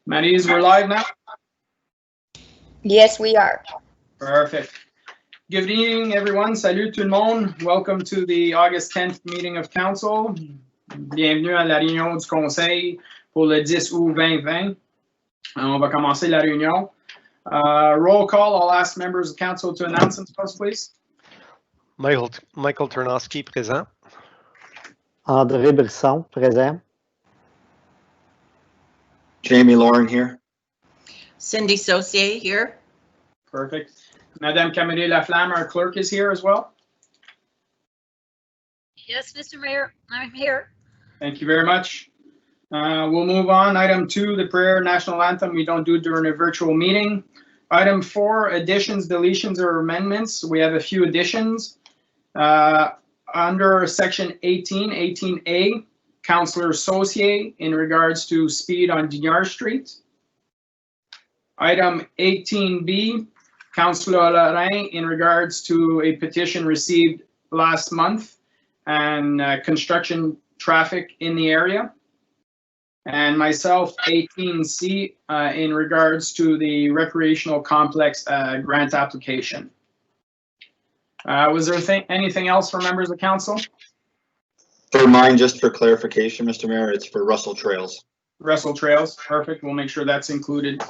Maryse, we're live now? Yes, we are. Perfect. Good evening, everyone. Salut tout le monde. Welcome to the August 10th meeting of council. Bienvenue à la réunion du conseil pour le 10 août 2020. On va commencer la réunion. Roll call. I'll ask members of council to announce themselves, please. Michael Ternosky, présent. André Brisson, présent. Jamie Lauren here. Cindy Saucier here. Perfect. Madame Camille Laflamme, our clerk, is here as well. Yes, Mr. Mayor, I'm here. Thank you very much. We'll move on. Item 2, the prayer national anthem. We don't do it during a virtual meeting. Item 4, additions, deletions, or amendments. We have a few additions. Under section 18A, Councillor Saucier in regards to speed on Dignard Street. Item 18B, Councillor Lorrain in regards to a petition received last month and construction traffic in the area. And myself, 18C, in regards to the recreational complex grant application. Was there anything else for members of council? For mine, just for clarification, Mr. Mayor, it's for Russell Trails. Russell Trails, perfect. We'll make sure that's included.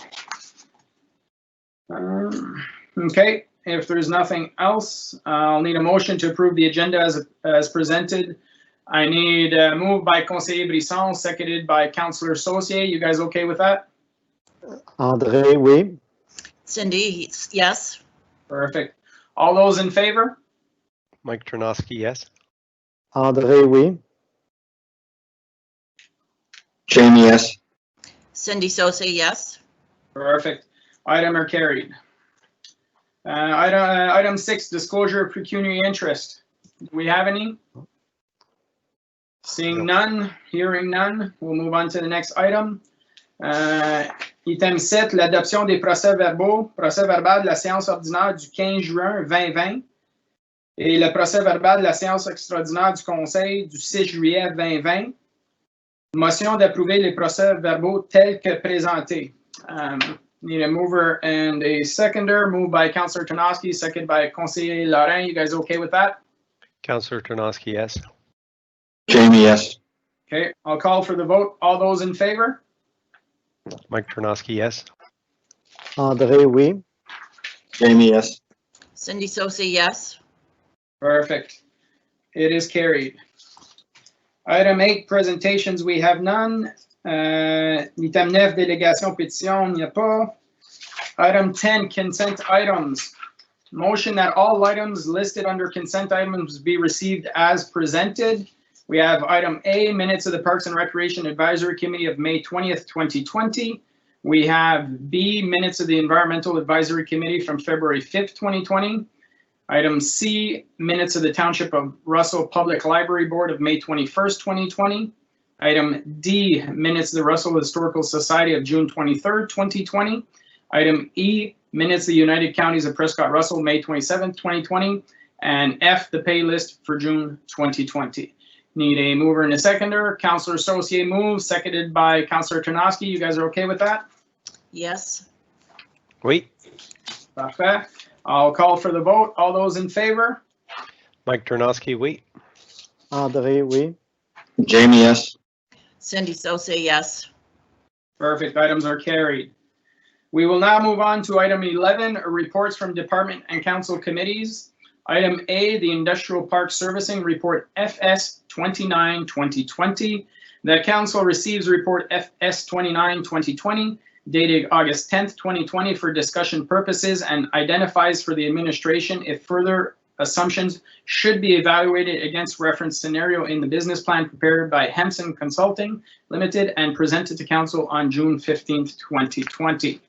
Okay, if there's nothing else, I'll need a motion to approve the agenda as presented. I need a move by Conseiller Brisson, seconded by Councillor Saucier. You guys okay with that? André, oui. Cindy, yes. Perfect. All those in favor? Mike Ternosky, yes. André, oui. Jamie, yes. Cindy Saucier, yes. Perfect. Item are carried. Item 6, disclosure of pecuniary interest. Do we have any? Seeing none, hearing none, we'll move on to the next item. Item 7, l'adoption des procès-verbaux, procès-verbal de la séance ordinaire du 15 juin 2020 et le procès-verbal de la séance extraordinaire du conseil du 6 juillet 2020. Motion d'approuver les procès-verbaux tels que présentés. Need a mover and a seconder. Moved by Councillor Ternosky, seconded by Conseiller Lorrain. You guys okay with that? Councillor Ternosky, yes. Jamie, yes. Okay, I'll call for the vote. All those in favor? Mike Ternosky, yes. André, oui. Jamie, yes. Cindy Saucier, yes. Perfect. It is carried. Item 8, presentations, we have none. Item 9, délégation pétition, il n'y a pas. Item 10, consent items. Motion that all items listed under consent items be received as presented. We have item A, minutes of the Parks and Recreation Advisory Committee of May 20th, 2020. We have B, minutes of the Environmental Advisory Committee from February 5th, 2020. Item C, minutes of the Township of Russell Public Library Board of May 21st, 2020. Item D, minutes of the Russell Historical Society of June 23rd, 2020. Item E, minutes of the United Counties of Prescott Russell, May 27th, 2020. And F, the pay list for June 2020. Need a mover and a seconder. Councillor Saucier moves, seconded by Councillor Ternosky. You guys are okay with that? Yes. Oui. Parfait. I'll call for the vote. All those in favor? Mike Ternosky, oui. André, oui. Jamie, yes. Cindy Saucier, yes. Perfect. Items are carried. We will now move on to item 11, reports from department and council committees. Item A, the Industrial Park Servicing Report FS 29 2020. The council receives report FS 29 2020 dated August 10th, 2020 for discussion purposes and identifies for the administration if further assumptions should be evaluated against reference scenario in the business plan prepared by Hemson Consulting Limited and presented to council on June 15th, 2020.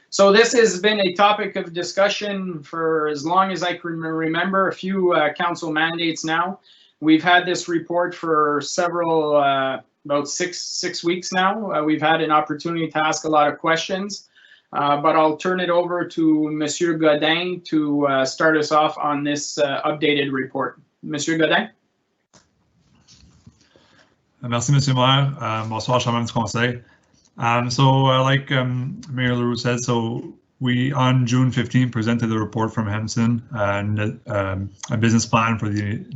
So this has been a topic of discussion for as long as I can remember, a few council mandates now. We've had this report for several, about six weeks now. We've had an opportunity to ask a lot of questions, but I'll turn it over to Monsieur Godin to start us off on this updated report. Monsieur Godin. Merci, Monsieur le Maire. Bonsoir, chers membres du Conseil. Like Mayor LaRue said, so we on June 15 presented a report from Hemson and a business plan for the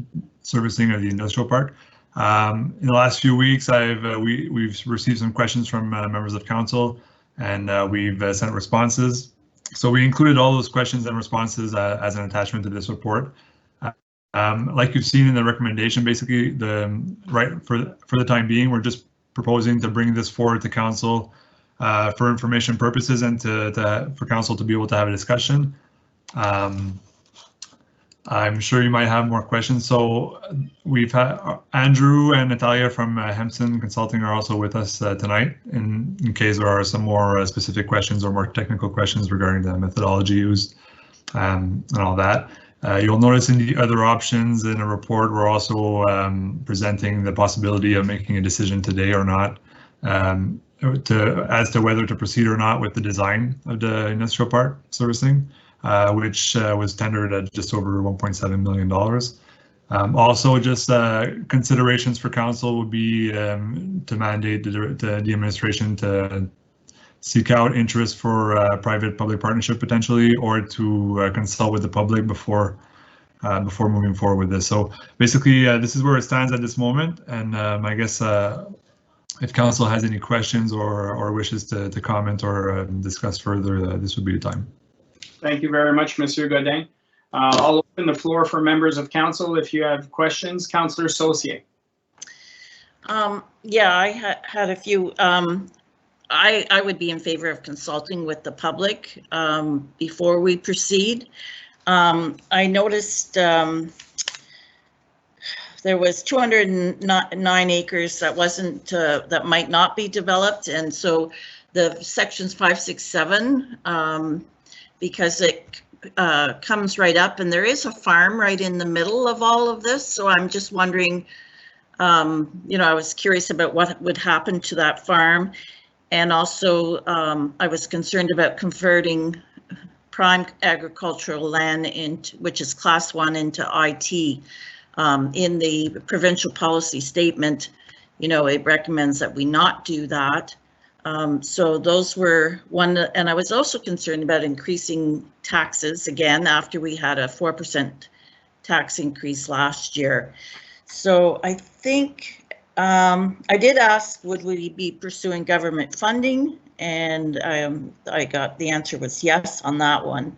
servicing of the industrial park. In the last few weeks, we've received some questions from members of council, and we've sent responses. So we included all those questions and responses as an attachment to this report. Like you've seen in the recommendation, basically for the time being, we're just proposing to bring this forward to council for information purposes and for council to be able to have a discussion. I'm sure you might have more questions. So we've had Andrew and Natalia from Hemson Consulting are also with us tonight in case there are some more specific questions or more technical questions regarding the methodology used and all that. You'll notice in the other options in a report, we're also presenting the possibility of making a decision today or not as to whether to proceed or not with the design of the industrial park servicing, which was tendered at just over $1.7 million. Also, just considerations for council would be to mandate the administration to seek out interest for private-public partnership potentially, or to consult with the public before moving forward with this. So basically, this is where it stands at this moment. And I guess if council has any questions or wishes to comment or discuss further, this would be the time. Thank you very much, Monsieur Godin. I'll open the floor for members of council if you have questions. Councillor Saucier. Yeah, I had a few. I would be in favor of consulting with the public before we proceed. I noticed there was 209 acres that might not be developed, and so the sections 5, 6, 7, because it comes right up, and there is a farm right in the middle of all of this. So I'm just wondering, I was curious about what would happen to that farm. And also, I was concerned about converting prime agricultural land which is class 1 into IT. In the provincial policy statement, it recommends that we not do that. So those were one, and I was also concerned about increasing taxes again after we had a 4% tax increase last year. So I think I did ask, would we be pursuing government funding? And I got the answer was yes on that one.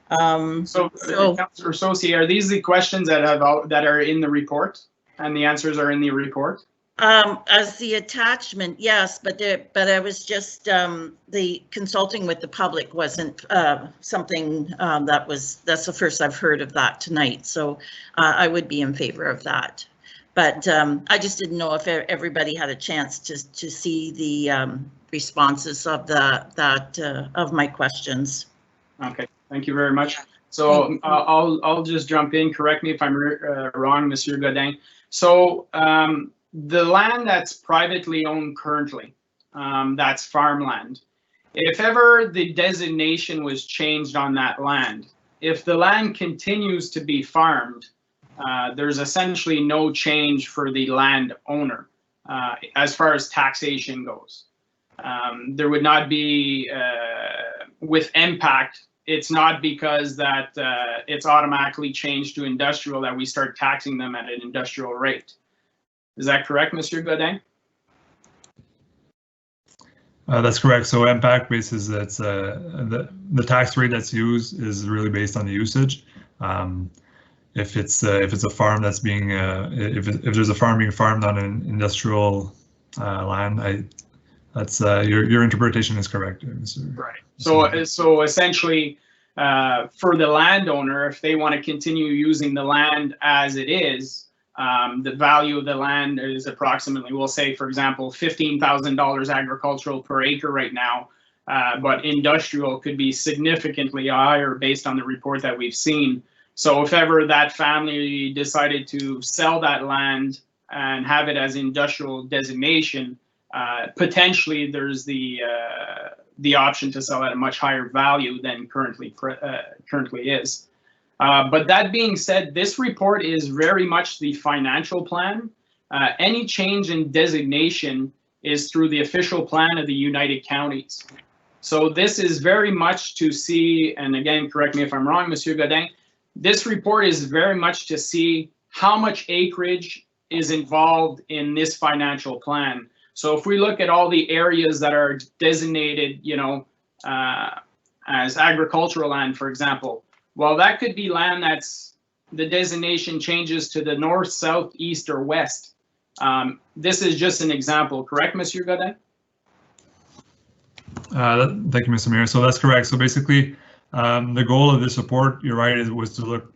Councillor Saucier, are these the questions that are in the report, and the answers are in the report? As the attachment, yes, but I was just the consulting with the public wasn't something that's the first I've heard of that tonight. So I would be in favor of that. But I just didn't know if everybody had a chance to see the responses of of my questions. Okay, thank you very much. So I'll just jump in. Correct me if I'm wrong, Monsieur Godin. So the land that's privately owned currently, that's farmland. If ever the designation was changed on that land, if the land continues to be farmed, there's essentially no change for the landowner as far as taxation goes. There would not be, with impact, it's not because that it's automatically changed to industrial that we start taxing them at an industrial rate. Is that correct, Mr. Godin? That's correct. So impact basis, that's the tax rate that's used is really based on the usage. If it's a farm that's being if there's a farm being farmed on an industrial land, that's your interpretation is correct, Mr. Right. So essentially, for the landowner, if they want to continue using the land as it is, the value of the land is approximately, we'll say, for example, $15,000 agricultural per acre right now, but industrial could be significantly higher based on the report that we've seen. So if ever that family decided to sell that land and have it as industrial designation, potentially there's the option to sell at a much higher value than currently is. But that being said, this report is very much the financial plan. Any change in designation is through the official plan of the United Counties. So this is very much to see, and again, correct me if I'm wrong, Monsieur Godin, this report is very much to see how much acreage is involved in this financial plan. So if we look at all the areas that are designated, you know, as agricultural land, for example, well, that could be land that's the designation changes to the north, south, east, or west. This is just an example, correct, Monsieur Godin? Thank you, Mr. Mayor. So that's correct. So basically, the goal of this report, you're right, was to look,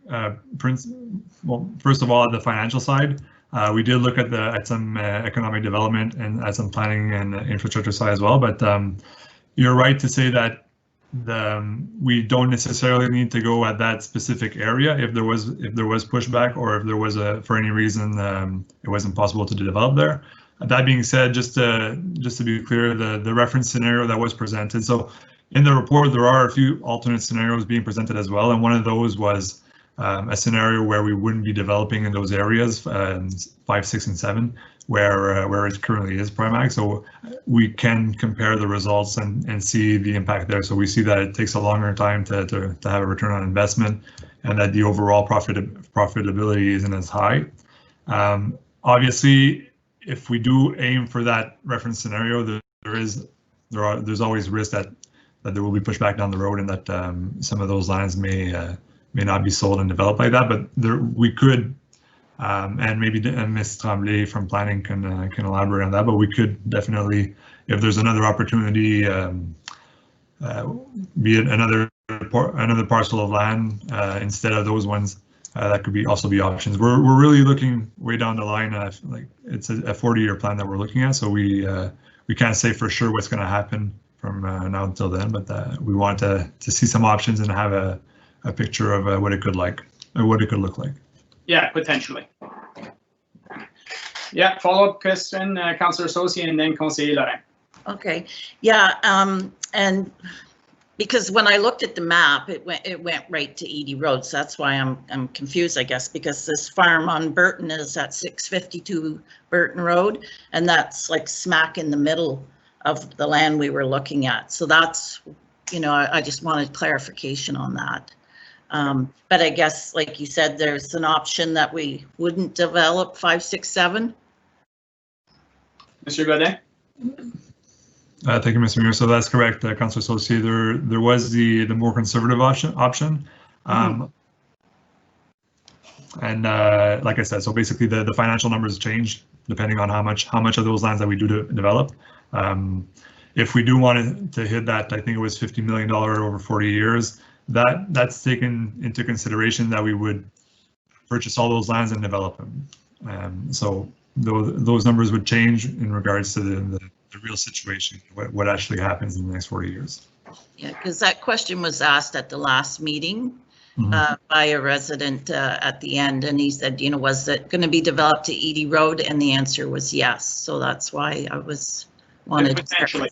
well, first of all, at the financial side. We did look at some economic development and at some planning and infrastructure side as well. But you're right to say that we don't necessarily need to go at that specific area if there was pushback, or if there was for any reason it wasn't possible to develop there. That being said, just to be clear, the reference scenario that was presented. So in the report, there are a few alternate scenarios being presented as well, and one of those was a scenario where we wouldn't be developing in those areas, 5, 6, and 7, where it currently is prime ag. So we can compare the results and see the impact there. So we see that it takes a longer time to have a return on investment, and that the overall profitability isn't as high. Obviously, if we do aim for that reference scenario, there's always risk that there will be pushback down the road, and that some of those lands may not be sold and developed like that. But we could, and maybe Ms. Tremblay from planning can elaborate on that. But we could definitely, if there's another opportunity, be it another parcel of land instead of those ones. That could also be options. We're really looking way down the line. Like it's a 40-year plan that we're looking at, so we can't say for sure what's going to happen from now until then. But we want to see some options and have a picture of what it could look like. Yeah, potentially. Yeah, follow-up question, Councillor Saucier, and then Conseiller Lorrain. Okay, yeah, and because when I looked at the map, it went right to Edie Road, so that's why I'm confused, I guess, because this farm on Burton is at 652 Burton Road, and that's like smack in the middle of the land we were looking at. So that's, you know, I just wanted clarification on that. But I guess, like you said, there's an option that we wouldn't develop 5, 6, 7. Monsieur Godin? Thank you, Mr. Mayor. So that's correct, Councillor Saucier. There was the more conservative option. And like I said, so basically the financial numbers change depending on how much of those lands that we do develop. If we do want to hit that, I think it was $50 million over 40 years. That's taken into consideration that we would purchase all those lands and develop them. So those numbers would change in regards to the real situation, what actually happens in the next 40 years. Yeah, because that question was asked at the last meeting by a resident at the end, and he said, you know, was it going to be developed to Edie Road? And the answer was yes. So that's why I wanted potentially.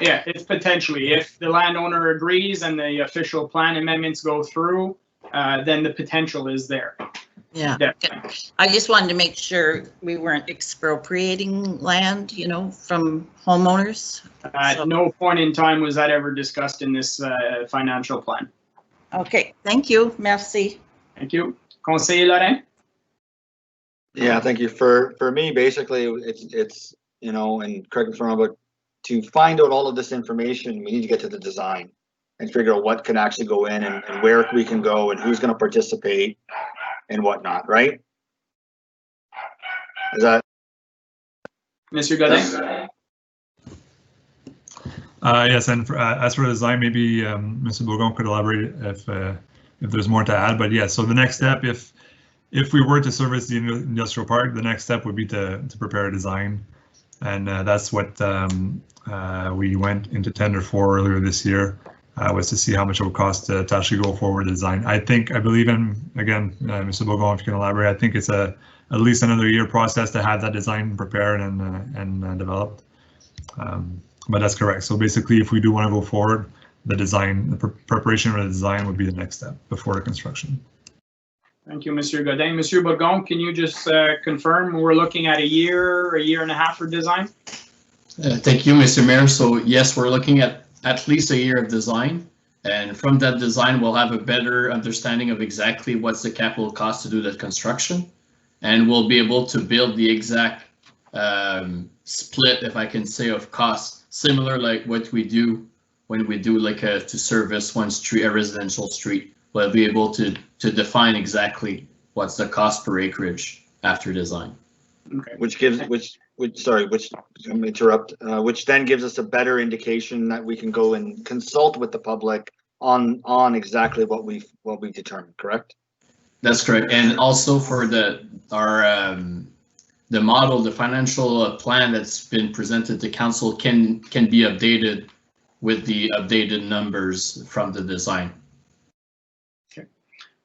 Yeah, it's potentially. If the landowner agrees and the official plan amendments go through, then the potential is there. Yeah, definitely. I just wanted to make sure we weren't expropriating land, you know, from homeowners. At no point in time was that ever discussed in this financial plan. Okay, thank you. Merci. Thank you. Conseiller Lorrain? Yeah, thank you. For me, basically, it's you know, and correct me if I'm wrong, but to find out all of this information, we need to get to the design and figure out what can actually go in and where we can go and who's going to participate and whatnot, right? Is that? Monsieur Godin? Yes, and as for the design, maybe Mr. Bourgon could elaborate if there's more to add. But yeah, so the next step, if we were to service the industrial park, the next step would be to prepare a design, and that's what we went into tender for earlier this year. Was to see how much it would cost to actually go forward with design. I believe in, again, Mr. Bourgon, if you can elaborate, I think it's at least another year process to have that design prepared and developed. But that's correct. So basically, if we do want to go forward, the preparation of the design would be the next step before the construction. Thank you, Monsieur Godin. Monsieur Bourgon, can you just confirm we're looking at a year and a half for design? Thank you, Mr. Mayor. So yes, we're looking at least a year of design. And from that design, we'll have a better understanding of exactly what's the capital cost to do that construction. And we'll be able to build the exact split, if I can say, of costs, similar like what we do when we do like to service one street, a residential street. We'll be able to define exactly what's the cost per acreage after design. Okay. Which then gives us a better indication that we can go and consult with the public on exactly what we've determined, correct? That's correct. And also for the model, the financial plan that's been presented to council can be updated with the updated numbers from the design. Okay.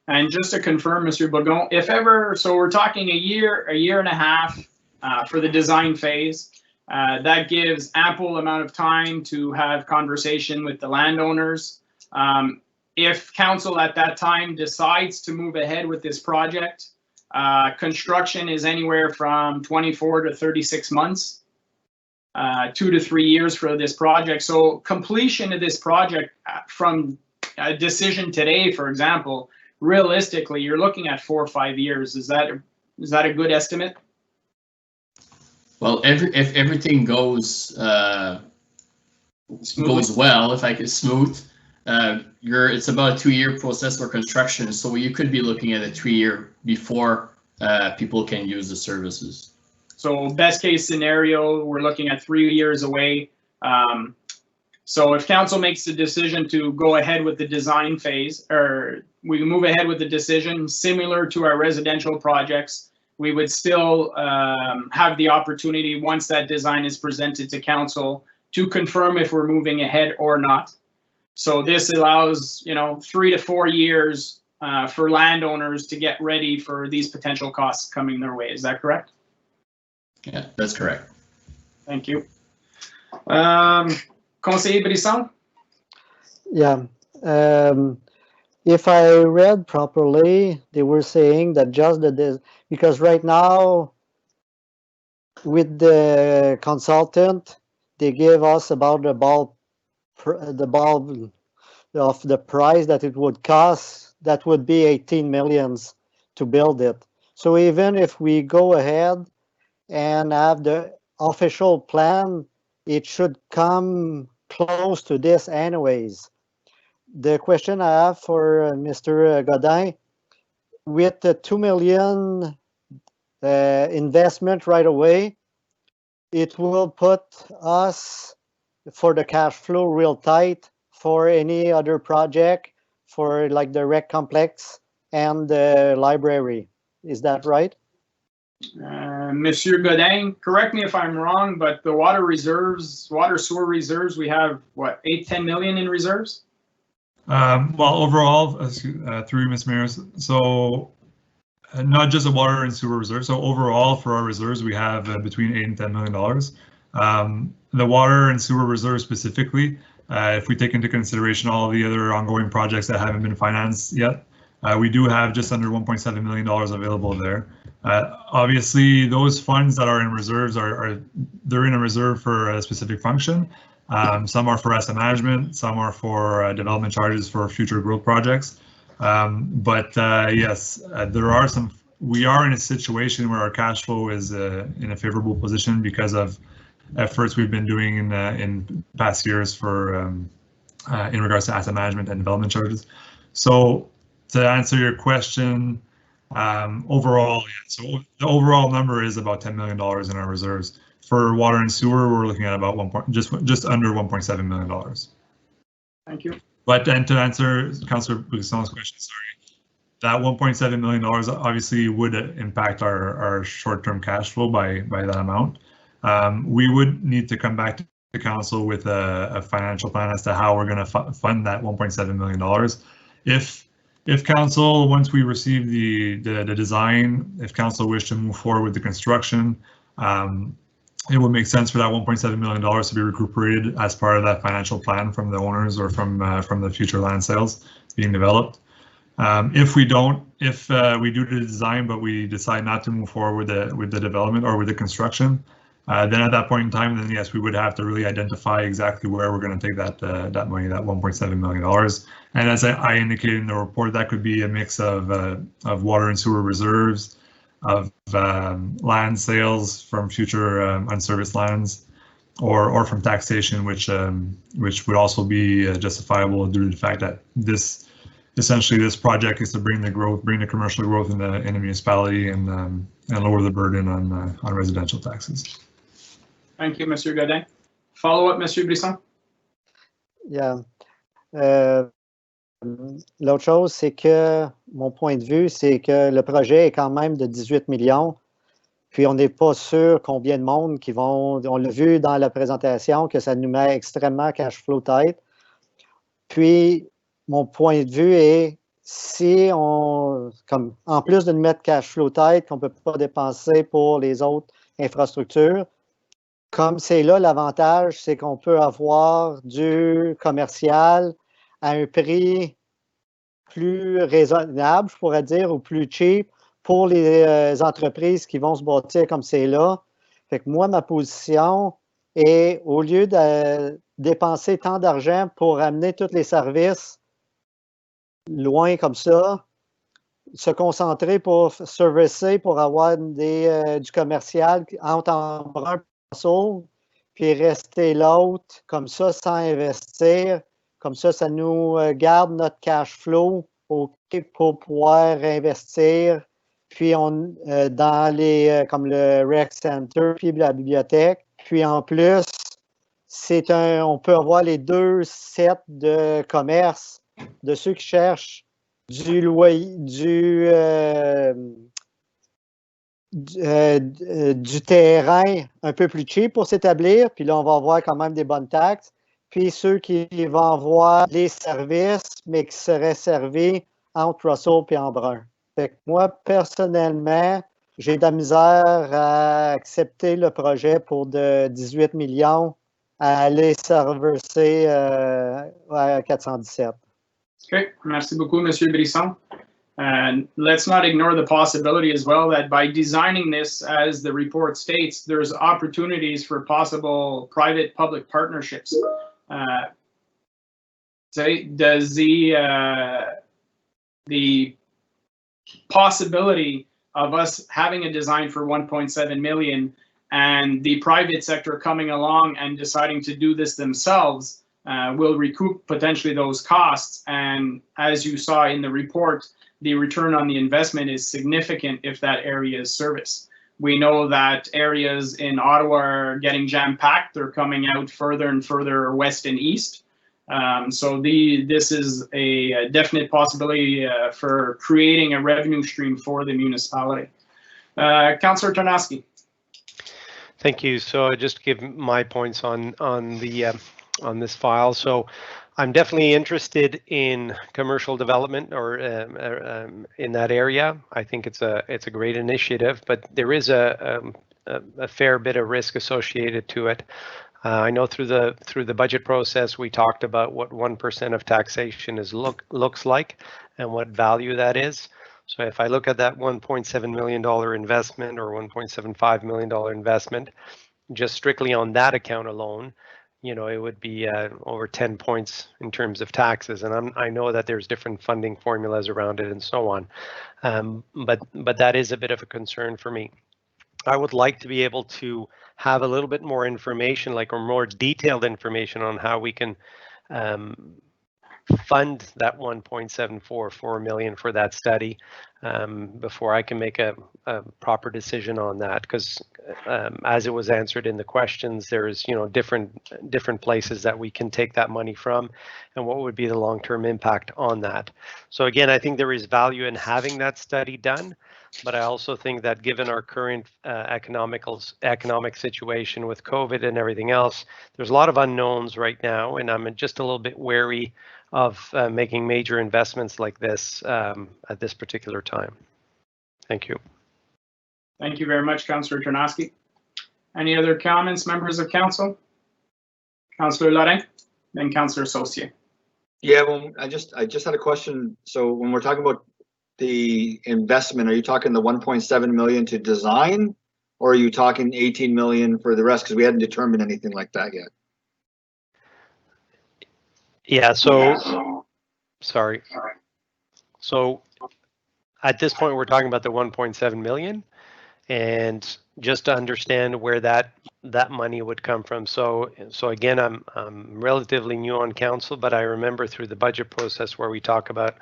And just to confirm, Mr. Bourgon, if ever, so we're talking a year and a half for the design phase. That gives ample amount of time to have conversation with the landowners. If council at that time decides to move ahead with this project, construction is anywhere from 24 to 36 months, 2 to 3 years for this project. So completion of this project from a decision today, for example, realistically, you're looking at 4 or 5 years. Is that a good estimate? Well, if everything goes well, if I could smooth, it's about a 2-year process for construction. So you could be looking at a 3-year before people can use the services. So best case scenario, we're looking at 3 years away. So if council makes the decision to go ahead with the design phase, or we move ahead with the decision similar to our residential projects, we would still have the opportunity, once that design is presented to council, to confirm if we're moving ahead or not. So this allows, 3 to 4 years for landowners to get ready for these potential costs coming their way. Is that correct? Yeah, that's correct. Thank you. Conseiller Brisson? Yeah. If I read properly, they were saying that just because right now with the consultant, they gave us about the bulk of the price that it would cost. That would be 18 millions to build it. So even if we go ahead and have the official plan, it should come close to this anyways. The question I have for Mr. Godin, with the 2 million investment right away, it will put us for the cash flow real tight for any other project, for like the rec complex and the library. Is that right? Monsieur Godin, correct me if I'm wrong, but the water sewer reserves, we have what, 8-10 million in reserves? Well, overall, through Ms. Mayor, so not just the water and sewer reserves. So overall, for our reserves, we have between $8 and $10 million. The water and sewer reserves specifically, if we take into consideration all of the other ongoing projects that haven't been financed yet, we do have just under $1.7 million available there. Obviously, those funds that are in reserves they're in a reserve for a specific function. Some are for asset management, some are for development charges for future growth projects. Yes, there are some. We are in a situation where our cash flow is in a favorable position because of efforts we've been doing in past years for in regards to asset management and development charges. So to answer your question, overall, so the overall number is about $10 million in our reserves. For water and sewer, we're looking at about just under $1.7 million. Thank you. But then to answer Councillor Buisson's question, sorry, that $1.7 million obviously would impact our short-term cash flow by that amount. We would need to come back to council with a financial plan as to how we're going to fund that $1.7 million. If council, once we receive the design, if council wish to move forward with the construction, it would make sense for that $1.7 million to be recuperated as part of that financial plan from the owners or from the future land sales being developed. If we do the design, but we decide not to move forward with the development or with the construction, Then at that point in time, then yes, we would have to really identify exactly where we're going to take that money, that $1.7 million. And as I indicated in the report, that could be a mix of water and sewer reserves, of land sales from future unserviced lands, or from taxation, which would also be justifiable due to the fact that essentially this project is to bring the commercial growth in the municipality and lower the burden on residential taxes. Thank you, Monsieur Godin. Follow up, Monsieur Brisson. Yeah. L'autre chose, c'est que mon point de vue, c'est que le projet est quand même de 18 millions. Puis on n'est pas sûr combien de monde qui vont. On l'a vu dans la présentation que ça nous met extrêmement cash flow tight. Puis mon point de vue est si on, comme en plus de nous mettre cash flow tight, qu'on ne peut pas dépenser pour les autres infrastructures, comme c'est là l'avantage, c'est qu'on peut avoir du commercial à un prix plus raisonnable, je pourrais dire, ou plus cheap pour les entreprises qui vont se bâtir comme c'est là. Fait que moi, ma position est, au lieu de dépenser tant d'argent pour amener tous les services loin comme ça, se concentrer pour servicer, pour avoir du commercial entre Embrun et Russell, puis rester l'autre, comme ça, sans investir. Comme ça nous garde notre cash flow pour pouvoir investir. Puis dans comme le Rec Center, puis la bibliothèque. Puis en plus, on peut avoir les deux sets de commerce de ceux qui cherchent du loyer, du terrain un peu plus cheap pour s'établir. Puis là, on va avoir quand même des bonnes taxes. Puis ceux qui vont avoir les services, mais qui seraient servis entre Russell et Embrun. Fait que moi, personnellement, j'ai de la misère à accepter le projet pour de 18 millions à aller servicer à 417. Okay, merci beaucoup, Monsieur Brisson. And let's not ignore the possibility as well that by designing this, as the report states, there's opportunities for possible private-public partnerships. Does the possibility of us having a design for 1.7 million and the private sector coming along and deciding to do this themselves will recoup potentially those costs? And as you saw in the report, the return on the investment is significant if that area is serviced. We know that areas in Ottawa are getting jam-packed. They're coming out further and further west and east. So this is a definite possibility for creating a revenue stream for the municipality. Councillor Tarnowski. Thank you. So just to give my points on this file. So I'm definitely interested in commercial development or in that area. I think it's a great initiative, but there is a fair bit of risk associated to it. I know through the budget process we talked about what 1% of taxation looks like and what value that is. So if I look at that $1.7 million investment or $1.75 million investment, just strictly on that account alone, you know, it would be over 10 points in terms of taxes. And I know that there's different funding formulas around it and so on. But that is a bit of a concern for me. I would like to be able to have a little bit more information, or more detailed information on how we can fund that 1.744 million for that study before I can make a proper decision on that, because as it was answered in the questions, there's different places that we can take that money from and what would be the long-term impact on that. So again, I think there is value in having that study done, but I also think that given our current economic situation with COVID and everything else, there's a lot of unknowns right now, and I'm just a little bit wary of making major investments like this at this particular time. Thank you. Thank you very much, Councillor Tarnowski. Any other comments, members of council? Councillor Lorrain, then Councillor Saucier. Yeah, well, I just had a question. So when we're talking about the investment, are you talking the 1.7 million to design, Or are you talking 18 million for the rest? Because we hadn't determined anything like that yet. Yeah, so, sorry. So at this point, we're talking about the 1.7 million, and just to understand where that money would come from. So again, I'm relatively new on council, but I remember through the budget process where we talk about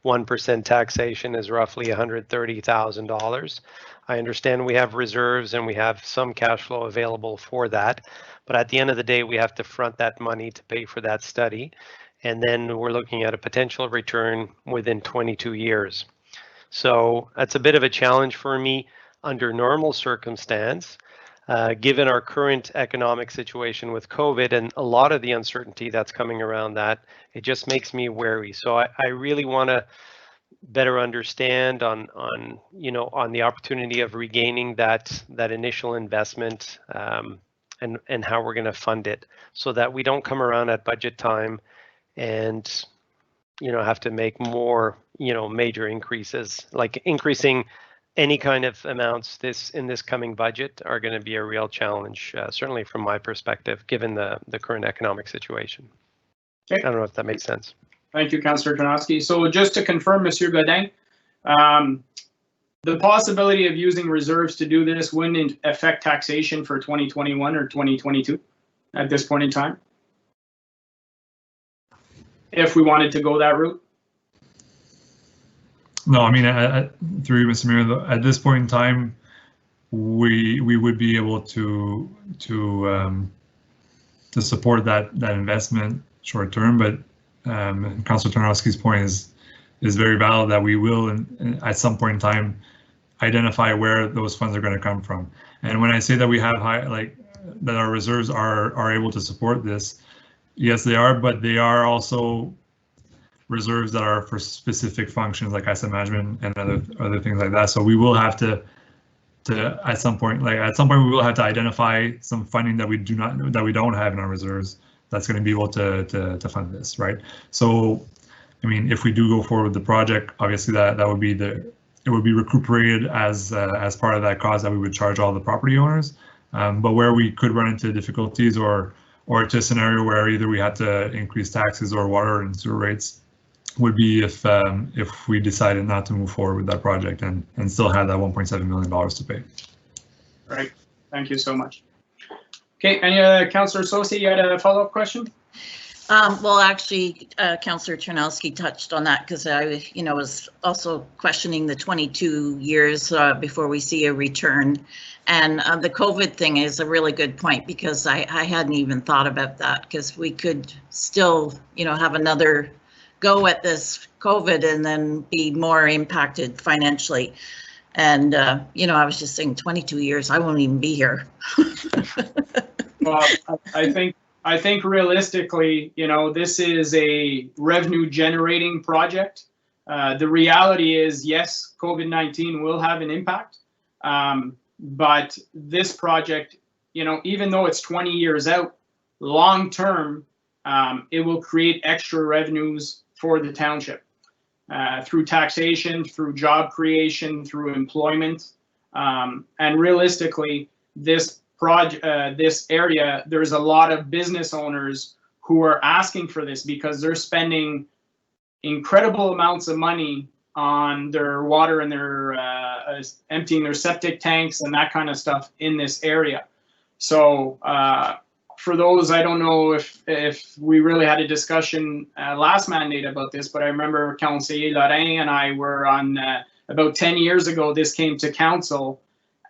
1% taxation is roughly $130,000. I understand we have reserves and we have some cash flow available for that, but at the end of the day, we have to front that money to pay for that study. And then we're looking at a potential return within 22 years. So that's a bit of a challenge for me under normal circumstance, given our current economic situation with COVID and a lot of the uncertainty that's coming around that. It just makes me wary. So I really want to better understand on the opportunity of regaining that initial investment, and how we're going to fund it, so that we don't come around at budget time and have to make more major increases. Like increasing any kind of amounts in this coming budget are going to be a real challenge, certainly from my perspective, given the current economic situation. Okay. I don't know if that makes sense. Thank you, Councillor Tarnowski. So just to confirm, Monsieur Godin, the possibility of using reserves to do this wouldn't affect taxation for 2021 or 2022 at this point in time, if we wanted to go that route? No, I mean, through Mr. Mayor, at this point in time, we would be able to support that investment short term, but Councillor Tarnowski's point is very valid, that we will at some point in time identify where those funds are going to come from. And when I say that we have that our reserves are able to support this, yes, they are, but they are also reserves that are for specific functions like asset management and other things like that. So we will have to at some point we will have to identify some funding that we don't have in our reserves that's going to be able to fund this, right? So, I mean, if we do go forward with the project, obviously that would be it would be recuperated as part of that cost that we would charge all the property owners. But where we could run into difficulties or to a scenario where either we had to increase taxes or water and sewer rates would be if we decided not to move forward with that project and still have that $1.7 million to pay. Right. Thank you so much. Okay. Any Councillor Sosi, you had a follow-up question? Well, actually, Councillor Tarnowski touched on that, because I, was also questioning the 22 years before we see a return. And the COVID thing is a really good point, because I hadn't even thought about that, because we could still, have another go at this COVID and then be more impacted financially. And, I was just saying 22 years, I won't even be here. Well, I think realistically, this is a revenue generating project. The reality is, yes, COVID-19 will have an impact, but this project, even though it's 20 years out, long term, it will create extra revenues for the township through taxation, through job creation, through employment, and realistically, this area, there's a lot of business owners who are asking for this because they're spending incredible amounts of money on their water and their emptying their septic tanks and that kind of stuff in this area. So for those, I don't know if we really had a discussion last mandate about this, but I remember Conseiller Lorrain and I were on about 10 years ago, this came to council.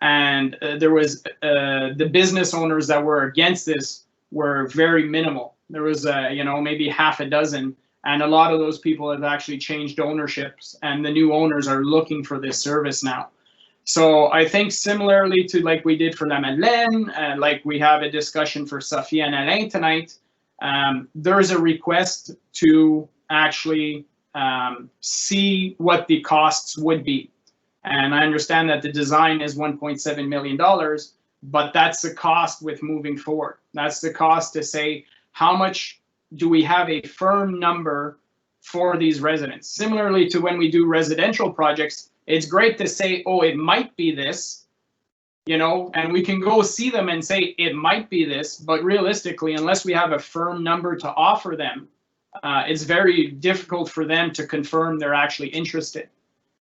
And there was the business owners that were against this were very minimal. There was, maybe half a dozen, and a lot of those people have actually changed ownerships, and the new owners are looking for this service now. So I think similarly to like we did for La Madeleine, like we have a discussion for Sophia and Alain tonight, there's a request to actually see what the costs would be. And I understand that the design is $1.7 million, but that's the cost with moving forward. That's the cost to say, how much do we have a firm number for these residents? Similarly to when we do residential projects, it's great to say, oh, it might be this, you know, and we can go see them and say it might be this, but realistically, unless we have a firm number to offer them, it's very difficult for them to confirm they're actually interested.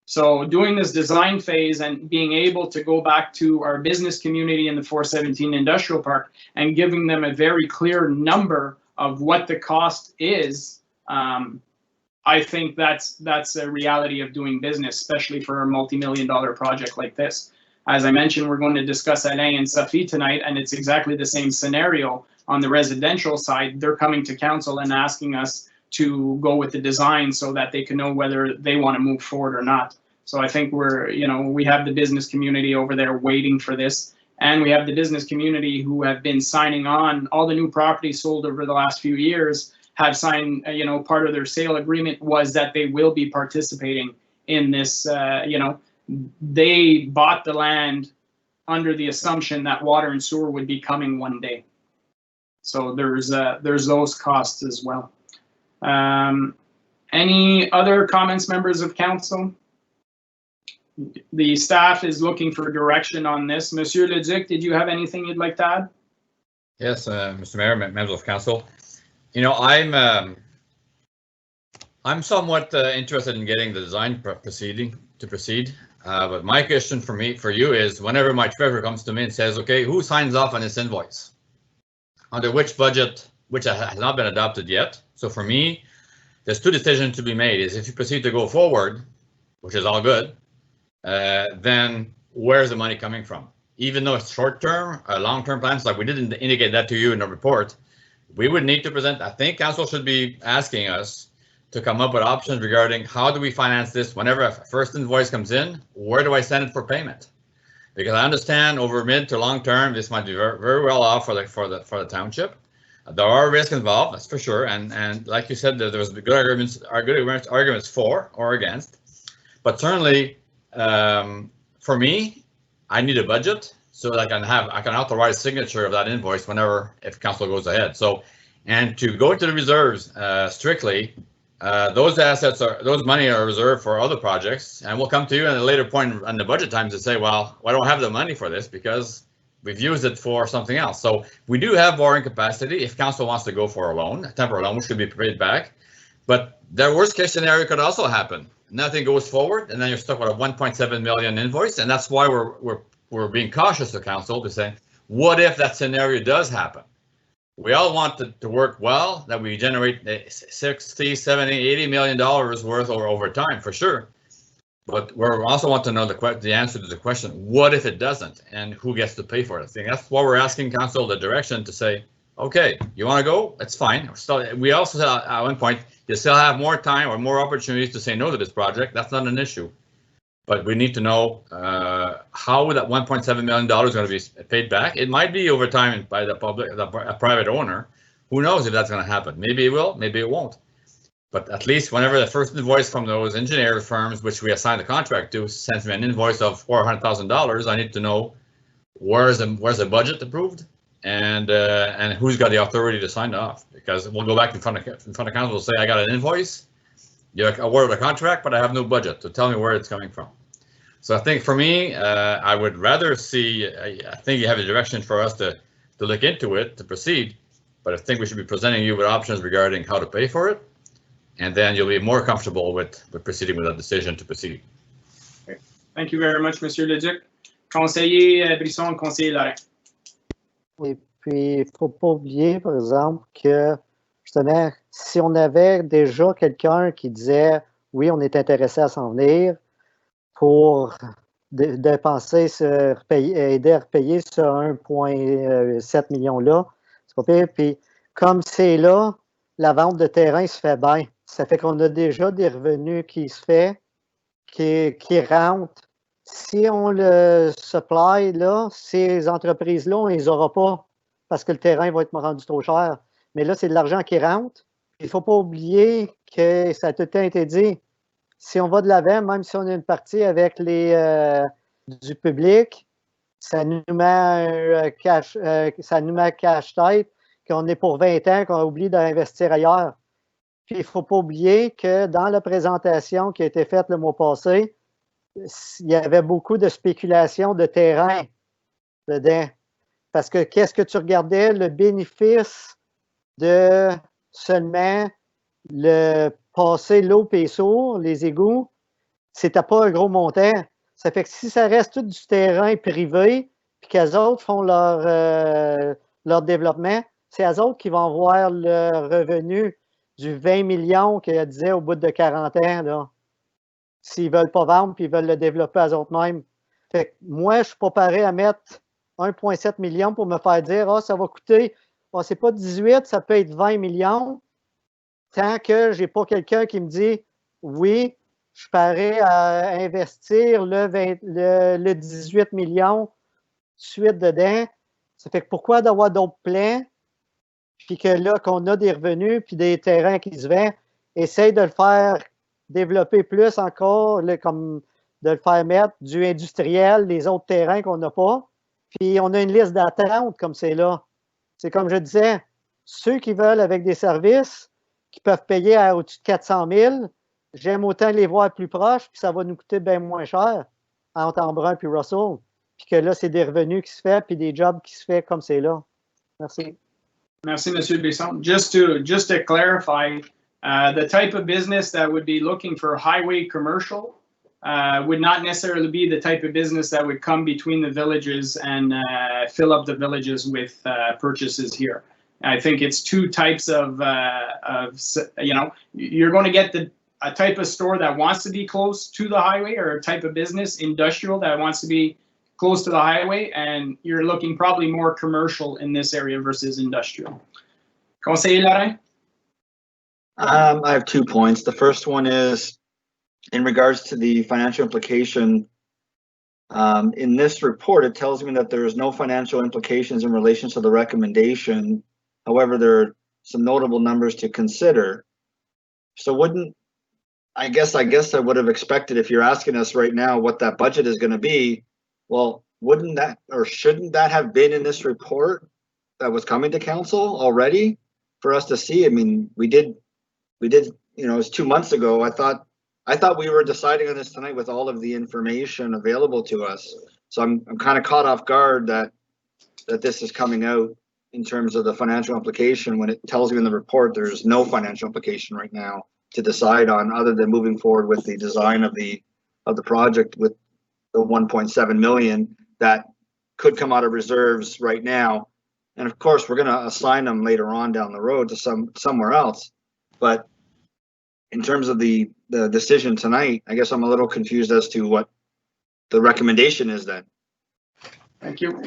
So doing this design phase and being able to go back to our business community in the 417 Industrial Park and giving them a very clear number of what the cost is, I think that's a reality of doing business, especially for a multi-million-dollar project like this. As I mentioned, we're going to discuss Alain and Sophie tonight, and it's exactly the same scenario on the residential side. They're coming to council and asking us to go with the design so that they can know whether they want to move forward or not. So I think we have the business community over there waiting for this, and we have the business community who have been signing on. All the new properties sold over the last few years have signed, part of their sale agreement was that they will be participating in this, they bought the land under the assumption that water and sewer would be coming one day. So there's those costs as well. Any other comments, members of council? The staff is looking for direction on this. Monsieur Leduc, did you have anything you'd like to add? Yes, Mr. Mayor, members of council. I'm somewhat interested in getting the design to proceed. But my question for you is, whenever my treasurer comes to me and says, okay, who signs off on this invoice? Under which budget, which has not been adopted yet. So for me, there's two decisions to be made. Is if you proceed to go forward, which is all good, then where's the money coming from? Even though it's short-term, long-term plans, like we didn't indicate that to you in the report, we would need to present, I think council should be asking us to come up with options regarding how do we finance this whenever a first invoice comes in, where do I send it for payment? Because I understand over mid to long term, this might be very, very well off for the township. There are risks involved, that's for sure. And like you said, there was good arguments for or against. But certainly, for me, I need a budget so that I can authorize signature of that invoice if council goes ahead. So, and to go into the reserves strictly, those money are reserved for other projects, and we'll come to you at a later point on the budget times to say, well, I don't have the money for this because we've used it for something else. So we do have borrowing capacity if council wants to go for a loan, a temporary loan, which could be paid back. But the worst case scenario could also happen. Nothing goes forward, and then you're stuck with a 1.7 million invoice, and that's why we're being cautious to council to say, what if that scenario does happen? We all want to work well, that we generate 60, 70, 80 million dollars worth over time for sure. But we also want to know the answer to the question, what if it doesn't, and who gets to pay for it? I think that's why we're asking council the direction to say, okay, you want to go? That's fine. We also said at one point, you still have more time or more opportunities to say no to this project. That's not an issue. But we need to know how that $1.7 million is going to be paid back. It might be over time by a private owner. Who knows if that's going to happen? Maybe it will, maybe it won't. But at least whenever the first invoice from those engineer firms, which we assigned the contract to, sends me an invoice of $400,000, I need to know where's the budget approved and who's got the authority to sign off. Because we'll go back in front of council and say, I got an invoice. You're awarded a contract, but I have no budget. So tell me where it's coming from. So I think for me, I would rather see, I think you have a direction for us to look into it, to proceed, but I think we should be presenting you with options regarding how to pay for it. And then you'll be more comfortable with proceeding with that decision to proceed. Okay. Thank you very much, Monsieur Leduc. Conseiller Brisson, conseiller Lorrain. Et puis, il ne faut pas oublier, par exemple, que justement, si on avait déjà quelqu'un qui disait « Oui, on est intéressé à s'en venir » pour dépenser, aider à repayer ce 1,7 million-là, c'est pas pire. Puis, comme c'est là, la vente de terrain se fait bien. Ça fait qu'on a déjà des revenus qui se fait, qui rentrent. Si on le supply, là, ces entreprises-là, on ne les aura pas parce que le terrain va être rendu trop cher. Mais là, c'est de l'argent qui rentre. Il ne faut pas oublier que ça a tout le temps été dit. Si on va de l'avant, même si on a une partie avec du public, ça nous met cache-tête qu'on est pour 20 ans, qu'on a oublié d'investir ailleurs. Puis, il ne faut pas oublier que dans la présentation qui a été faite le mois passé, il y avait beaucoup de spéculation de terrain. dedans. Parce que qu'est-ce que tu regardais? Le bénéfice de seulement le passer l'eau PSO, les égouts, c'était pas un gros montant. Ça fait que si ça reste tout du terrain privé, puis qu'eux autres font leur développement, c'est eux autres qui vont avoir le revenu du 20 millions qu'elle disait au bout de 40 ans, là. S'ils veulent pas vendre, puis ils veulent le développer eux autres mêmes. Fait que moi, je suis pas prêt à mettre 1,7 million pour me faire dire, ah, ça va coûter, ah, c'est pas 18, ça peut être 20 millions, tant que j'ai pas quelqu'un qui me dit, oui, je suis prêt à investir le 18 millions suite dedans. Ça fait que pourquoi d'avoir d'autres plans, puis que là, qu'on a des revenus, puis des terrains qui se vendent, essaye de le faire développer plus encore, comme de le faire mettre du industriel, les autres terrains qu'on n'a pas. Puis on a une liste d'attente comme c'est là. C'est comme je disais, ceux qui veulent avec des services, qui peuvent payer à au-dessus de 400 000, j'aime autant les voir plus proches, puis ça va nous coûter bien moins cher entre Embrun puis Russell. Puis que là, c'est des revenus qui se font, puis des jobs qui se font comme c'est là. Merci. Merci, Monsieur Besson. Just to clarify, the type of business that would be looking for highway commercial would not necessarily be the type of business that would come between the villages and fill up the villages with purchases here. I think it's two types of you're going to get a type of store that wants to be close to the highway, or a type of business, industrial, that wants to be close to the highway, and you're looking probably more commercial in this area versus industrial. Conseiller Larin? I have 2 points. The first one is in regards to the financial implication. In this report, it tells me that there is no financial implications in relation to the recommendation. However, there are some notable numbers to consider. So I guess I would have expected, if you're asking us right now what that budget is going to be, well, wouldn't that, or shouldn't that have been in this report that was coming to council already for us to see? I mean, we did, it was 2 months ago. I thought we were deciding on this tonight with all of the information available to us. So I'm kind of caught off guard that this is coming out in terms of the financial implication, when it tells you in the report there's no financial implication right now to decide on, other than moving forward with the design of the project with the 1.7 million that could come out of reserves right now. And of course, we're going to assign them later on down the road to somewhere else. But in terms of the decision tonight, I guess I'm a little confused as to what the recommendation is then. Thank you.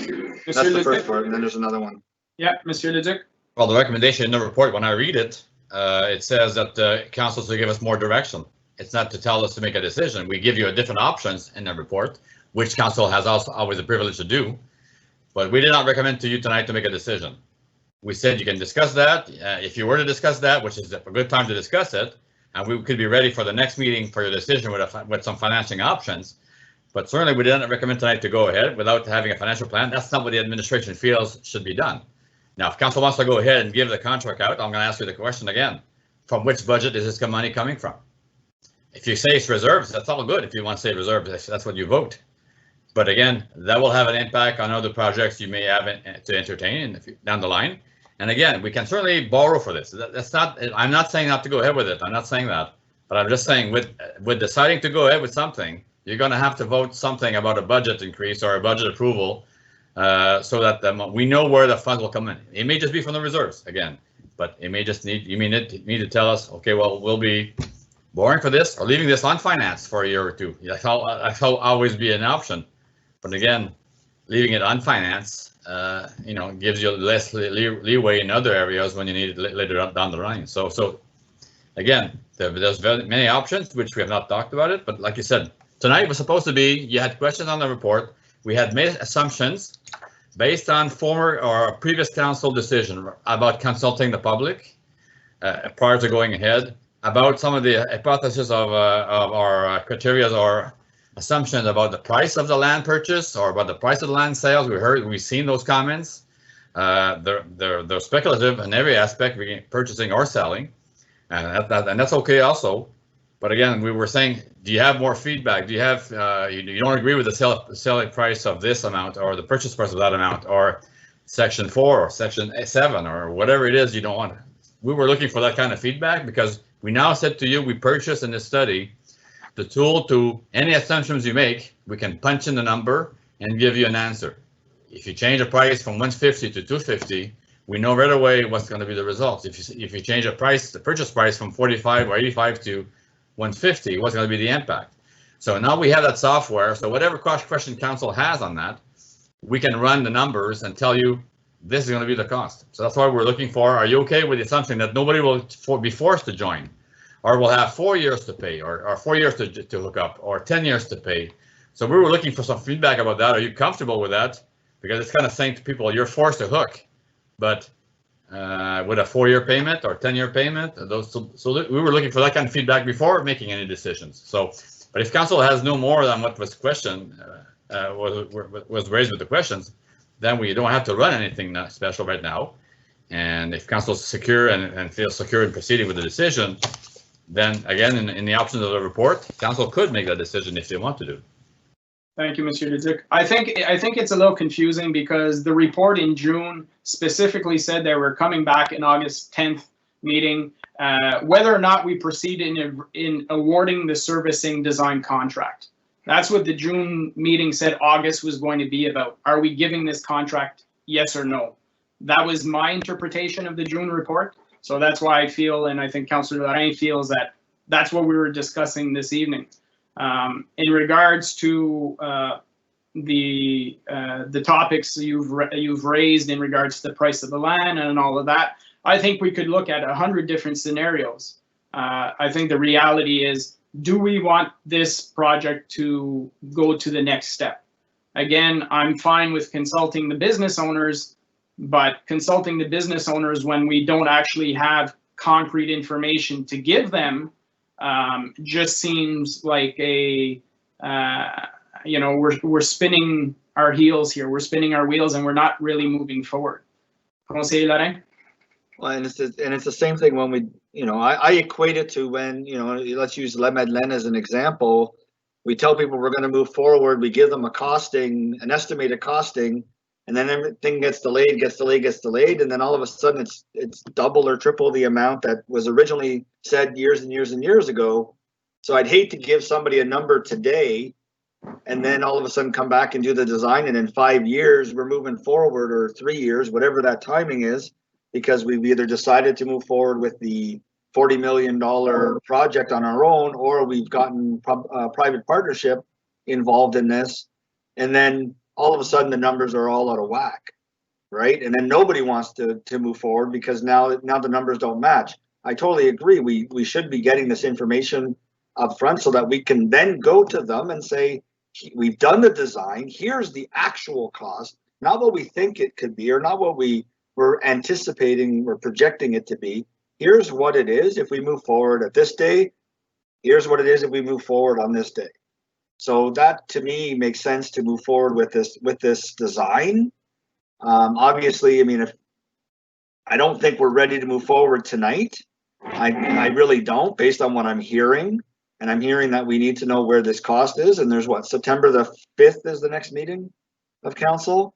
That's the first part, and then there's another one. Yeah, Monsieur Leduc. Well, the recommendation in the report, when I read it, it says that the council to give us more direction. It's not to tell us to make a decision. We give you different options in the report, which council has also always a privilege to do. But we did not recommend to you tonight to make a decision. We said you can discuss that. If you were to discuss that, which is a good time to discuss it, and we could be ready for the next meeting for your decision with some financing options. But certainly we didn't recommend tonight to go ahead without having a financial plan. That's not what the administration feels should be done. Now, if council wants to go ahead and give the contract out, I'm going to ask you the question again. From which budget is this money coming from? If you say it's reserves, that's all good. If you want to say reserves, that's what you vote. But again, that will have an impact on other projects you may have to entertain down the line. And again, we can certainly borrow for this. That's not, I'm not saying not to go ahead with it. I'm not saying that. But I'm just saying with deciding to go ahead with something, you're going to have to vote something about a budget increase or a budget approval so that we know where the funds will come in. It may just be from the reserves again, but it may just need to tell us, okay, well, we'll be borrowing for this or leaving this unfinanced for a year or two. That'll always be an option. But again, leaving it unfinanced, gives you less leeway in other areas when you need it later down the line. So again, there's very many options, which we have not talked about it. But like you said, tonight was supposed to be, you had questions on the report. We had made assumptions based on former or previous council decision about consulting the public prior to going ahead, about some of the hypotheses of our criteria or assumptions about the price of the land purchase or about the price of the land sales. We've seen those comments. They're speculative in every aspect, purchasing or selling, and that's okay also. But again, we were saying, do you have more feedback? Do you have, you don't agree with the selling price of this amount or the purchase price of that amount or section 4 or section 7 or whatever it is you don't want? We were looking for that kind of feedback because we now said to you, we purchased in this study the tool to any assumptions you make, we can punch in the number and give you an answer. If you change a price from 150 to 250, we know right away what's going to be the results. If you change a price, the purchase price from 45 or 85 to 150, what's going to be the impact? So now we have that software. So whatever question council has on that, we can run the numbers and tell you this is going to be the cost. So that's why we're looking for. Are you okay with the assumption that nobody will be forced to join, or will have 4 years to pay, or 4 years to hook up, or 10 years to pay? So we were looking for some feedback about that. Are you comfortable with that? Because it's kind of saying to people, you're forced to hook, but with a 4-year payment or 10-year payment, so we were looking for that kind of feedback before making any decisions. So, but if council has no more than what was questioned, was raised with the questions, then we don't have to run anything special right now. And if council is secure and feels secure in proceeding with the decision, then again, in the options of the report, council could make that decision if they want to do. Thank you, Mr. Leduc. I think it's a little confusing because the report in June specifically said they were coming back in August 10th meeting, whether or not we proceed in awarding the servicing design contract. That's what the June meeting said August was going to be about. Are we giving this contract, yes or no? That was my interpretation of the June report. So that's why I feel, and I think Councillor Lorrain feels, that that's what we were discussing this evening. In regards to the topics you've raised in regards to the price of the land and all of that, I think we could look at 100 different scenarios. I think the reality is, do we want this project to go to the next step? Again, I'm fine with consulting the business owners, but consulting the business owners when we don't actually have concrete information to give them just seems like a, we're spinning our heels here. We're spinning our wheels and we're not really moving forward. Conseil Lorrain? Well, and it's the same thing when we, I equate it to when, let's use La Madeleine as an example. We tell people we're going to move forward. We give them an estimated costing, and then everything gets delayed. And then all of a sudden it's double or triple the amount that was originally said years and years and years ago. So I'd hate to give somebody a number today and then all of a sudden come back and do the design, and in 5 years we're moving forward, or 3 years, whatever that timing is, because we've either decided to move forward with the $40 million project on our own, or we've gotten private partnership involved in this, and then all of a sudden the numbers are all out of whack, right? And then nobody wants to move forward because now the numbers don't match. I totally agree. We should be getting this information up front so that we can then go to them and say, we've done the design, here's the actual cost, not what we think it could be, or not what we're anticipating or projecting it to be. Here's what it is if we move forward at this day. Here's what it is if we move forward on this day. So that to me makes sense to move forward with this design. Obviously, I don't think we're ready to move forward tonight. I really don't, based on what I'm hearing. And I'm hearing that we need to know where this cost is. And there's September the 5th is the next meeting of council.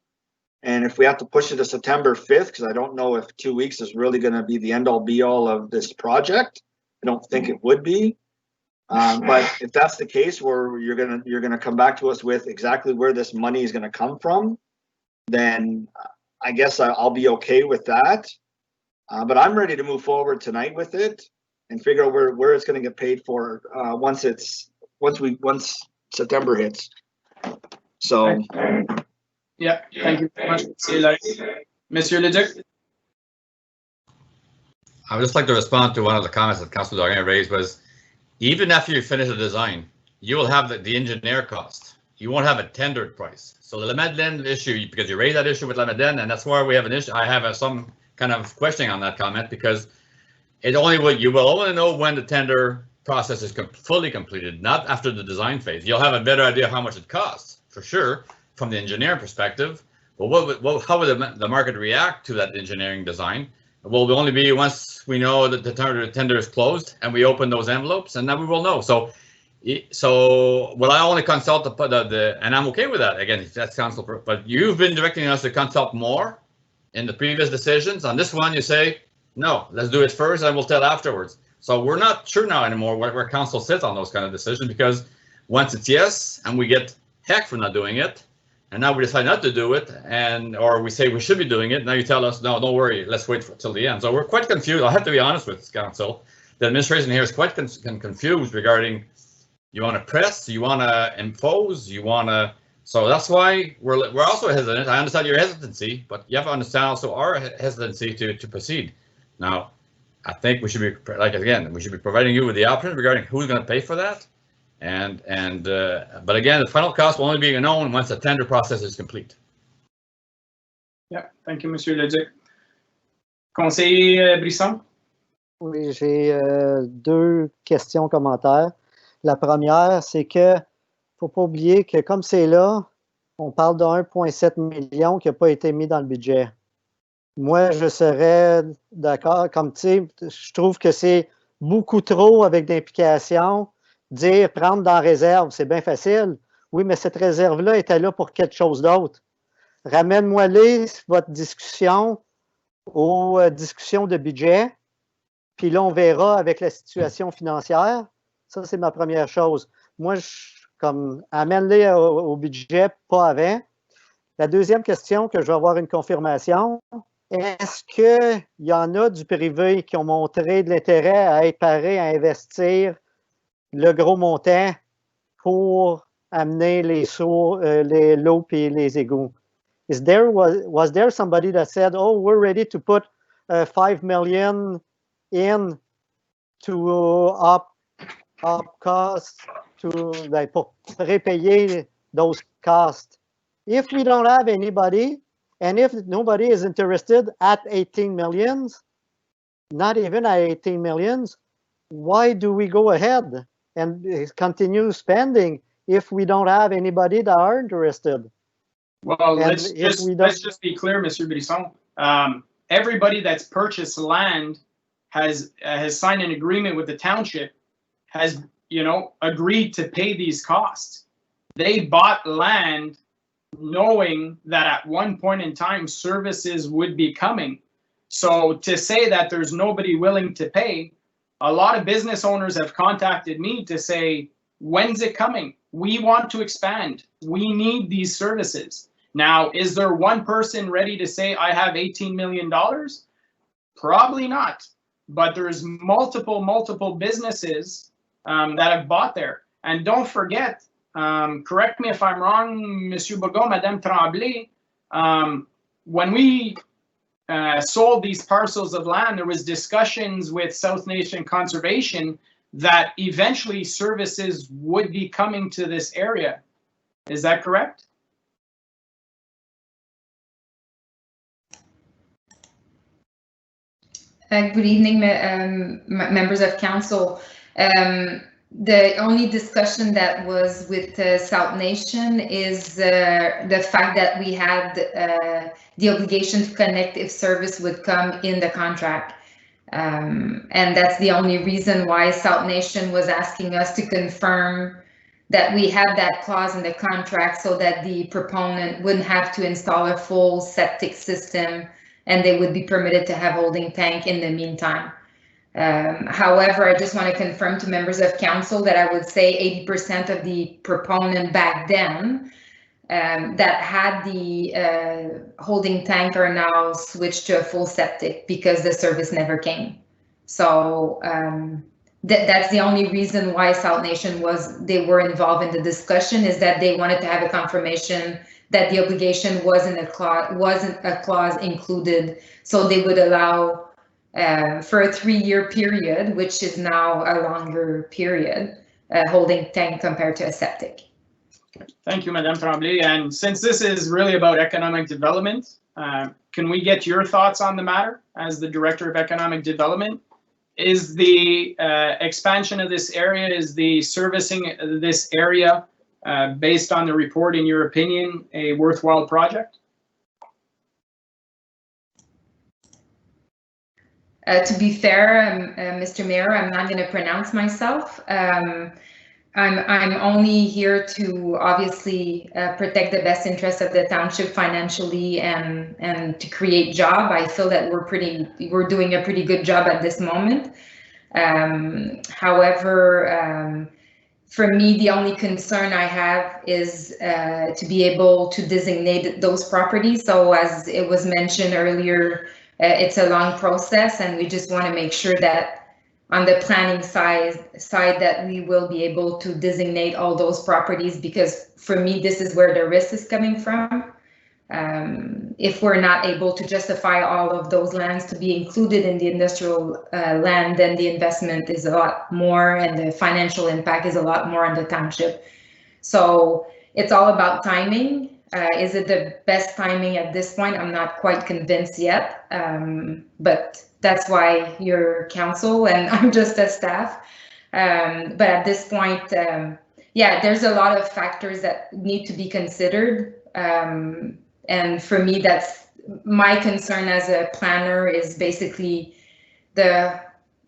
And if we have to push it to September 5th, because I don't know if 2 weeks is really going to be the end all be all of this project. I don't think it would be. But if that's the case, where you're gonna come back to us with exactly where this money is going to come from, then I guess I'll be okay with that. But I'm ready to move forward tonight with it and figure out where it's going to get paid for once September hits. So. Yeah, thank you very much, Monsieur Leduc. I would just like to respond to one of the comments that Councillor Dorian raised was, even after you finish the design, you will have the engineer cost. You won't have a tendered price. So the La Madeleine issue, because you raised that issue with La Madeleine, and that's why we have an issue. I have some kind of questioning on that comment, because you will only know when the tender process is fully completed, not after the design phase. You'll have a better idea how much it costs, for sure, from the engineering perspective. But how would the market react to that engineering design? will only be once we know that the tender is closed and we open those envelopes, and then we will know. So will I only consult and I'm okay with that. Again, if that's council, but you've been directing us to consult more in the previous decisions. On this one, you say, no, let's do it first and we'll tell afterwards. So we're not sure now anymore where council sits on those kind of decisions, because once it's yes, and we get heck for not doing it, and now we decide not to do it, or we say we should be doing it, now you tell us, no, don't worry, let's wait till the end. So we're quite confused. I have to be honest with council. The administration here is quite confused regarding, you want to press, you want to impose, you want to, so that's why we're also hesitant. I understand your hesitancy, but you have to understand also our hesitancy to proceed. Now, I think we should be, we should be providing you with the options regarding who's going to pay for that. But again, the final cost will only be known once the tender process is complete. Yeah, thank you, Monsieur Leduc. Conseiller Brisson? Oui, j'ai deux questions, commentaires. La première, c'est que faut pas oublier que comme c'est là, on parle de 1,7 million qui n'a pas été mis dans le budget. Moi, je serais d'accord, comme tu sais, je trouve que c'est beaucoup trop avec d'implication. Dire prendre dans la réserve, c'est bien facile. Oui, mais cette réserve-là était là pour quelque chose d'autre. Ramène-moi-les, votre discussion, aux discussions de budget. Puis là, on verra avec la situation financière. Ça, c'est ma première chose. Moi, amène-les au budget, pas avant. La deuxième question, que je vais avoir une confirmation, est-ce qu'il y en a du privé qui ont montré de l'intérêt à être parés à investir le gros montant pour amener les lots et les égouts? Was there somebody that said, oh, we're ready to put 5 million in to up costs pour repayer those costs? If we don't have anybody, and if nobody is interested at 18 millions, not even at 18 millions, why do we go ahead and continue spending if we don't have anybody that are interested? Well, let's just be clear, Monsieur Brisson. Everybody that's purchased land has signed an agreement with the township, has agreed to pay these costs. They bought land knowing that at one point in time services would be coming. So to say that there's nobody willing to pay, a lot of business owners have contacted me to say, when's it coming? We want to expand. We need these services. Now, is there one person ready to say, I have $18 million? Probably not. But there's multiple businesses that have bought there. And don't forget, correct me if I'm wrong, Monsieur Bourgon, Madame Tremblay, when we sold these parcels of land, there was discussions with South Nation Conservation that eventually services would be coming to this area. Is that correct? Good evening, members of council. The only discussion that was with South Nation is the fact that we had the obligation to connect if service would come in the contract. And that's the only reason why South Nation was asking us to confirm that we had that clause in the contract so that the proponent wouldn't have to install a full septic system and they would be permitted to have holding tank in the meantime. However, I just want to confirm to members of council that I would say 80% of the proponent back then that had the holding tank are now switched to a full septic because the service never came. So that's the only reason why South Nation they were involved in the discussion, is that they wanted to have a confirmation that the obligation wasn't a clause included, so they would allow for a 3-year period, which is now a longer period, holding tank compared to a septic. Thank you, Madame Tremblay. And since this is really about economic development, can we get your thoughts on the matter as the Director of Economic Development? Is the expansion of this area, is the servicing this area, based on the report, in your opinion, a worthwhile project? To be fair, Mr. Mayor, I'm not going to pronounce myself. I'm only here to obviously protect the best interests of the township financially and to create job. I feel that we're doing a pretty good job at this moment. However, for me, the only concern I have is to be able to designate those properties. So as it was mentioned earlier, it's a long process, and we just want to make sure that on the planning side that we will be able to designate all those properties, because for me, this is where the risk is coming from. If we're not able to justify all of those lands to be included in the industrial land, then the investment is a lot more and the financial impact is a lot more on the township. So it's all about timing. Is it the best timing at this point? I'm not quite convinced yet, but that's why you're council and I'm just a staff. But at this point, yeah, there's a lot of factors that need to be considered. And for me, that's my concern as a planner, is basically the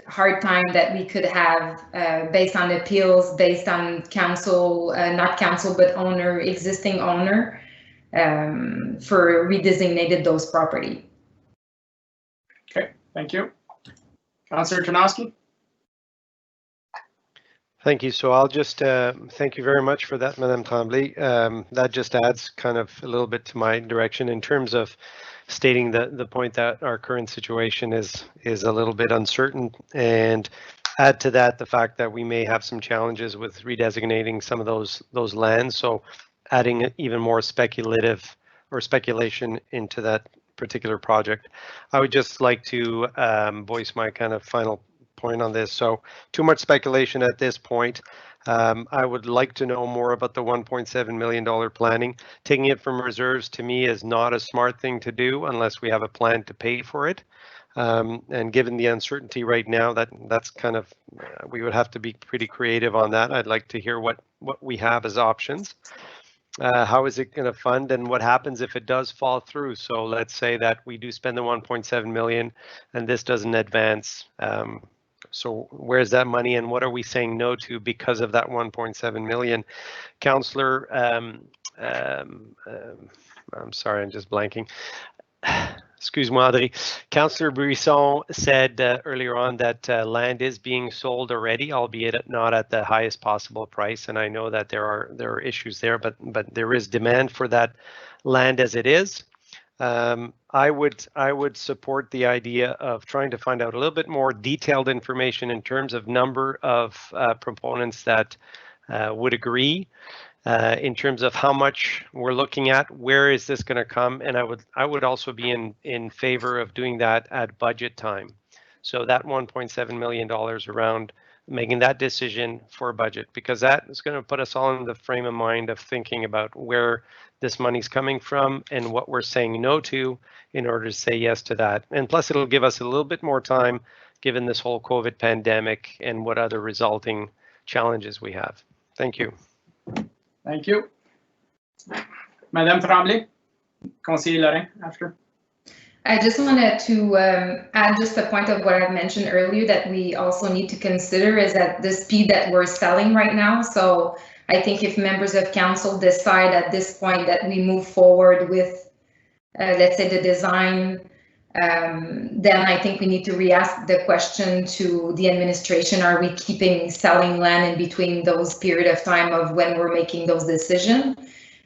hard time that we could have based on appeals, based on council, not council, but owner, existing owner, for redesignated those property. Okay, thank you. Councillor Tarnowski. Thank you. So I'll just thank you very much for that, Madame Tremblay. That just adds kind of a little bit to my direction in terms of stating the point that our current situation is a little bit uncertain, and add to that the fact that we may have some challenges with redesignating some of those lands. So adding even more speculative or speculation into that particular project. I would just like to voice my kind of final point on this. So too much speculation at this point. I would like to know more about the $1.7 million planning. Taking it from reserves to me is not a smart thing to do unless we have a plan to pay for it. And given the uncertainty right now, that's kind of, we would have to be pretty creative on that. I'd like to hear what we have as options. How is it going to fund, and what happens if it does fall through? So let's say that we do spend the 1.7 million and this doesn't advance. So where's that money, and what are we saying no to because of that 1.7 million? Councillor, I'm sorry, I'm just blanking. Excuse-moi, Audrey. Councillor Brisson said earlier on that land is being sold already, albeit not at the highest possible price. And I know that there are issues there, but there is demand for that land as it is. I would support the idea of trying to find out a little bit more detailed information in terms of number of proponents that would agree. In terms of how much we're looking at, where is this going to come? And I would also be in favor of doing that at budget time. So that $1.7 million around making that decision for a budget, because that is going to put us all in the frame of mind of thinking about where this money's coming from and what we're saying no to in order to say yes to that. And plus it'll give us a little bit more time given this whole COVID pandemic and what other resulting challenges we have. Thank you. Thank you. Madame Tremblay, Conseiller Lorrain, after. I just wanted to add just a point of what I mentioned earlier that we also need to consider is at the speed that we're selling right now. So I think if members of council decide at this point that we move forward with, let's say, the design, then I think we need to re-ask the question to the administration, are we keeping selling land in between those period of time of when we're making those decisions?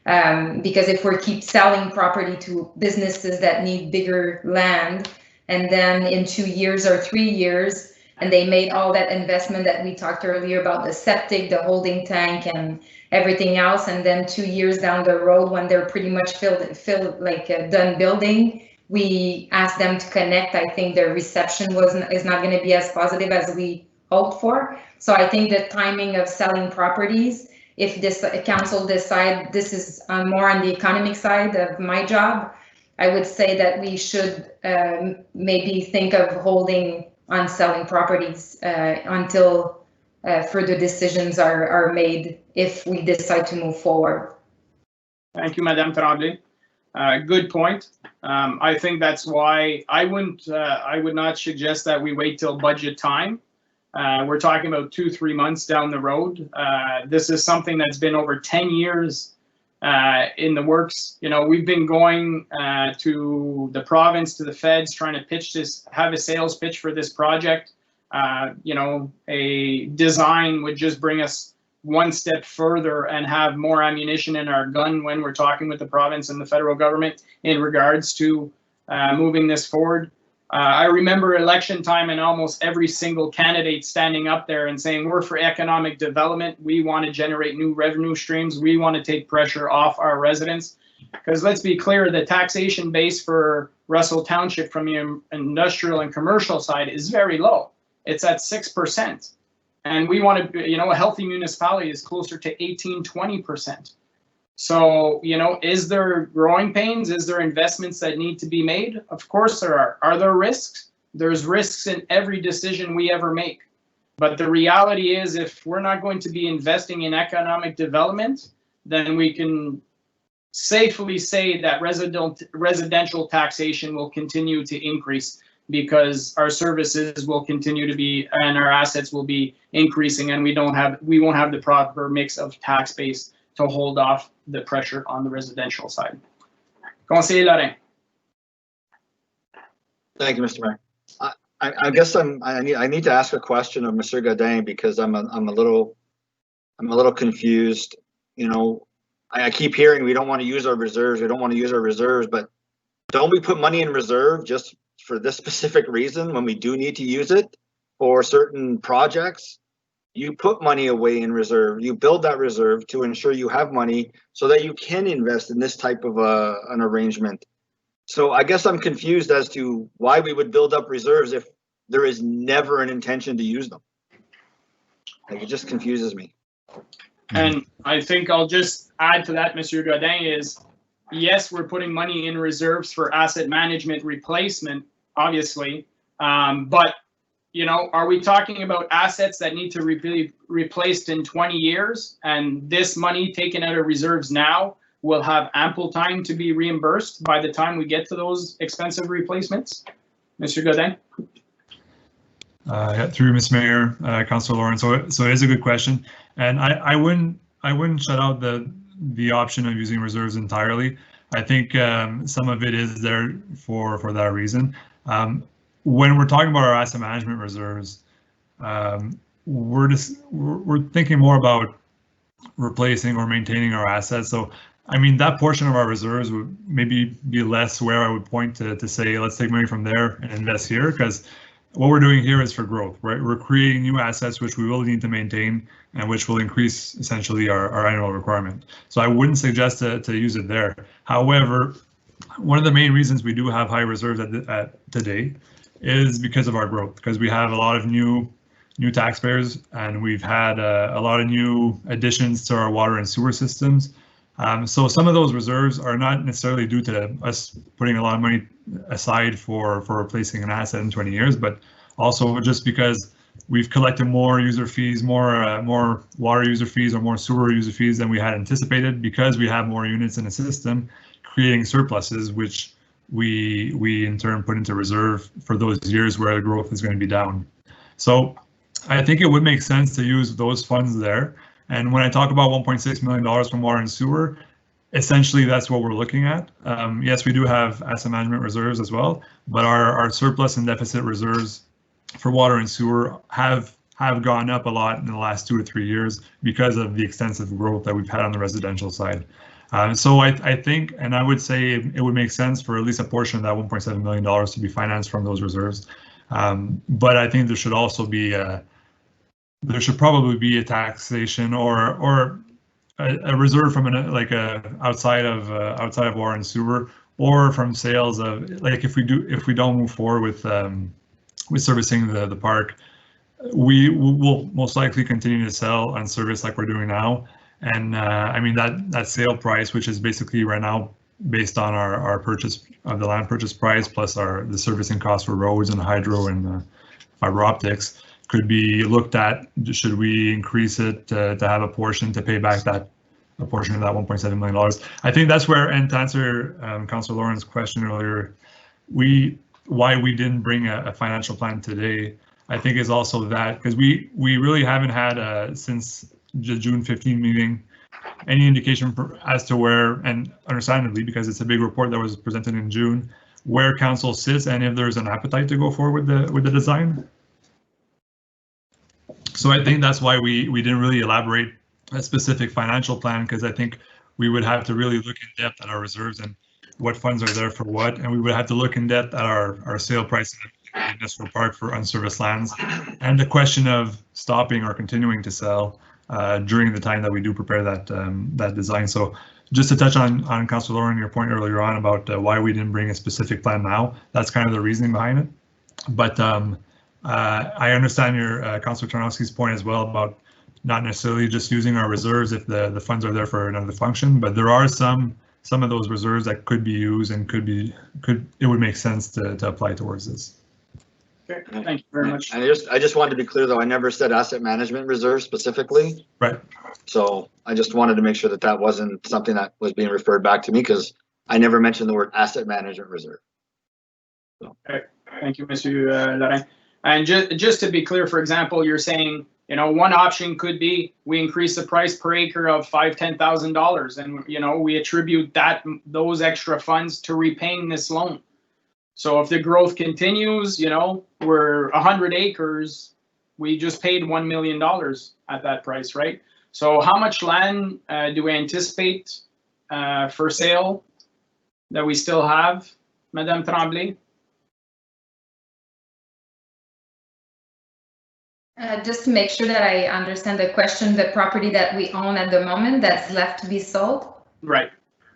Because if we keep selling property to businesses that need bigger land, and then in 2 years or 3 years, and they made all that investment that we talked earlier about, the septic, the holding tank, and everything else, and then 2 years down the road when they're pretty much filled like done building, we asked them to connect. I think their reception is not going to be as positive as we hoped for. So I think the timing of selling properties, if this council decide this is more on the economic side of my job, I would say that we should maybe think of holding on selling properties until further decisions are made if we decide to move forward. Thank you, Madame Tremblay. Good point. I think that's why I would not suggest that we wait till budget time. We're talking about 2-3 months down the road. This is something that's been over 10 years in the works. You know, we've been going to the province, to the feds, trying to pitch this, have a sales pitch for this project. You know, a design would just bring us one step further and have more ammunition in our gun when we're talking with the province and the federal government in regards to moving this forward. I remember election time and almost every single candidate standing up there and saying, we're for economic development. We want to generate new revenue streams. We want to take pressure off our residents. Because let's be clear, the taxation base for Russell Township from the industrial and commercial side is very low. It's at 6%. And we want to, you know, a healthy municipality is closer to 18-20%. So, you know, is there growing pains? Is there investments that need to be made? Of course there are. Are there risks? There's risks in every decision we ever make. But the reality is, if we're not going to be investing in economic development, then we can safely say that residential taxation will continue to increase, because our services will continue to be, and our assets will be increasing, and we won't have the proper mix of tax base to hold off the pressure on the residential side. Conseiller Lorrain. Thank you, Mr. Mayor. I guess I need to ask a question of Mr. Godin, because I'm a little confused. You know, I keep hearing we don't want to use our reserves. We don't want to use our reserves, but don't we put money in reserve just for this specific reason when we do need to use it for certain projects? You put money away in reserve. You build that reserve to ensure you have money so that you can invest in this type of an arrangement. So I guess I'm confused as to why we would build up reserves if there is never an intention to use them. Like, it just confuses me. And I think I'll just add to that, Mr. Godin, is yes, we're putting money in reserves for asset management replacement, obviously, but you know, are we talking about assets that need to be replaced in 20 years, and this money taken out of reserves now will have ample time to be reimbursed by the time we get to those expensive replacements? Mr. Godin? Yeah, through Ms. Mayor, Councillor Lawrence. So it is a good question, and I wouldn't shut out the option of using reserves entirely. I think some of it is there for that reason. When we're talking about our asset management reserves, we're thinking more about replacing or maintaining our assets. So, I mean, that portion of our reserves would maybe be less where I would point to say, let's take money from there and invest here, because what we're doing here is for growth, right? We're creating new assets which we will need to maintain and which will increase essentially our annual requirement. So I wouldn't suggest to use it there. However, one of the main reasons we do have high reserves at today is because of our growth, because we have a lot of new taxpayers, and we've had a lot of new additions to our water and sewer systems. So some of those reserves are not necessarily due to us putting a lot of money aside for replacing an asset in 20 years, but also just because we've collected more user fees, more water user fees or more sewer user fees than we had anticipated, because we have more units in the system, creating surpluses, which we in turn put into reserve for those years where the growth is going to be down. So I think it would make sense to use those funds there. And when I talk about $1.6 million from water and sewer, essentially that's what we're looking at. Yes, we do have asset management reserves as well, but our surplus and deficit reserves for water and sewer have gone up a lot in the last 2 or 3 years because of the extensive growth that we've had on the residential side. So I think, and I would say it would make sense for at least a portion of that $1.7 million to be financed from those reserves. But I think there should also be there should probably be a taxation or a reserve from outside of water and sewer, or from sales of, like, if we don't move forward with servicing the park, we will most likely continue to sell and service like we're doing now. And I mean, that sale price, which is basically right now based on our purchase of the land purchase price plus the servicing costs for roads and hydro and fiber optics, could be looked at. Should we increase it to have a portion to pay back that a portion of that $1.7 million. I think that's where, and to answer Councillor Lauren's question earlier, why we didn't bring a financial plan today, I think is also that because we really haven't had since the June 15 meeting any indication as to where, and understandably because it's a big report that was presented in June, where council sits and if there's an appetite to go forward with the design. So I think that's why we didn't really elaborate a specific financial plan, because I think we would have to really look in depth at our reserves and what funds are there for what, and we would have to look in depth at our sale price in the industrial park for unserviced lands, and the question of stopping or continuing to sell during the time that we do prepare that design. So just to touch on Councillor Lauren, your point earlier on about why we didn't bring a specific plan now, that's kind of the reasoning behind it. But I understand your Councillor Tarnowski's point as well about not necessarily just using our reserves if the funds are there for another function, but there are some of those reserves that could be used and it would make sense to apply towards this. Okay, thank you very much. I just wanted to be clear though, I never said asset management reserve specifically. Right. So I just wanted to make sure that wasn't something that was being referred back to me, because I never mentioned the word asset management reserve. So. Okay, thank you, Mr. Laurent. And just to be clear, for example, you're saying, you know, one option could be we increase the price per acre of $10,000, and you know we attribute those extra funds to repaying this loan. So if the growth continues, you know, we're 100 acres, we just paid $1 million at that price, right? So how much land do we anticipate for sale that we still have, Madame Tremblay? Just to make sure that I understand the question, the property that we own at the moment that's left to be sold? Right.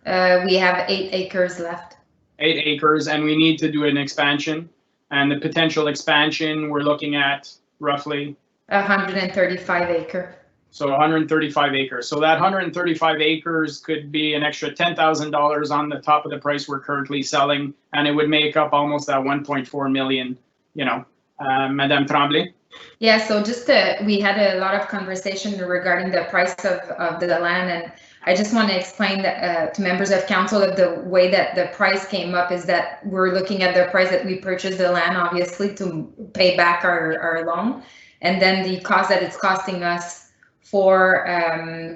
We have 8 acres left. 8 acres, and we need to do an expansion. And the potential expansion, we're looking at roughly 135 acre. So 135 acres. So that 135 acres could be an extra $10,000 on the top of the price we're currently selling, and it would make up almost that 1.4 million, you know. Madame Tremblay? Yeah, so just we had a lot of conversation regarding the price of the land, and I just want to explain that to members of council that the way that the price came up is that we're looking at the price that we purchased the land, obviously, to pay back our loan, and then the cost that it's costing us for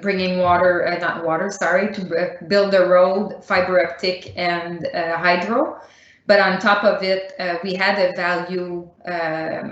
bringing to build the road, fiber optic, and hydro. But on top of it, we had a value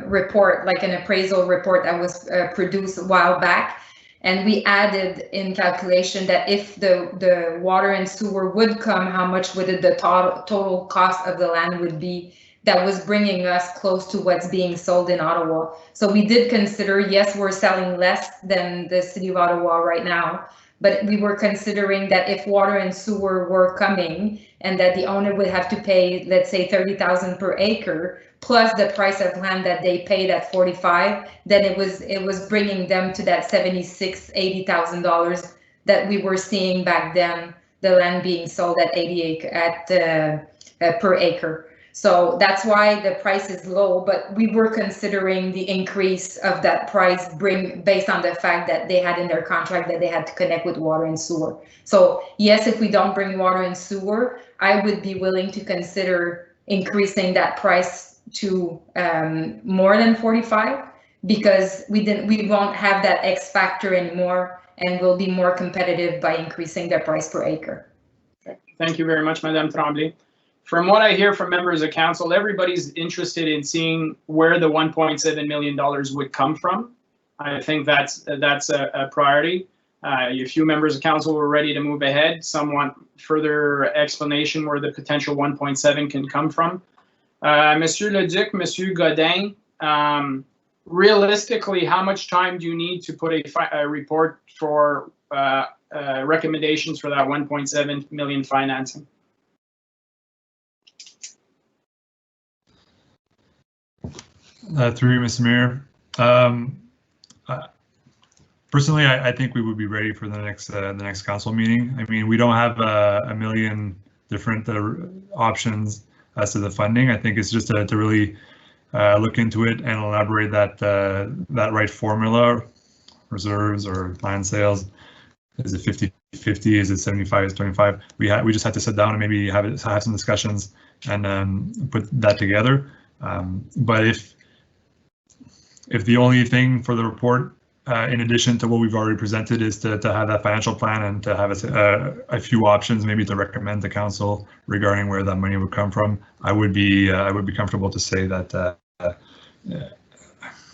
report, like an appraisal report that was produced a while back. And we added in calculation that if the water and sewer would come, how much would the total cost of the land would be, that was bringing us close to what's being sold in Ottawa. So we did consider, yes, we're selling less than the city of Ottawa right now, but we were considering that if water and sewer were coming and that the owner would have to pay, let's say, $30,000 per acre, plus the price of land that they paid at 45, then it was bringing them to that $76,000, $80,000 that we were seeing back then, the land being sold at per acre. So that's why the price is low, but we were considering the increase of that price based on the fact that they had in their contract that they had to connect with water and sewer. So yes, if we don't bring water and sewer, I would be willing to consider increasing that price to more than 45, because we won't have that X factor anymore, and we'll be more competitive by increasing the price per acre. Okay. Thank you very much, Madame Tremblay. From what I hear from members of council, everybody's interested in seeing where the $1.7 million would come from. I think that's a priority. A few members of council were ready to move ahead. Some want further explanation where the potential 1.7 can come from. Monsieur Leduc, Monsieur Godin, realistically, how much time do you need to put a report for recommendations for that 1.7 million financing? Through you, Mr. Mayor. Personally, I think we would be ready for the next council meeting. I mean, we don't have a million different options as to the funding. I think it's just to really look into it and elaborate that right formula, reserves or land sales. Is it 50? Is it 75? Is it 25? We just had to sit down and maybe have some discussions and put that together. But if the only thing for the report, in addition to what we've already presented, is to have that financial plan and to have a few options, maybe to recommend to council regarding where that money would come from, I would be comfortable to say that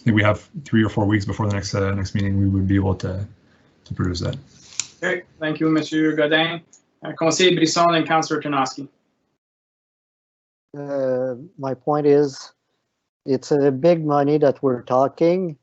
we have 3 or 4 weeks before the next meeting, we would be able to produce that. Okay, thank you, Monsieur Godin. Conseil Brisson and Councillor Tarnowski. My point is, it's a big money that we're talking,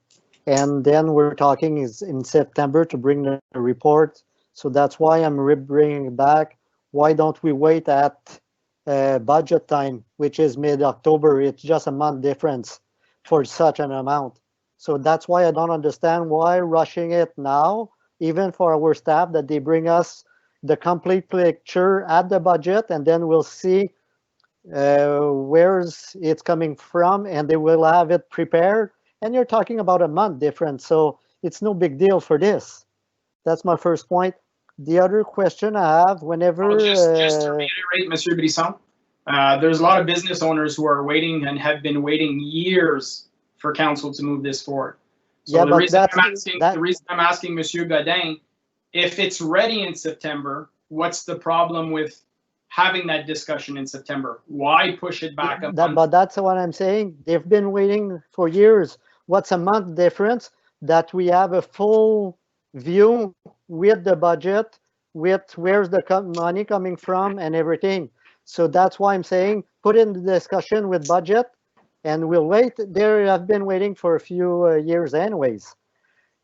and then we're talking is in September to bring the report. So that's why I'm bringing it back. Why don't we wait at budget time, which is mid-October? It's just a month difference for such an amount. So that's why I don't understand why rushing it now, even for our staff, that they bring us the complete picture at the budget, and then we'll see where's it's coming from, and they will have it prepared. And you're talking about a month difference, so it's no big deal for this. That's my first point. The other question I have, whenever... Well, just to reiterate, Monsieur Brisson, there's a lot of business owners who are waiting and have been waiting years for council to move this forward. So yeah, the reason I'm asking Monsieur Godin, if it's ready in September, what's the problem with having that discussion in September? Why push it back up? But that's what I'm saying. They've been waiting for years. What's a month difference that we have a full view with the budget, with where's the money coming from and everything. So that's why I'm saying put in the discussion with budget, and we'll wait. There have been waiting for a few years anyways.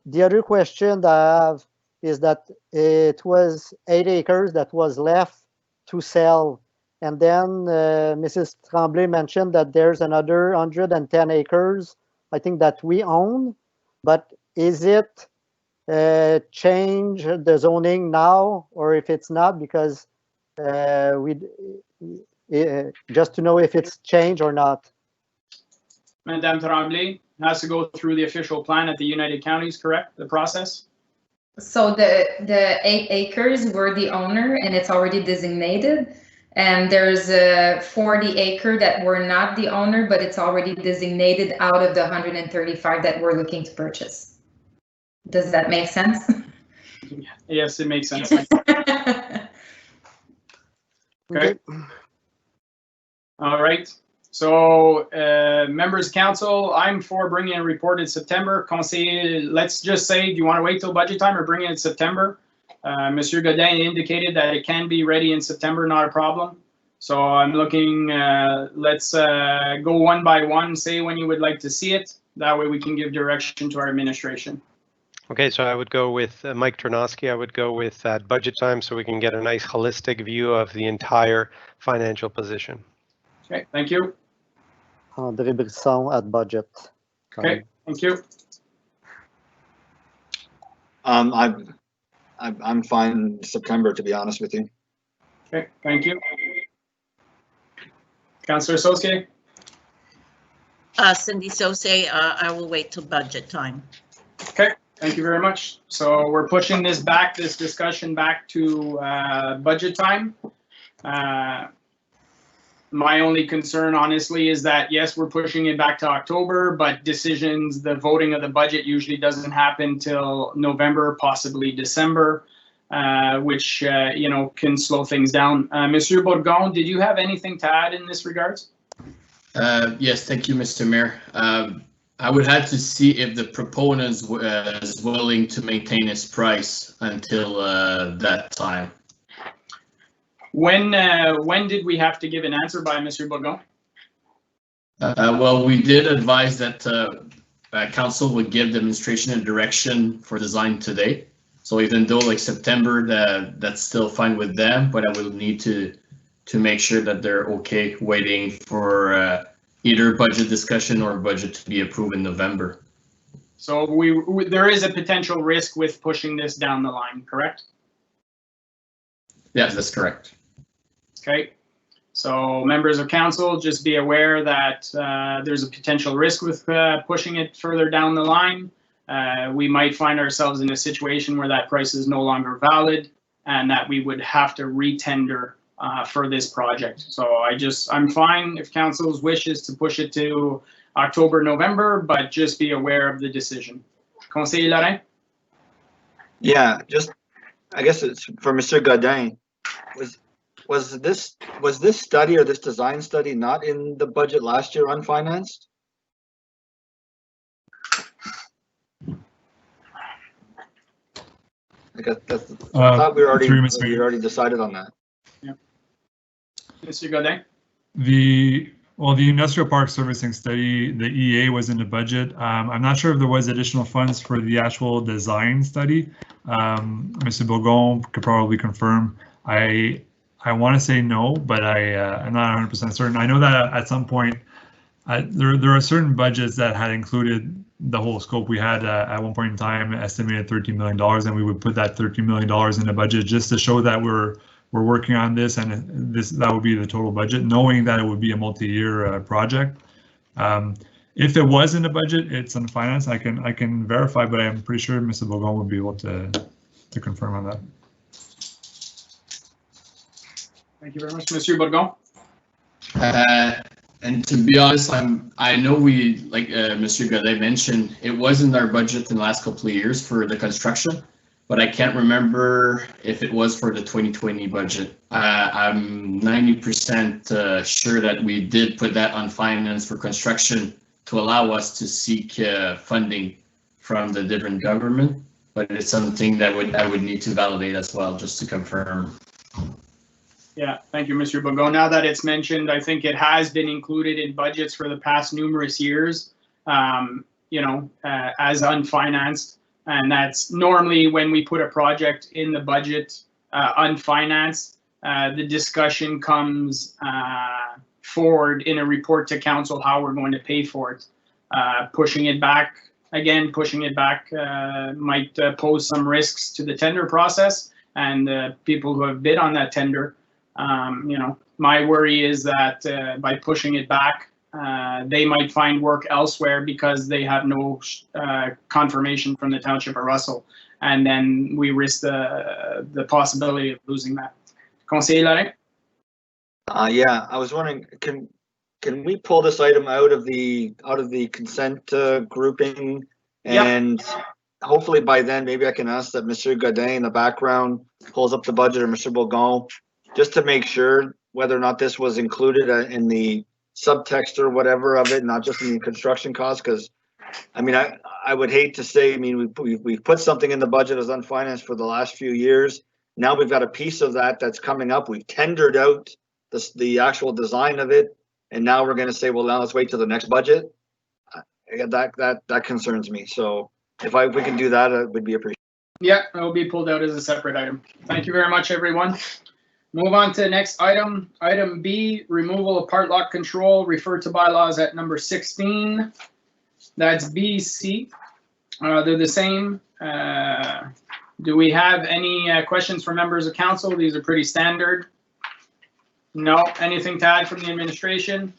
The other question that I have is that it was 8 acres that was left to sell. And then Mrs. Tremblay mentioned that there's another 110 acres, I think, that we own. But is it change the zoning now, or if it's not, because just to know if it's changed or not. Madame Tremblay has to go through the official plan at the United Counties, correct? The process? So the 8 acres, we're the owner and it's already designated. And there's a 40 acre that we're not the owner, but it's already designated out of the 135 that we're looking to purchase. Does that make sense? Yes, it makes sense. Okay. All right. So, members of council, I'm for bringing a report in September. Conseil, let's just say, do you want to wait till budget time or bring it in September? Monsieur Godin indicated that it can be ready in September, not a problem. So I'm looking, let's go one by one, say when you would like to see it. That way we can give direction to our administration. Okay, so I would go with Mike Tarnowski. I would go with budget time so we can get a nice holistic view of the entire financial position. Okay, thank you. André Brisson at budget. Okay, thank you. I'm fine in September, to be honest with you. Okay, thank you. Councillor Saucier? Cindy Saucier, I will wait till budget time. Okay, thank you very much. So we're pushing this discussion back to budget time. My only concern, honestly, is that, yes, we're pushing it back to October, but decisions, the voting of the budget usually doesn't happen till November, possibly December, which, you know, can slow things down. Monsieur Bourgon, did you have anything to add in this regards? Yes, thank you, Mr. Mayor. I would have to see if the proponent is willing to maintain his price until that time. When did we have to give an answer by, Monsieur Bourgon? Well, we did advise that council would give the administration a direction for design today. So even though like September, that's still fine with them, but I will need to make sure that they're okay waiting for either budget discussion or budget to be approved in November. So there is a potential risk with pushing this down the line, correct? Yes, that's correct. Okay, so members of council, just be aware that there's a potential risk with pushing it further down the line. We might find ourselves in a situation where that price is no longer valid, and that we would have to retender for this project. So I'm fine if council's wish is to push it to October, November, but just be aware of the decision. Conseiller Lorrain? Yeah, just, I guess it's for Mr. Godin. Was this study or this design study not in the budget last year unfinanced? I thought we already decided on that. Yeah. Mr. Godin? The industrial park servicing study, the EA was in the budget. I'm not sure if there was additional funds for the actual design study. Mr. Bourgon could probably confirm. I want to say no, but I'm not 100% certain. I know that at some point there are certain budgets that had included the whole scope. We had at one point in time estimated $13 million, and we would put that $13 million in the budget just to show that we're working on this, and that would be the total budget, knowing that it would be a multi-year project. If it was in the budget, it's unfinanced. I can verify, but I'm pretty sure Mr. Bourgon would be able to confirm on that. Thank you very much, Monsieur Bourgon. And to be honest, I know we, like Mr. Godet mentioned, it was in our budget in the last couple of years for the construction, but I can't remember if it was for the 2020 budget. I'm 90% sure that we did put that on finance for construction to allow us to seek funding from the different government, but it's something that I would need to validate as well, just to confirm. Yeah, thank you, Mr. Bourgon. Now that it's mentioned, I think it has been included in budgets for the past numerous years, as unfinanced. And that's normally when we put a project in the budget unfinanced, the discussion comes forward in a report to council how we're going to pay for it. Pushing it back might pose some risks to the tender process and people who have bid on that tender. My worry is that by pushing it back, they might find work elsewhere because they have no confirmation from the Township of Russell, and then we risk the possibility of losing that. Conseiller Lorrain? Yeah, I was wondering, can we pull this item out of the consent grouping, and hopefully by then maybe I can ask that Mr. Godin in the background pulls up the budget, or Mr. Bourgon, just to make sure whether or not this was included in the subtext or whatever of it, not just in the construction costs. Because I mean, I would hate to say, I mean, we've put something in the budget as unfinanced for the last few years. Now we've got a piece of that's coming up. We've tendered out the actual design of it, and now we're going to say, well, now let's wait till the next budget. That concerns me. So if we can do that, it would be appreciated. Yeah, it will be pulled out as a separate item. Thank you very much, everyone. Move on to the next item. Item B, removal of part lock control, refer to bylaws at number 16. That's BC. They're the same. Do we have any questions from members of council? These are pretty standard. No. Anything to add from the administration?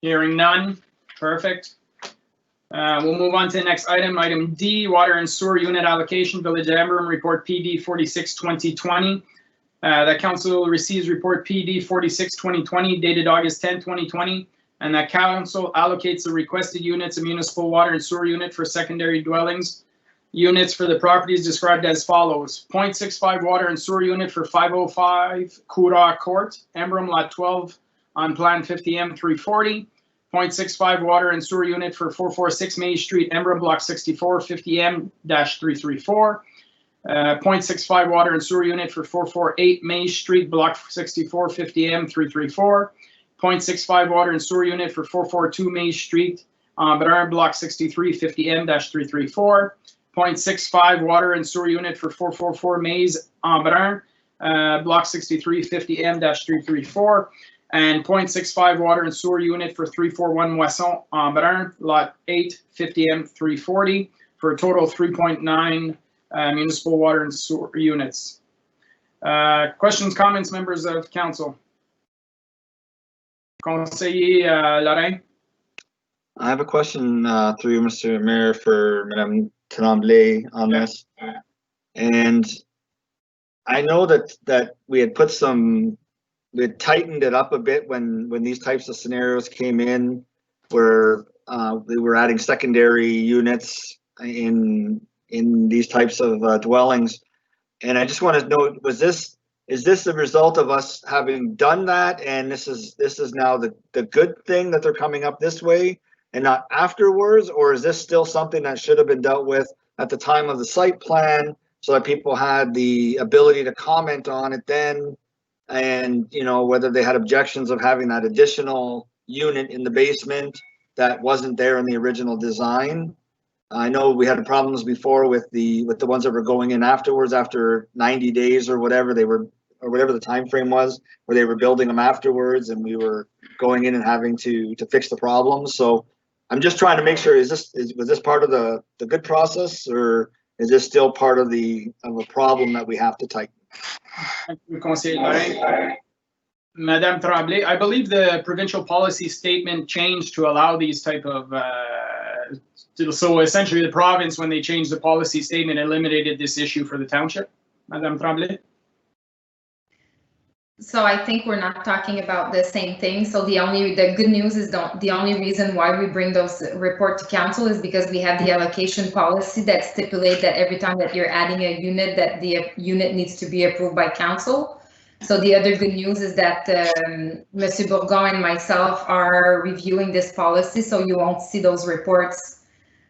Hearing none. Perfect. We'll move on to the next item. Item D, water and sewer unit allocation, Village of Emberham, report PD 46-2020. That council receives report PD 46-2020 dated August 10, 2020, and that council allocates the requested units of municipal water and sewer unit for secondary dwellings. Units for the properties described as follows: 0.65 water and sewer unit for 505 Coura Court, Emberham, lot 12 on plan 50M 340. 0.65 water and sewer unit for 446 May Street, Emberham, block 64, 50M-334. 0.65 water and sewer unit for 448 May Street, block 64, 50M-334. 0.65 water and sewer unit for 442 May Street, Bedard, block 63, 50M-334. 0.65 water and sewer unit for 444 Mays, Bedard, block 63, 50M-334. And 0.65 water and sewer unit for 341 Moisson, Bedard, lot 8, 50M-340, for a total of 3.9 municipal water and sewer units. Questions, comments, members of council? Conseiller Lorrain? I have a question through Mr. Mayor for Madame Tremblay on this. And I know that we had we had tightened it up a bit when these types of scenarios came in, where they were adding secondary units in these types of dwellings. And I just want to know, is this the result of us having done that, and this is now the good thing that they're coming up this way and not afterwards, or is this still something that should have been dealt with at the time of the site plan so that people had the ability to comment on it then, and whether they had objections of having that additional unit in the basement that wasn't there in the original design? I know we had problems before with the ones that were going in afterwards, after 90 days or whatever or whatever the time frame was, where they were building them afterwards, and we were going in and having to fix the problems. So I'm just trying to make sure, was this part of the good process, or is this still part of a problem that we have to tighten? Thank you, Conseil. Madame Tremblay, I believe the provincial policy statement changed to allow these type of so essentially the province, when they changed the policy statement, eliminated this issue for the township. Madame Tremblay? So I think we're not talking about the same thing. So the good news is the only reason why we bring those report to council is because we have the allocation policy that stipulates that every time that you're adding a unit, that the unit needs to be approved by council. So the other good news is that Monsieur Bourgon and myself are reviewing this policy, so you won't see those reports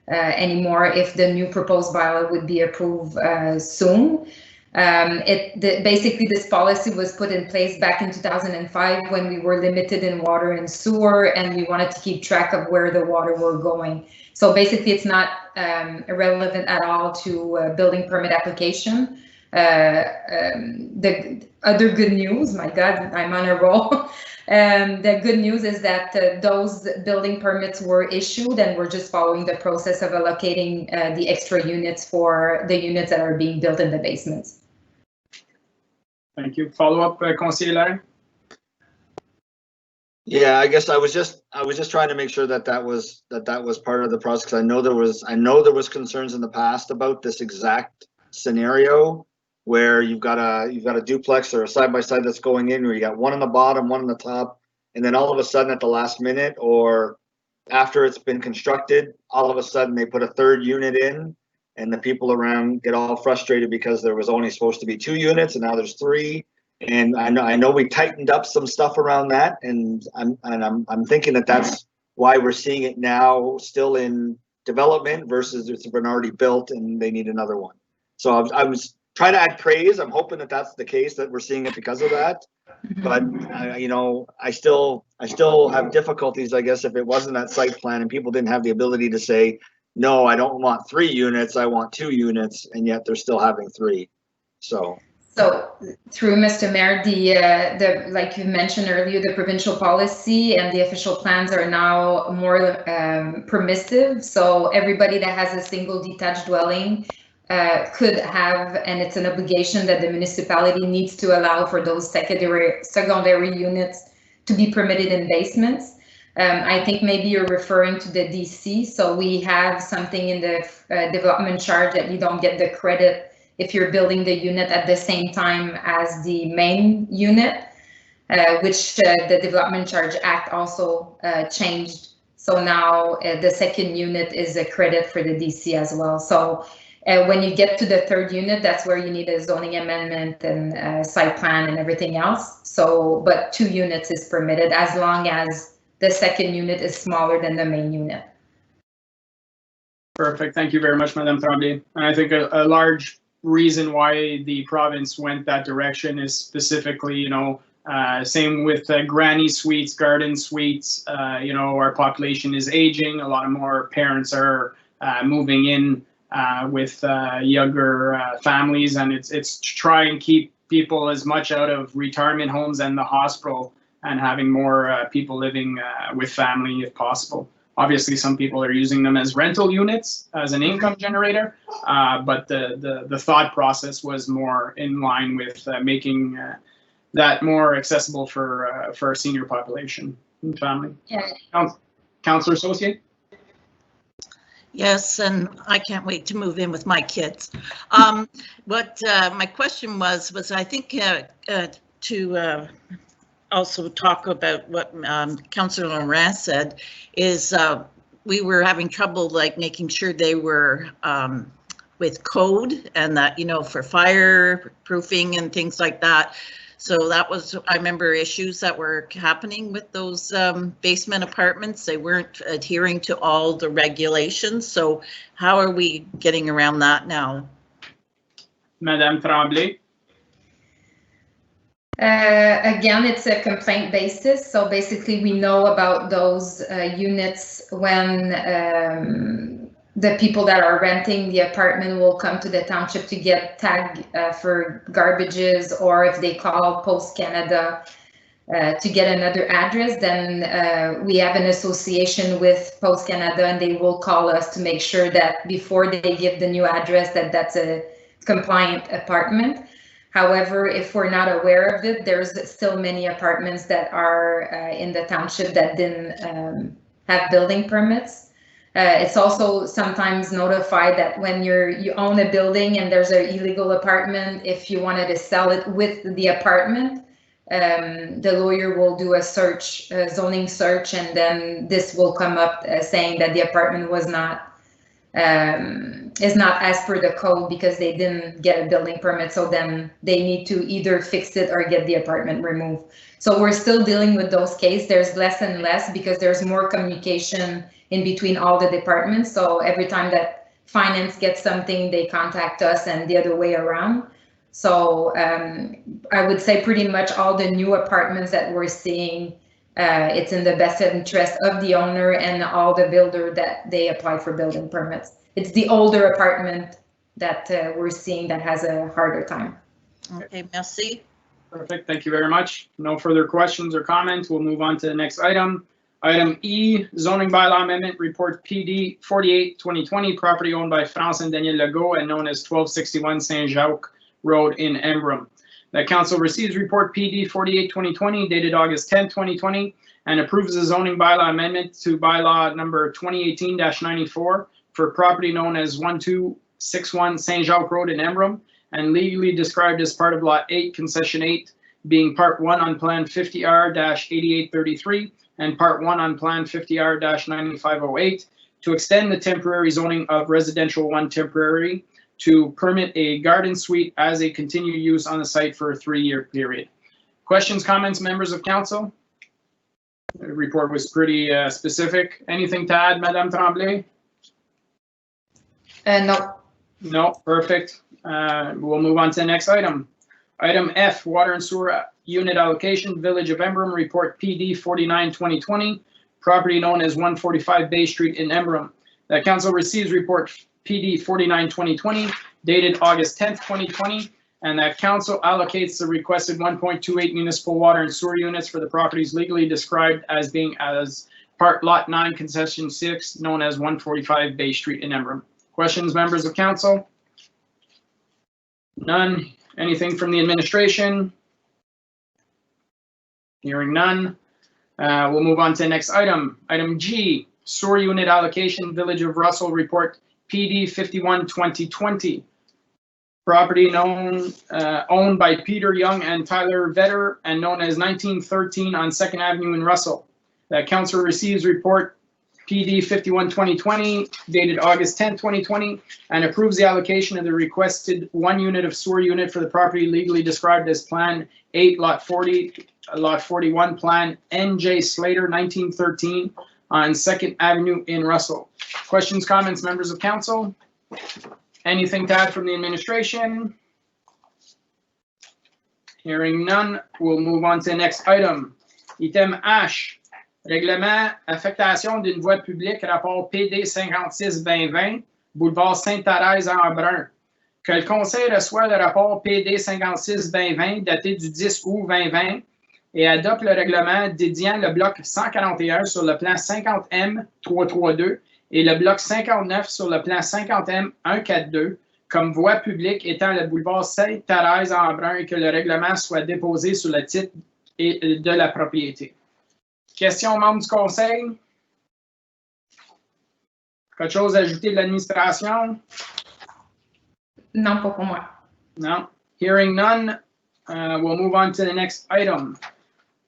anymore if the new proposed bylaw would be approved soon. Basically, this policy was put in place back in 2005 when we were limited in water and sewer, and we wanted to keep track of where the water were going. So basically, it's not irrelevant at all to building permit application. The other good news, my God, I'm on a roll. The good news is that those building permits were issued, and we're just following the process of allocating the extra units for the units that are being built in the basements. Thank you. Follow up, Conseiller? Yeah, I guess I was just trying to make sure that was part of the process, because I know there was concerns in the past about this exact scenario, where you've got a duplex or a side-by-side that's going in, where you got one on the bottom, one on the top, and then all of a sudden at the last minute, or after it's been constructed, all of a sudden they put a third unit in, and the people around get all frustrated because there was only supposed to be 2 units and now there's 3. And I know we tightened up some stuff around that, and I'm thinking that that's why we're seeing it now still in development versus it's been already built and they need another one. So I was trying to add praise. I'm hoping that that's the case, that we're seeing it because of that. But I still have difficulties, I guess, if it wasn't that site plan and people didn't have the ability to say, no, I don't want 3 units, I want 2 units, and yet they're still having 3. So through Mr. Mayor, the like you mentioned earlier, the provincial policy and the official plans are now more permissive. So everybody that has a single detached dwelling could have, and it's an obligation that the municipality needs to allow for those secondary units to be permitted in basements. I think maybe you're referring to the DC. So we have something in the development charge that you don't get the credit if you're building the unit at the same time as the main unit, which the Development Charge Act also changed. So now the second unit is a credit for the DC as well. So when you get to the third unit, that's where you need a zoning amendment and site plan and everything else. So, but 2 units is permitted as long as the second unit is smaller than the main unit. Perfect. Thank you very much, Madame Tremblay. And I think a large reason why the province went that direction is specifically, same with granny suites, garden suites. Our population is aging. A lot of more parents are moving in with younger families, and it's to try and keep people as much out of retirement homes and the hospital, and having more people living with family if possible. Obviously, some people are using them as rental units as an income generator, but the thought process was more in line with making that more accessible for our senior population and family. Yeah. Councillor Associate? Yes, and I can't wait to move in with my kids. What my question was I think to also talk about what Councillor Laurent said is we were having trouble like making sure they were with code and that, you know, for fireproofing and things like that. So that was, I remember issues that were happening with those basement apartments. They weren't adhering to all the regulations. So how are we getting around that now? Madame Tremblay. Again, it's a complaint basis. So basically we know about those units when the people that are renting the apartment will come to the township to get tagged for garbages, or if they call Post Canada to get another address, then we have an association with Post Canada and they will call us to make sure that before they give the new address that that's a compliant apartment. However, if we're not aware of it, there's still many apartments that are in the township that didn't have building permits. It's also sometimes notified that when you own a building and there's an illegal apartment, if you wanted to sell it with the apartment, the lawyer will do a search, a zoning search, and then this will come up saying that the apartment was not is not as per the code because they didn't get a building permit. So then they need to either fix it or get the apartment removed. So we're still dealing with those cases. There's less and less because there's more communication in between all the departments. So every time that finance gets something, they contact us and the other way around. So I would say pretty much all the new apartments that we're seeing, it's in the best interest of the owner and all the builder that they apply for building permits. It's the older apartment that we're seeing that has a harder time. Okay, merci. Perfect, thank you very much. No further questions or comments. We'll move on to the next item. Item E, zoning bylaw amendment report PD 48-2020, property owned by France and Daniel Legault and known as 1261 Saint-Jacques Road in Embrun. The council receives report PD 48-2020 dated August 10, 2020 and approves the zoning bylaw amendment to bylaw number 2018-94 for property known as 1261 Saint-Jacques Road in Embrun and legally described as part of Lot 8, Concession 8, being Part 1 on Plan 50R-8833 and Part 1 on Plan 50R-9508 to extend the temporary zoning of Residential 1 temporary to permit a garden suite as a continued use on the site for a 3-year period. Questions, comments, members of council? The report was pretty specific. Anything to add, Madame Tremblay? No. No, perfect. We'll move on to the next item. Item F, water and sewer unit allocation, Village of Embrun, report PD 49-2020, property known as 145 Bay Street in Embrun. The council receives report PD 49-2020 dated August 10th, 2020, and that council allocates the requested 1.28 municipal water and sewer units for the properties legally described as being as part Lot 9, Concession 6, known as 145 Bay Street in Embrun. Questions, members of council? None. Anything from the administration? Hearing none. We'll move on to the next item. Item G, sewer unit allocation, Village of Russell report PD 51-2020. Property owned by Peter Young and Tyler Vetter and known as 1913 on 2nd Avenue in Russell. That council receives report PD 51-2020 dated August 10, 2020 and approves the allocation of the requested 1 unit of sewer unit for the property legally described as Plan 8 Lot 40, Lot 41 Plan NJ Slater 1913 on 2nd Avenue in Russell. Questions, comments, members of council? Anything to add from the administration? Hearing none, we'll move on to the next item. Item H, règlement affectation d'une voie publique, rapport PD 56-2020, boulevard Sainte-Thérèse à Embrun. Que le conseil reçoit le rapport PD 56-2020 daté du 10 août 2020 et adopte le règlement dédiant le bloc 141 sur le plan 50M 332 et le bloc 59 sur le plan 50M 142 comme voie publique étant le boulevard Sainte-Thérèse à Embrun et que le règlement soit déposé sur le titre de la propriété. Question, membres du conseil? Quelque chose à ajouter de l'administration? Non, pas pour moi. No. Hearing none, we'll move on to the next item.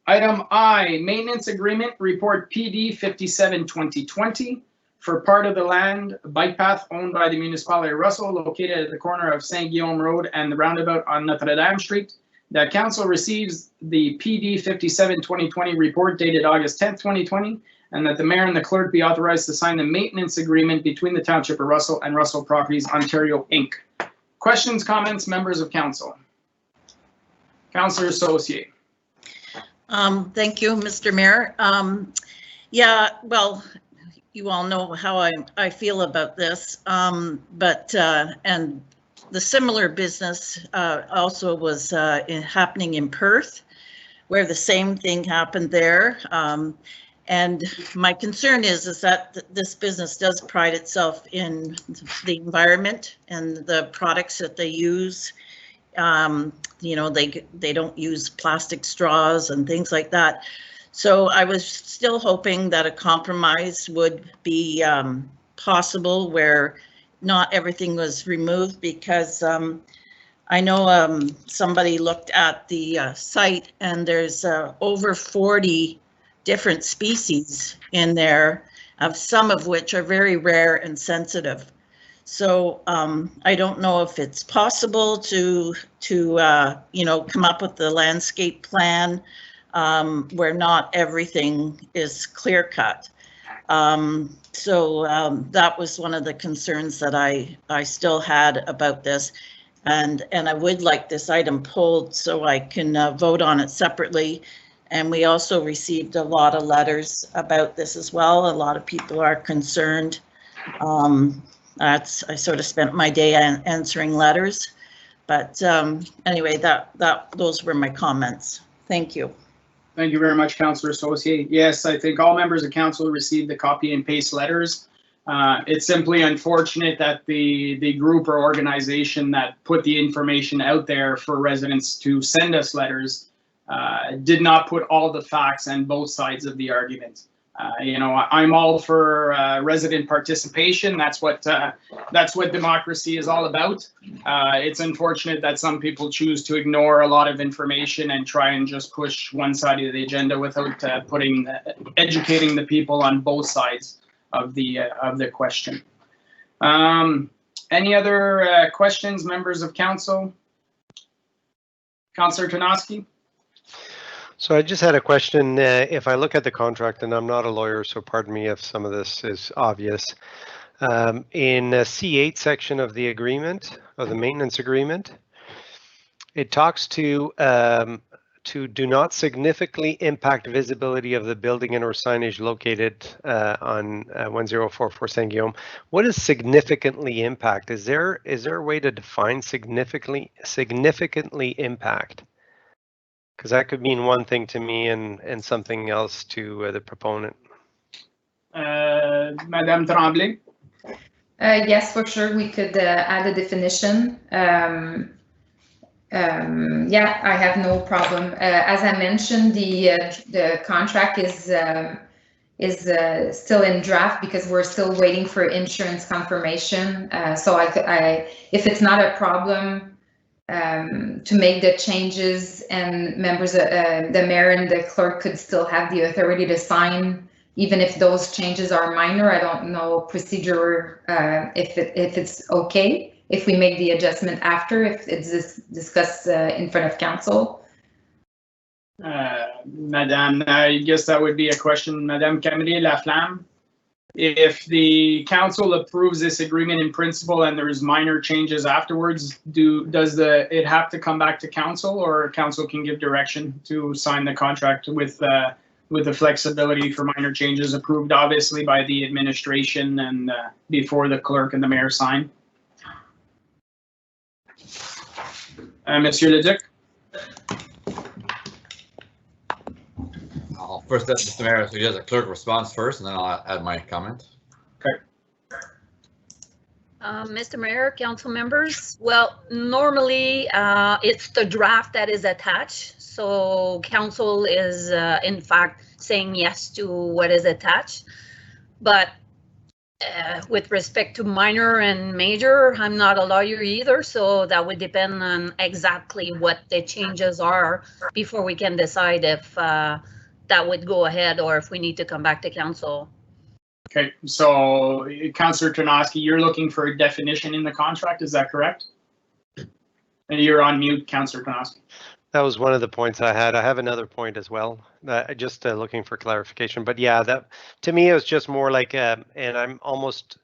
Item I, Maintenance Agreement Report PD 57-2020 for part of the land bike path owned by the municipality of Russell located at the corner of St. Guillaume Road and the roundabout on Notre Dame Street. That council receives the PD 57-2020 report dated August 10th, 2020, and that the mayor and the clerk be authorized to sign the maintenance agreement between the Township of Russell and Russell Properties Ontario, Inc. Questions, comments, members of council? Councillor Saucier. Thank you, Mr. Mayor. Yeah, well, you all know how I feel about this, and the similar business also was happening in Perth, where the same thing happened there. And my concern is that this business does pride itself in the environment and the products that they use. You know, they don't use plastic straws and things like that. So I was still hoping that a compromise would be possible where not everything was removed, because I know somebody looked at the site and there's over 40 different species in there, of some of which are very rare and sensitive. So I don't know if it's possible to you know, come up with the landscape plan where not everything is clear cut. So that was one of the concerns that I still had about this, and I would like this item pulled so I can vote on it separately. And we also received a lot of letters about this as well. A lot of people are concerned. I sort of spent my day answering letters, but anyway, those were my comments. Thank you. Thank you very much, Councillor Saucier. Yes, I think all members of council received the copy and paste letters. It's simply unfortunate that the group or organization that put the information out there for residents to send us letters did not put all the facts and both sides of the argument. You know, I'm all for resident participation. That's what democracy is all about. It's unfortunate that some people choose to ignore a lot of information and try and just push one side of the agenda without educating the people on both sides of the question. Any other questions, members of council? Councillor Tarnowski. So I just had a question. If I look at the contract, and I'm not a lawyer, so pardon me if some of this is obvious. In C8 section of the agreement, of the maintenance agreement, it talks to do not significantly impact visibility of the building and or signage located on 1044 St. Guillaume. What is significantly impact? Is there a way to define significantly impact? Because that could mean one thing to me and something else to the proponent. Madame Tremblay. Yes, for sure, we could add a definition. Yeah, I have no problem. As I mentioned, the contract is still in draft because we're still waiting for insurance confirmation. So if it's not a problem to make the changes, and members of the mayor and the clerk could still have the authority to sign, even if those changes are minor. I don't know procedure if it's okay if we make the adjustment after, if it's discussed in front of council. Madame, I guess that would be a question, Madame Camille Laflamme. If the council approves this agreement in principle and there's minor changes afterwards, does it have to come back to council, or council can give direction to sign the contract with the flexibility for minor changes approved obviously by the administration and before the clerk and the mayor sign? Monsieur Leduc. First, Mr. Mayor, suggest a clerk response first, and then I'll add my comment. Okay. Mr. Mayor, council members, well, normally it's the draft that is attached. So council is in fact saying yes to what is attached. But with respect to minor and major, I'm not a lawyer either, so that would depend on exactly what the changes are before we can decide if that would go ahead or if we need to come back to council. Okay, so Councillor Tarnowski, you're looking for a definition in the contract, is that correct? And you're on mute, Councillor Tarnowski. That was one of the points I had. I have another point as well. Just looking for clarification. But yeah, that to me it was just more like, and I almost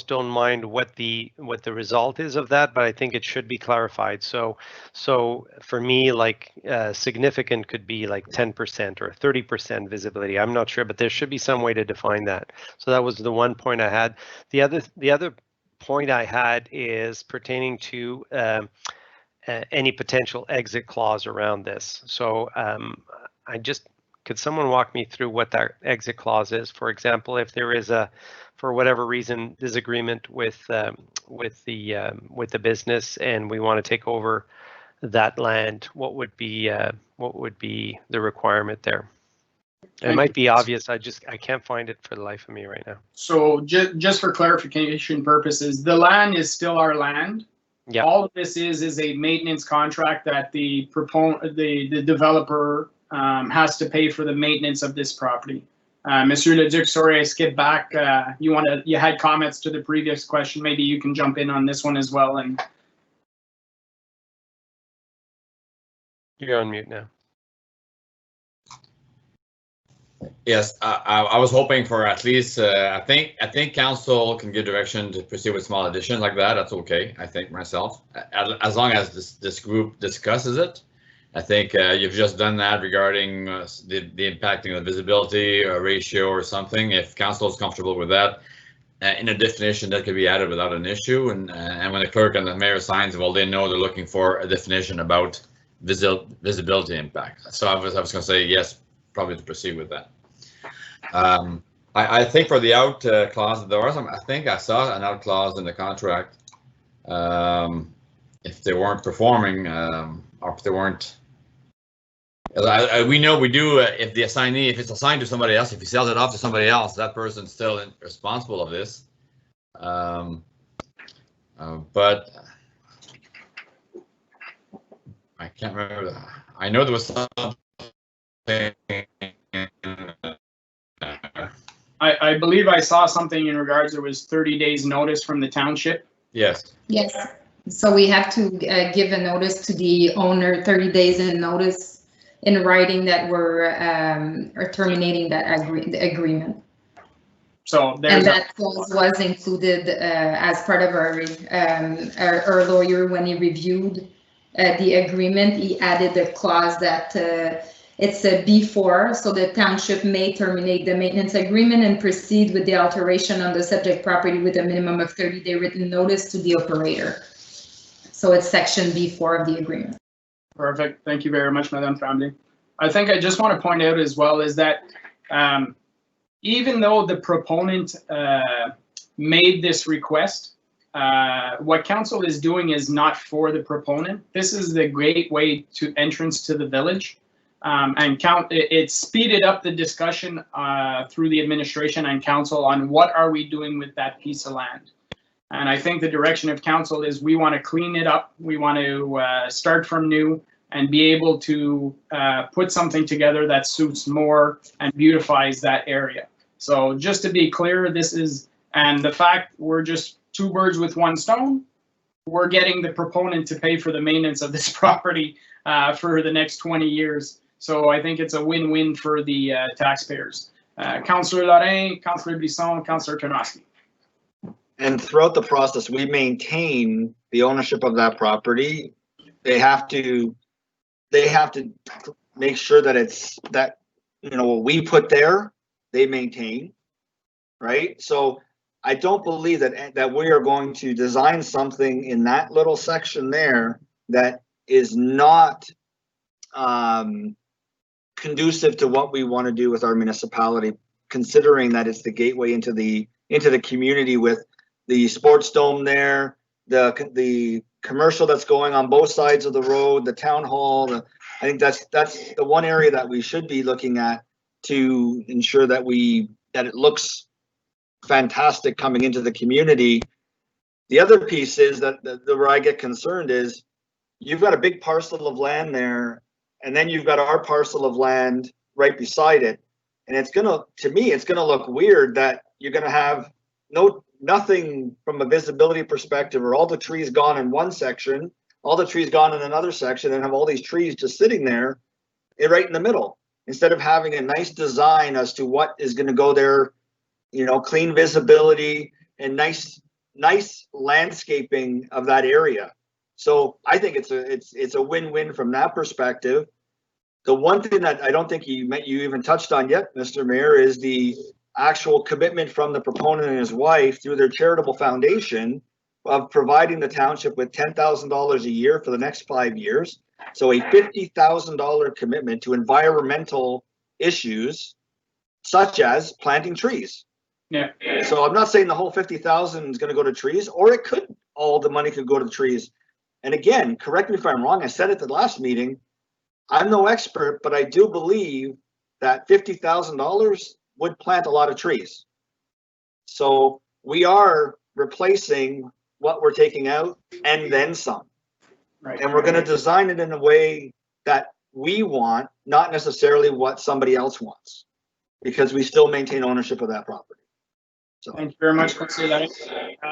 don't mind what the result is of that, but I think it should be clarified. So for me, like significant could be like 10% or 30% visibility. I'm not sure, but there should be some way to define that. So that was the one point I had. The other point I had is pertaining to any potential exit clause around this. So could someone walk me through what that exit clause is? For example, if there is for whatever reason, disagreement with the business and we want to take over that land, what would be the requirement there? It might be obvious. I can't find it for the life of me right now. So just for clarification purposes, the land is still our land. Yeah. All of this is a maintenance contract that the developer has to pay for the maintenance of this property. Monsieur Leduc, sorry I skipped back. You had comments to the previous question. Maybe you can jump in on this one as well. And you're on mute now. Yes, I was hoping for at least. I think council can give direction to proceed with small addition like that. That's okay. I think myself, as long as this group discusses it. I think you've just done that regarding the impacting the visibility ratio or something. If council is comfortable with that, in a definition that could be added without an issue. And when the clerk and the mayor signs, well, they know they're looking for a definition about visibility impact. So I was going to say yes, probably to proceed with that. I think for the out clause, there are some. I think I saw an out clause in the contract. If they weren't performing, or if they weren't. We know we do if the assignee, if it's assigned to somebody else, if he sells it off to somebody else, that person's still responsible of this. But I can't remember. I know there was something. I believe I saw something in regards. There was 30 days notice from the township. Yes. Yes. So we have to give a notice to the owner, 30 days in notice in writing that we're terminating that agreement. So and that clause was included as part of our lawyer when he reviewed the agreement. He added a clause that it's a B4, so the township may terminate the maintenance agreement and proceed with the alteration on the subject property with a minimum of 30-day written notice to the operator. So it's section B4 of the agreement. Perfect. Thank you very much, Madame Tremblay. I think I just want to point out as well is that even though the proponent made this request, what council is doing is not for the proponent. This is the gateway to entrance to the village. It speeded up the discussion through the administration and council on what are we doing with that piece of land. And I think the direction of council is we want to clean it up. We want to start from new and be able to put something together that suits more and beautifies that area. So just to be clear, this is, and the fact we're just two birds with one stone, we're getting the proponent to pay for the maintenance of this property for the next 20 years. So I think it's a win-win for the taxpayers. Councillor Lorrain, Councillor Bisson, Councillor Tarnowski. And throughout the process, we maintain the ownership of that property. They have to make sure that it's that, what we put there, they maintain, right? So I don't believe that we are going to design something in that little section there that is not conducive to what we want to do with our municipality, considering that it's the gateway into the community with the sports dome there, the commercial that's going on both sides of the road, the town hall. I think that's the one area that we should be looking at to ensure that it looks fantastic coming into the community. The other piece is that where I get concerned is you've got a big parcel of land there, and then you've got our parcel of land right beside it. And it's gonna, to me, it's gonna look weird that you're gonna have nothing from a visibility perspective, or all the trees gone in one section, all the trees gone in another section, and have all these trees just sitting there right in the middle, instead of having a nice design as to what is gonna go there, you know, clean visibility and nice landscaping of that area. So I think it's a win-win from that perspective. The one thing that I don't think you even touched on yet, Mr. Mayor, is the actual commitment from the proponent and his wife through their charitable foundation of providing the township with $10,000 a year for the next 5 years. So a $50,000 commitment to environmental issues, such as planting trees. Yeah. So I'm not saying the whole 50,000 is going to go to trees, or it could, all the money could go to trees. And again, correct me if I'm wrong, I said at the last meeting, I'm no expert, but I do believe that $50,000 would plant a lot of trees. So we are replacing what we're taking out and then some. Right. And we're going to design it in a way that we want, not necessarily what somebody else wants, because we still maintain ownership of that property. So. Thank you very much, Conseil.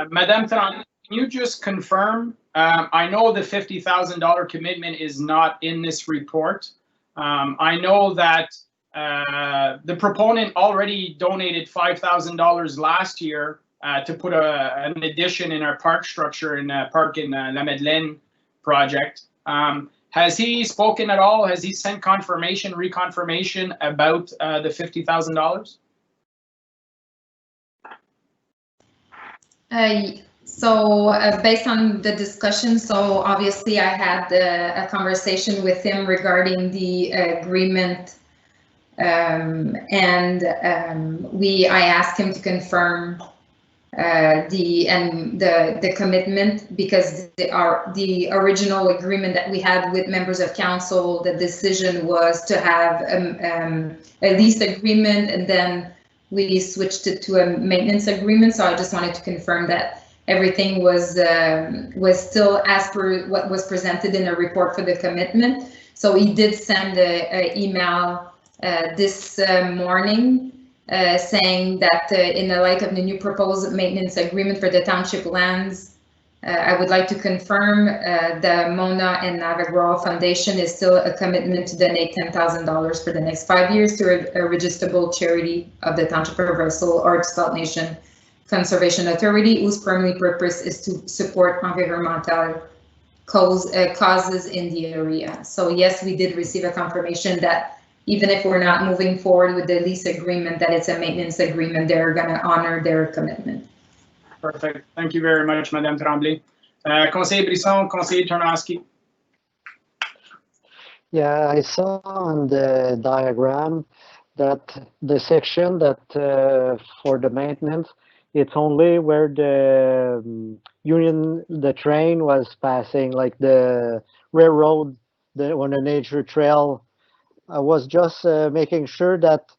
Madame Tremblay, can you just confirm? I know the $50,000 commitment is not in this report. I know that the proponent already donated $5,000 last year to put an addition in our park structure in a park in La Madeleine project. Has he spoken at all? Has he sent reconfirmation about the $50,000? So based on the discussion, so obviously I had a conversation with him regarding the agreement, and I asked him to confirm the commitment, because the original agreement that we had with members of council, the decision was to have a lease agreement, and then we switched it to a maintenance agreement. So I just wanted to confirm that everything was still as per what was presented in the report for the commitment. So he did send an email this morning saying that in the light of the new proposed maintenance agreement for the township lands, I would like to confirm the Mona and Navagro Foundation is still a commitment to donate $10,000 for the next 5 years to a registrable charity of the Township of Russell or Salt Nation Conservation Authority, whose primary purpose is to support environmental causes in the area. So yes, we did receive a confirmation that even if we're not moving forward with the lease agreement, that it's a maintenance agreement, they're going to honor their commitment. Perfect. Thank you very much, Madame Tremblay. Conseiller Brisson, Conseiller Tarnowski. Yeah, I saw on the diagram that the section that for the maintenance, it's only where the the train was passing, like the railroad, on the nature trail. I was just making sure that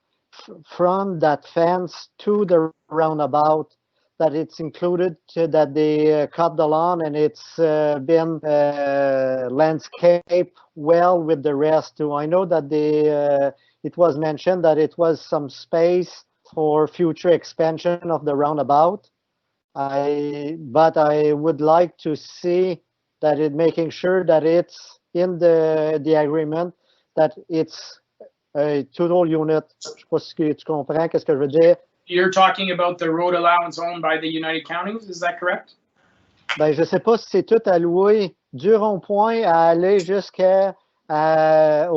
from that fence to the roundabout, that it's included, that they cut the lawn and it's been landscaped well with the rest too. I know that it was mentioned that it was some space for future expansion of the roundabout. But I would like to see that making sure that it's in the agreement, that it's a total unit. Je sais pas si tu comprends qu'est-ce que je veux dire. You're talking about the road allowance owned by the United Counties, is that correct? Ben, je sais pas si c'est tout alloué du rond-point à aller jusqu'à à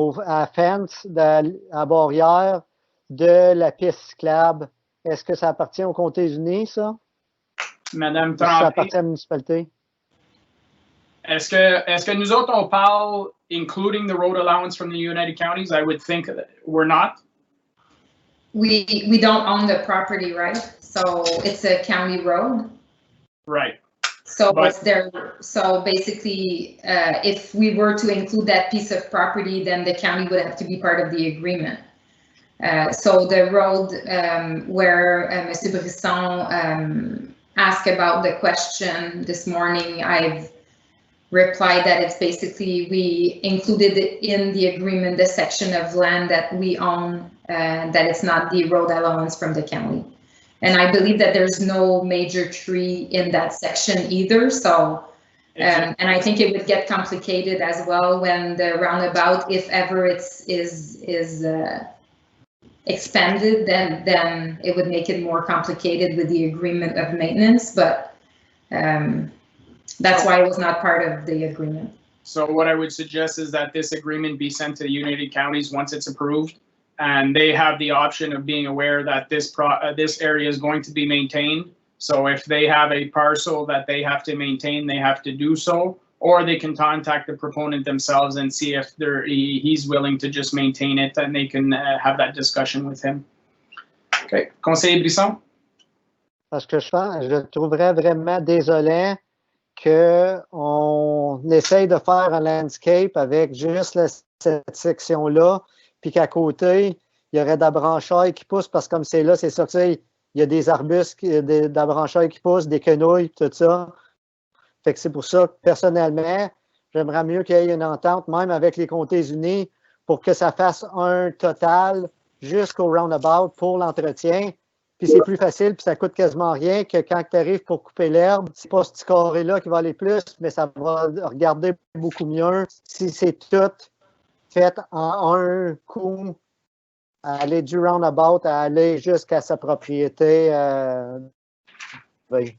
fence, à barrière de la piste cyclable. Est-ce que ça appartient au comté uni, ça? Madame Ça Tremblay, appartient à la municipalité? est-ce que nous autres, on parle including the road allowance from the United Counties? I would think that we're not. We don't own the property, right? So it's a county road. Right. So it's there. So basically, if we were to include that piece of property, then the county would have to be part of the agreement. So the road where Mr. Brisson asked about the question this morning, I've replied that it's basically, we included in the agreement the section of land that we own, that it's not the road allowance from the county. And I believe that there's no major tree in that section either. So, and I think it would get complicated as well when the roundabout, if ever is expanded, then it would make it more complicated with the agreement of maintenance. But that's why it was not part of the agreement. So what I would suggest is that this agreement be sent to the United Counties once it's approved, and they have the option of being aware that this area is going to be maintained. So if they have a parcel that they have to maintain, they have to do so, or they can contact the proponent themselves and see if he's willing to just maintain it, and they can have that discussion with him. Okay, Conseiller Brisson. Parce que je trouverais vraiment désolant qu'on essaye de faire un landscape avec juste cette section-là, puis qu'à côté, il y aurait de la branchaille qui pousse, parce que comme c'est là, c'est ça, tu sais, il y a des arbustes, de la branchaille qui pousse, des quenouilles, tout ça. Fait que c'est pour ça que, personnellement, j'aimerais mieux qu'il y ait une entente, même avec les comtés unis, pour que ça fasse un total jusqu'au roundabout pour l'entretien. Puis c'est plus facile, puis ça coûte quasiment rien que quand tu arrives pour couper l'herbe. C'est pas ce petit carré-là qui va aller plus, mais ça va regarder beaucoup mieux si c'est tout fait en un coup, à aller du roundabout, à aller jusqu'à sa propriété. Oui.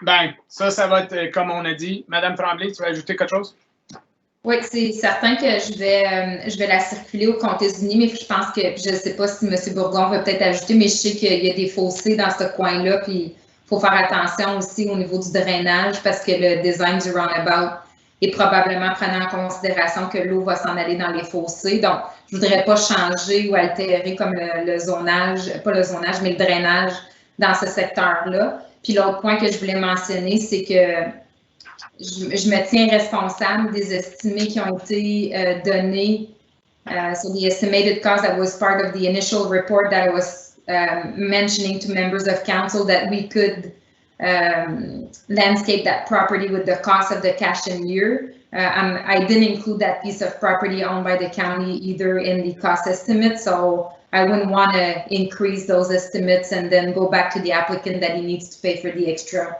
Ben, ça va être comme on a dit. Madame Tremblay, tu veux ajouter quelque chose? Oui, c'est certain que je vais la circuler aux comtés unis, mais je pense que, je ne sais pas si M. Bourgon va peut-être ajouter, mais je sais qu'il y a des fossés dans ce coin-là, puis il faut faire attention aussi au niveau du drainage, parce que le design du roundabout est probablement prenant en considération que l'eau va s'en aller dans les fossés. Donc, je ne voudrais pas changer ou altérer comme le zonage, pas le zonage, mais le drainage dans ce secteur-là. Puis l'autre point que je voulais mentionner, c'est que je me tiens responsable des estimés qui ont été donnés. So the estimated cost that was part of the initial report that I was mentioning to members of council, that we could landscape that property with the cost of the cash in year. I didn't include that piece of property owned by the county either in the cost estimate, so I wouldn't want to increase those estimates and then go back to the applicant that he needs to pay for the extra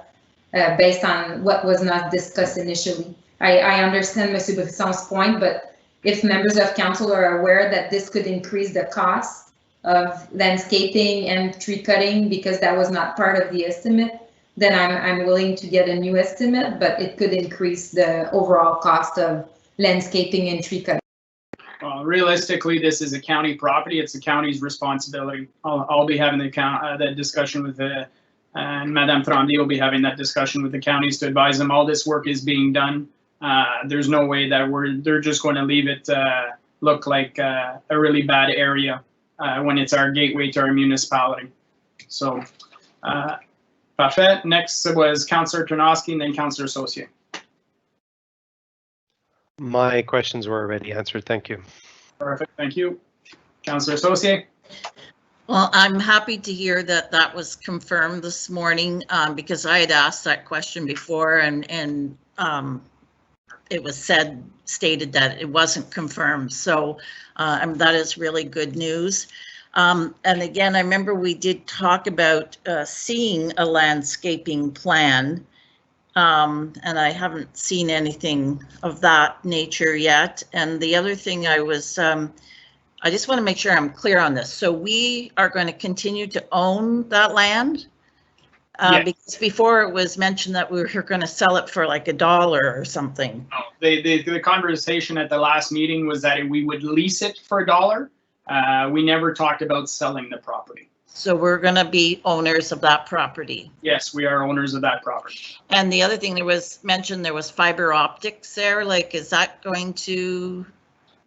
based on what was not discussed initially. I understand Mr. Brisson's point, but if members of council are aware that this could increase the cost of landscaping and tree cutting because that was not part of the estimate, then I'm willing to get a new estimate, but it could increase the overall cost of landscaping and tree cutting. Well, realistically, this is a county property. It's the county's responsibility. I'll be having that discussion with and Madame Tremblay will be having that discussion with the counties to advise them all this work is being done. There's no way that they're just going to leave it look like a really bad area when it's our gateway to our municipality. So, parfait. Next was Councillor Tarnowski and then Councillor Saucier. My questions were already answered. Thank you. Perfect. Thank you. Councillor Saucier. Well, I'm happy to hear that that was confirmed this morning because I had asked that question before and it was stated that it wasn't confirmed. So that is really good news. And again, I remember we did talk about seeing a landscaping plan. And I haven't seen anything of that nature yet. And the other thing I just want to make sure I'm clear on this. So we are going to continue to own that land? Yes. Because before it was mentioned that we were going to sell it for like $1 or something. No, the conversation at the last meeting was that we would lease it for $1. We never talked about selling the property. So we're going to be owners of that property? Yes, we are owners of that property. And the other thing there was mentioned, there was fiber optics there. Like, is that going to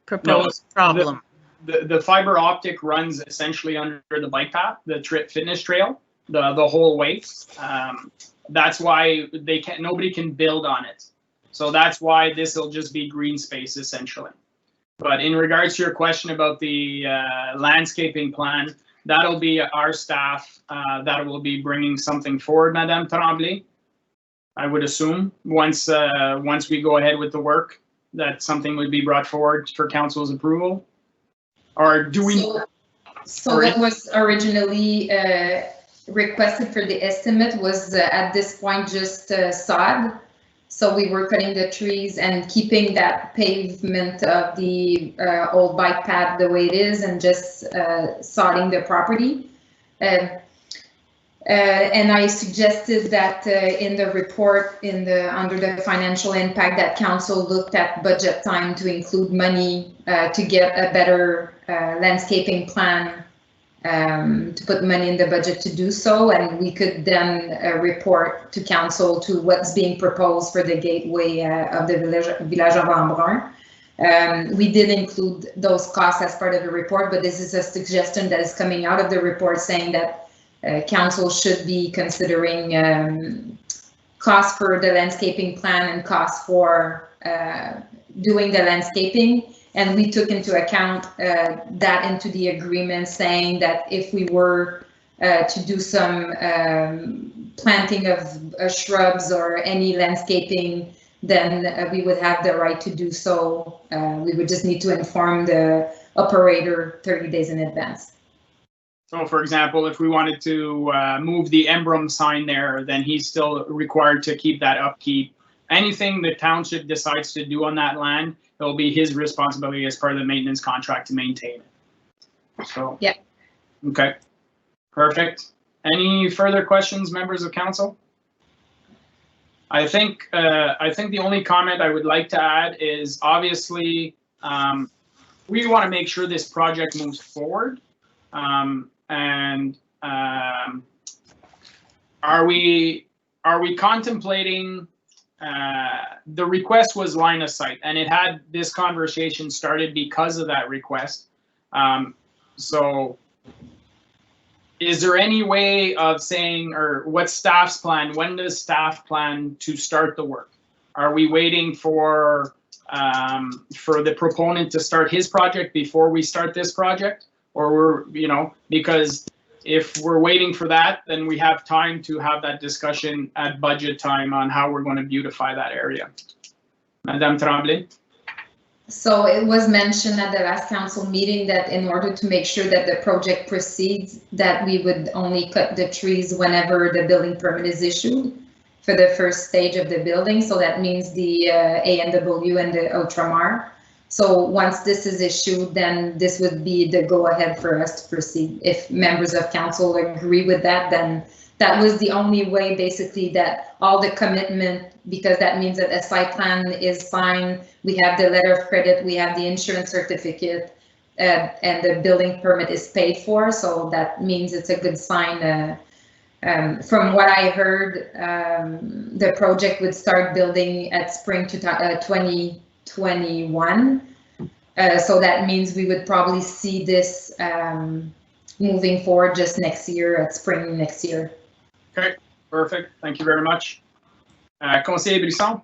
propose a problem? The fiber optic runs essentially under the bike path, the fitness trail, the whole way. That's why nobody can build on it. So that's why this will just be green space essentially. But in regards to your question about the landscaping plan, that'll be our staff that will be bringing something forward, Madame Tremblay. I would assume once we go ahead with the work, that something would be brought forward for council's approval. Or do we? So what was originally requested for the estimate was at this point just sod. So we were cutting the trees and keeping that pavement of the old bike path the way it is and just sodding the property. And I suggested that in the report, under the financial impact, that council looked at budget time to include money to get a better landscaping plan, to put money in the budget to do so, and we could then report to council to what's being proposed for the gateway of the village of Embrun. We did include those costs as part of the report, but this is a suggestion that is coming out of the report saying that council should be considering costs for the landscaping plan and costs for doing the landscaping. And we took into account that into the agreement, saying that if we were to do some planting of shrubs or any landscaping, then we would have the right to do so. We would just need to inform the operator 30 days in advance. So for example, if we wanted to move the Embrun sign there, then he's still required to keep that upkeep. Anything the township decides to do on that land, it'll be his responsibility as part of the maintenance contract to maintain it. So, yeah. Okay, perfect. Any further questions, members of council? I think the only comment I would like to add is obviously we want to make sure this project moves forward. Are we contemplating? The request was line of sight, and it had this conversation started because of that request. So is there any way of saying, or what's staff's plan? When does staff plan to start the work? Are we waiting for the proponent to start his project before we start this project? Or we're, because if we're waiting for that, then we have time to have that discussion at budget time on how we're going to beautify that area. Madame Tremblay? So it was mentioned at the last council meeting that in order to make sure that the project proceeds, that we would only cut the trees whenever the building permit is issued for the first stage of the building. So that means the A&W and the Ultramar. So once this is issued, then this would be the go-ahead for us to proceed. If members of council agree with that, then that was the only way, basically, that all the commitment, because that means that a site plan is signed, we have the letter of credit, we have the insurance certificate, and the building permit is paid for. So that means it's a good sign. From what I heard, the project would start building at spring 2021. So that means we would probably see this moving forward just next year, at spring next year. Okay, perfect. Thank you very much. Conseiller Brisson?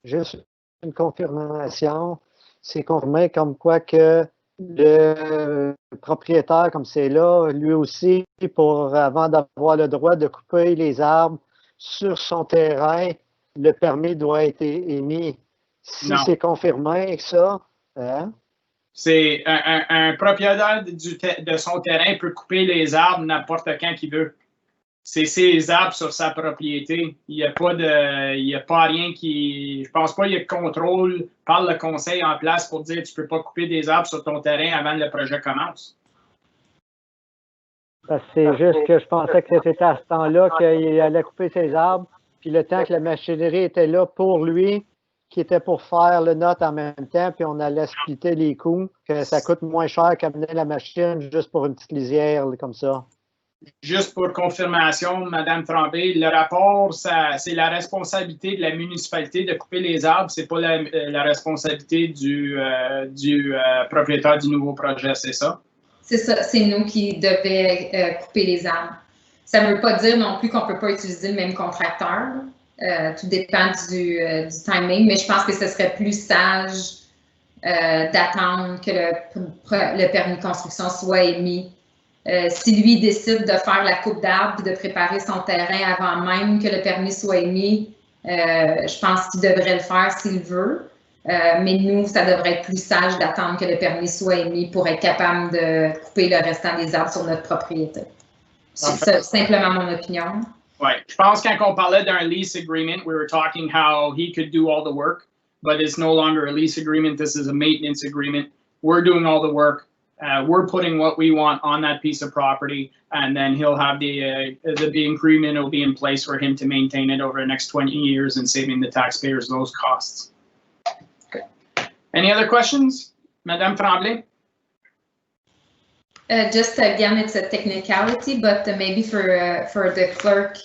Juste une confirmation. C'est confirmé comme quoi que le propriétaire, comme c'est là, lui aussi, avant d'avoir le droit de couper les arbres sur son terrain, le permis doit être émis. Si c'est confirmé que ça, hein? C'est un propriétaire de son terrain peut couper les arbres n'importe quand qu'il veut. C'est ses arbres sur sa propriété. Il n'y a pas rien qui, je pense pas qu'il y a contrôle par le conseil en place pour dire tu peux pas couper des arbres sur ton terrain avant que le projet commence. C'est juste que je pensais que c'était à ce temps-là qu'il allait couper ses arbres, puis le temps que la machinerie était là pour lui, qui était pour faire le note en même temps, puis on allait splitter les coûts, que ça coûte moins cher qu'amener la machine juste pour une petite lisière comme ça. Juste pour confirmation, Madame Tremblay, le rapport, c'est la responsabilité de la municipalité de couper les arbres, c'est pas la responsabilité du propriétaire du nouveau projet, c'est ça? C'est ça, c'est nous qui devions couper les arbres. Ça ne veut pas dire non plus qu'on ne peut pas utiliser le même contracteur. Tout dépend du timing, mais je pense que ce serait plus sage d'attendre que le permis de construction soit émis. Si lui décide de faire la coupe d'arbres et de préparer son terrain avant même que le permis soit émis, je pense qu'il devrait le faire s'il veut. Mais nous, ça devrait être plus sage d'attendre que le permis soit émis pour être capable de couper le restant des arbres sur notre propriété. C'est simplement mon opinion. Ouais, je pense quand on parlait d'un lease agreement, we were talking how he could do all the work, but it's no longer a lease agreement. This is a maintenance agreement. We're doing all the work. We're putting what we want on that piece of property, and then he'll have the agreement will be in place for him to maintain it over the next 20 years and saving the taxpayers those costs. Okay. Any other questions? Madame Tremblay? Just again, it's a technicality, but maybe for the clerk,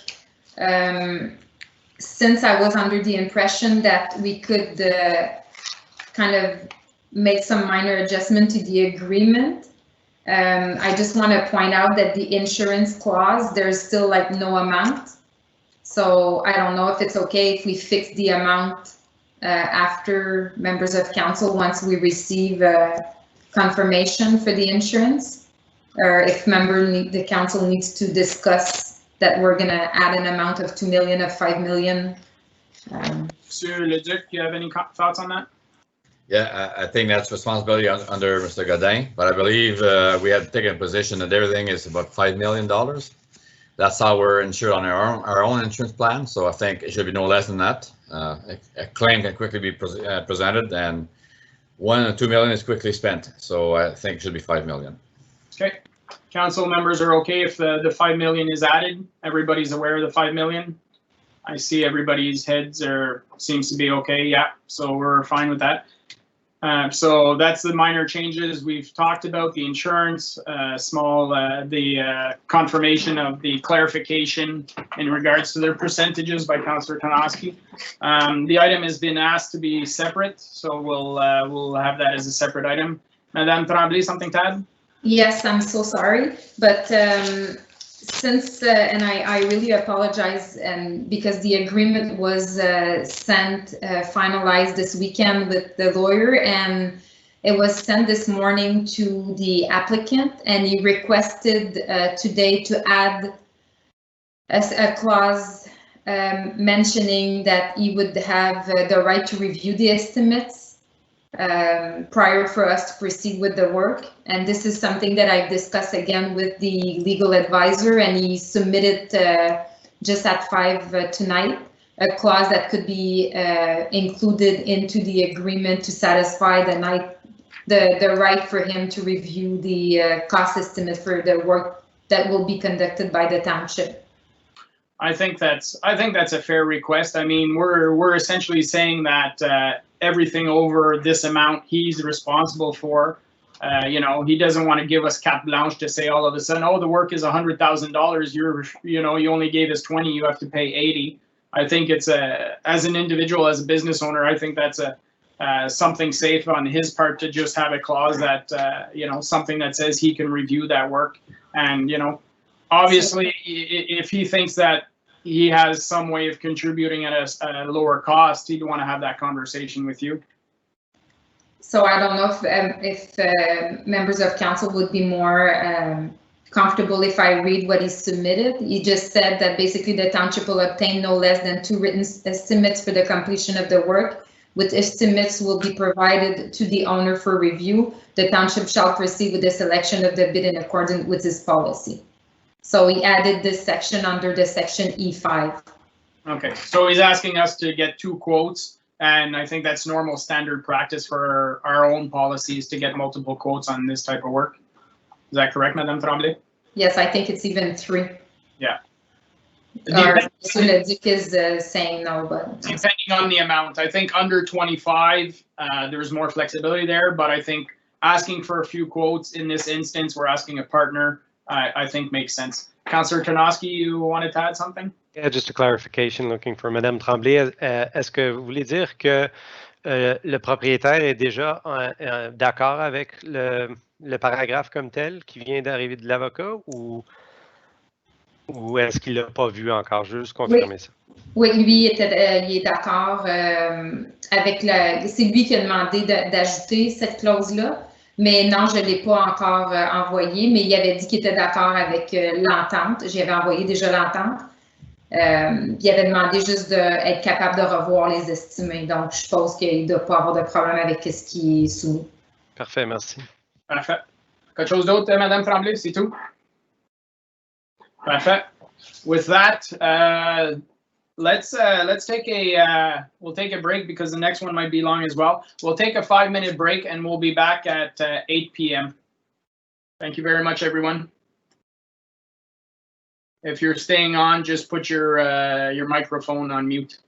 since I was under the impression that we could kind of make some minor adjustment to the agreement, I just want to point out that the insurance clause, there's still like no amount. So I don't know if it's okay if we fix the amount after members of council once we receive confirmation for the insurance. Or if the council needs to discuss that we're going to add an amount of 2 million of 5 million. Monsieur Leduc, do you have any thoughts on that? Yeah, I think that's responsibility under Mr. Godin, but I believe we have taken a position that everything is about $5 million. That's how we're insured on our own insurance plan, so I think it should be no less than that. A claim can quickly be presented, and 1 or 2 million is quickly spent, so I think it should be 5 million. Okay, council members are okay if the 5 million is added. Everybody's aware of the 5 million. I see everybody's heads seems to be okay. Yeah, so we're fine with that. So that's the minor changes we've talked about. The insurance, the confirmation of the clarification in regards to their percentages by Councillor Tanoski. The item has been asked to be separate, so we'll have that as a separate item. Madame Tremblay, something to add? Yes, I'm so sorry, but since, and I really apologize, because the agreement was finalized this weekend with the lawyer, and it was sent this morning to the applicant, and he requested today to add a clause mentioning that he would have the right to review the estimates prior for us to proceed with the work. And this is something that I've discussed again with the legal advisor, and he submitted just at 5 tonight, a clause that could be included into the agreement to satisfy the right for him to review the cost estimate for the work that will be conducted by the township. I think that's a fair request. I mean, we're essentially saying that everything over this amount he's responsible for. You know, he doesn't want to give us carte blanche to say all of a sudden, oh, the work is $100,000. You only gave us 20, you have to pay 80. I think it's as an individual, as a business owner, I think that's something safe on his part to just have a clause that something that says he can review that work. And obviously, if he thinks that he has some way of contributing at a lower cost, he'd want to have that conversation with you. So I don't know if members of council would be more comfortable if I read what he submitted. He just said that basically the township will obtain no less than 2 written estimates for the completion of the work, which estimates will be provided to the owner for review. The township shall proceed with the selection of the bid in accordance with his policy. So he added this section under the section E5. Okay, so he's asking us to get 2 quotes, and I think that's normal standard practice for our own policies to get multiple quotes on this type of work. Is that correct, Madame Tremblay? Yes, I think it's even 3. Yeah. Leduc is saying no, but depending on the amount, I think under 25, there's more flexibility there, but I think asking for a few quotes in this instance, we're asking a partner, I think makes sense. Councillor Tanoski, you wanted to add something? Yeah, just a clarification looking for Madame Tremblay. Est-ce que vous voulez dire que le propriétaire est déjà d'accord avec le paragraphe comme tel qui vient d'arriver de l'avocat, ou? Ou est-ce qu'il l'a pas vu encore? Je veux juste confirmer ça. Oui, lui, il est d'accord avec c'est lui qui a demandé d'ajouter cette clause-là. Mais non, je ne l'ai pas encore envoyé, mais il avait dit qu'il était d'accord avec l'entente. J'avais envoyé déjà l'entente. Il avait demandé juste d'être capable de revoir les estimés. Donc, je suppose qu'il ne doit pas avoir de problème avec ce qui est soumis. Parfait, merci. Parfait. Quelque chose d'autre, Madame Tremblay, c'est tout? Parfait. With that, let's take we'll take a break because the next one might be long as well. We'll take a 5-minute break and we'll be back at 8 p.m. Thank you very much, everyone. If you're staying on, just put your microphone on mute.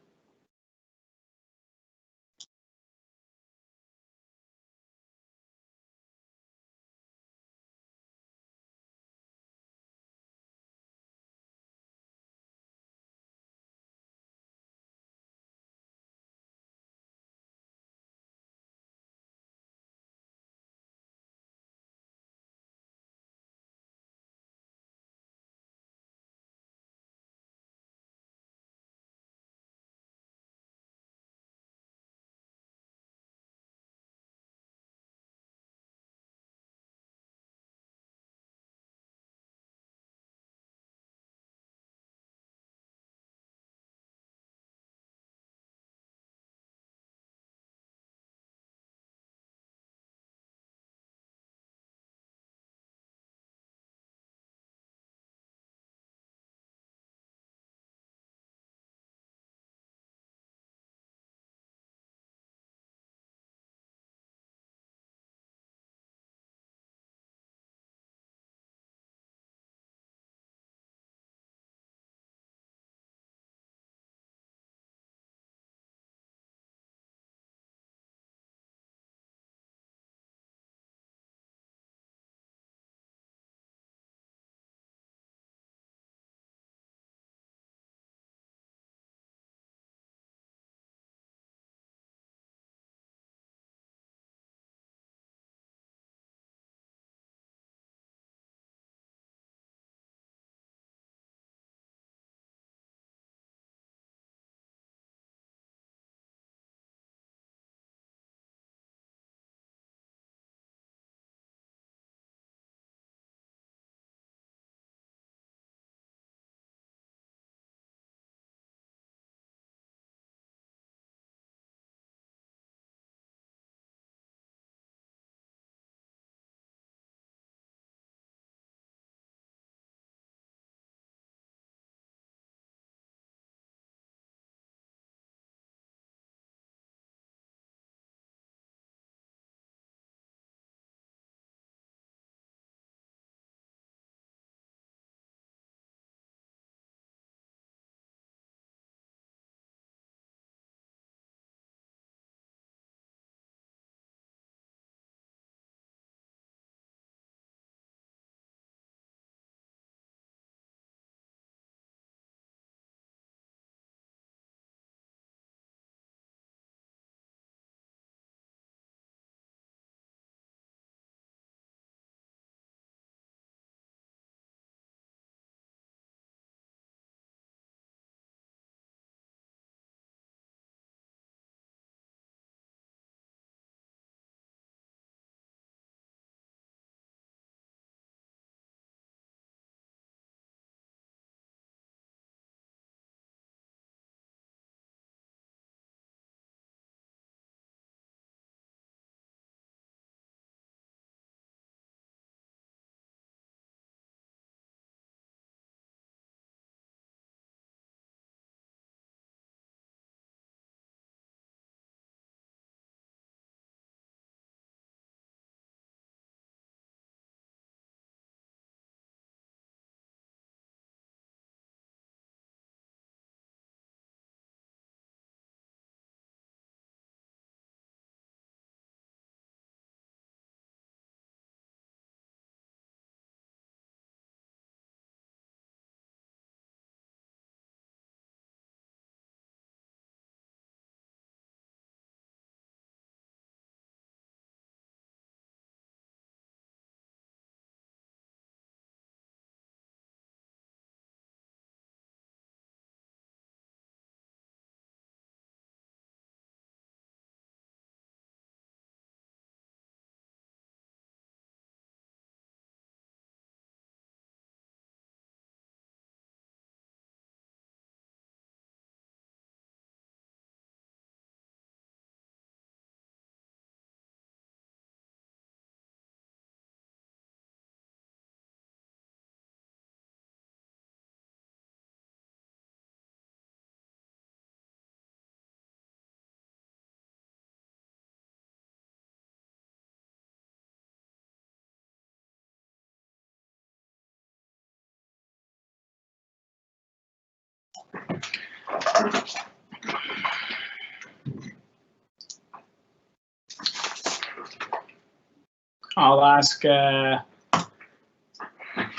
I'll ask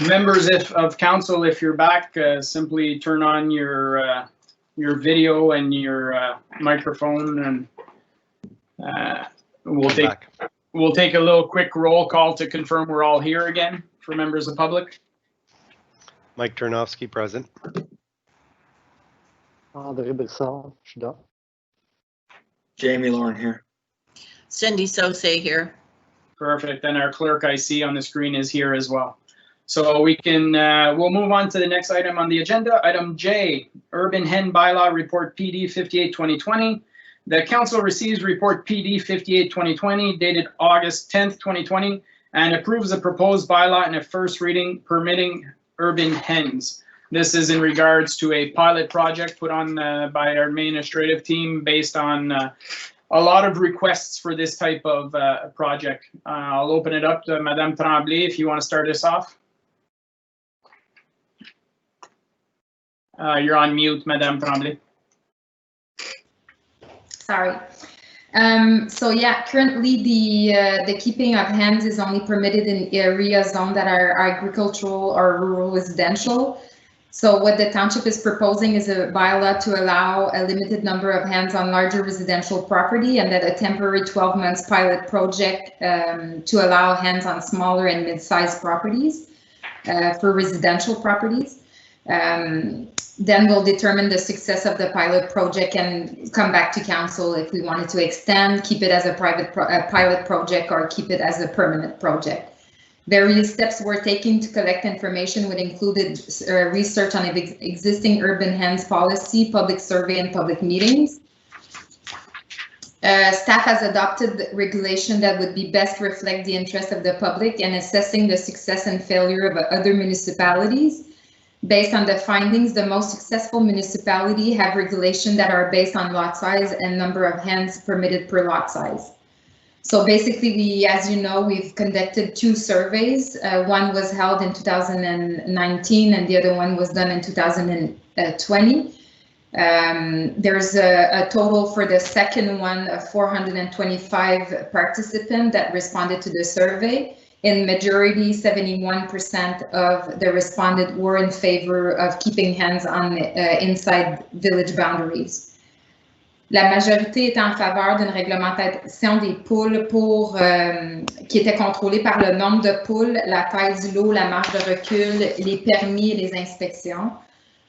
members of council, if you're back, simply turn on your video and your microphone, and we'll take a little quick roll call to confirm we're all here again for members of the public. Mike Turnovsky, present. André Brisson, je suis là. Jamie Lauren here. Cindy Sauce here. Perfect. And our clerk I see on the screen is here as well. So we can, we'll move on to the next item on the agenda. Item J, Urban Hen Bylaw Report PD 58-2020. The council receives report PD 58-2020 dated August 10th, 2020, and approves a proposed bylaw in a first reading permitting urban hens. This is in regards to a pilot project put on by our administrative team based on a lot of requests for this type of project. I'll open it up to Madame Tremblay if you want to start us off. You're on mute, Madame Tremblay. Sorry. So yeah, currently the keeping of hens is only permitted in areas zoned that are agricultural or rural residential. So what the township is proposing is a bylaw to allow a limited number of hens on larger residential property, and that a temporary 12 months pilot project to allow hens on smaller and mid-sized properties for residential properties. Then we'll determine the success of the pilot project and come back to council if we wanted to extend, keep it as a pilot project, or keep it as a permanent project. Various steps we're taking to collect information would include research on existing urban hens policy, public survey, and public meetings. Staff has adopted regulation that would be best reflect the interest of the public and assessing the success and failure of other municipalities. Based on the findings, the most successful municipality have regulation that are based on lot size and number of hens permitted per lot size. So basically, as you know, we've conducted 2 surveys. One was held in 2019 and the other one was done in 2020. There's a total for the second one of 425 participants that responded to the survey. In majority, 71% of the respondents were in favor of keeping hens on inside village boundaries. La majorité est en faveur d'une réglementation des poules qui était contrôlée par le nombre de poules, la taille du lot, la marge de recul, les permis et les inspections.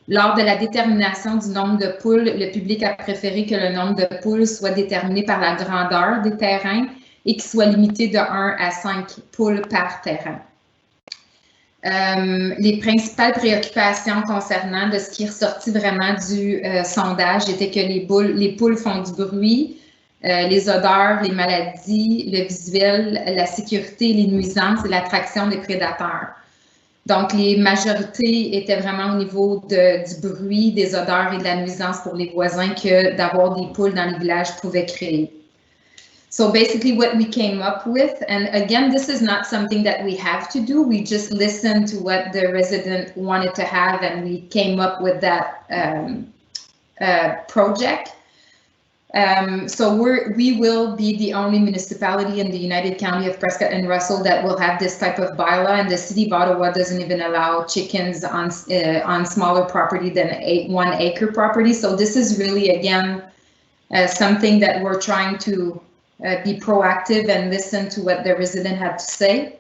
Lors de la détermination du nombre de poules, le public a préféré que le nombre de poules soit déterminé par la grandeur des terrains et qu'il soit limité de 1 à 5 poules par terrain. Les principales préoccupations concernant de ce qui est ressorti vraiment du sondage étaient que les poules font du bruit, les odeurs, les maladies, le visuel, la sécurité, les nuisances et l'attraction des prédateurs. Donc, les majorités étaient vraiment au niveau du bruit, des odeurs et de la nuisance pour les voisins que d'avoir des poules dans les villages pouvait créer. So basically what we came up with, and again, this is not something that we have to do. We just listened to what the resident wanted to have, and we came up with that project. So we will be the only municipality in the United County of Prescott and Russell that will have this type of bylaw, and the city of Ottawa doesn't even allow chickens on smaller property than 1 acre property. So this is really, again, something that we're trying to be proactive and listen to what the resident had to say.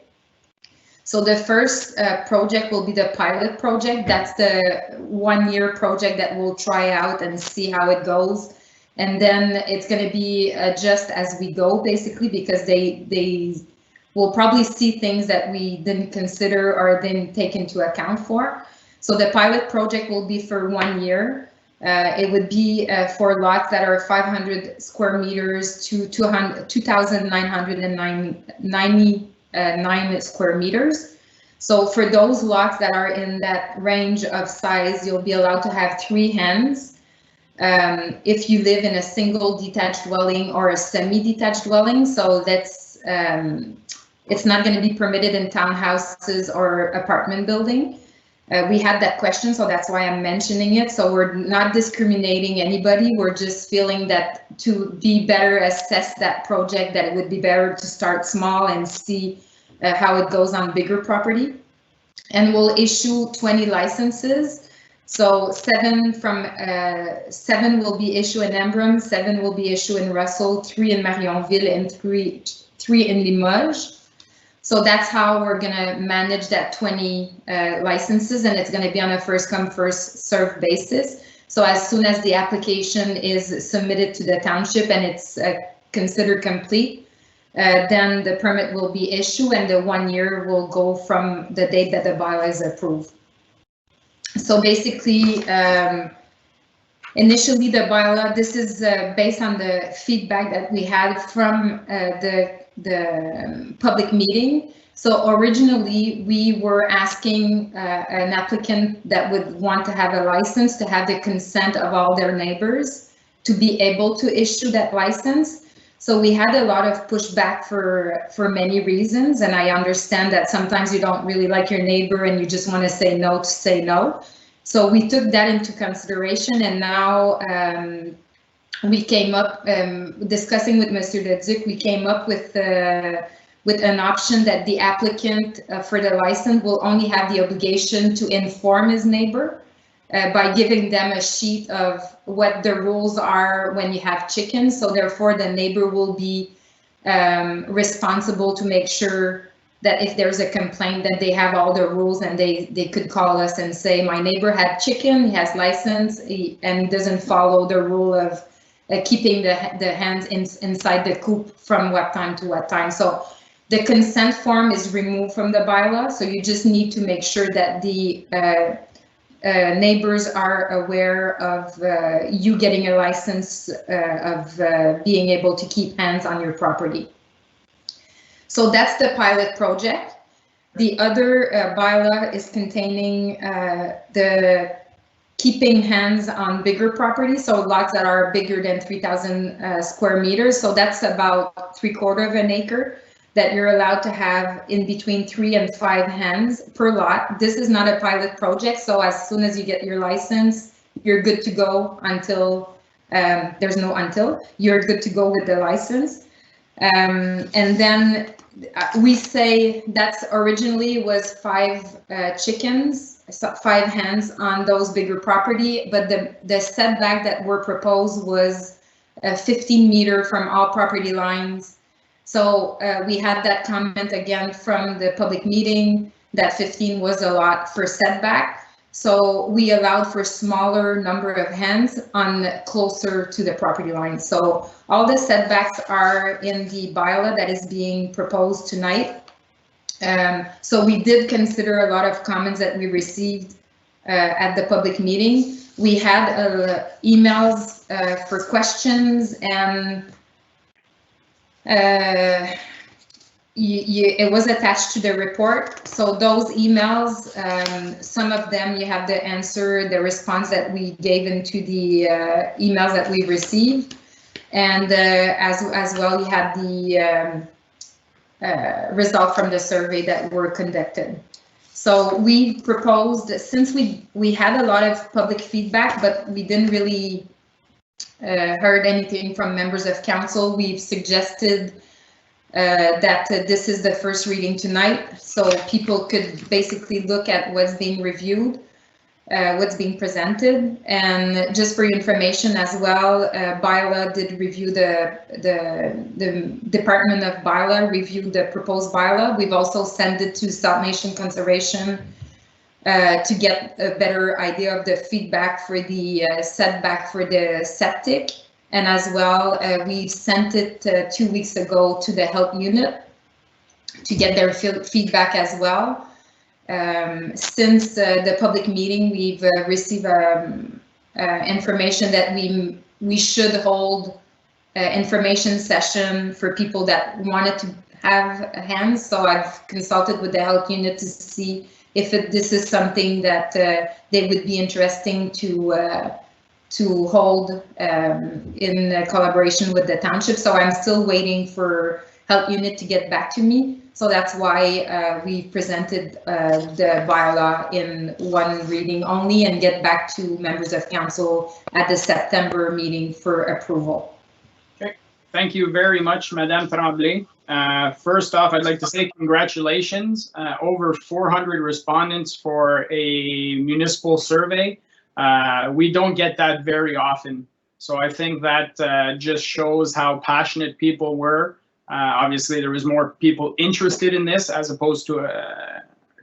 So the first project will be the pilot project. That's the 1-year project that we'll try out and see how it goes. And then it's going to be just as we go, basically, because they will probably see things that we didn't consider or didn't take into account for. So the pilot project will be for 1 year. It would be for lots that are 500 square meters to 2,999 square meters. So for those lots that are in that range of size, you'll be allowed to have 3 hens. If you live in a single detached dwelling or a semi-detached dwelling, so that's it's not going to be permitted in townhouses or apartment building. we had that question, so that's why I'm mentioning it. So we're not discriminating anybody. We're just feeling that to be better assess that project, that it would be better to start small and see how it goes on bigger property. And we'll issue 20 licenses. So 7 will be issued in Embrun, 7 will be issued in Russell, 3 in Marionville, and 3 in Limoges. So that's how we're gonna manage that 20 licenses, and it's gonna be on a first come first served basis. So as soon as the application is submitted to the township and it's considered complete, then the permit will be issued and the 1 year will go from the date that the bylaw is approved. So basically, initially the bylaw, this is based on the feedback that we had from the public meeting. So originally we were asking an applicant that would want to have a license to have the consent of all their neighbors to be able to issue that license. So we had a lot of pushback for many reasons, and I understand that sometimes you don't really like your neighbor and you just want to say no to say no. So we took that into consideration, and now we came up, discussing with Mr. Leduc, we came up with an option that the applicant for the license will only have the obligation to inform his neighbor by giving them a sheet of what the rules are when you have chickens. So therefore the neighbor will be responsible to make sure that if there's a complaint that they have all the rules, and they could call us and say, my neighbor had chicken, he has license, and he doesn't follow the rule of keeping the hens inside the coop from what time to what time. So the consent form is removed from the bylaw. So you just need to make sure that the neighbors are aware of you getting a license of being able to keep hens on your property. So that's the pilot project. The other bylaw is containing the keeping hens on bigger property, so lots that are bigger than 3,000 square meters. So that's about 3/4 of an acre that you're allowed to have in between 3 and 5 hens per lot. This is not a pilot project, so as soon as you get your license, you're good to go until, there's no until, you're good to go with the license. And then we say that's originally was 5 chickens, 5 hens on those bigger property, but the setback that were proposed was 15 meter from all property lines. So we had that comment again from the public meeting that 15 was a lot for setback. So we allowed for smaller number of hens on closer to the property line. So all the setbacks are in the bylaw that is being proposed tonight. So we did consider a lot of comments that we received at the public meeting. We had emails for questions, and it was attached to the report. So those emails, some of them you have the answer, the response that we gave into the emails that we received, and as well you have the result from the survey that were conducted. So we proposed, since we had a lot of public feedback, but we didn't really heard anything from members of council, we've suggested that this is the first reading tonight, so people could basically look at what's being reviewed, what's being presented. And just for your information as well, bylaw did review the Department of Bylaw reviewed the proposed bylaw. We've also sent it to South Nation Conservation to get a better idea of the feedback for the setback for the septic. And as well, we sent it 2 weeks ago to the health unit to get their feedback as well. Since the public meeting, we've received information that we should hold information session for people that wanted to have hens. So I've consulted with the health unit to see if this is something that they would be interesting to hold in collaboration with the township. So I'm still waiting for health unit to get back to me. So that's why we presented the bylaw in one reading only and get back to members of council at the September meeting for approval. Okay, thank you very much, Madame Tremblay. First off, I'd like to say congratulations. Over 400 respondents for a municipal survey. We don't get that very often. So I think that just shows how passionate people were. Obviously, there was more people interested in this as opposed to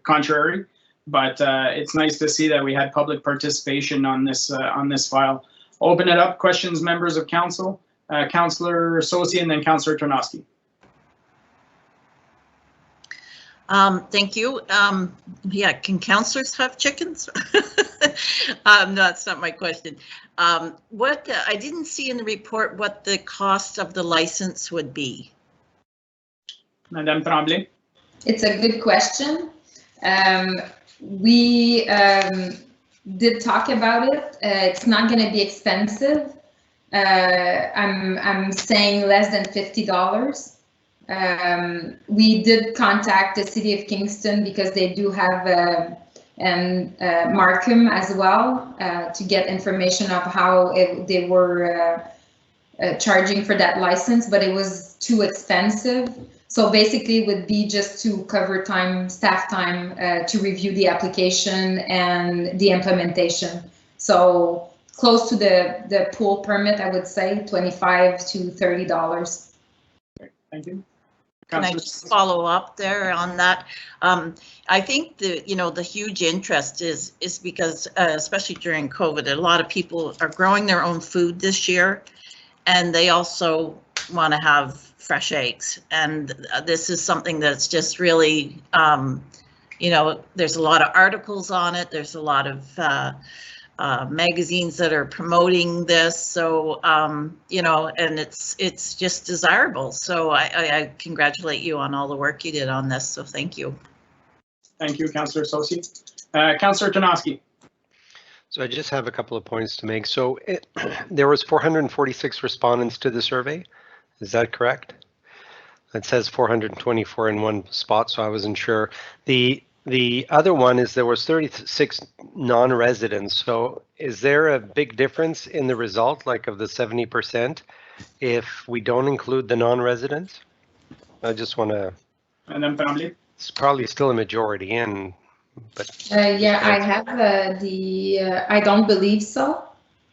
contrary, but it's nice to see that we had public participation on this file. Open it up. Questions, members of council. Councillor Sosi and then Councillor Tarnowski. Thank you. Yeah, can councillors have chickens? No, that's not my question. What I didn't see in the report what the cost of the license would be. Madame Tremblay. It's a good question. We did talk about it. It's not going to be expensive. I'm saying less than $50. We did contact the City of Kingston because they do have Markham as well to get information of how they were charging for that license, but it was too expensive. So basically it would be just to cover time, staff time to review the application and the implementation. So close to the pool permit, I would say $25 to $30. Okay, thank you. Can I just follow up there on that? I think the huge interest is because especially during COVID, a lot of people are growing their own food this year, and they also want to have fresh eggs. And this is something that's just really, there's a lot of articles on it. There's a lot of magazines that are promoting this, so and it's just desirable. So I congratulate you on all the work you did on this. So thank you. Thank you, Councillor Sosi. Councillor Tarnowski. So I just have a couple of points to make. So there was 446 respondents to the survey. Is that correct? It says 424 in one spot, so I wasn't sure. The other one is there was 36 non-residents. So is there a big difference in the result, like of the 70%, if we don't include the non-residents? I just want to. And then family. It's probably still a majority but. Yeah, I have I don't believe so,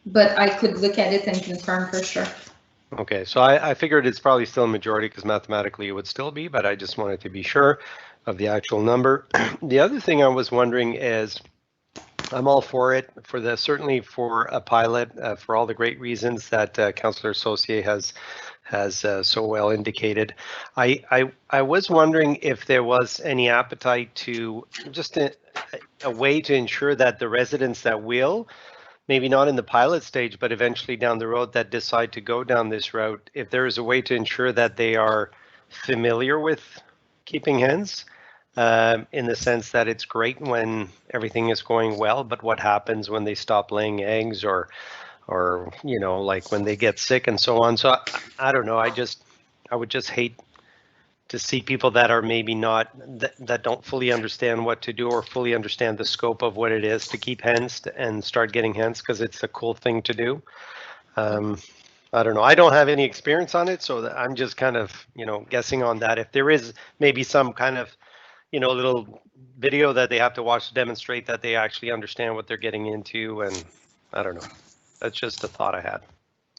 but I could look at it and confirm for sure. Okay, so I figured it's probably still a majority because mathematically it would still be, but I just wanted to be sure of the actual number. The other thing I was wondering is, I'm all for it, certainly for a pilot, for all the great reasons that Councillor Saucier has so well indicated. I was wondering if there was any appetite to just a way to ensure that the residents that will, maybe not in the pilot stage, but eventually down the road that decide to go down this route, if there is a way to ensure that they are familiar with keeping hens, in the sense that it's great when everything is going well, but what happens when they stop laying eggs or like when they get sick and so on. So I don't know, I would just hate to see people that are maybe not, that don't fully understand what to do or fully understand the scope of what it is to keep hens and start getting hens, because it's a cool thing to do. I don't know. I don't have any experience on it, so I'm just kind of, guessing on that. If there is maybe some kind of, little video that they have to watch to demonstrate that they actually understand what they're getting into, and I don't know. That's just a thought I had.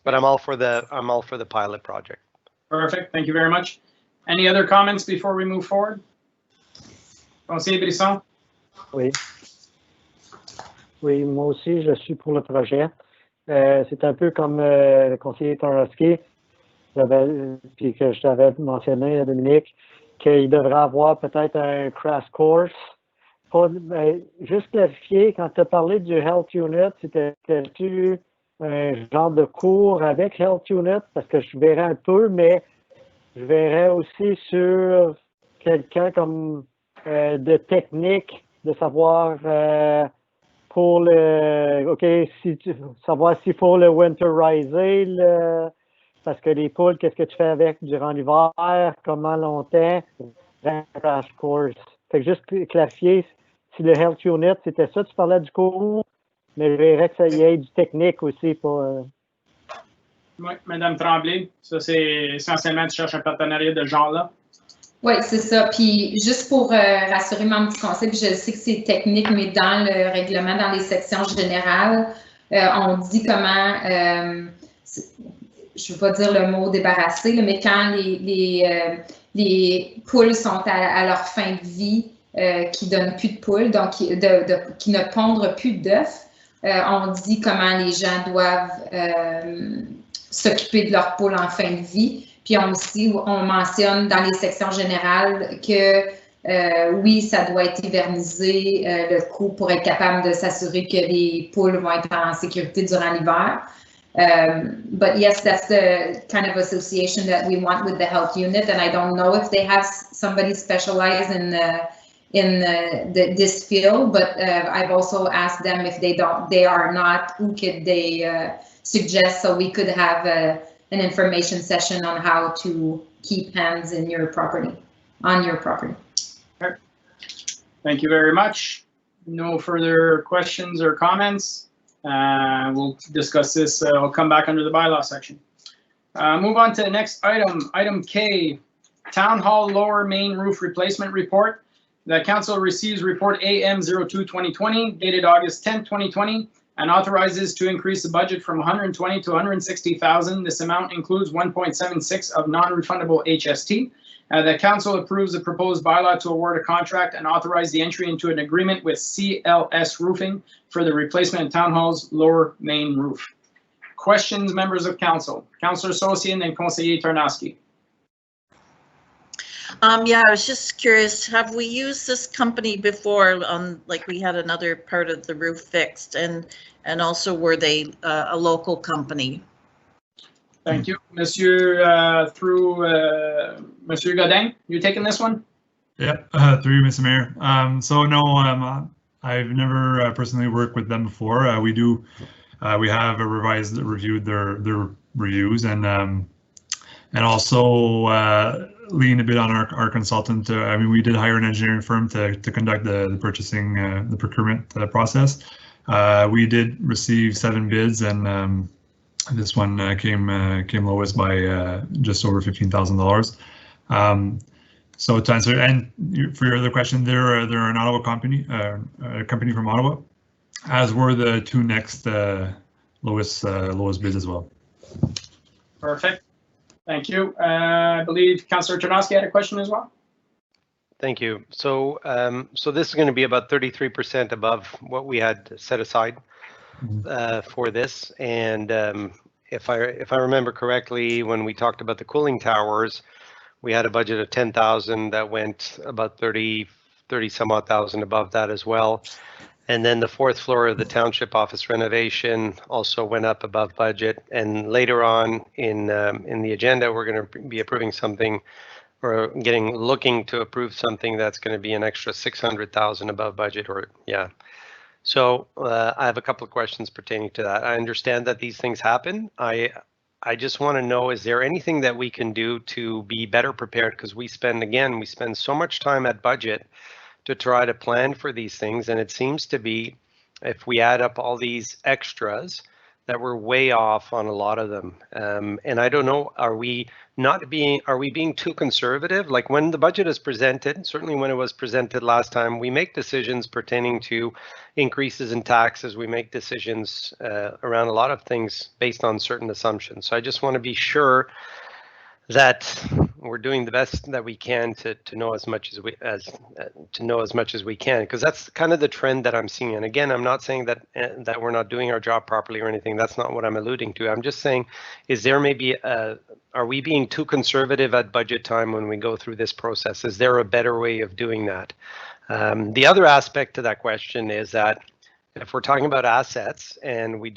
But I'm all for the pilot project. Perfect. Thank you very much. Any other comments before we move forward? Conseiller Brisson? Oui. Oui, moi aussi, je suis pour le projet. C'est un peu comme le conseiller Tarnowski, puis que je t'avais mentionné, Dominique, qu'il devrait avoir peut-être un crash course. Juste clarifier, quand tu as parlé du Health Unit, c'était-tu un genre de cours avec Health Unit? Parce que je verrais un peu, mais je verrais aussi sur quelqu'un comme de technique, de savoir pour savoir s'il faut le winteriser, parce que les poules, qu'est-ce que tu fais avec durant l'hiver, comment longtemps, crash course. Fait que juste clarifier, si le health unit, c'était ça, tu parlais du cours, mais je verrais que ça y ait du technique aussi pour... Oui, Madame Tremblay, ça c'est essentiellement, tu cherches un partenariat de ce genre-là. Oui, c'est ça. Puis juste pour rassurer mon petit conseil, puis je sais que c'est technique, mais dans le règlement, dans les sections générales, on dit comment, je ne veux pas dire le mot débarrasser, mais quand les poules sont à leur fin de vie, qui ne donnent plus de poules, donc qui ne pondent plus d'œufs, on dit comment les gens doivent s'occuper de leurs poules en fin de vie. Puis on mentionne dans les sections générales que oui, ça doit être hivernisé, le coût pour être capable de s'assurer que les poules vont être en sécurité durant l'hiver. But yes, that's the kind of association that we want with the health unit. And I don't know if they have somebody specialized in this field, but I've also asked them if they are not, who could they suggest, so we could have an information session on how to keep hens in your property, on your property. Okay. Thank you very much. No further questions or comments. We'll discuss this. I'll come back under the bylaw section. Move on to the next item, item K, Town Hall Lower Main Roof Replacement Report. The council receives report AM02-2020 dated August 10, 2020 and authorizes to increase the budget from 120 to 160,000. This amount includes 1.76 of non-refundable HST. The council approves the proposed bylaw to award a contract and authorize the entry into an agreement with CLS Roofing for the replacement of Town Hall's lower main roof. Questions, members of council? Councillor Sosian and Conseiller Tarnowski. Yeah, I was just curious, have we used this company before on, like, we had another part of the roof fixed, and also were they a local company? Thank you. Monsieur, through Monsieur Godin, you taking this one? Yep, through you, Mr. Mayor. So no, I've never personally worked with them before. We have reviewed their reviews and also lean a bit on our consultant. I mean, we did hire an engineering firm to conduct the purchasing, the procurement process. We did receive 7 bids, and this one came lowest by just over $15,000. So to answer, and for your other question, they're an Ottawa company, a company from Ottawa, as were the 2 next lowest bids as well. Perfect. Thank you. I believe Councillor Tarnowski had a question as well. Thank you. So, so this is going to be about 33% above what we had set aside for this. And if I remember correctly, when we talked about the cooling towers, we had a budget of 10,000 that went about 30 some odd thousand above that as well. And then the 4th floor of the township office renovation also went up above budget. And later on in the agenda, we're going to be approving something, or looking to approve something that's going to be an extra 600,000 above budget, or yeah. So I have a couple of questions pertaining to that. I understand that these things happen. I just want to know, is there anything that we can do to be better prepared? Because we spend so much time at budget to try to plan for these things, and it seems to be, if we add up all these extras, that we're way off on a lot of them. And I don't know, are we being too conservative? Like when the budget is presented, certainly when it was presented last time, we make decisions pertaining to increases in taxes. We make decisions around a lot of things based on certain assumptions. So I just want to be sure that we're doing the best that we can to know as much as we can, because that's kind of the trend that I'm seeing. And again, I'm not saying that that we're not doing our job properly or anything. That's not what I'm alluding to. I'm just saying, is there maybe are we being too conservative at budget time when we go through this process? Is there a better way of doing that? The other aspect to that question is that if we're talking about assets, and we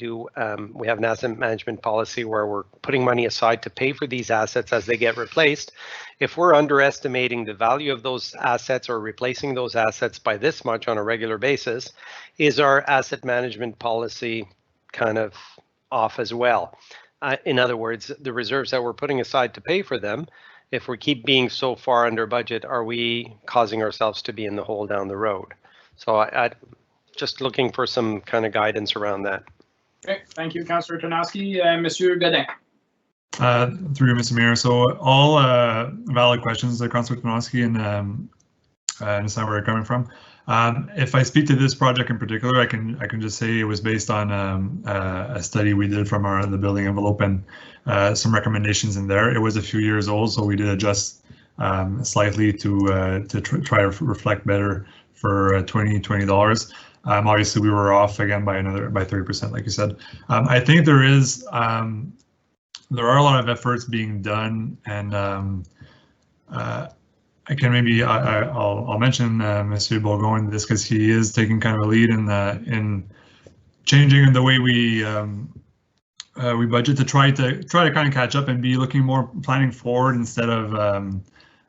have an asset management policy where we're putting money aside to pay for these assets as they get replaced, if we're underestimating the value of those assets or replacing those assets by this much on a regular basis, is our asset management policy kind of off as well? In other words, the reserves that we're putting aside to pay for them, if we keep being so far under budget, are we causing ourselves to be in the hole down the road? So I just looking for some kind of guidance around that. Okay, thank you, Councillor Tarnowski. Monsieur Godin. Through you, Mr. Mayor. So all valid questions, Councillor Tarnowski, and understand where you're coming from. If I speak to this project in particular, I can just say it was based on a study we did from the building envelope and some recommendations in there. It was a few years old, so we did adjust slightly to try to reflect better for $20. Obviously, we were off again by 30%, like you said. I think there are a lot of efforts being done, and I can maybe I'll mention Monsieur Bourgon in this because he is taking kind of a lead in changing the way we budget to try to kind of catch up and be looking more planning forward instead of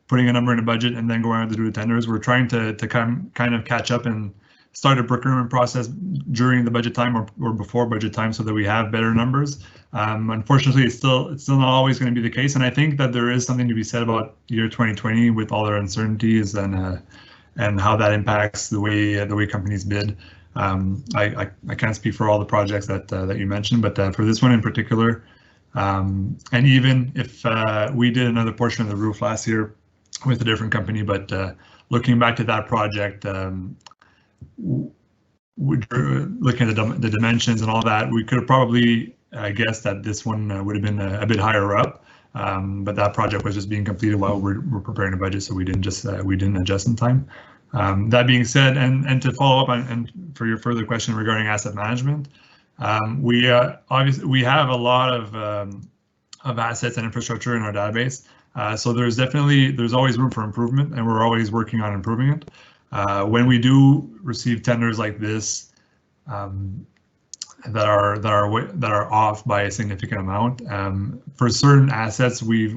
putting a number in a budget and then going out to do the tenders. We're trying to kind of catch up and start a procurement process during the budget time or before budget time so that we have better numbers. Unfortunately, it's still not always going to be the case, and I think that there is something to be said about year 2020 with all their uncertainties and how that impacts the way companies bid. I can't speak for all the projects that you mentioned, but for this one in particular, and even if we did another portion of the roof last year with a different company, but looking back to that project, looking at the dimensions and all that, we could have probably guessed that this one would have been a bit higher up, but that project was just being completed while we're preparing a budget, so we didn't adjust in time. That being said, and to follow up on and for your further question regarding asset management, we obviously have a lot of assets and infrastructure in our database, so there's always room for improvement, and we're always working on improving it. When we do receive tenders like this that are off by a significant amount, for certain assets we've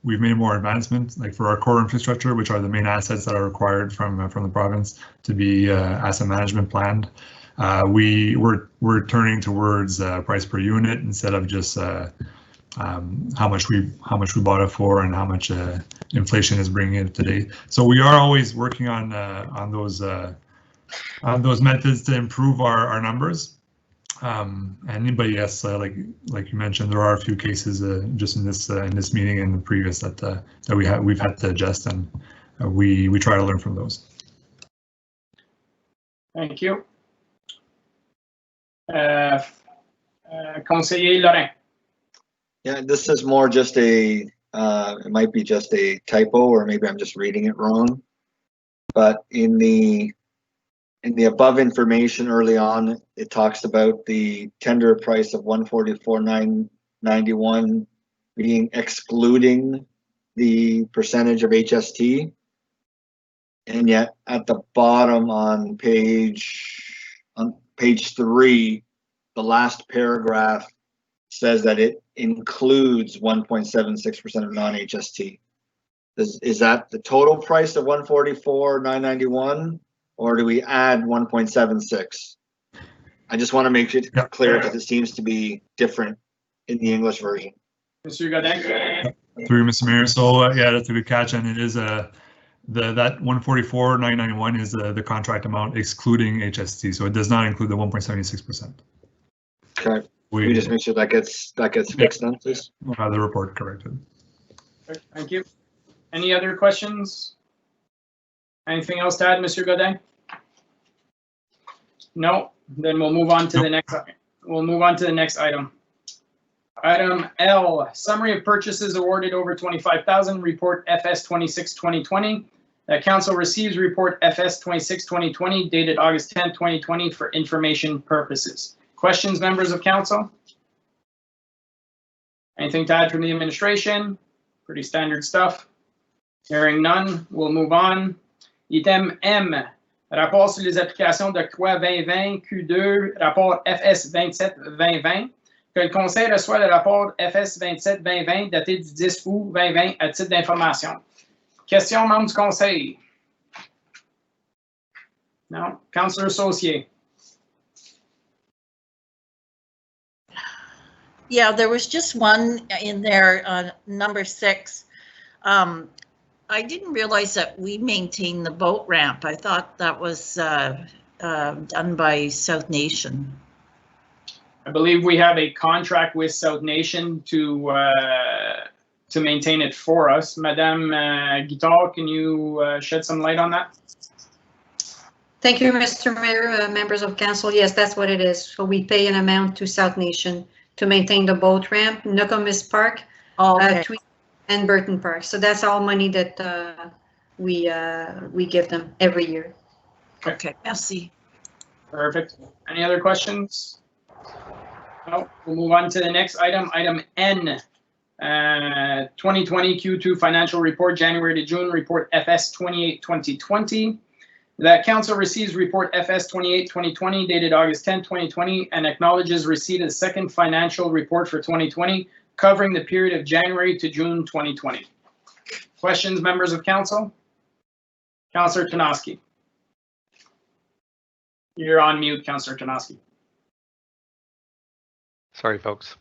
made more advancements, like for our core infrastructure, which are the main assets that are required from the province to be asset management planned. We're turning towards price per unit instead of just how much we bought it for and how much inflation is bringing it today. So we are always working on those methods to improve our numbers. And yes, like you mentioned, there are a few cases just in this meeting and the previous that we've had to adjust, and we try to learn from those. Thank you. Conseiller Laurent. Yeah, this is more just it might be just a typo, or maybe I'm just reading it wrong. But in the above information early on, it talks about the tender price of $144,991 being excluding the percentage of HST. And yet at the bottom on page 3, the last paragraph says that it includes 1.76% of non-HST. Is that the total price of $144,991, or do we add 1.76? I just want to make it clear because it seems to be different in the English version. Monsieur Godin. Through Mr. Mayor. So yeah, that's a good catch, and it is that 144,991 is the contract amount excluding HST, so it does not include the 1.76%. Okay. We just make sure that gets fixed then, please. We'll have the report corrected. Okay, thank you. Any other questions? Anything else to add, Monsieur Godin? No. Then we'll move on to the next. We'll move on to the next item. Item L: Summary of purchases awarded over 25,000. Report FS 26/2020. Council receives report FS 26/2020 dated August 10, 2020 for information purposes. Questions, members of council? Anything to add from the administration? Pretty standard stuff. Hearing none, we'll move on. Item M, rapport sur les applications de CROI 2020, Q2, rapport FS 27-2020. Que le conseil reçoit le rapport FS 27-2020 daté du 10 août 2020 à titre d'information. Question, membres du conseil? No. Councillor Saucier. Yeah, there was just one in there, number 6. I didn't realize that we maintain the boat ramp. I thought that was done by South Nation. I believe we have a contract with South Nation to maintain it for us. Madame Guitard, can you shed some light on that? Thank you, Mr. Mayor, members of council. Yes, that's what it is. So we pay an amount to South Nation to maintain the boat ramp, Nokomis Park, Okay. and Burton Park. So that's all money that we give them every year. Okay, merci. Perfect. Any other questions? No, we'll move on to the next item, item N. 2020 Q2 financial report, January to June, report FS 28-2020. That council receives report FS 28-2020 dated August 10, 2020, and acknowledges receipt of the second financial report for 2020, covering the period of January to June 2020. Questions, members of council? Councillor Tanoski. You're on mute, Councillor Tanoski. Sorry, folks.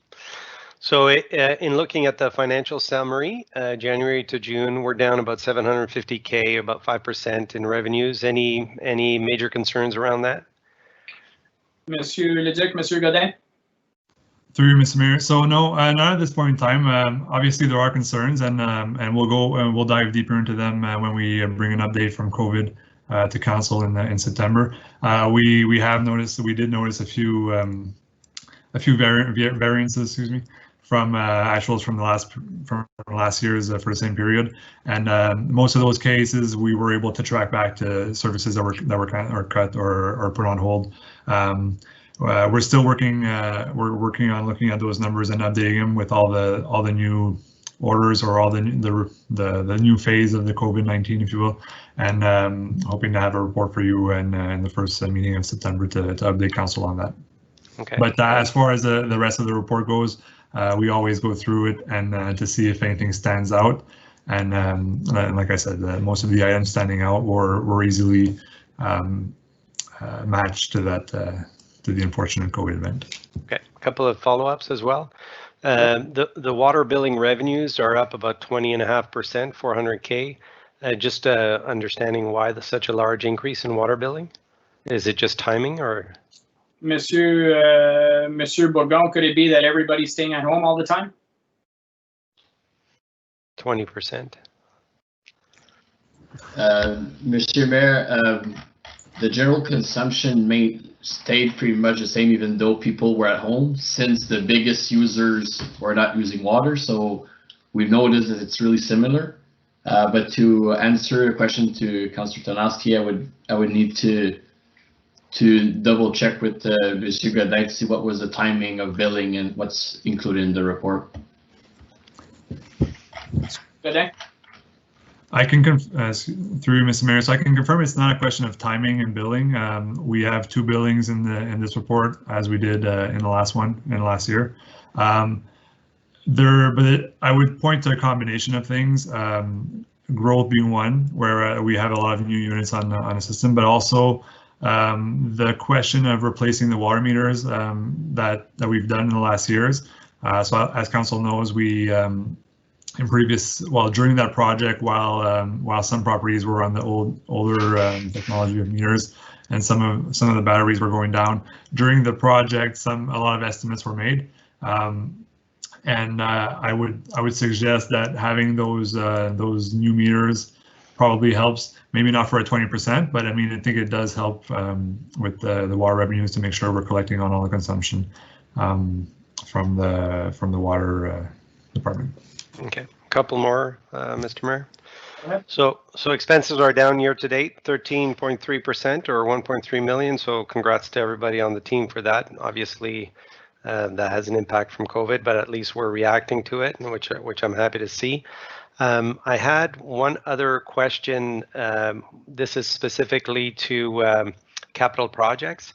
So in looking at the financial summary, January to June, we're down about 750K, about 5% in revenues. Any major concerns around that? Monsieur Leduc, Monsieur Godin. Through you, Mr. Mayor. So no, not at this point in time. Obviously, there are concerns, and we'll dive deeper into them when we bring an update from COVID to council in September. We have noticed, we did notice a few variances, excuse me, from actuals from last year's for the same period, and most of those cases we were able to track back to services that were cut or put on hold. We're still working. We're working on looking at those numbers and updating them with all the new orders or all the new phase of the COVID-19, if you will, and hoping to have a report for you in the first meeting of September to update council on that. Okay. But as far as the rest of the report goes, we always go through it and to see if anything stands out. And like I said, most of the items standing out were easily matched to that to the unfortunate COVID event. Okay, a couple of follow-ups as well. The water billing revenues are up about 20.5%, 400K. Just understanding why such a large increase in water billing. Is it just timing or? Monsieur Bourgon, could it be that everybody's staying at home all the time? 20%. Mr. Mayor, the general consumption stayed pretty much the same, even though people were at home, since the biggest users were not using water. So we've noticed that it's really similar. But to answer a question to Councillor Tanoski, I would need to double check with Monsieur Godin to see what was the timing of billing and what's included in the report. Godin? I can through Mr. Mayor, so I can confirm it's not a question of timing and billing. We have two billings in this report, as we did in the last year. But I would point to a combination of things. Growth being one, where we have a lot of new units on the system, but also the question of replacing the water meters that we've done in the last years. So as council knows, we during that project, while some properties were on the older technology of meters and some of the batteries were going down, during the project a lot of estimates were made, and I would suggest that having those new meters probably helps. Maybe not for a 20%, but I mean, I think it does help with the water revenues to make sure we're collecting on all the consumption from the water department. Okay, a couple more, Mr. Mayor. So expenses are down year to date, 13.3% or 1.3 million. So congrats to everybody on the team for that. Obviously, that has an impact from COVID, but at least we're reacting to it, which I'm happy to see. I had one other question. This is specifically to capital projects.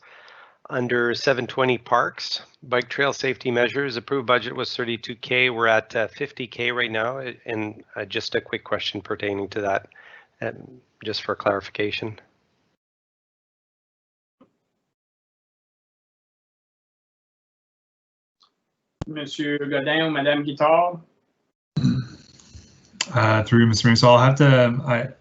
Under 720 parks, bike trail safety measures, approved budget was 32K. We're at 50K right now. And just a quick question pertaining to that, just for clarification. Monsieur Godin ou Madame Guitard? through Mr. Mayor. So I'll have to,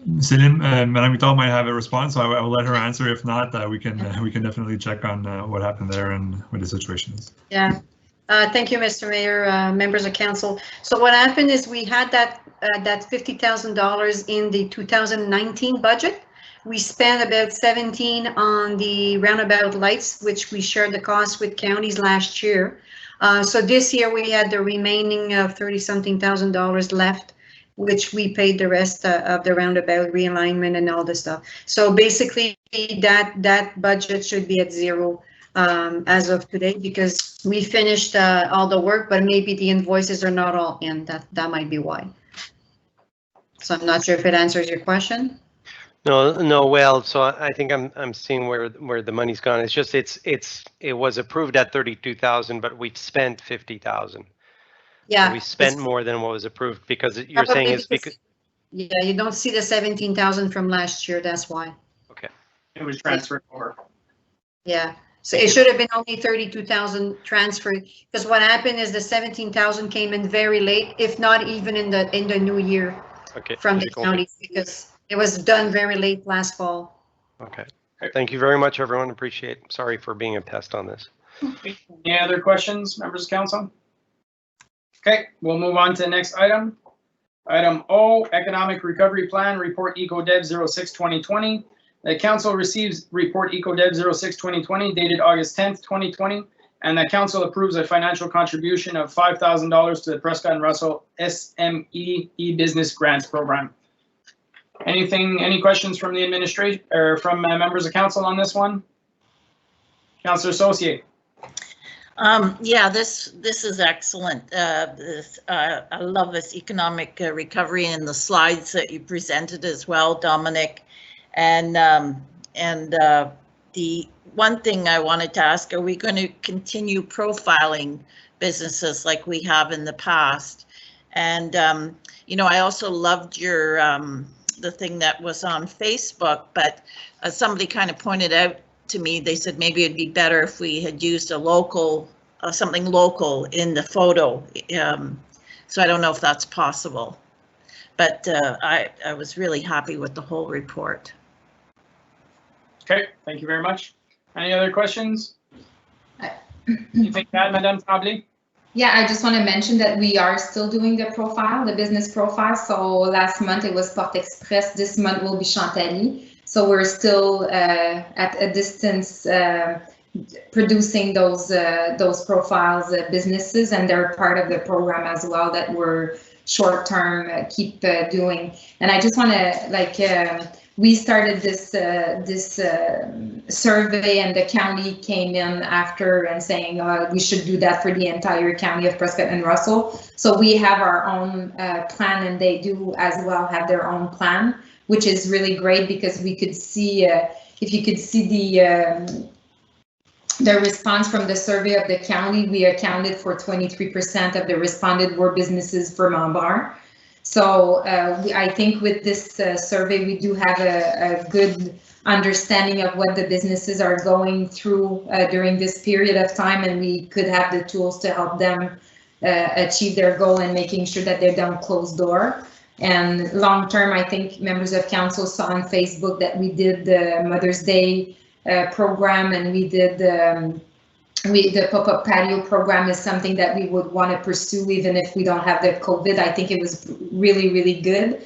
Madame Guitard might have a response, so I will let her answer. If not, we can definitely check on what happened there and what the situation is. Yeah. Thank you, Mr. Mayor, members of council. So what happened is we had that $50,000 in the 2019 budget. We spent about 17 on the roundabout lights, which we shared the cost with counties last year. So this year we had the remaining $30-something thousand left, which we paid the rest of the roundabout realignment and all this stuff. So basically that budget should be at zero as of today, because we finished all the work, but maybe the invoices are not all in. That might be why. So I'm not sure if it answers your question. No. Well, so I think I'm seeing where the money's gone. It's just it was approved at 32,000, but we've spent 50,000. Yeah, so we spent more than what was approved, because you're probably saying it's because. Yeah, you don't see the 17,000 from last year. That's why. Okay. It was transferred over. Yeah. So it should have been only 32,000 transferred, because what happened is the 17,000 came in very late, if not even in the new year. Okay. From the county, because it was done very late last fall. Okay. Thank you very much, everyone. Appreciate it. Sorry for being a pest on this. Any other questions, members of council? Okay, we'll move on to the next item. Item O, Economic Recovery Plan, Report EcoDev 06-2020. The council receives Report EcoDev 06-2020 dated August 10th, 2020, and the council approves a financial contribution of $5,000 to the Prescott and Russell SME e-business grants program. Any questions from the administration or from members of council on this one? Councillor Saucier. Yeah, this is excellent. I love this economic recovery and the slides that you presented as well, Dominic. And the one thing I wanted to ask, are we going to continue profiling businesses like we have in the past? And, you know, I also loved your, the thing that was on Facebook, but somebody kind of pointed out to me, they said maybe it'd be better if we had used a local, something local in the photo. So I don't know if that's possible, but I was really happy with the whole report. Okay, thank you very much. Any other questions? Anything to add, Madame Tremblay? Yeah, I just want to mention that we are still doing the profile, the business profile. So last month it was Porte Express. This month will be Chantilly. So we're still at a distance producing those profiles, businesses, and they're part of the program as well that we're short-term keep doing. And I just want to we started this survey, and the county came in after and saying we should do that for the entire county of Prescott and Russell. So we have our own plan, and they do as well have their own plan, which is really great because we could see if you could see the response from the survey of the county, we accounted for 23% of the responded were businesses for Montbar. So I think with this survey, we do have a good understanding of what the businesses are going through during this period of time, and we could have the tools to help them achieve their goal and making sure that they don't close door. And long term, I think members of council saw on Facebook that we did the Mother's Day program, and we did the pop-up patio program is something that we would want to pursue even if we don't have the COVID. I think it was really, really good.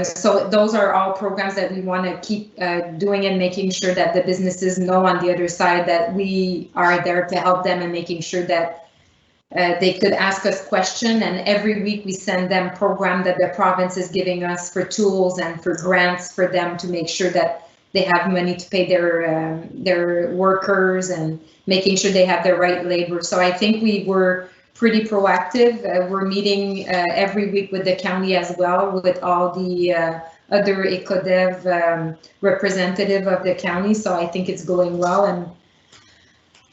So those are all programs that we want to keep doing and making sure that the businesses know on the other side that we are there to help them and making sure that they could ask us questions. And every week we send them program that the province is giving us for tools and for grants for them to make sure that they have money to pay their workers and making sure they have the right labor. So I think we were pretty proactive. We're meeting every week with the county as well, with all the other EcoDev representative of the county. So I think it's going well, and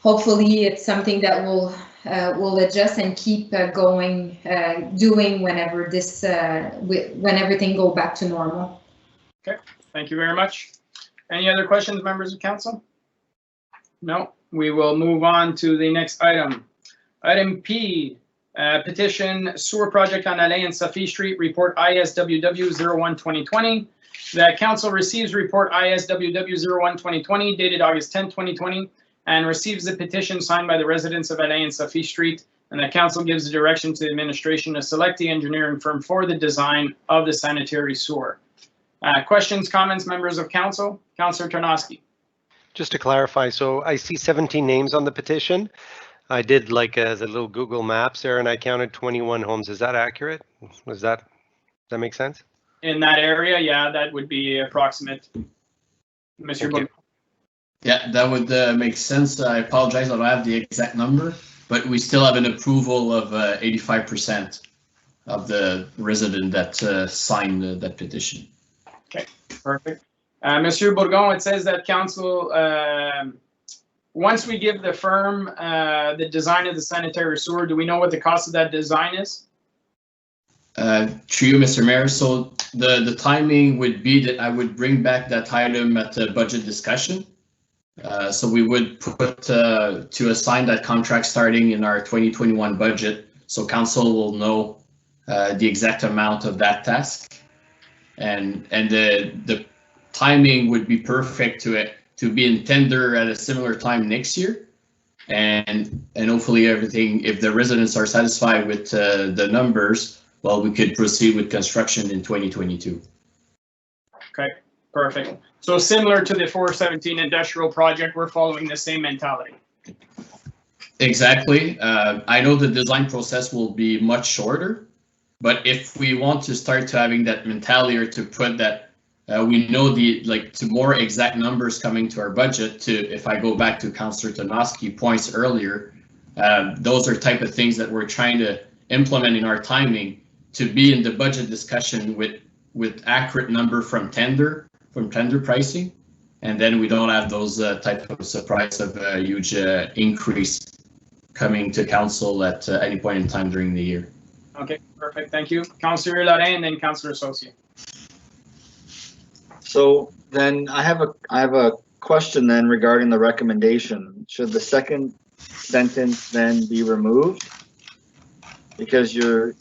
hopefully it's something that will adjust and keep going, doing whenever this when everything go back to normal. Okay, thank you very much. Any other questions, members of council? No, we will move on to the next item. Item P, Petition sewer project on Alain and Safi Street, report ISWW 01-2020. That council receives report ISWW 01-2020 dated August 10, 2020, and receives the petition signed by the residents of Alain and Safi Street, and that council gives the direction to the administration to select the engineering firm for the design of the sanitary sewer. Questions, comments, members of council? Councillor Tarnowski. Just to clarify, so I see 17 names on the petition. I did like the little Google Maps there, and I counted 21 homes. Is that accurate? Does that make sense? In that area, yeah, that would be approximate. Mr. Okay. Yeah, that would make sense. I apologize, I don't have the exact number, but we still have an approval of 85% of the resident that signed that petition. Okay, perfect. Monsieur Bourgon, it says that council, once we give the firm the design of the sanitary sewer, do we know what the cost of that design is? Through you, Mr. Mayor. So the timing would be that I would bring back that item at the budget discussion. So we would put to assign that contract starting in our 2021 budget. So council will know the exact amount of that task, and the timing would be perfect to be in tender at a similar time next year, and hopefully everything, if the residents are satisfied with the numbers, well, we could proceed with construction in 2022. Okay, perfect. So similar to the 417 industrial project, we're following the same mentality. Exactly. I know the design process will be much shorter, but if we want to start to having that mentality, or to put that, we know to more exact numbers coming to our budget, to, if I go back to Councillor Tarnowski points earlier, those are type of things that we're trying to implement in our timing to be in the budget discussion with accurate number from tender pricing, and then we don't have those type of surprise of a huge increase coming to council at any point in time during the year. Okay, perfect. Thank you. Councillor Lorrain and then Councillor Saucier. So then I have a question then regarding the recommendation. Should the second sentence then be removed? Because you're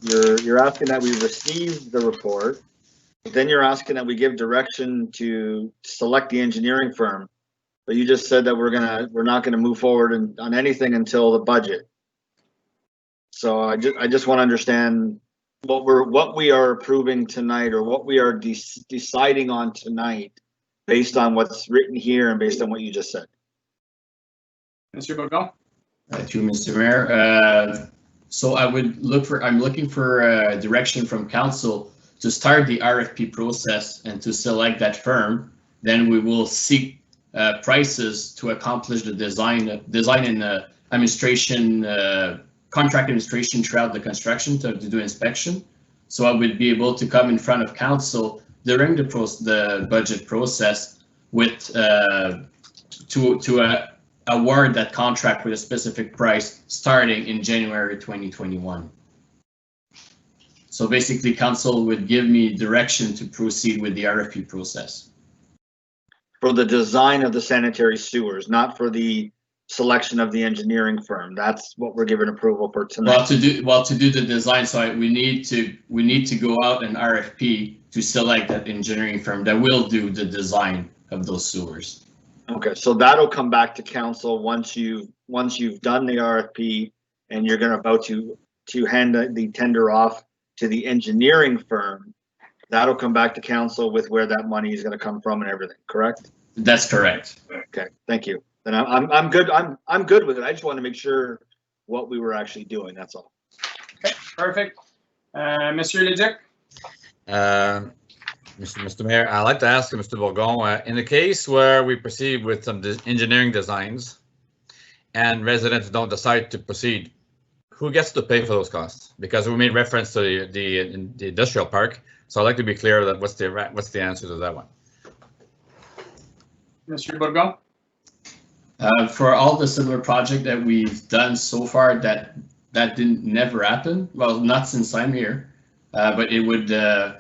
asking that we receive the report, but then you're asking that we give direction to select the engineering firm. But you just said that we're not gonna move forward on anything until the budget. So I just want to understand what we are approving tonight, or what we are deciding on tonight, based on what's written here and based on what you just said. Mr. Bourgon. To Mr. Mayor. So I'm looking for direction from council to start the RFP process and to select that firm. Then we will seek prices to accomplish the design and administration, contract administration throughout the construction to do inspection. So I would be able to come in front of council during the budget process with to award that contract with a specific price starting in January 2021. So basically council would give me direction to proceed with the RFP process. For the design of the sanitary sewers, not for the selection of the engineering firm. That's what we're giving approval for tonight. Well, to do the design, so we need to go out an RFP to select that engineering firm that will do the design of those sewers. Okay, so that'll come back to council once you've done the RFP and you're about to hand the tender off to the engineering firm. That'll come back to council with where that money is going to come from and everything. Correct? That's correct. Okay, thank you. Then I'm good. I'm good with it. I just want to make sure what we were actually doing. That's all. Okay, perfect. Monsieur Leduc. Mr. Mayor, I'd like to ask Mr. Bourgon, in the case where we proceed with some engineering designs and residents don't decide to proceed, who gets to pay for those costs? Because we made reference to the industrial park, so I'd like to be clear that what's the answer to that one. Mr. Bourgon. For all the similar project that we've done so far, that never happen. Well, not since I'm here. But it would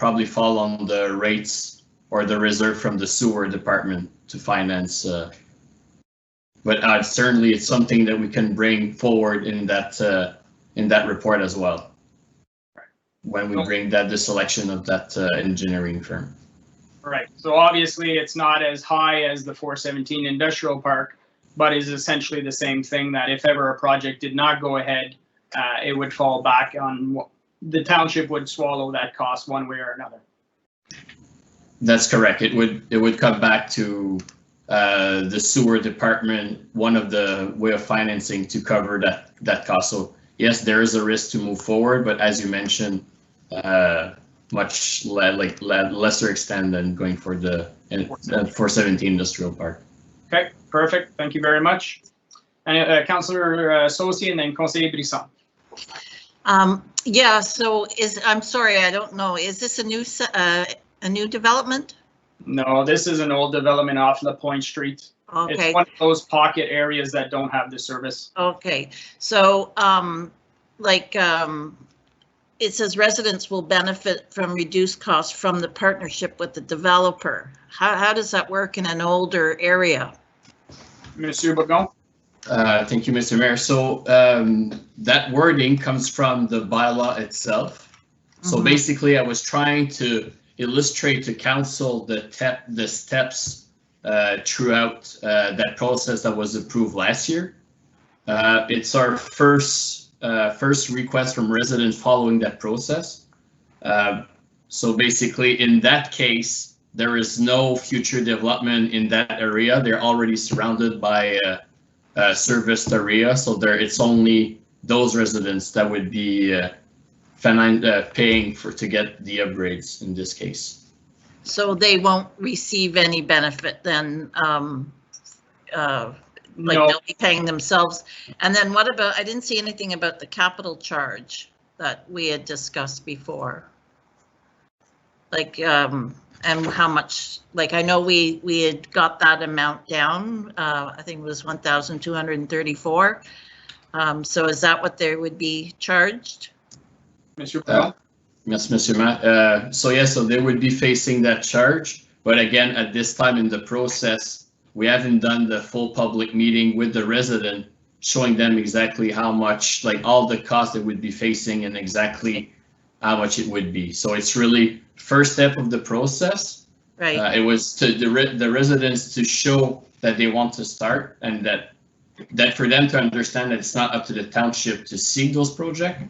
probably fall on the rates or the reserve from the sewer department to finance. But certainly it's something that we can bring forward in that in that report as well, when we bring that the selection of that engineering firm. Right. So obviously it's not as high as the 417 industrial park, but is essentially the same thing, that if ever a project did not go ahead, it would fall back on the township would swallow that cost one way or another. That's correct. It would come back to the sewer department, one of the way of financing to cover that cost. So yes, there is a risk to move forward, but as you mentioned, much lesser extent than going for the 417 industrial park. Okay, perfect. Thank you very much. And Councillor Saucier and then Conseil Brisson. Yeah. So I'm sorry, I don't know. Is this a new development? No, this is an old development off La Pointe Street. Okay. It's one of those pocket areas that don't have the service. Okay. So it says residents will benefit from reduced costs from the partnership with the developer. How does that work in an older area? Monsieur Bougon? Thank you, Mr. Mayor. So that wording comes from the bylaw itself. So basically, I was trying to illustrate to council the steps throughout that process that was approved last year. It's our first request from residents following that process. So basically, in that case, there is no future development in that area. They're already surrounded by a serviced area, so it's only those residents that would be paying to get the upgrades in this case. So they won't receive any benefit then, no. They'll be paying themselves. And then what about, I didn't see anything about the capital charge that we had discussed before. And how much, I know we had got that amount down, I think it was 1,234. So is that what they would be charged? Monsieur Perron? Yes, Monsieur Matt. So they would be facing that charge. But again, at this time in the process, we haven't done the full public meeting with the resident, showing them exactly how much, all the costs they would be facing and exactly how much it would be. So it's really first step of the process. Right. It was to the residents to show that they want to start, and that for them to understand that it's not up to the township to seek those projects.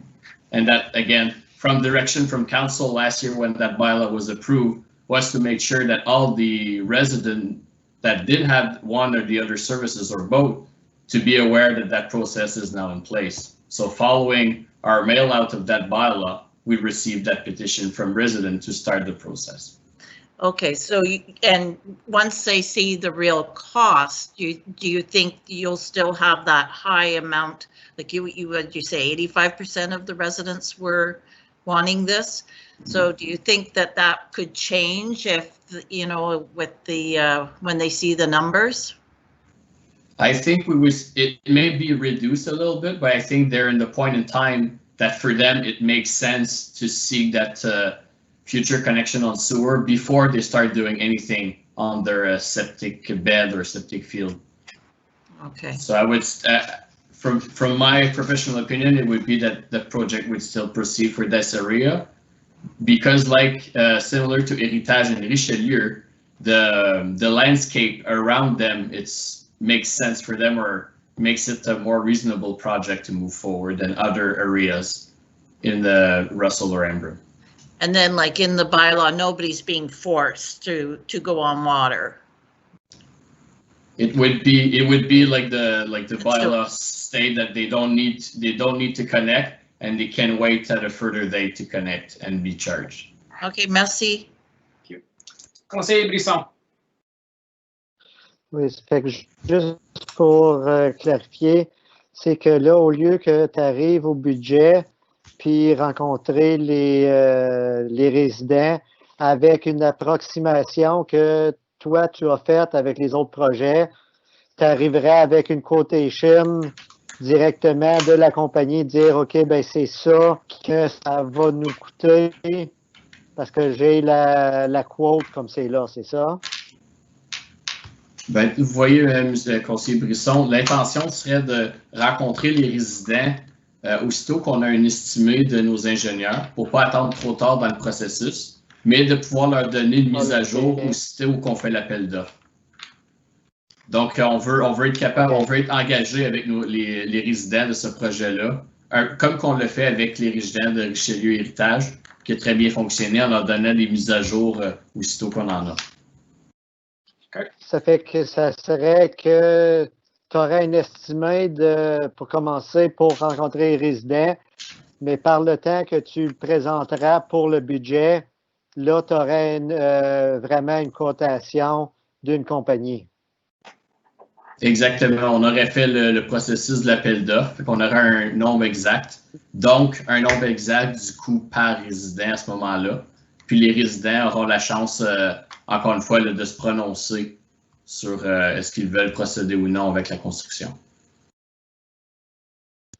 And that, again, from direction from council last year when that bylaw was approved, was to make sure that all the residents that did have one or the other services or both to be aware that process is now in place. So following our mail out of that bylaw, we received that petition from residents to start the process. Okay, so and once they see the real cost, do you think you'll still have that high amount? Would you say 85% of the residents were wanting this? So do you think that could change if, with the when they see the numbers? I think it may be reduced a little bit, but I think they're in the point in time that for them it makes sense to seek that future connection on sewer before they start doing anything on their septic bed or septic field. Okay. So I would, from my professional opinion, it would be that the project would still proceed for this area, because similar to Héritage and Richelieu, the landscape around them makes sense for them, or makes it a more reasonable project to move forward than other areas in the Russell or Ambrim. And then in the bylaw, nobody's being forced to go on water. It would be like the bylaw state that they don't need to connect, and they can wait at a further date to connect and be charged. Okay, merci. Thank you. Conseiller Brisson. Oui, ça fait que juste pour clarifier, c'est que là, au lieu que tu arrives au budget puis rencontrer les résidents avec une approximation que toi, tu as faite avec les autres projets, tu arriverais avec une quotation directement de la compagnie, dire OK, ben c'est ça que ça va nous coûter parce que j'ai la quote comme c'est là, c'est ça? Ben, vous voyez, M. le conseiller Brisson, l'intention serait de rencontrer les résidents aussitôt qu'on a un estimé de nos ingénieurs pour ne pas attendre trop tard dans le processus, mais de pouvoir leur donner une mise à jour aussitôt qu'on fait l'appel d'offres. Donc, on veut être capable, on veut être engagé avec les résidents de ce projet-là, comme qu'on le fait avec les résidents de Richelieu Héritage, qui a très bien fonctionné en leur donnant des mises à jour aussitôt qu'on en a. Ça fait que ça serait que tu aurais un estimé pour commencer pour rencontrer les résidents, mais par le temps que tu le présenteras pour le budget, là, tu aurais vraiment une cotation d'une compagnie. Exactement. On aurait fait le processus de l'appel d'offres, qu'on aurait un nombre exact. Donc, un nombre exact du coût par résident à ce moment-là. Puis les résidents auront la chance, encore une fois, de se prononcer sur est-ce qu'ils veulent procéder ou non avec la construction.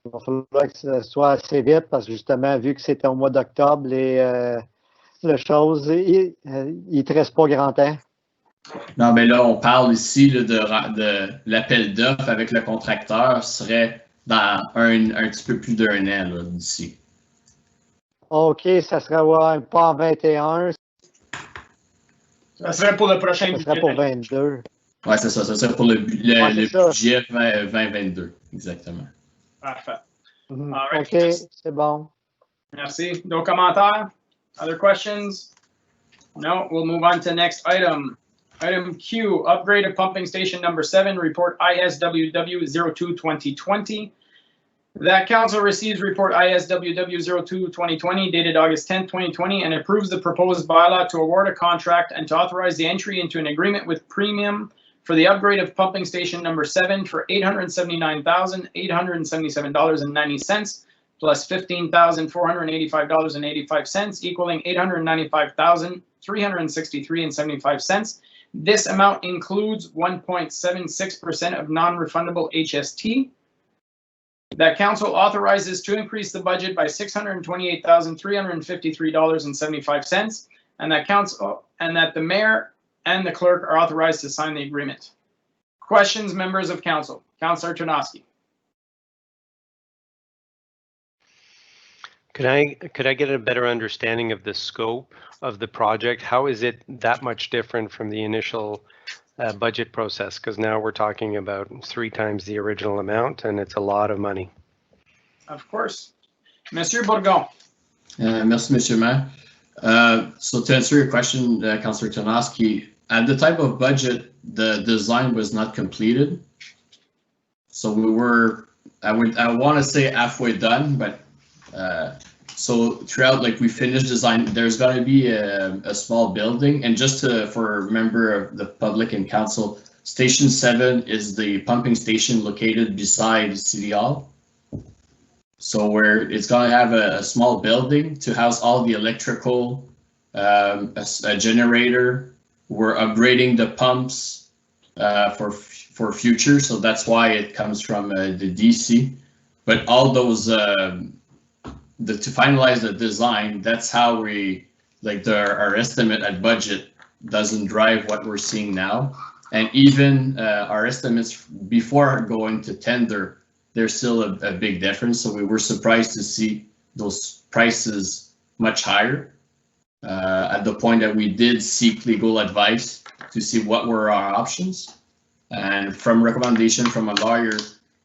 Il va falloir que ce soit assez vite parce que justement, vu que c'était au mois d'octobre, le chose, il ne te reste pas grand temps. Non, mais là, on parle ici là, de l'appel d'offres avec le contracteur serait dans un petit peu plus d'1 an d'ici. OK, ça serait pas en 21. Ça serait pour le prochain budget. Ça serait pour 22. Oui, c'est ça. Ça serait pour le budget 2022. Exactement. Parfait. Right. OK, c'est bon. Merci. No commentaires? Other questions? No, we'll move on to next item. Item Q, upgrade of pumping station number 7, report ISWW 02-2020. That council receives report ISWW 02-2020 dated August 10, 2020 and approves the proposed bylaw to award a contract and to authorize the entry into an agreement with Premium for the upgrade of pumping station number 7 for $879,877.90 plus $15,485.85 equaling $895,363.75. This amount includes 1.76% of non-refundable HST. That council authorizes to increase the budget by $628,353.75, and that the mayor and the clerk are authorized to sign the agreement. Questions, members of council? Councillor Tarnowski. Could I get a better understanding of the scope of the project? How is it that much different from the initial budget process? Because now we're talking about 3 times the original amount, and it's a lot of money. Of course. Monsieur Bourgon. Merci, Monsieur Mayor. So to answer your question, Councillor Tarnowski, at the type of budget, the design was not completed. So we were, I want to say halfway done, but so throughout, like we finished design, there's going to be a small building. And just for a member of the public and council, Station 7 is the pumping station located beside City Hall. So where it's going to have a small building to house all the electrical, a generator. We're upgrading the pumps for future. So that's why it comes from the DC. But all those, to finalize the design, that's how we, like our estimate at budget doesn't drive what we're seeing now. And even our estimates before going to tender, there's still a big difference. So we were surprised to see those prices much higher at the point that we did seek legal advice to see what were our options. And from recommendation from a lawyer,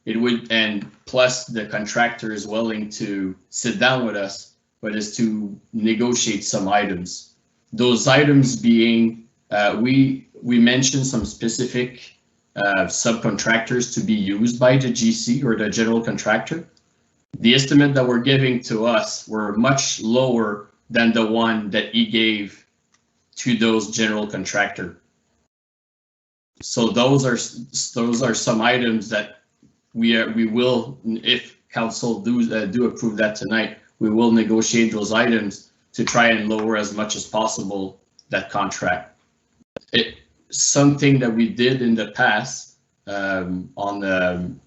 it would, and plus the contractor is willing to sit down with us, but is to negotiate some items. Those items being, we mentioned some specific subcontractors to be used by the GC or the general contractor. The estimate that we're giving to us were much lower than the one that he gave to those general contractor. So those are some items that we will, if council do approve that tonight, we will negotiate those items to try and lower as much as possible that contract. Something that we did in the past on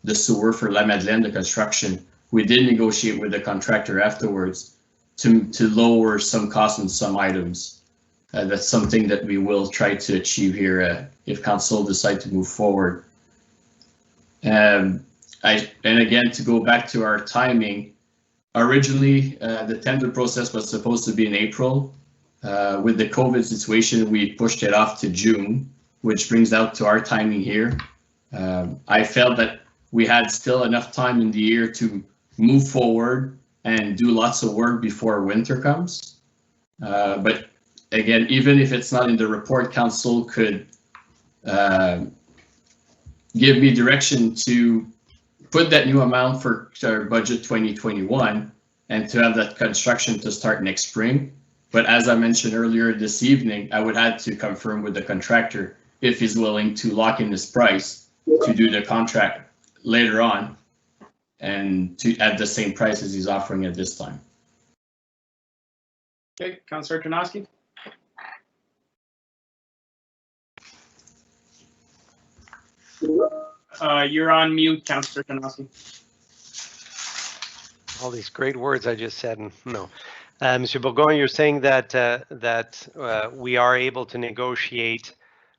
the sewer for La Madeleine, the construction, we did negotiate with the contractor afterwards to lower some costs on some items. That's something that we will try to achieve here if council decide to move forward. And again, to go back to our timing, Originally, the tender process was supposed to be in April. With the COVID situation, we pushed it off to June, which brings out to our timing here. I felt that we had still enough time in the year to move forward and do lots of work before winter comes. But again, even if it's not in the report, council could give me direction to put that new amount for our budget 2021 and to have that construction to start next spring. But as I mentioned earlier this evening, I would have to confirm with the contractor if he's willing to lock in this price to do the contract later on and to at the same price as he's offering at this time. Okay, Councillor Tarnowski. You're on mute, Councillor Tarnowski. All these great words I just said, and no. Mr. Bourgogne, you're saying that we are able to negotiate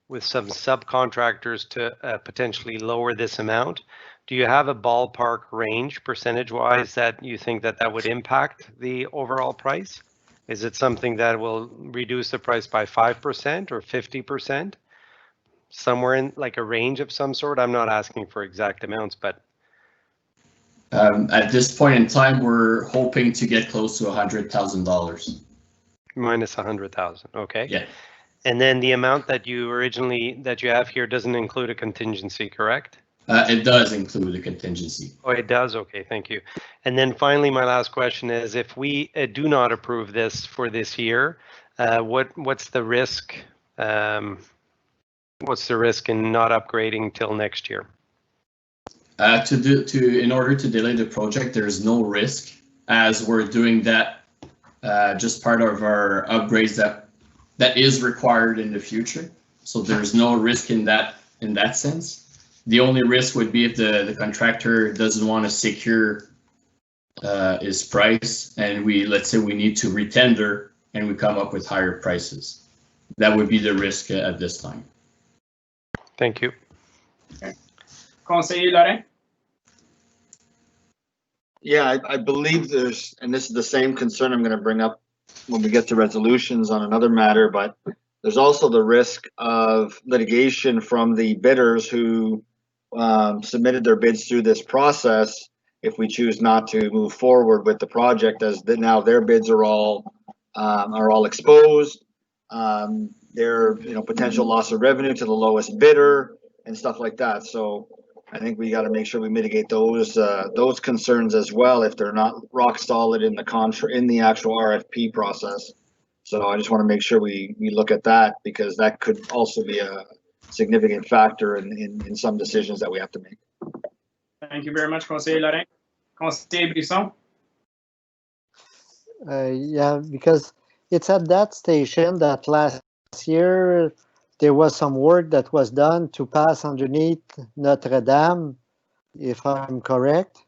with some subcontractors to potentially lower this amount. Do you have a ballpark range percentage-wise that you think that would impact the overall price? Is it something that will reduce the price by 5% or 50%? Somewhere in like a range of some sort? I'm not asking for exact amounts, but at this point in time, we're hoping to get close to $100,000. Minus 100,000, okay. Yeah. And then the amount that you have here doesn't include a contingency, correct? It does include a contingency. Oh, it does? Okay, thank you. And then finally, my last question is, if we do not approve this for this year, what's the risk? What's the risk in not upgrading till next year? In order to delay the project, there's no risk, as we're doing that just part of our upgrades that is required in the future. So there's no risk in that sense. The only risk would be if the contractor doesn't want to secure his price, and let's say we need to retender and we come up with higher prices. That would be the risk at this time. Thank you. Okay. Conseiller Lorrain? Yeah, I believe there's, and this is the same concern I'm going to bring up when we get to resolutions on another matter, but there's also the risk of litigation from the bidders who submitted their bids through this process if we choose not to move forward with the project, as now their bids are all exposed. Their potential loss of revenue to the lowest bidder and stuff like that. So I think we got to make sure we mitigate those concerns as well if they're not rock solid in the actual RFP process. So I just want to make sure we look at that, because that could also be a significant factor in some decisions that we have to make. Thank you very much, Conseiller Lorrain. Conseiller Brisson? Yeah, because it's at that station that last year there was some work that was done to pass underneath Notre Dame, if I'm correct.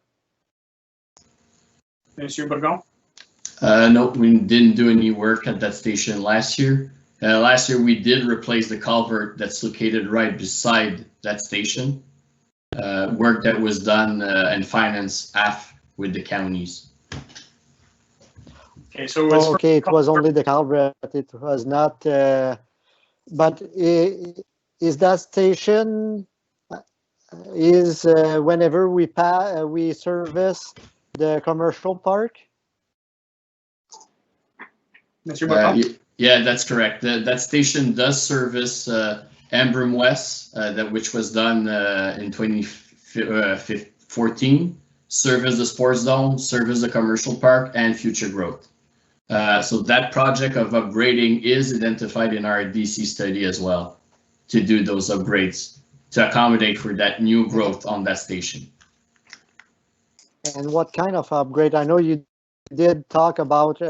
Monsieur Bourgogne? No, we didn't do any work at that station last year. Last year we did replace the culvert that's located right beside that station. Work that was done and financed with the counties. Okay, so it was only the culvert. It was not. But is that station whenever we service the commercial park? Mr. Bourgogne? Yeah, that's correct. That station does service Ambrim West, which was done in 2014. Service the sports zone, service the commercial park, and future growth. So that project of upgrading is identified in our DC study as well, to do those upgrades to accommodate for that new growth on that station. And what kind of upgrade? I know you did talk about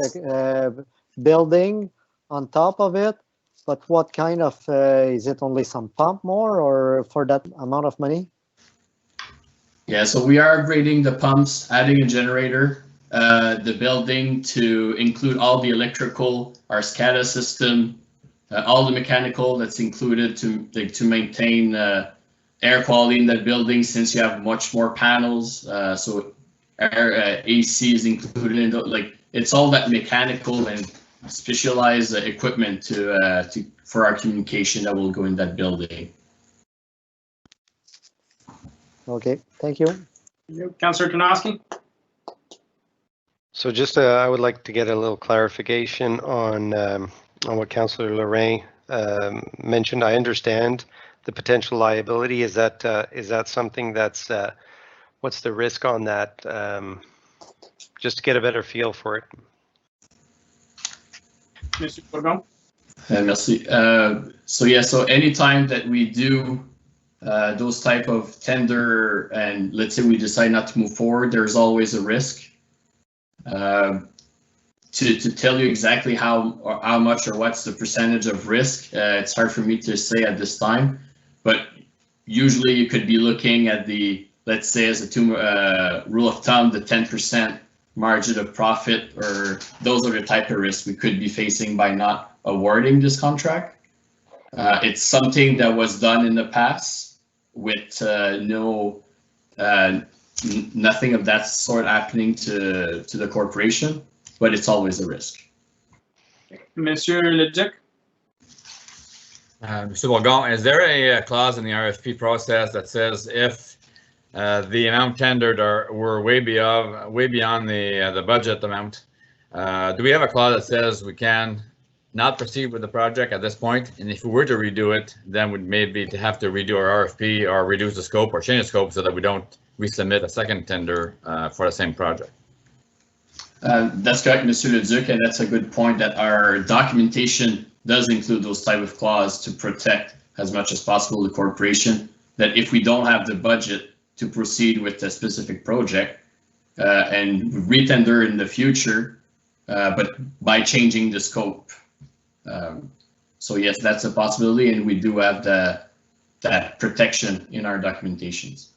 building on top of it, but what kind of, is it only some pump more or for that amount of money? Yeah, so we are upgrading the pumps, adding a generator, the building to include all the electrical, our SCADA system, all the mechanical that's included to maintain air quality in that building, since you have much more panels. So AC is included in like it's all that mechanical and specialized equipment for our communication that will go in that building. Okay, thank you. Councillor Tarnowski? So just I would like to get a little clarification on what Councillor Lorrain mentioned. I understand the potential liability. Is that something that's what's the risk on that? Just to get a better feel for it. Mr. Bourgon? Merci. So anytime that we do those type of tender and let's say we decide not to move forward, there's always a risk. To tell you exactly how much or what's the percentage of risk, it's hard for me to say at this time, but usually you could be looking at the, let's say as a rule of thumb, the 10% margin of profit, or those are the type of risks we could be facing by not awarding this contract. It's something that was done in the past with nothing of that sort happening to the corporation, but it's always a risk. Monsieur Leduc? Mr. Bourgon, is there a clause in the RFP process that says if the amount tendered were way beyond the budget amount, do we have a clause that says we can not proceed with the project at this point? And if we were to redo it, then we'd maybe to have to redo our RFP or reduce the scope or change the scope so that we don't resubmit a second tender for the same project. That's correct, Mr. Leduc, and that's a good point that our documentation does include those type of clauses to protect as much as possible the corporation, that if we don't have the budget to proceed with a specific project and retender in the future, but by changing the scope. So yes, that's a possibility, and we do have that protection in our documentations.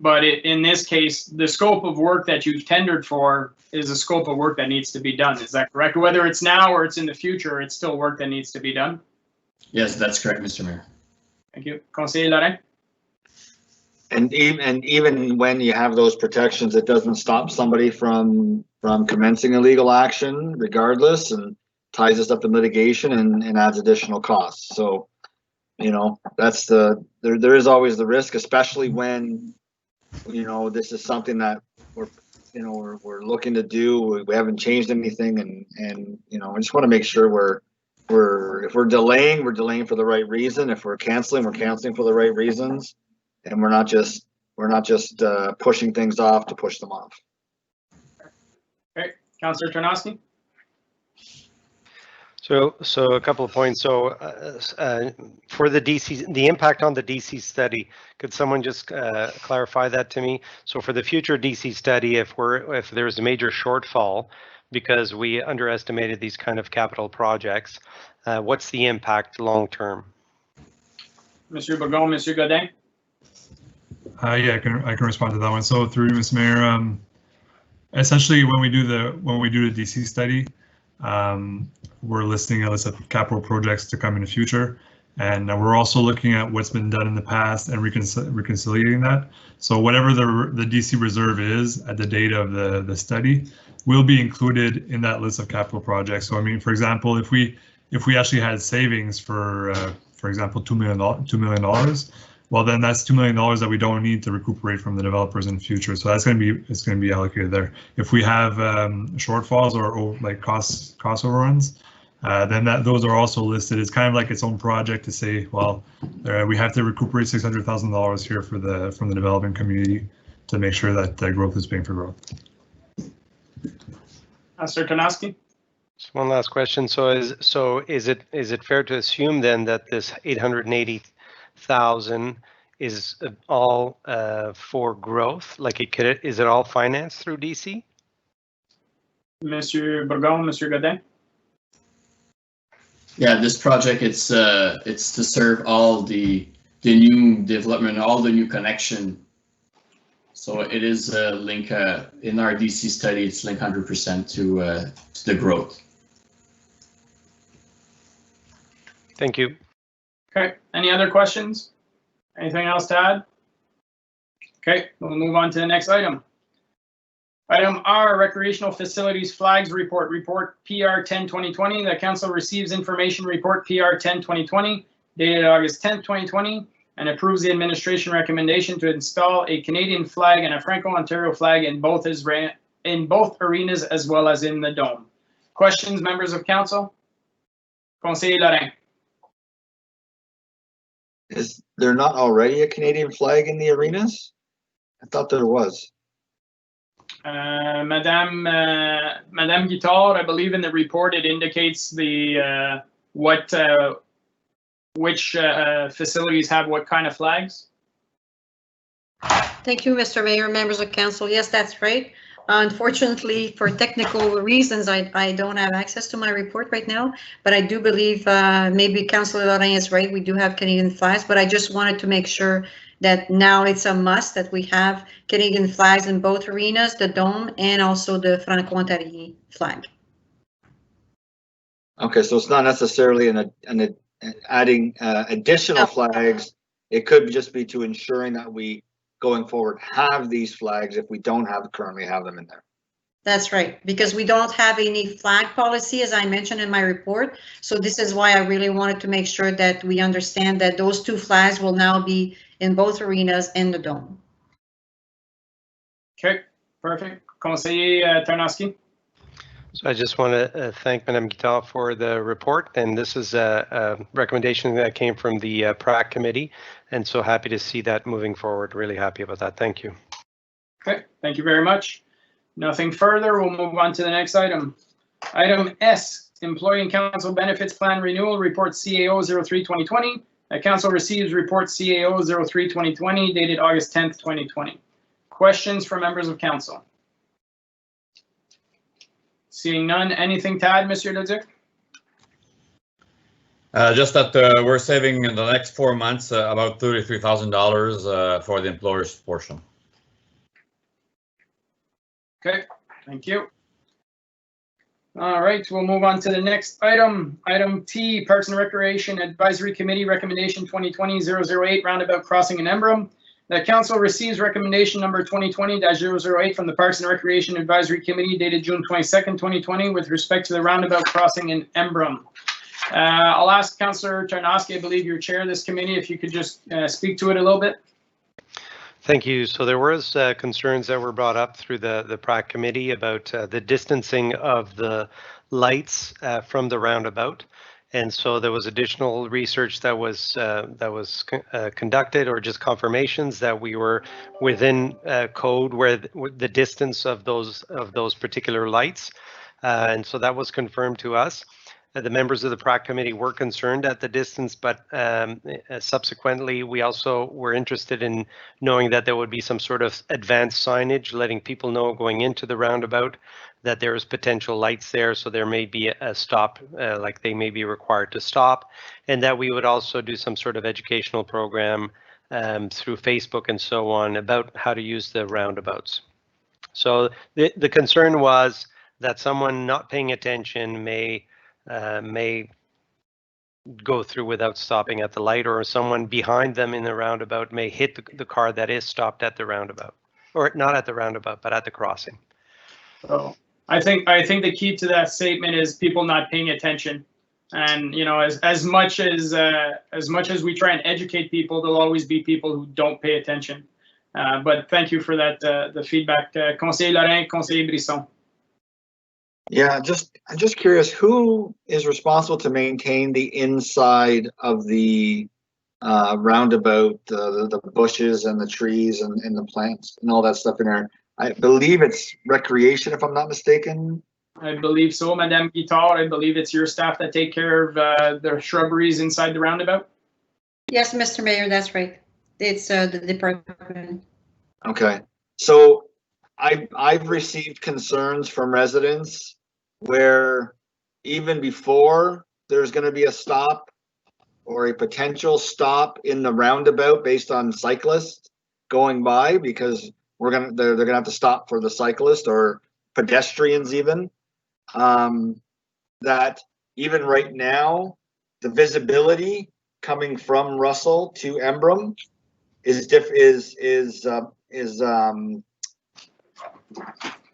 But in this case, the scope of work that you've tendered for is a scope of work that needs to be done. Is that correct? Whether it's now or it's in the future, it's still work that needs to be done? Yes, that's correct, Mr. Mayor. Thank you. Conseiller Lorrain? And even when you have those protections, it doesn't stop somebody from commencing a legal action regardless, and ties us up in litigation and adds additional costs. So, you know, that's there is always the risk, especially when, you know, this is something that we're looking to do. We haven't changed anything, and you know, I just want to make sure if we're delaying for the right reason. If we're canceling for the right reasons, and we're not just pushing things off to push them off. Okay, Councillor Tarnowski? So a couple of points. So for the impact on the DC study, could someone just clarify that to me? So for the future DC study, if there's a major shortfall because we underestimated these kind of capital projects, what's the impact long term? Monsieur Bourgon, Monsieur Godin? Yeah, I can respond to that one. So through Ms. Mayor, essentially when we do the DC study, we're listing a list of capital projects to come in the future, and we're also looking at what's been done in the past and reconciliating that. So whatever the DC reserve is at the date of the study will be included in that list of capital projects. So I mean, for example, if we actually had savings for example, $2 million, well then that's $2 million that we don't need to recuperate from the developers in the future. So it's going to be allocated there. If we have shortfalls or like cost overruns, then those are also listed. It's kind of like its own project to say, well, we have to recuperate $600,000 here from the development community to make sure that growth is paying for growth. Mr. Tarnowski? Just one last question. So is it fair to assume then that this 880,000 is all for growth? Like is it all financed through DC? Monsieur Bourgon, Monsieur Godin? Yeah, this project it's to serve all the new development, all the new connection. So it is a link in our DC study. It's linked 100% to the growth. Thank you. Okay. Any other questions? Anything else to add? Okay, we'll move on to the next item. Item R, Recreational Facilities Flags Report, Report PR 10-2020. The council receives information report PR 10-2020 dated August 10th, 2020, and approves the administration recommendation to install a Canadian flag and a Franco-Ontario flag in both arenas as well as in the dome. Questions, members of council? Conseiller Lorrain. Is there not already a Canadian flag in the arenas? I thought there was. Madame Guitard, I believe in the report it indicates the which facilities have what kind of flags. Thank you, Mr. Mayor, members of council. Yes, that's right. Unfortunately, for technical reasons, I don't have access to my report right now, but I do believe maybe Councillor Lorrain is right. We do have Canadian flags, but I just wanted to make sure that now it's a must that we have Canadian flags in both arenas, the dome and also the Franco-Ontario flag. Okay, so it's not necessarily adding additional flags. It could just be to ensuring that we going forward have these flags if we don't currently have them in there. That's right, because we don't have any flag policy, as I mentioned in my report. So this is why I really wanted to make sure that we understand that those two flags will now be in both arenas and the dome. Okay, perfect. Conseiller Tarnowski. So I just want to thank Madame Guitard for the report, and this is a recommendation that came from the PRAC committee, and so happy to see that moving forward. Really happy about that. Thank you. Okay, thank you very much. Nothing further. We'll move on to the next item. Item S, Employee and Council Benefits Plan Renewal Report CAO 03-2020. The council receives report CAO 03-2020 dated August 10th, 2020. Questions from members of council? Seeing none, anything to add, Monsieur Leduc? Just that we're saving in the next 4 months about $33,000 for the employer's portion. Okay, thank you. All right, we'll move on to the next item. Item T, Parks and Recreation Advisory Committee Recommendation 2020-008 Roundabout Crossing in Embrun. The council receives recommendation number 2020-008 from the Parks and Recreation Advisory Committee dated June 22nd, 2020 with respect to the roundabout crossing in Embrun. I'll ask Councillor Tarnowski, I believe you're chair of this committee, if you could just speak to it a little bit. Thank you. So there was concerns that were brought up through the PRAC committee about the distancing of the lights from the roundabout. And so there was additional research that was conducted, or just confirmations that we were within code where the distance of those particular lights. And so that was confirmed to us. The members of the PRAC committee were concerned at the distance, but subsequently we also were interested in knowing that there would be some sort of advanced signage letting people know going into the roundabout that there is potential lights there, so there may be a stop, like they may be required to stop, and that we would also do some sort of educational program through Facebook and so on about how to use the roundabouts. So the concern was that someone not paying attention may go through without stopping at the light, or someone behind them in the roundabout may hit the car that is stopped at the roundabout, or not at the roundabout, but at the crossing. So I think the key to that statement is people not paying attention. And you know, as much as we try and educate people, there'll always be people who don't pay attention. But thank you for that the feedback, Conseiller Lorrain, Conseiller Brisson. Yeah, I'm just curious, who is responsible to maintain the inside of the roundabout, the bushes and the trees and the plants and all that stuff in there? I believe it's recreation, if I'm not mistaken. I believe so, Madame Guitard. I believe it's your staff that take care of the shrubberies inside the roundabout. Yes, Mr. Mayor, that's right. It's the department. Okay, so I've received concerns from residents where even before there's going to be a stop or a potential stop in the roundabout based on cyclists going by, because they're gonna have to stop for the cyclist or pedestrians even. That even right now, the visibility coming from Russell to Embrun is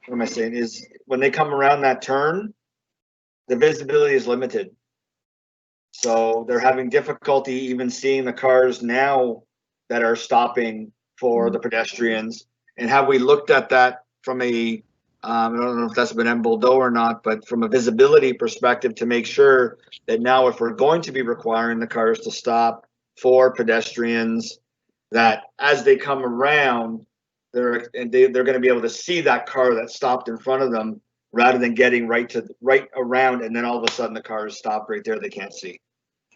what am I saying, is when they come around that turn, the visibility is limited. So they're having difficulty even seeing the cars now that are stopping for the pedestrians. And have we looked at that from a, I don't know if that's been en Bordeaux or not, but from a visibility perspective to make sure that now if we're going to be requiring the cars to stop for pedestrians, that as they come around, they're going to be able to see that car that stopped in front of them rather than getting right around and then all of a sudden the cars stop right there they can't see.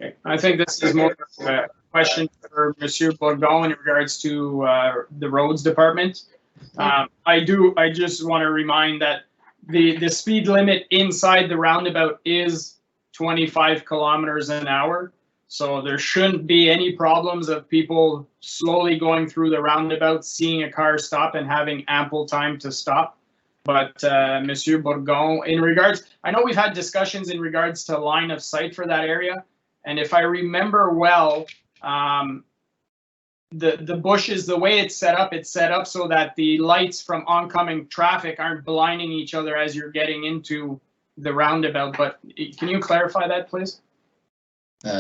Okay, I think this is more of a question for Monsieur Bourgon in regards to the roads department. I just want to remind that the speed limit inside the roundabout is 25 kilometers an hour. So there shouldn't be any problems of people slowly going through the roundabout, seeing a car stop and having ample time to stop. But Monsieur Bourgon, in regards, I know we've had discussions in regards to line of sight for that area. And if I remember well, the bushes, the way it's set up so that the lights from oncoming traffic aren't blinding each other as you're getting into the roundabout. But can you clarify that, please?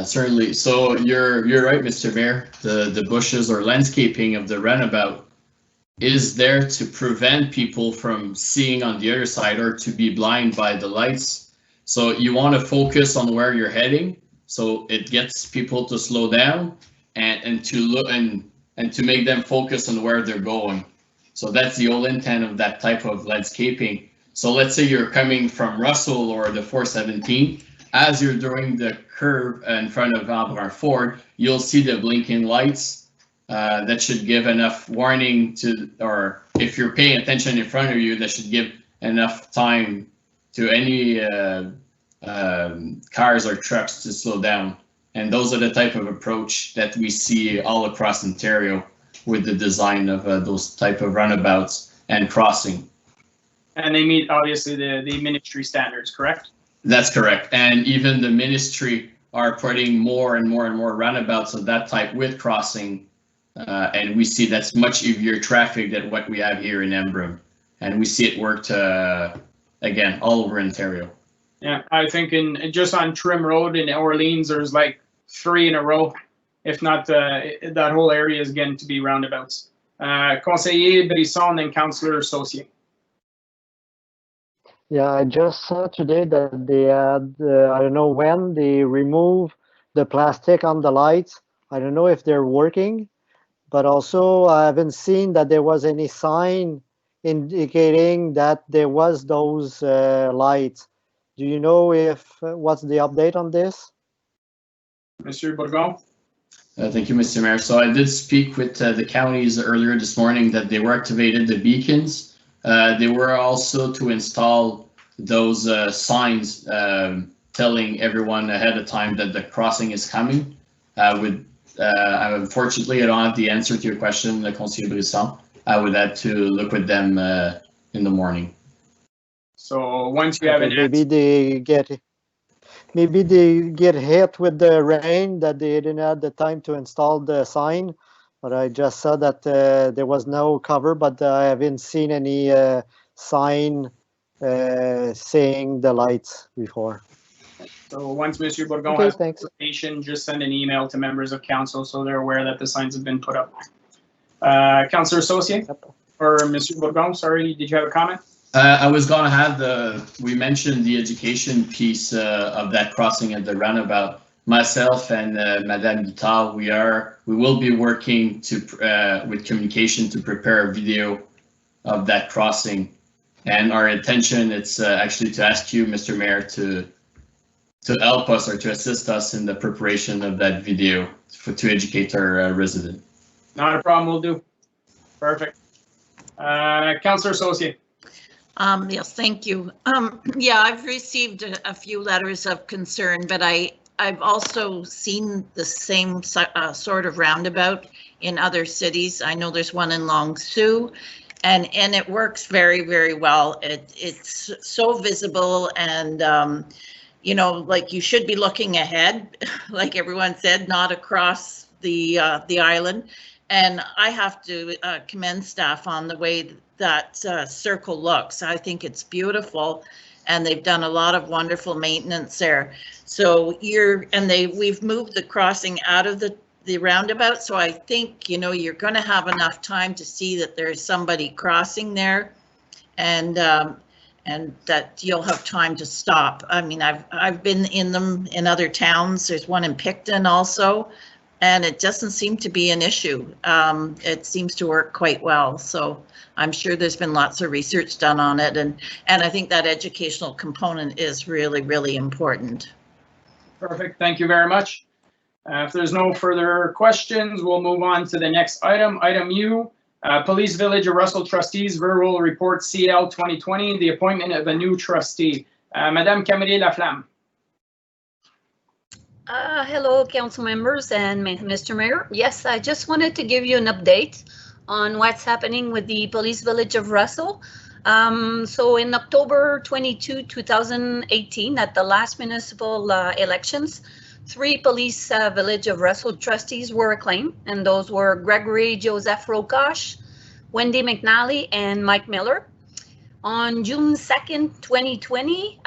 Certainly. So you're right, Mr. Mayor. The bushes or landscaping of the roundabout is there to prevent people from seeing on the other side or to be blind by the lights. So you want to focus on where you're heading. So it gets people to slow down and to look and to make them focus on where they're going. So that's the whole intent of that type of landscaping. So let's say you're coming from Russell or the 417. As you're doing the curve in front of Valbrun Ford, you'll see the blinking lights that should give enough warning to, or if you're paying attention in front of you, that should give enough time to any cars or trucks to slow down. And those are the type of approach that we see all across Ontario with the design of those type of roundabouts and crossing. And they meet obviously the ministry standards, correct? That's correct. And even the ministry are putting more and more and more roundabouts of that type with crossing. And we see that's much heavier traffic than what we have here in Embrun. And we see it worked, again, all over Ontario. Yeah, I think just on Trim Road in Orleans, there's like 3 in a row, if not that whole area is getting to be roundabouts. Conseiller Brisson and Councillor Saucier. Yeah, I just saw today that they had, I don't know when they remove the plastic on the lights. I don't know if they're working, but also I haven't seen that there was any sign indicating that there was those lights. Do you know if what's the update on this? Monsieur Bourgon? Thank you, Mr. Mayor. So I did speak with the counties earlier this morning that they were activated the beacons. They were also to install those signs telling everyone ahead of time that the crossing is coming. Unfortunately, I don't have the answer to your question, Conseiller Brisson. I would have to look with them in the morning. So once you have an maybe answer, they get hit with the rain that they didn't have the time to install the sign. But I just saw that there was no cover, but I haven't seen any sign saying the lights before. So once Monsieur Bourgon has information, just send an email to members of council so they're aware that the signs have been put up. Councillor Saucier, or Monsieur Bourgon, sorry, did you have a comment? I was going to have we mentioned the education piece of that crossing at the roundabout. Myself and Madame Guittard, we will be working with communication to prepare a video of that crossing. And our intention is actually to ask you, Mr. Mayor, to help us or to assist us in the preparation of that video to educate our resident. Not a problem, we'll do. Perfect. Councillor Saucier. Yes, thank you. Yeah, I've received a few letters of concern, but I've also seen the same sort of roundabout in other cities. I know there's one in Long Sault, and it works very, very well. It's so visible, and you know, like you should be looking ahead, like everyone said, not across the island. And I have to commend staff on the way that circle looks. I think it's beautiful, and they've done a lot of wonderful maintenance there. So we've moved the crossing out of the roundabout. So I think, you know, you're going to have enough time to see that there's somebody crossing there, and that you'll have time to stop. I mean, I've been in them in other towns. There's one in Picton also, and it doesn't seem to be an issue. It seems to work quite well. So I'm sure there's been lots of research done on it, and I think that educational component is really, really important. Perfect. Thank you very much. If there's no further questions, we'll move on to the next item. Item U, Police Village of Russell Trustees Verbal Report CL 2020, the appointment of a new trustee. Madame Camille Laflamme. Hello, council members and Mr. Mayor. Yes, I just wanted to give you an update on what's happening with the Police Village of Russell. So in October 22, 2018, at the last municipal elections, 3 Police Village of Russell trustees were acclaimed, and those were Gregory Joseph Rokosh, Wendy McNally, and Mike Miller. On June 2nd, 2020,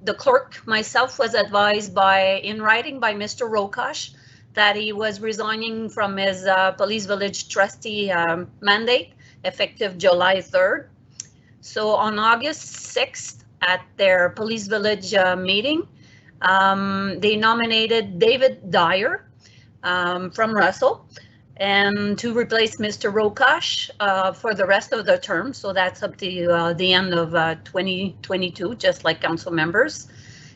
the clerk, myself, was advised in writing by Mr. Rokosh that he was resigning from his Police Village trustee mandate effective July 3rd. So on August 6th, at their Police Village meeting, they nominated David Dyer from Russell and to replace Mr. Rokosh for the rest of the term. So that's up to the end of 2022, just like council members.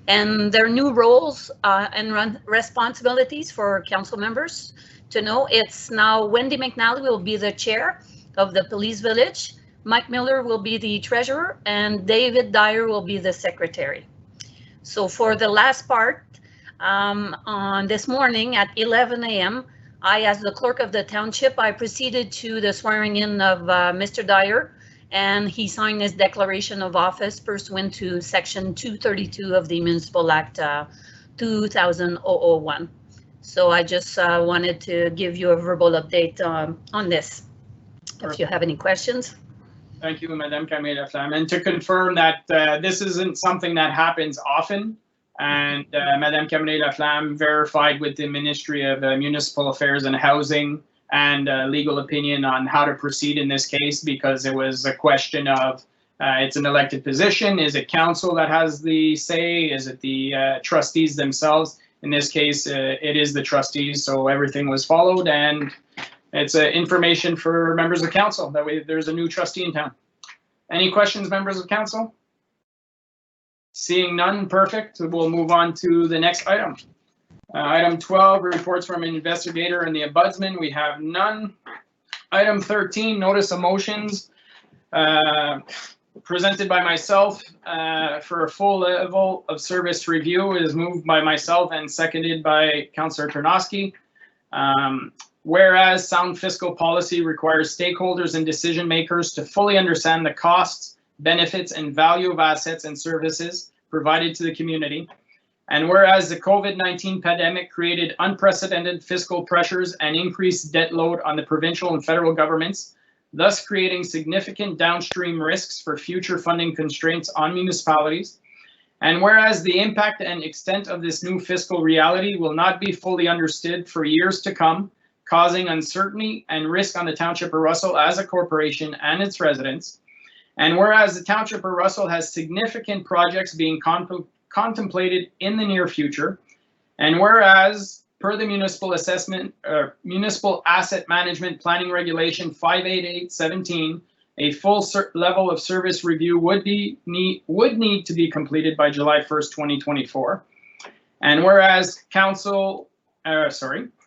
And their new roles and responsibilities for council members to know, it's now Wendy McNally will be the chair of the Police Village, Mike Miller will be the treasurer, and David Dyer will be the secretary. So for the last part, on this morning at 11 a.m., I, as the clerk of the township, I proceeded to the swearing in of Mr. Dyer, and he signed his declaration of office pursuant to section 232 of the Municipal Act 2001. So I just wanted to give you a verbal update on this. If you have any questions. Thank you, Madame Camille Laflamme. And to confirm that this isn't something that happens often, and Madame Camille Laflamme verified with the Ministry of Municipal Affairs and Housing and legal opinion on how to proceed in this case, because it was a question of it's an elected position. Is it council that has the say? Is it the trustees themselves? In this case, it is the trustees, so everything was followed, and it's information for members of council. That way there's a new trustee in town. Any questions, members of council? Seeing none, perfect. We'll move on to the next item. Item 12, reports from an investigator and the ombudsman. We have none. Item 13, notice of motions presented by myself for a full level of service review. It is moved by myself and seconded by Councillor Tarnowski. Whereas sound fiscal policy requires stakeholders and decision makers to fully understand the costs, benefits, and value of assets and services provided to the community. And whereas the COVID-19 pandemic created unprecedented fiscal pressures and increased debt load on the provincial and federal governments, thus creating significant downstream risks for future funding constraints on municipalities. And whereas the impact and extent of this new fiscal reality will not be fully understood for years to come, causing uncertainty and risk on the Township of Russell as a corporation and its residents. And whereas the Township of Russell has significant projects being contemplated in the near future, and whereas per the municipal asset management planning regulation 58817, a full level of service review would need to be completed by July 1st, 2024. And whereas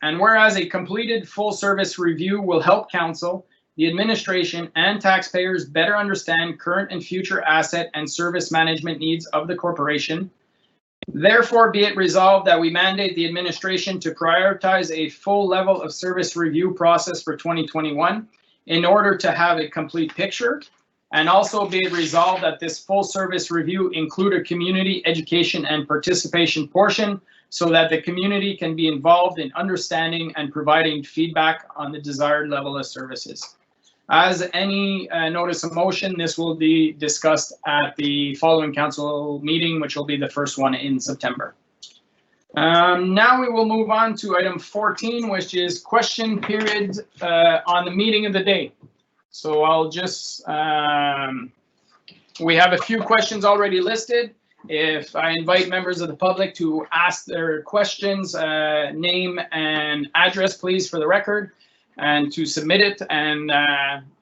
and whereas a completed full service review will help council, the administration, and taxpayers better understand current and future asset and service management needs of the corporation. Therefore, be it resolved that we mandate the administration to prioritize a full level of service review process for 2021 in order to have a complete picture. And also be it resolved that this full service review include a community education and participation portion so that the community can be involved in understanding and providing feedback on the desired level of services. As any notice of motion, this will be discussed at the following council meeting, which will be the first one in September. Now we will move on to item 14, which is question period on the meeting of the day. So I'll just, we have a few questions already listed. If I invite members of the public to ask their questions, name and address, please, for the record, and to submit it, and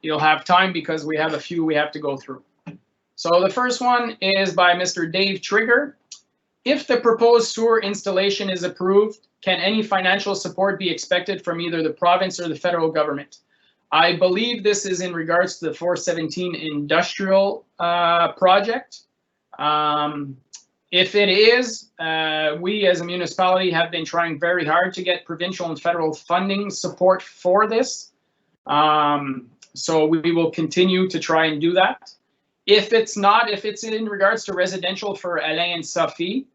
you'll have time because we have a few we have to go through. So the first one is by Mr. Dave Trigger. If the proposed sewer installation is approved, can any financial support be expected from either the province or the federal government? I believe this is in regards to the 417 industrial project. If it is, we as a municipality have been trying very hard to get provincial and federal funding support for this. So we will continue to try and do that. If it's not, if it's in regards to residential for Alain and Sophie,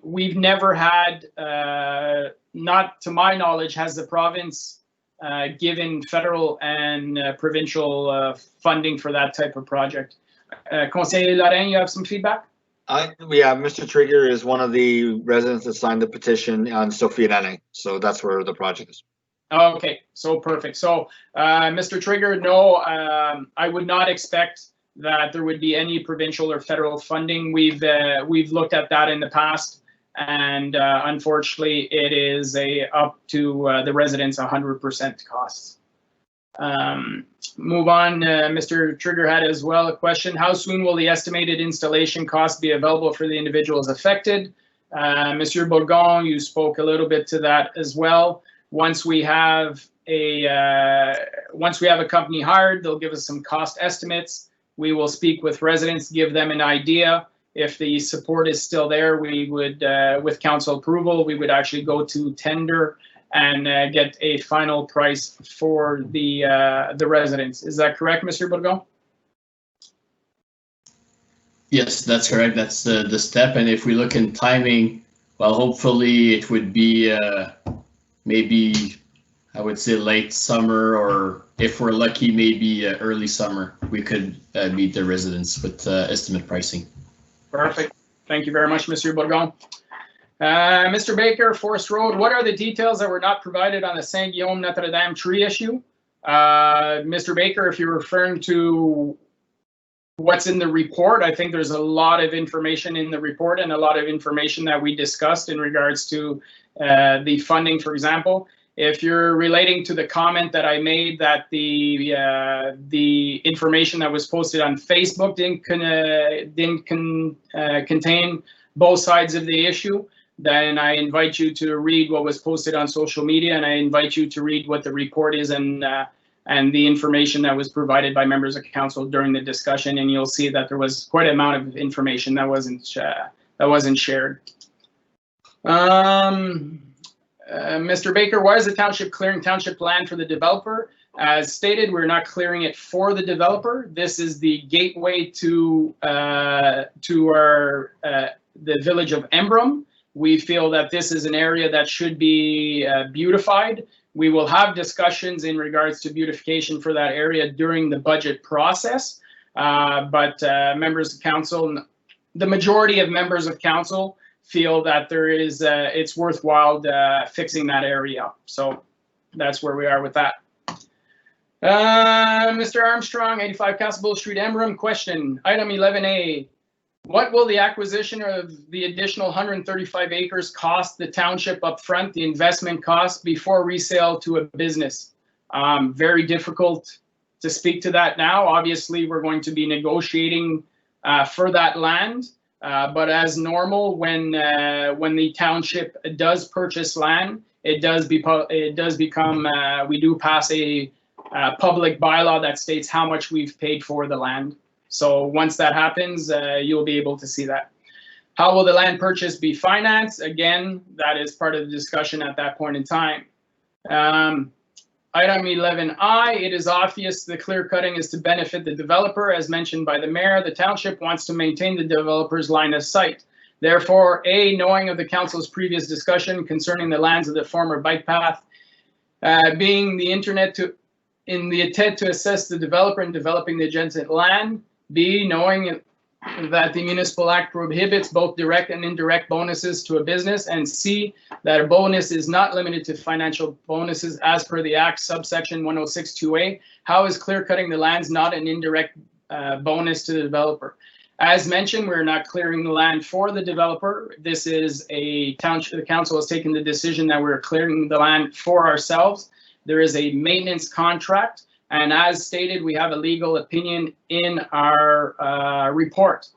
we've never had, not to my knowledge, has the province given federal and provincial funding for that type of project. Conseil Lorrain, you have some feedback? Yeah, Mr. Trigger is one of the residents that signed the petition on Sophie and Alain, so that's where the project is. Okay, so perfect. So, Mr. Trigger, no, I would not expect that there would be any provincial or federal funding. We've looked at that in the past, and unfortunately, it is up to the residents 100% costs. Move on. Mr. Trigger had as well a question. How soon will the estimated installation cost be available for the individuals affected? Monsieur Bourgon, you spoke a little bit to that as well. Once we have a company hired, they'll give us some cost estimates. We will speak with residents, give them an idea. If the support is still there, we would, with council approval, we would actually go to tender and get a final price for the residents. Is that correct, Mr. Bourgon? Yes, that's correct. That's the step. And if we look in timing, well, hopefully it would be maybe, I would say late summer, or if we're lucky, maybe early summer, we could meet the residents with estimate pricing. Perfect. Thank you very much, Mr. Bourgon. Mr. Baker, Forest Road, what are the details that were not provided on the Saint-Guillaume Notre Dame tree issue? Mr. Baker, if you're referring to what's in the report, I think there's a lot of information in the report and a lot of information that we discussed in regards to the funding, for example. If you're relating to the comment that I made that the information that was posted on Facebook didn't contain both sides of the issue, then I invite you to read what was posted on social media, and I invite you to read what the report is and the information that was provided by members of council during the discussion, and you'll see that there was quite an amount of information that wasn't shared. Mr. Baker, why is the township clearing township land for the developer? As stated, we're not clearing it for the developer. This is the gateway to the village of Embrun. We feel that this is an area that should be beautified. We will have discussions in regards to beautification for that area during the budget process. But members of council, the majority of members of council feel that there is it's worthwhile fixing that area up. So that's where we are with that. Mr. Armstrong, 85 Castle Street, Embrun, question. Item 11A. What will the acquisition of the additional 135 acres cost the township upfront, the investment cost, before resale to a business? Very difficult to speak to that now. Obviously, we're going to be negotiating for that land. But as normal, when the township does purchase land, it does become, we do pass a public bylaw that states how much we've paid for the land. So once that happens, you'll be able to see that. How will the land purchase be financed? Again, that is part of the discussion at that point in time. Item 11I, it is obvious the clear cutting is to benefit the developer. As mentioned by the mayor, the township wants to maintain the developer's line of sight. Therefore, A, knowing of the council's previous discussion concerning the lands of the former bike path, being the intent to assess the developer in developing the adjacent land. B, knowing that the municipal act prohibits both direct and indirect bonuses to a business. And C, that a bonus is not limited to financial bonuses as per the act subsection 106(2)A. How is clear cutting the lands not an indirect bonus to the developer? As mentioned, we're not clearing the land for the developer. This is a township. The council has taken the decision that we're clearing the land for ourselves. There is a maintenance contract, and as stated, we have a legal opinion in our report.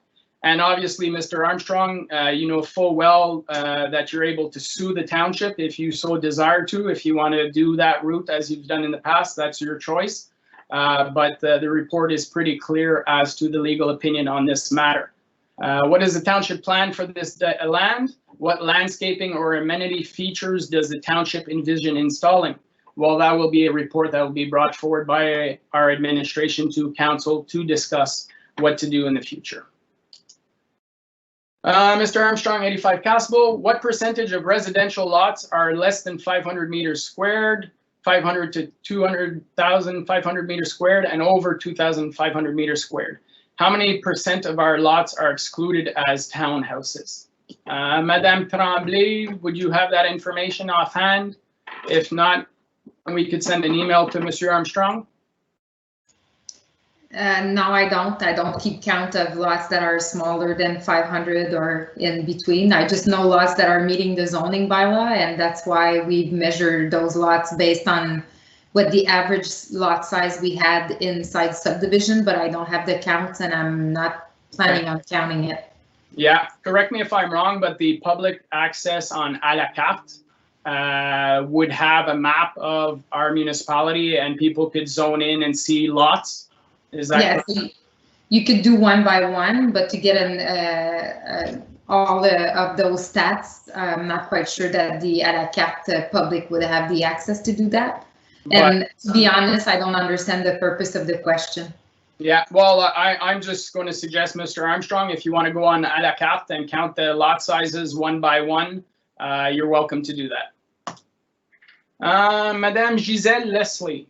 And obviously, Mr. Armstrong, you know full well that you're able to sue the township if you so desire to. If you want to do that route as you've done in the past, that's your choice. But the report is pretty clear as to the legal opinion on this matter. What is the township plan for this land? What landscaping or amenity features does the township envision installing? Well, that will be a report that will be brought forward by our administration to council to discuss what to do in the future. Mr. Armstrong, 85 Castle, what percentage of residential lots are less than 500 meters squared? 500 to 200,500 meters squared and over 2,500 meters squared. How many % of our lots are excluded as townhouses? Madame Tremblay, would you have that information offhand? If not, we could send an email to Monsieur Armstrong. No, I don't. I don't keep count of lots that are smaller than 500 or in between. I just know lots that are meeting the zoning bylaw, and that's why we've measured those lots based on what the average lot size we had inside subdivision, but I don't have the counts and I'm not planning on counting it. Yeah, correct me if I'm wrong, but the public access on à la carte would have a map of our municipality and people could zone in and see lots. Is that yes, correct? You could do one by one, but to get all of those stats, I'm not quite sure that the à la carte public would have the access to do that. And to be honest, I don't understand the purpose of the question. Yeah, well, I'm just going to suggest, Mr. Armstrong, if you want to go on à la carte and count the lot sizes one by one, you're welcome to do that. Madame Giselle Leslie.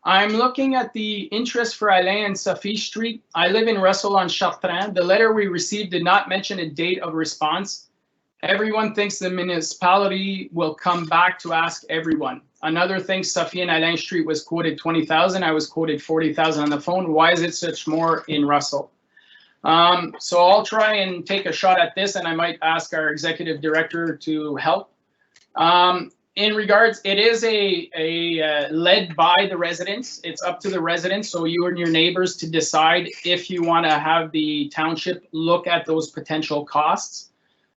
I'm looking at the interest for Alain and Sophie Street. I live in Russell on Chartrand. The letter we received did not mention a date of response. Everyone thinks the municipality will come back to ask everyone. Another thing, Sophie and Alain Street was quoted 20,000. I was quoted 40,000 on the phone. Why is it such more in Russell? So I'll try and take a shot at this, and I might ask our executive director to help. In regards, it is led by the residents. It's up to the residents, so you and your neighbors to decide if you want to have the township look at those potential costs.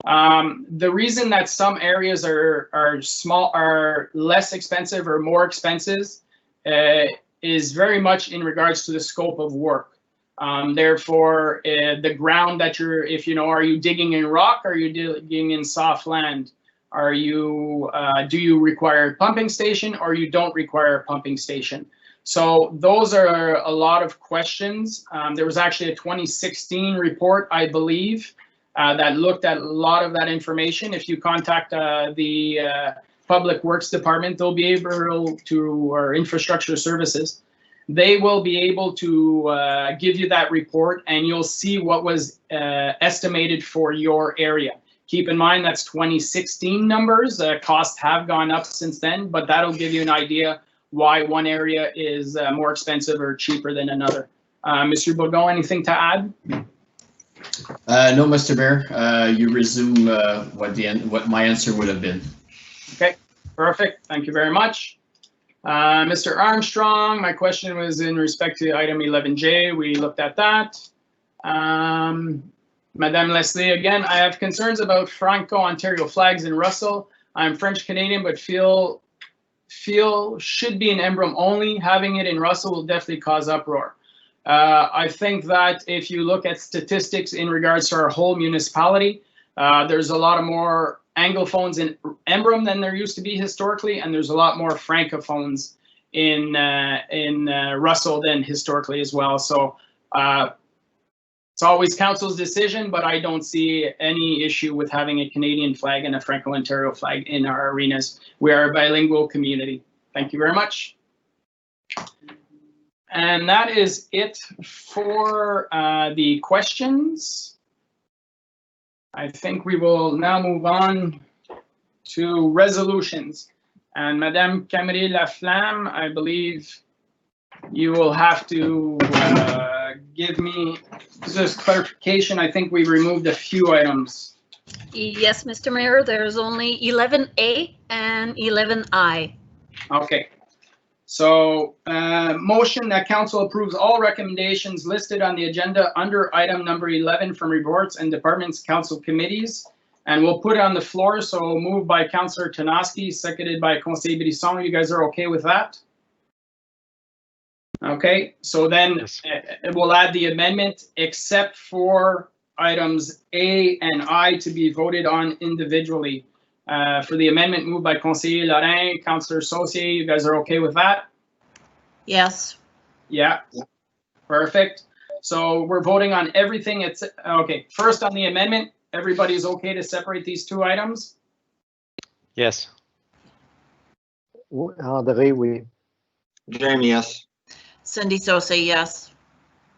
The reason that some areas are less expensive or more expensive is very much in regards to the scope of work. Therefore, the ground that are you digging in rock or are you digging in soft land? Are you, do you require a pumping station or you don't require a pumping station? So those are a lot of questions. There was actually a 2016 report, I believe, that looked at a lot of that information. If you contact the Public Works Department, they'll be able to, or Infrastructure Services, they will be able to give you that report and you'll see what was estimated for your area. Keep in mind that's 2016 numbers. Costs have gone up since then, but that'll give you an idea why one area is more expensive or cheaper than another. Mr. Bourgon, anything to add? No, Mr. Mayor. You resume what my answer would have been. Okay, perfect. Thank you very much. Mr. Armstrong, my question was in respect to item 11J. We looked at that. Madame Leslie, again, I have concerns about Franco-Ontario flags in Russell. I'm French-Canadian, but feel should be in Emblem only. Having it in Russell will definitely cause uproar. I think that if you look at statistics in regards to our whole municipality, there's a lot of more Anglophones in Emblem than there used to be historically, and there's a lot more Francophones in Russell than historically as well. So It's always council's decision, but I don't see any issue with having a Canadian flag and a Franco-Ontario flag in our arenas. We are a bilingual community. Thank you very much. And that is it for the questions. I think we will now move on to resolutions. And Madame Camille Laflamme, I believe you will have to give me this clarification. I think we removed a few items. Yes, Mr. Mayor, there's only 11A and 11I. Okay. So motion that council approves all recommendations listed on the agenda under item number 11 from reports and departments, council committees. And we'll put it on the floor. So moved by Councillor Tanoski, seconded by Conseil Brisson. You guys are okay with that? Okay, so then we'll add the amendment except for items A and I to be voted on individually. For the amendment moved by Conseiller Lorrain, Councillor Saucier, you guys are okay with that? Yes. Yeah, perfect. So we're voting on everything. It's okay. First on the amendment, everybody's okay to separate these two items? Yes. André, oui. Jamie, yes. Cindy Saucier, yes.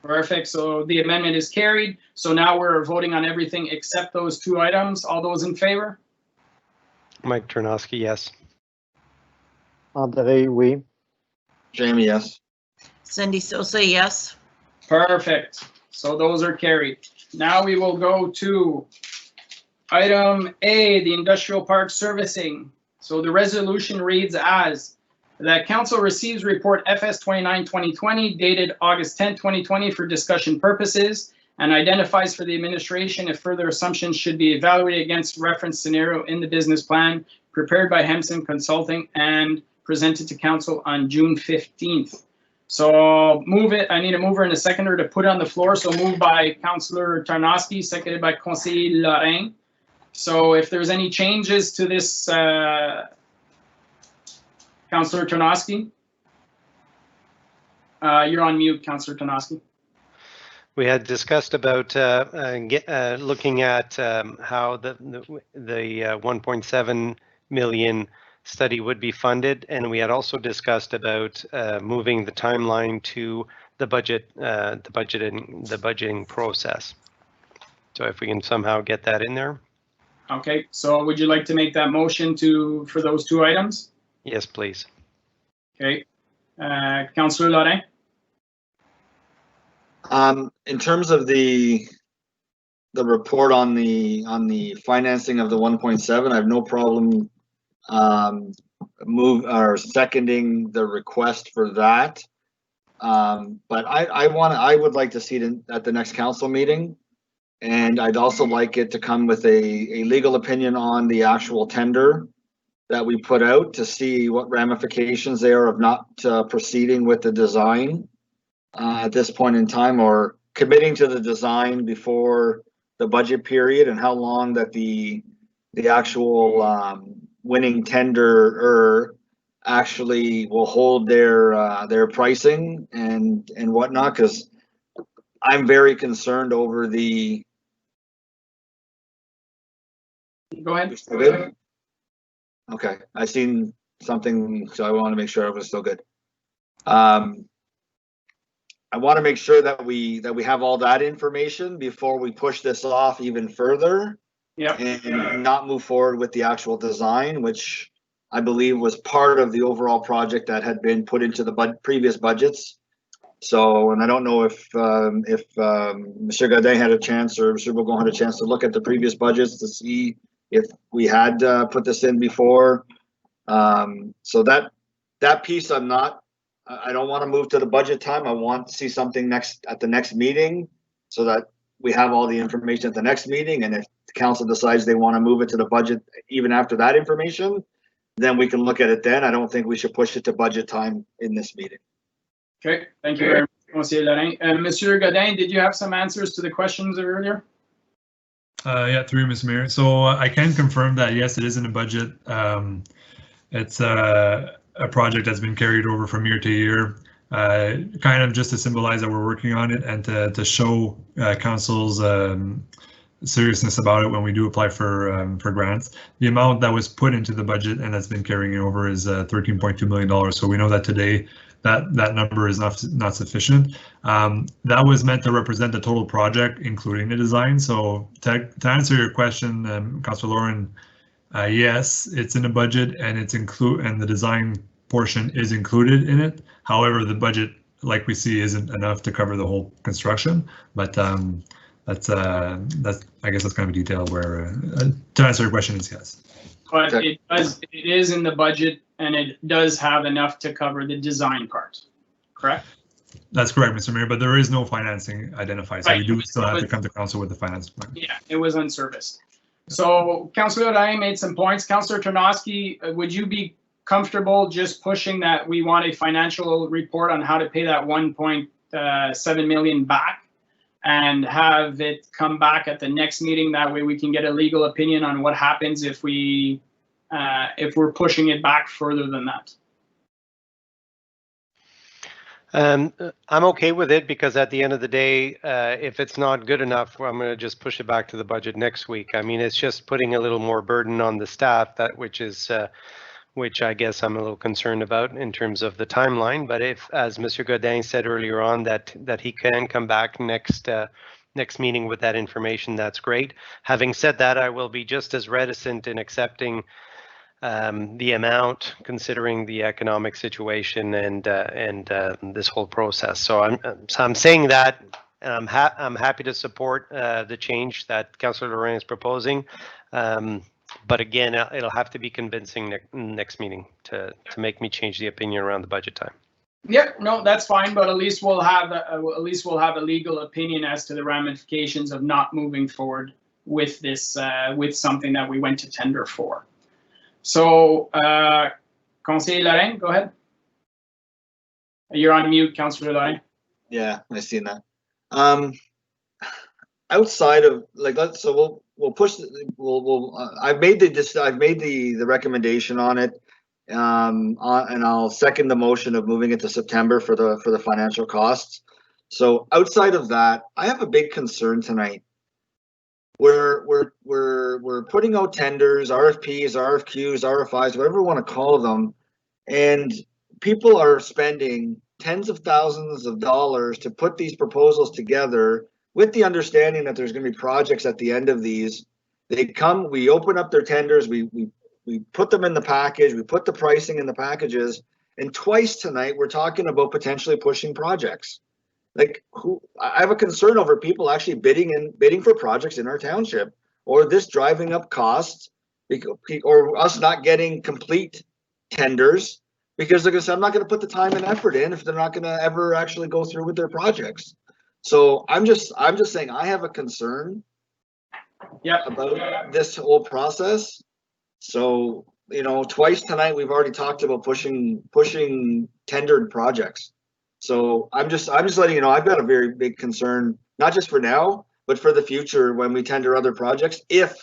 Perfect. So the amendment is carried. So now we're voting on everything except those two items. All those in favor? Mike Ternosky, yes. André, oui. Jamie, yes. Cindy Saucier, yes. Perfect. So those are carried. Now we will go to item A, the industrial park servicing. So the resolution reads as that council receives report FS 29-2020 dated August 10, 2020 for discussion purposes and identifies for the administration if further assumptions should be evaluated against reference scenario in the business plan prepared by Hemson Consulting and presented to council on June 15th. So move it. I need a mover and a seconder to put on the floor. So moved by Councillor Tarnowski, seconded by Conseiller Lorrain. So if there's any changes to this, Councillor Tarnowski, you're on mute, Councillor Tarnowski. We had discussed about looking at how the 1.7 million study would be funded, and we had also discussed about moving the timeline to the budget, the budgeting process. So if we can somehow get that in there. Okay, so would you like to make that motion for those two items? Yes, please. Okay, Councillor Lorrain. In terms of the report on the financing of the 1.7, I have no problem seconding the request for that. But I would like to see it at the next council meeting, and I'd also like it to come with a legal opinion on the actual tender that we put out to see what ramifications there of not proceeding with the design at this point in time, or committing to the design before the budget period, and how long that the actual winning tenderer actually will hold their pricing and whatnot, because I'm very concerned over the. Go ahead. Okay, I seen something, so I want to make sure it was still good. I want to make sure that we have all that information before we push this off even further. Yeah. And not move forward with the actual design, which I believe was part of the overall project that had been put into the previous budgets. So, and I don't know if Monsieur Godin had a chance, or Monsieur Bourgon had a chance to look at the previous budgets to see if we had put this in before. So that piece, I don't want to move to the budget time. I want to see something at the next meeting, so that we have all the information at the next meeting. And if the council decides they want to move it to the budget even after that information, then we can look at it then. I don't think we should push it to budget time in this meeting. Okay, thank you very much, Conseiller Lorrain. Monsieur Godin, did you have some answers to the questions earlier? Yeah, through Mr. Mayor. So I can confirm that yes, it is in the budget. It's a project that's been carried over from year to year. kind of just to symbolize that we're working on it and to show council's seriousness about it when we do apply for grants. The amount that was put into the budget and that's been carrying over is $13.2 million. So we know that today that number is not sufficient. That was meant to represent the total project, including the design. So to answer your question, Councilor Lauren, yes, it's in the budget and and the design portion is included in it. However, the budget, like we see, isn't enough to cover the whole construction. But that's I guess that's kind of a detail where to answer your question is yes. But it is in the budget and it does have enough to cover the design part, correct? That's correct, Mr. Mayor, but there is no financing identified, so we do still have to come to council with the finance plan. Yeah, it was unserviced. So Councillor Ryan made some points. Councillor Tarnowski, would you be comfortable just pushing that we want a financial report on how to pay that 1.7 million back and have it come back at the next meeting? That way we can get a legal opinion on what happens if we're pushing it back further than that. I'm okay with it because at the end of the day, if it's not good enough, I'm going to just push it back to the budget next week. I mean, it's just putting a little more burden on the staff, which I guess I'm a little concerned about in terms of the timeline. But if, as Mr. Godin said earlier on, that he can come back next meeting with that information, that's great. Having said that, I will be just as reticent in accepting the amount, considering the economic situation and this whole process. So I'm saying that I'm happy to support the change that Councillor Lorraine is proposing, but again, it'll have to be convincing next meeting to make me change the opinion around the budget time. Yeah, no, that's fine, but at least we'll have a legal opinion as to the ramifications of not moving forward with this with something that we went to tender for. So, Conseil Lorraine, go ahead. You're on mute, Councillor Lorraine. Yeah, I've seen that. Outside of so we'll push. I've made the recommendation on it, and I'll second the motion of moving it to September for the financial costs. So outside of that, I have a big concern tonight. We're putting out tenders, RFPs, RFQs, RFIs, whatever you want to call them, and people are spending tens of thousands of dollars to put these proposals together with the understanding that there's going to be projects at the end of these. They come, we open up their tenders, we put them in the package, we put the pricing in the packages, and twice tonight we're talking about potentially pushing projects. Like, I have a concern over people actually bidding for projects in our township, or this driving up costs, or us not getting complete tenders because they're going to say, I'm not going to put the time and effort in if they're not going to ever actually go through with their projects. So I'm just saying I have a concern about this whole process. So, you know, twice tonight we've already talked about pushing tendered projects. So I'm just letting you know, I've got a very big concern, not just for now, but for the future when we tender other projects. If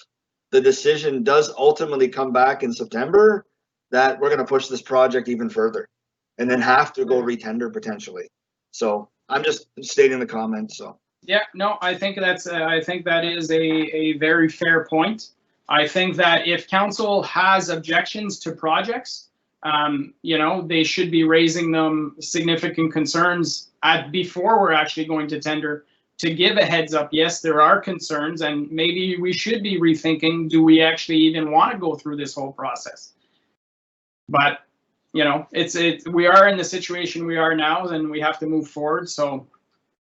the decision does ultimately come back in September, that we're going to push this project even further and then have to go retender potentially. So I'm just stating the comments. So yeah, no, I think that is a very fair point. I think that if council has objections to projects, you know, they should be raising them significant concerns before we're actually going to tender, to give a heads up. Yes, there are concerns, and maybe we should be rethinking, do we actually even want to go through this whole process? But, you know, we are in the situation we are now, and we have to move forward. So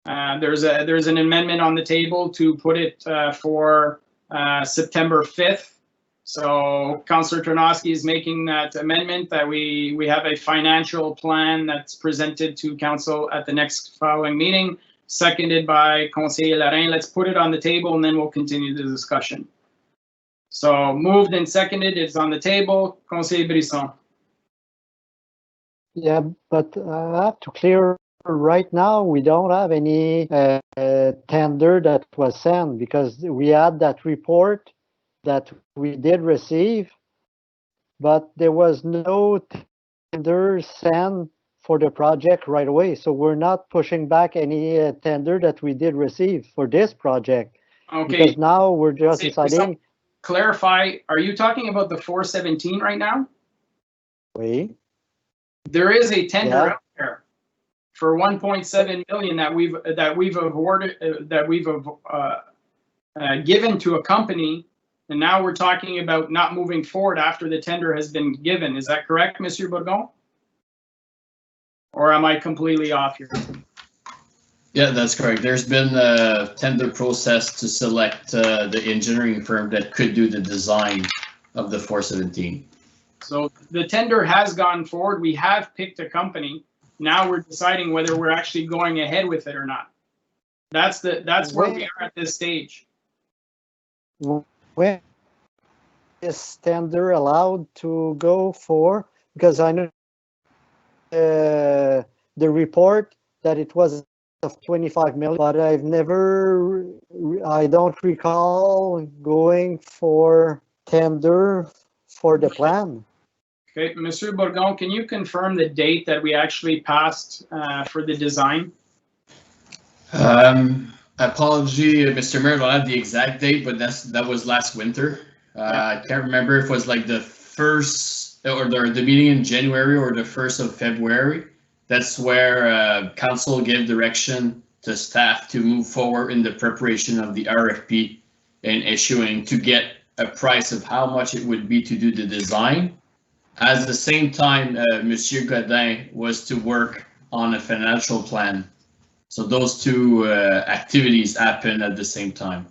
there's an amendment on the table to put it for September 5th. So Councillor Tarnowski is making that amendment that we have a financial plan that's presented to council at the next following meeting, seconded by Conseil Lorraine. Let's put it on the table and then we'll continue the discussion. So moved and seconded, it's on the table. Conseil Brisson. Yeah, but I have to clear right now, we don't have any tender that was sent because we had that report that we did receive, but there was no tender sent for the project right away. So we're not pushing back any tender that we did receive for this project. Okay. Because now we're just deciding. Clarify, are you talking about the 417 right now? Wait. There is a tender Yeah. out there for 1.7 million that we've awarded, given to a company, and now we're talking about not moving forward after the tender has been given. Is that correct, Monsieur Bourgon? Or am I completely off here? Yeah, that's correct. There's been a tender process to select the engineering firm that could do the design of the 417. So the tender has gone forward. We have picked a company. Now we're deciding whether we're actually going ahead with it or not. That's where we are at this stage. When is tender allowed to go for? Because I know the report that it was of 25 million, but I don't recall going for tender for the plan. Okay, Monsieur Bourgon, can you confirm the date that we actually passed for the design? Apology, Mr. Mayor, I don't have the exact date, but that was last winter. I can't remember if it was like the first or the meeting in January or the 1st of February. That's where council gave direction to staff to move forward in the preparation of the RFP and issuing to get a price of how much it would be to do the design. At the same time, Monsieur Godin was to work on a financial plan. So those two activities happen at the same time.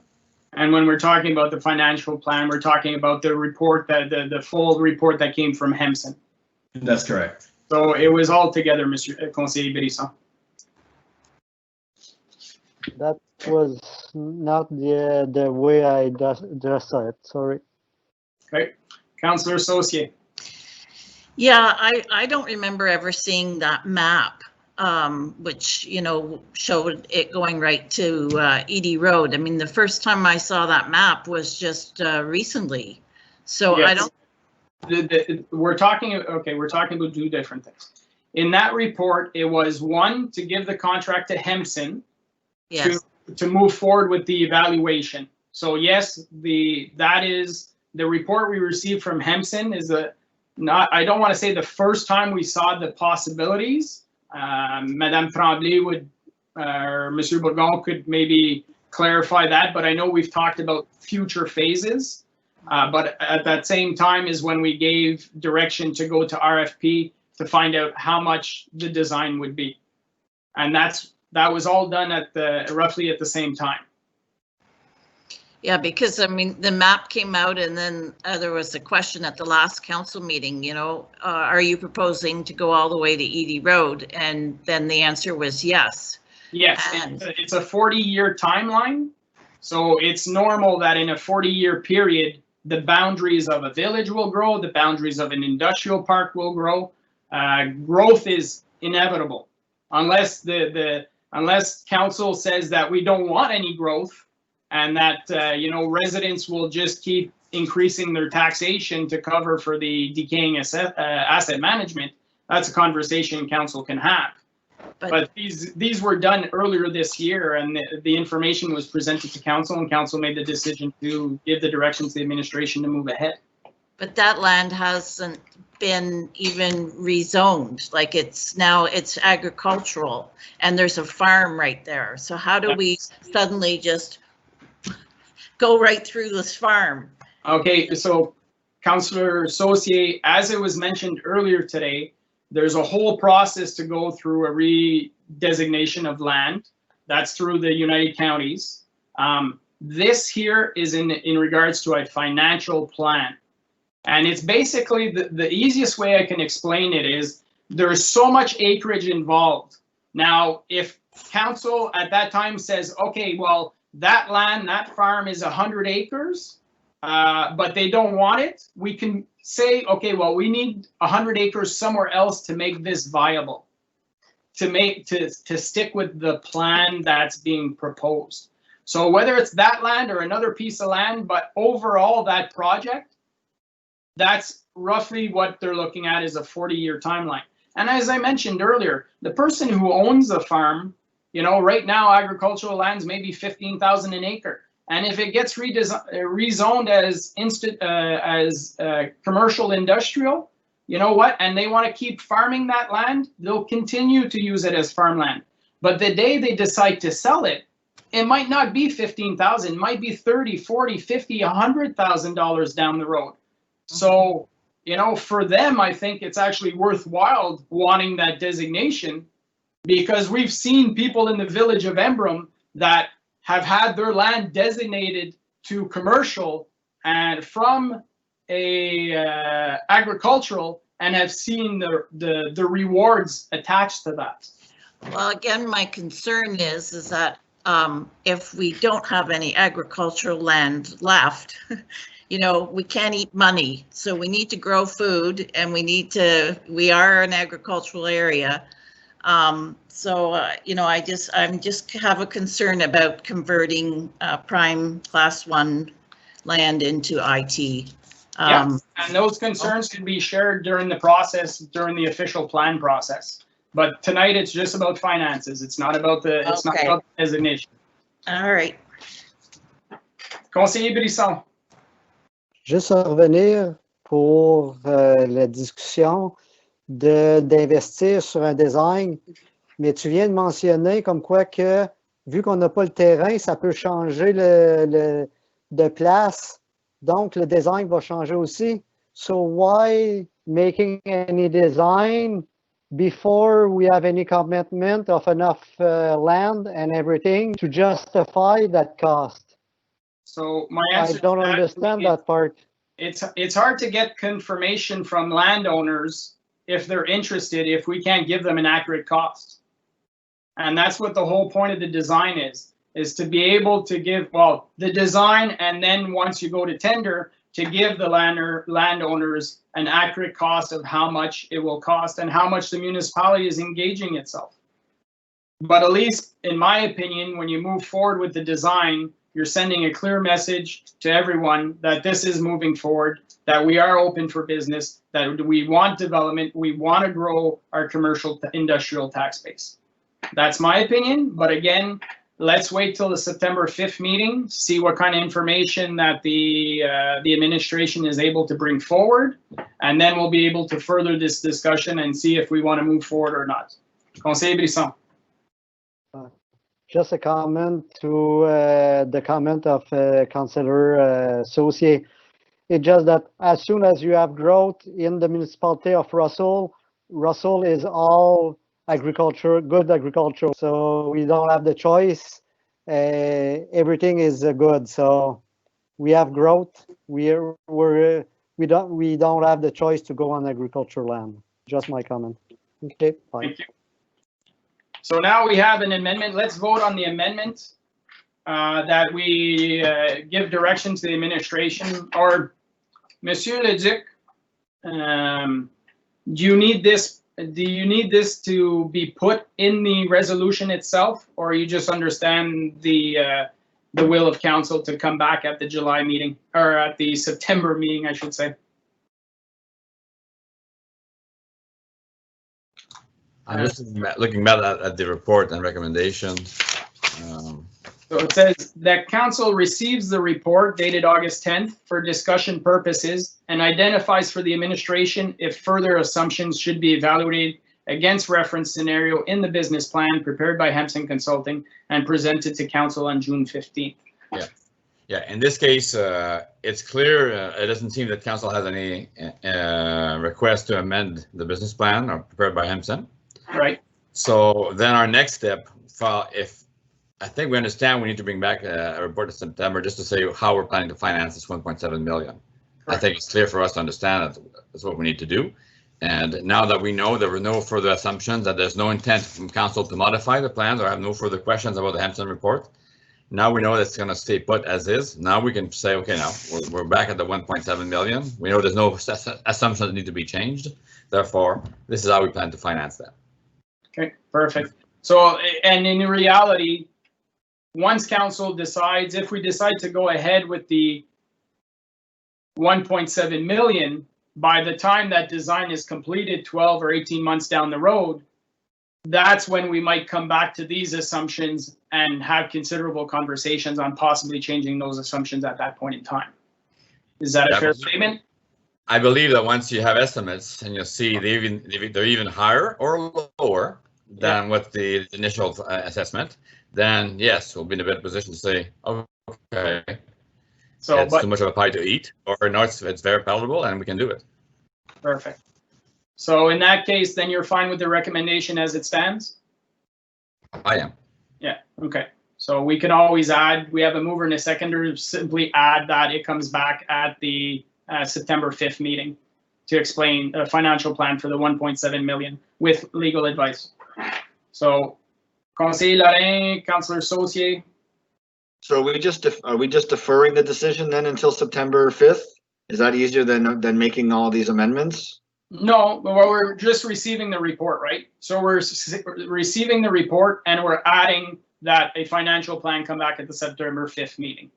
And when we're talking about the financial plan, we're talking about the report, that the full report that came from Hemson. That's correct. So it was all together, Monsieur Conseiller Brisson. That was not the way I just saw it. Sorry. Okay, Councillor Saucier. Yeah, I don't remember ever seeing that map, which, you know, showed it going right to Edie Road. I mean, the first time I saw that map was just recently. So yes. I don't. We're talking about two different things. In that report, it was one, to give the contract to Hemson, yes, to move forward with the evaluation. So yes, that is the report we received from Hemson is I don't want to say the first time we saw the possibilities. Madame Tremblay would, or Monsieur Bourgon could maybe clarify that, but I know we've talked about future phases. But at that same time is when we gave direction to go to RFP to find out how much the design would be. And that was all done at roughly at the same time. Yeah, because I mean, the map came out and then there was a question at the last council meeting, you know, are you proposing to go all the way to Edie Road? And then the answer was yes. Yes, and it's a 40-year timeline. So it's normal that in a 40-year period, the boundaries of a village will grow, the boundaries of an industrial park will grow. Growth is inevitable unless unless council says that we don't want any growth and that you know, residents will just keep increasing their taxation to cover for the decaying asset management. That's a conversation council can have. But these were done earlier this year, and the information was presented to council, and council made the decision to give the directions to the administration to move ahead. But that land hasn't been even rezoned. Like it's agricultural, and there's a farm right there. So how do we suddenly just go right through this farm? Okay, so Councillor Saucier, as it was mentioned earlier today, there's a whole process to go through a redesignation of land. That's through the United Counties. This here is in regards to a financial plan. And it's basically the easiest way I can explain it is there's so much acreage involved. Now, if council at that time says, okay, well, that land, that farm is 100 acres, but they don't want it, we can say, okay, well, we need 100 acres somewhere else to make this viable, to stick with the plan that's being proposed. So whether it's that land or another piece of land, but overall that project, that's roughly what they're looking at is a 40-year timeline. And as I mentioned earlier, the person who owns the farm, you know, right now agricultural land's maybe 15,000 an acre. And if it gets rezoned as commercial industrial, you know what? And they want to keep farming that land, they'll continue to use it as farmland. But the day they decide to sell it, it might not be 15,000, it might be 30, 40, 50, $100,000 down the road. So, you know, for them, I think it's actually worthwhile wanting that designation, because we've seen people in the village of Embrum that have had their land designated to commercial and from a agricultural, and have seen the rewards attached to that. Well, again, my concern is that if we don't have any agricultural land left, you know, we can't eat money. So we need to grow food, and we are an agricultural area. You know, I'm just have a concern about converting prime class 1 land into IT. Yeah, and those concerns can be shared during the process, during the official plan process. But tonight it's just about finances. It's not about the, it's not about the designation. All right. Conseiller Brisson. Juste à revenir pour la discussion d'investir sur un design, mais tu viens de mentionner comme quoi que, vu qu'on n'a pas le terrain, ça peut changer de place, donc le design va changer aussi. So why making any design before we have any commitment of enough land and everything to justify that cost? So my answer, I don't understand that part. It's hard to get confirmation from landowners if they're interested, if we can't give them an accurate cost. And that's what the whole point of the design is to be able to give, well, the design, and then once you go to tender, to give the landowners an accurate cost of how much it will cost and how much the municipality is engaging itself. But at least, in my opinion, when you move forward with the design, you're sending a clear message to everyone that this is moving forward, that we are open for business, that we want development, we want to grow our commercial industrial tax base. That's my opinion, but again, let's wait till the September 5th meeting, see what kind of information that the administration is able to bring forward, and then we'll be able to further this discussion and see if we want to move forward or not. Conseiller Brisson. Just a comment to the comment of Councillor Saucier. It's just that as soon as you have growth in the municipality of Russell, Russell is all agriculture, good agriculture. So we don't have the choice. Everything is good. So we have growth. We don't have the choice to go on agricultural land. Just my comment. Okay, fine. Thank you. So now we have an amendment. Let's vote on the amendment that we give direction to the administration. Or, Monsieur Le Duc, do you need this to be put in the resolution itself, or you just understand the will of council to come back at the July meeting, or at the September meeting, I should say? I'm just looking back at the report and recommendations. So it says that council receives the report dated August 10th for discussion purposes and identifies for the administration if further assumptions should be evaluated against reference scenario in the business plan prepared by Hempson Consulting and presented to council on June 15th. Yeah. In this case, it's clear. It doesn't seem that council has any request to amend the business plan or prepared by Hempson. Right. So then our next step, if I think we understand, we need to bring back a report in September just to say how we're planning to finance this 1.7 million. Correct. I think it's clear for us to understand that's what we need to do. And now that we know there were no further assumptions, that there's no intent from council to modify the plans or have no further questions about the Hempson report, now we know that's going to stay put as is. Now we can say, okay, now we're back at the 1.7 million. We know there's no assumptions that need to be changed. Therefore, this is how we plan to finance that. Okay, perfect. So, and in reality, once council decides, if we decide to go ahead with the 1.7 million, by the time that design is completed 12 or 18 months down the road, that's when we might come back to these assumptions and have considerable conversations on possibly changing those assumptions at that point in time. Is that a fair statement? I believe that once you have estimates and you see they're even higher or lower than what the initial assessment, then yes, we'll be in a better position to say, okay, so it's too much of a pie to eat, or no, it's very palatable and we can do it. Perfect. So in that case, then you're fine with the recommendation as it stands? I am. Yeah, okay. So we can always add, we have a mover and a seconder, simply add that it comes back at the September 5th meeting to explain a financial plan for the 1.7 million with legal advice. So, Conseil Lorrain, Councillor Saucier. So are we just deferring the decision then until September 5th? Is that easier than making all these amendments? No, but we're just receiving the report, right? So we're receiving the report and we're adding that a financial plan come back at the September 5th meeting.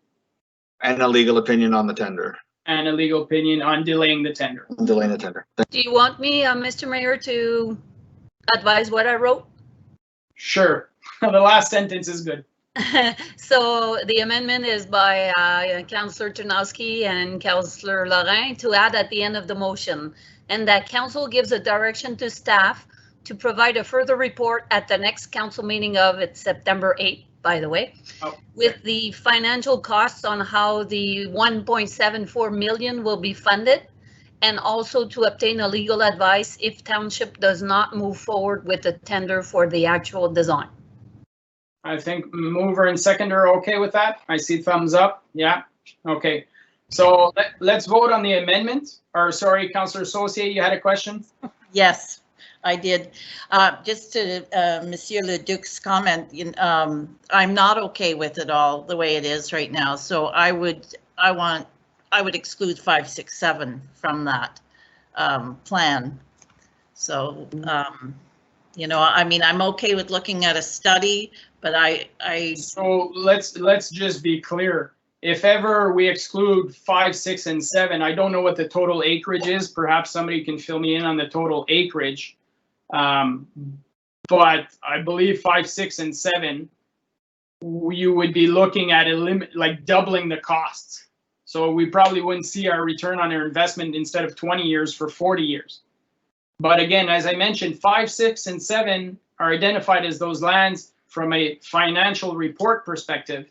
And a legal opinion on the tender. And a legal opinion on delaying the tender. Delaying the tender. Do you want me, Mr. Mayor, to advise what I wrote? Sure. The last sentence is good. So the amendment is by Councillor Ternowski and Councillor Lorrain to add at the end of the motion, and that council gives a direction to staff to provide a further report at the next council meeting of it's September 8th, by the way, with the financial costs on how the 1.74 million will be funded, and also to obtain a legal advice if township does not move forward with the tender for the actual design. I think mover and seconder are okay with that. I see thumbs up. Yeah. Okay. So let's vote on the amendment. Or sorry, Councillor Saucier, you had a question? Yes, I did. Just to Monsieur Leduc's comment, I'm not okay with it all the way it is right now. So I would exclude 5, 6, 7 from that plan. So you know, I mean, I'm okay with looking at a study, but So let's just be clear. If ever we exclude 5, 6, and 7, I don't know what the total acreage is. Perhaps somebody can fill me in on the total acreage. But I believe 5, 6, and 7, you would be looking at a limit, like doubling the costs. So we probably wouldn't see our return on our investment instead of 20 years for 40 years. But again, as I mentioned, 5, 6, and 7 are identified as those lands from a financial report perspective,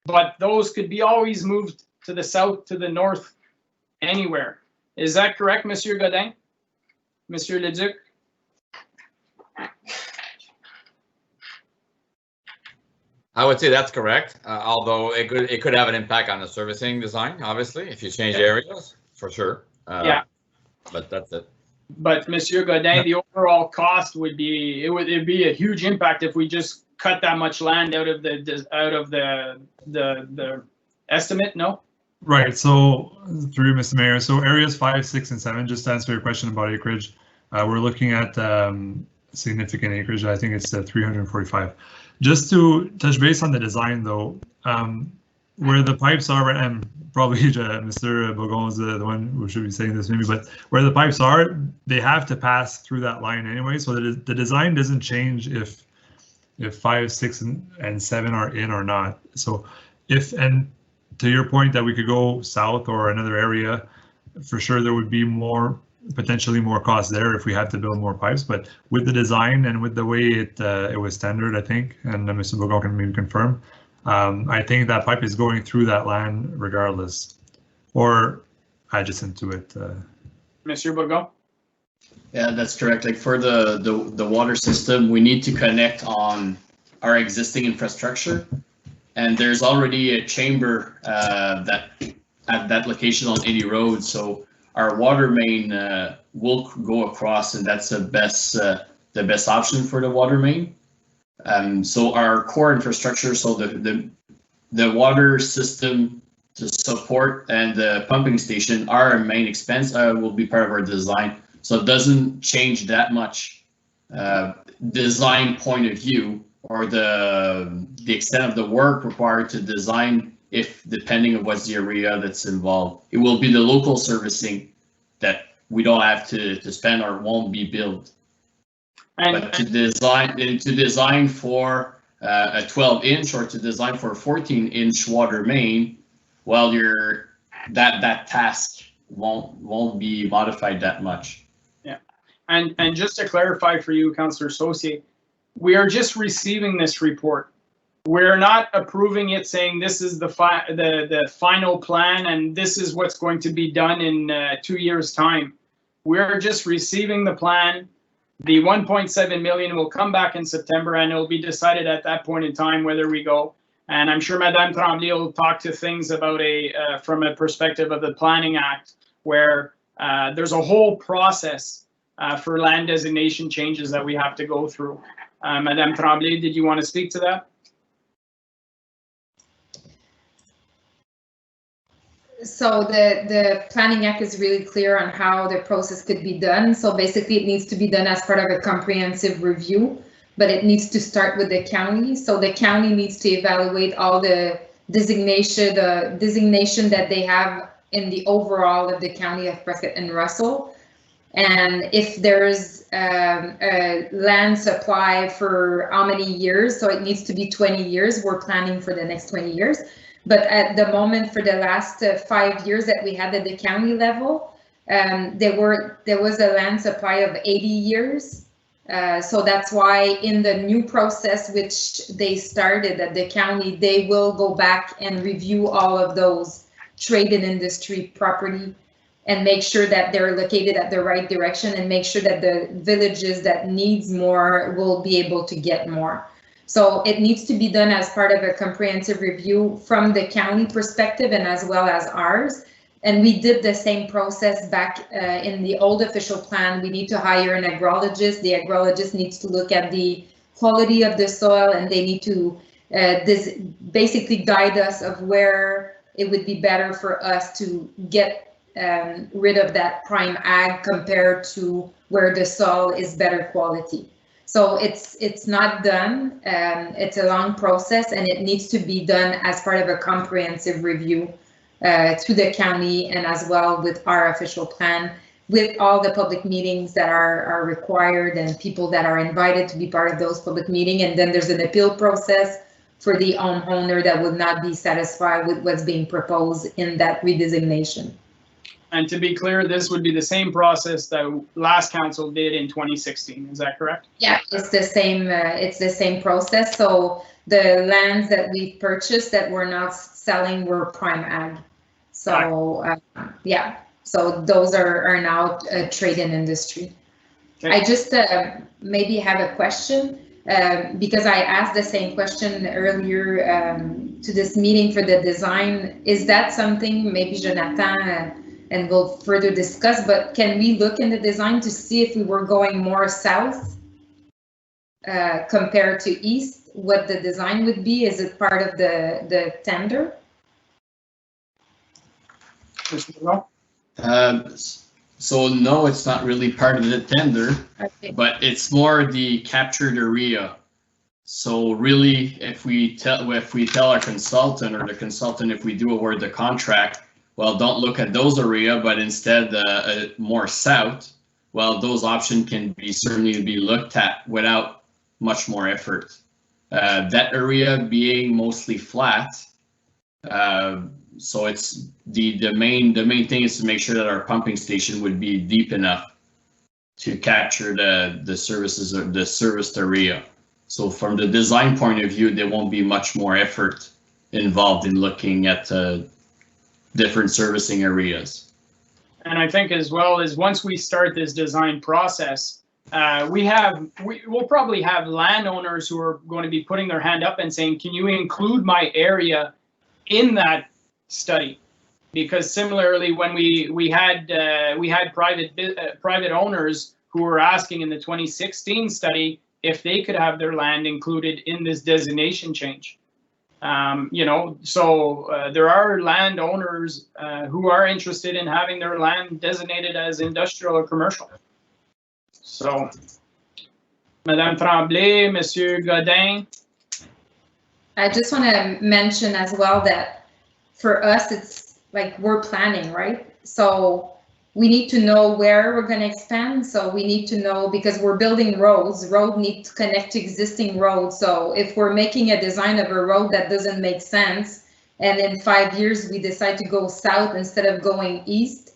but those could be always moved to the south, to the north, anywhere. Is that correct, Monsieur Godin? Monsieur Leduc? I would say that's correct, although it could have an impact on the servicing design, obviously, if you change areas, for sure. Yeah. But that's it. But Monsieur Godin, the overall cost would be, it'd be a huge impact if we just cut that much land out of the estimate, no? Right, so through Mr. Mayor, so areas 5, 6, and 7, just to answer your question about acreage, we're looking at significant acreage. I think it's 345. Just to touch base on the design though, where the pipes are, and probably Mr. Bogon is the one who should be saying this maybe, but where the pipes are, they have to pass through that line anyway, so that the design doesn't change if 5, 6, and 7 are in or not. So and to your point that we could go south or another area, for sure there would be potentially more cost there if we had to build more pipes, but with the design and with the way it was tendered, I think, and Mr. Bogon can maybe confirm, I think that pipe is going through that land regardless, or adjacent to it. Monsieur Bourgon? Yeah, that's correct. Like for the water system, we need to connect on our existing infrastructure, and there's already a chamber that at that location on any road. So our water main will go across, and that's the best option for the water main. So our core infrastructure, so the water system to support and the pumping station, our main expense will be part of our design. So it doesn't change that much design point of view, or the extent of the work required to design, if depending on what's the area that's involved. It will be the local servicing that we don't have to spend or won't be built. But to design for a 12-inch or to design for a 14-inch water main, well, that task won't be modified that much. Yeah, and just to clarify for you, Councillor Saucier, we are just receiving this report. We're not approving it, saying this is the final plan and this is what's going to be done in 2 years' time. We're just receiving the plan. The 1.7 million will come back in September, and it'll be decided at that point in time whether we go. And I'm sure Madame Tremblay will talk to things about from a perspective of the Planning Act, where there's a whole process for land designation changes that we have to go through. Madame Tremblay, did you want to speak to that? So the Planning Act is really clear on how the process could be done. So basically it needs to be done as part of a comprehensive review, but it needs to start with the county. So the county needs to evaluate all the designation that they have in the overall of the county of Prescott and Russell. And if there's a land supply for how many years, so it needs to be 20 years, we're planning for the next 20 years. But at the moment, for the last 5 years that we had at the county level, there was a land supply of 80 years. So that's why in the new process, which they started at the county, they will go back and review all of those trade and industry property and make sure that they're located at the right direction and make sure that the villages that needs more will be able to get more. So it needs to be done as part of a comprehensive review from the county perspective and as well as ours. And we did the same process back in the old official plan. We need to hire an agrologist. The agrologist needs to look at the quality of the soil, and they need to basically guide us of where it would be better for us to get rid of that prime ag compared to where the soil is better quality. So it's not done. It's a long process, and it needs to be done as part of a comprehensive review through the county and as well with our official plan, with all the public meetings that are required and people that are invited to be part of those public meetings. And then there's an appeal process for the homeowner that would not be satisfied with what's being proposed in that redesignation. And to be clear, this would be the same process that last council did in 2016. Is that correct? Yeah, it's the same. It's the same process. So the lands that we purchased that we're not selling were prime ag. So yeah, so those are now trade and industry. Okay. I just maybe have a question because I asked the same question earlier to this meeting for the design. Is that something maybe Jonathan and we'll further discuss, but can we look in the design to see if we were going more south compared to east, what the design would be? Is it part of the tender? So no, it's not really part of the tender, okay, but it's more the captured area. So really, if we tell our consultant or the consultant, if we do award the contract, well, don't look at those area, but instead more south. Well, those options can be certainly be looked at without much more effort. That area being mostly flat, so it's the main thing is to make sure that our pumping station would be deep enough to capture the services or the serviced area. So from the design point of view, there won't be much more effort involved in looking at different servicing areas. And I think as well as once we start this design process, we'll probably have landowners who are going to be putting their hand up and saying, can you include my area in that study? Because similarly, when we had private owners who were asking in the 2016 study if they could have their land included in this designation change. You know, so there are landowners who are interested in having their land designated as industrial or commercial. So, Madame Tremblay, Monsieur Godin. I just want to mention as well that for us, it's like we're planning, right? So we need to know where we're going to expand. So we need to know, because we're building roads, road need to connect to existing roads. So if we're making a design of a road that doesn't make sense, and in 5 years we decide to go south instead of going east,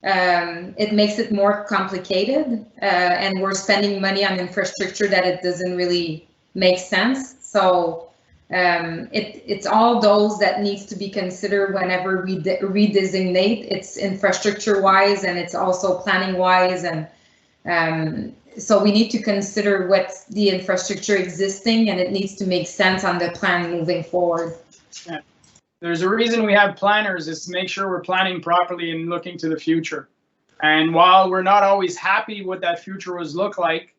it makes it more complicated, and we're spending money on infrastructure that it doesn't really make sense. So it's all those that needs to be considered whenever we redesignate. It's infrastructure wise, and it's also planning wise, and so we need to consider what's the infrastructure existing, and it needs to make sense on the plan moving forward. Yeah. There's a reason we have planners, is to make sure we're planning properly and looking to the future. And while we're not always happy what that future was look like,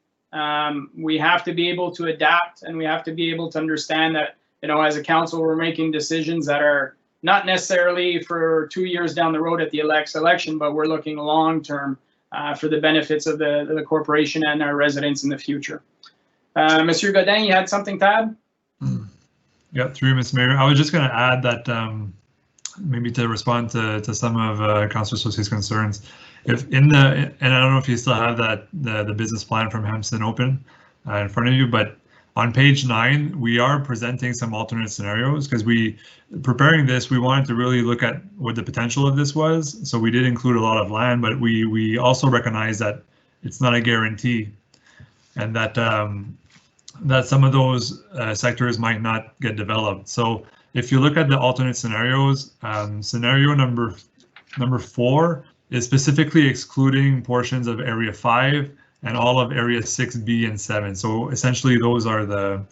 we have to be able to adapt, and we have to be able to understand that, you know, as a council, we're making decisions that are not necessarily for 2 years down the road at the election, but we're looking long term for the benefits of the corporation and our residents in the future. Monsieur Godin, you had something to add? Yeah, through Ms. Mayor. I was just going to add that maybe to respond to some of Councillor Saucier's concerns. If and I don't know if you still have that the business plan from Hempson open in front of you, but on page 9 we are presenting some alternate scenarios, because preparing this, we wanted to really look at what the potential of this was. So we did include a lot of land, but we also recognize that it's not a guarantee, and that that some of those sectors might not get developed. So if you look at the alternate scenarios, scenario number 4 is specifically excluding portions of Area 5 and all of Area 6B and 7. So essentially those are the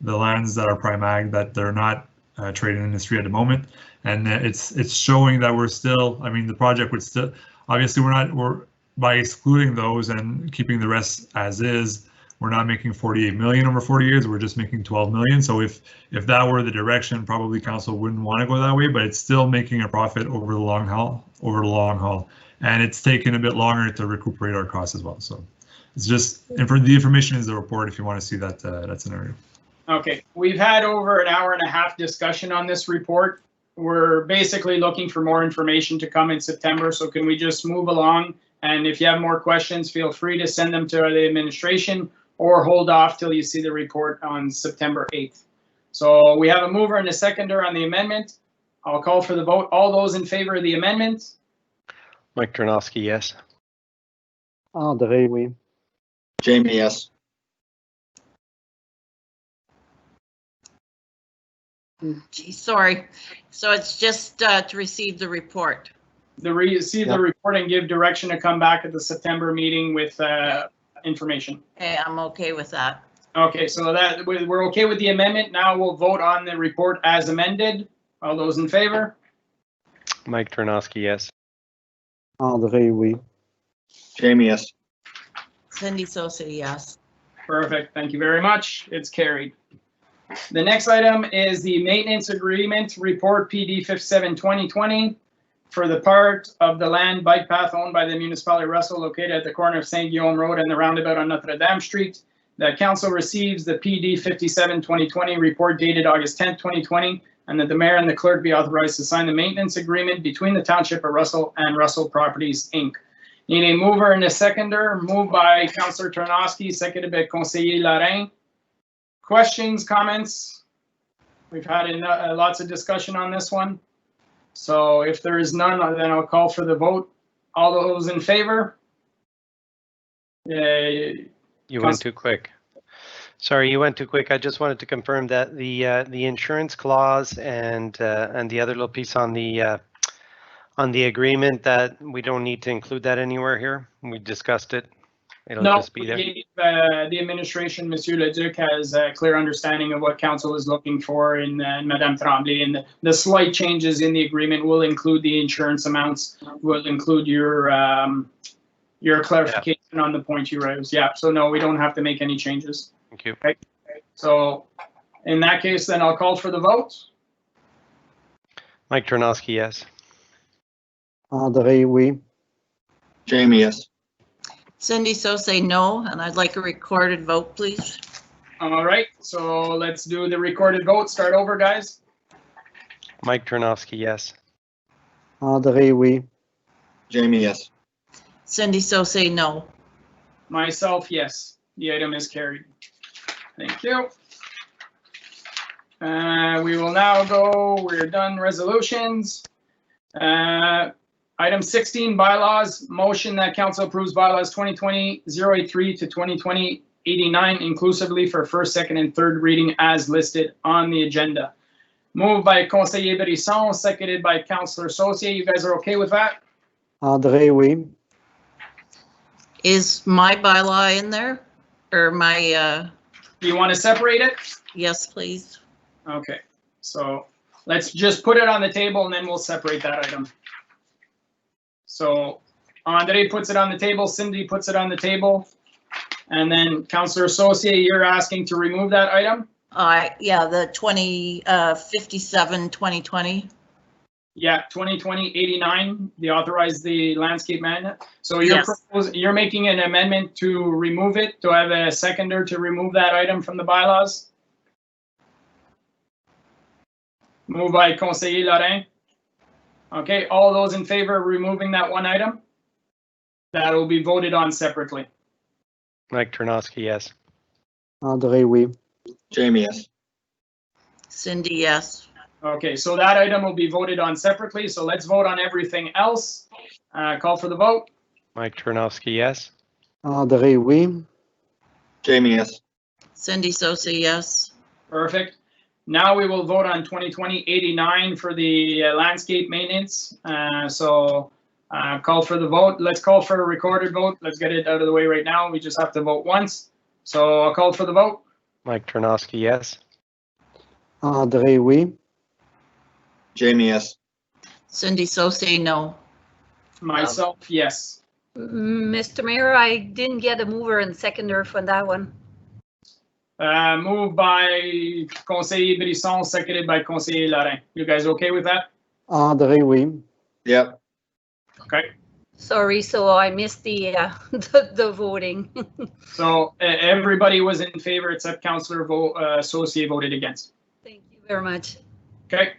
lands that are prime ag, that they're not trading industry at the moment. And it's showing that we're still, I mean, the project would still, obviously we're by excluding those and keeping the rest as is, we're not making 48 million over 40 years, we're just making 12 million. So if that were the direction, probably council wouldn't want to go that way, but it's still making a profit over the long haul. And it's taken a bit longer to recuperate our costs as well. So it's just, and for the information is the report if you want to see that that scenario. Okay, we've had over an hour and a half discussion on this report. We're basically looking for more information to come in September. So can we just move along? And if you have more questions, feel free to send them to the administration, or hold off till you see the report on September 8th. So we have a mover and a seconder on the amendment. I'll call for the vote. All those in favor of the amendment? Mike Ternosky, yes. André, oui. Jamie, yes. Gee, sorry. So it's just to receive the report. Receive the report and give direction to come back at the September meeting with information. Hey, I'm okay with that. Okay, so that we're okay with the amendment. Now we'll vote on the report as amended. All those in favor? Mike Ternosky, yes. André, oui. Jamie, yes. Cindy Saucier, yes. Perfect. Thank you very much. It's carried. The next item is the maintenance agreement report PD 57-2020 for the part of the land bike path owned by the municipality of Russell, located at the corner of St. Guillaume Road and the roundabout on Notre Dame Street. That council receives the PD 57-2020 report dated August 10th, 2020, and that the mayor and the clerk be authorized to sign the maintenance agreement between the Township of Russell and Russell Properties, Inc. Need a mover and a seconder. Moved by Councillor Ternosky, seconded by Conseiller Lorrain. Questions, comments? We've had lots of discussion on this one. So if there is none, then I'll call for the vote. All those in favor? You went too quick. Sorry, you went too quick. I just wanted to confirm that the insurance clause and the other little piece on the agreement, that we don't need to include that anywhere here. We discussed it. It'll just be there. The administration, Monsieur Leduc, has a clear understanding of what council is looking for in Madame Tremblay, and the slight changes in the agreement will include the insurance amounts, will include your clarification on the point you raised. Yeah, so no, we don't have to make any changes. Thank you. Okay. So in that case, then I'll call for the vote. Mike Ternosky, yes. André, oui. Jamie, yes. Cindy Saucier, no, and I'd like a recorded vote, please. All right, so let's do the recorded vote. Start over, guys. Mike Ternosky, yes. André, oui. Jamie, yes. Cindy Saucier, no. Myself, yes. The item is carried. Thank you. We will now go, we're done resolutions. Item 16, bylaws, motion that council approves bylaws 2020-083 to 2020-89 inclusively for first, second, and third reading as listed on the agenda. Moved by Conseiller Brisson, seconded by Councillor Saucier. You guys are okay with that? André, oui. Is my bylaw in there? Or my, Do you want to separate it? yes, please. Okay, so let's just put it on the table and then we'll separate that item. So Andre puts it on the table, Cindy puts it on the table, and then Councillor Saucier, you're asking to remove that item? Yeah, the 57, 2020. Yeah, 2020-89, the authorize the landscape man. So Yes. you're making an amendment to remove it. Do I have a seconder to remove that item from the bylaws? Moved by Conseiller Lorrain. Okay, all those in favor of removing that one item? That will be voted on separately. Mike Ternosky, yes. André, oui. Jamie, yes. Cindy, yes. Okay, so that item will be voted on separately. So let's vote on everything else. Call for the vote. Mike Ternosky, yes. André, oui. Jamie, yes. Cindy Saucier, yes. Perfect. Now we will vote on 2020-89 for the landscape maintenance. Call for the vote. Let's call for a recorded vote. Let's get it out of the way right now. We just have to vote once. So I'll call for the vote. Mike Ternosky, yes. André, oui. Jamie, yes. Cindy Saucier, no. Myself, yes. Mr. Mayor, I didn't get a mover and seconder for that one. Moved by Conseiller Brisson, seconded by Conseiller Lorrain. You guys okay with that? André, oui. Yep. Okay. Sorry, so I missed the the voting. So everybody was in favor except Councillor Saucier voted against. Thank you very much. Okay.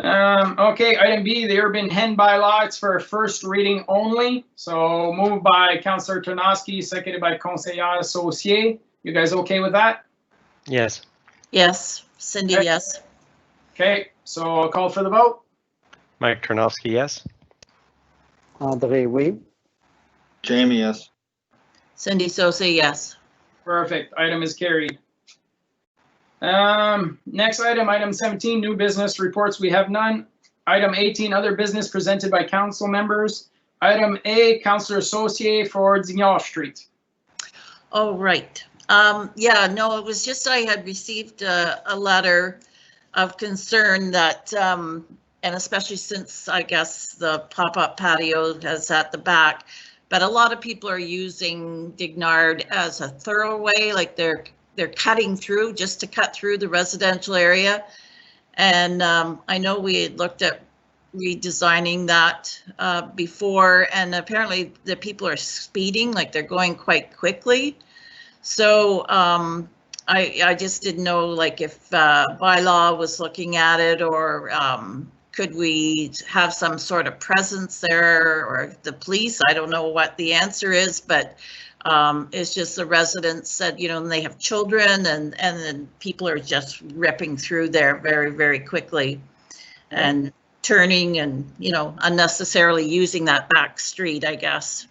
Okay, item B, the urban hen bylaw, it's for first reading only. So moved by Councillor Ternosky, seconded by Conseiller Saucier. You guys okay with that? Yes. Yes. Cindy, Okay. yes. Okay, so I'll call for the vote. Mike Ternosky, yes. André, oui. Jamie, yes. Cindy Saucier, yes. Perfect, item is carried. Next item, item 17, new business reports, we have none. Item 18, other business presented by council members. Item A, Councillor Saucier for Dignard Street. Oh, right. Yeah, no, it was just I had received a letter of concern that, and especially since I guess the pop-up patio is at the back, but a lot of people are using Dignard as a thoroughway, like they're cutting through just to cut through the residential area. And I know we had looked at redesigning that before, and apparently the people are speeding, like they're going quite quickly. So I just didn't know, like, if bylaw was looking at it, or could we have some sort of presence there, or the police? I don't know what the answer is, but it's just the residents said, you know, they have children, and then people are just ripping through there very, very quickly and turning and, you know, unnecessarily using that back street, I guess.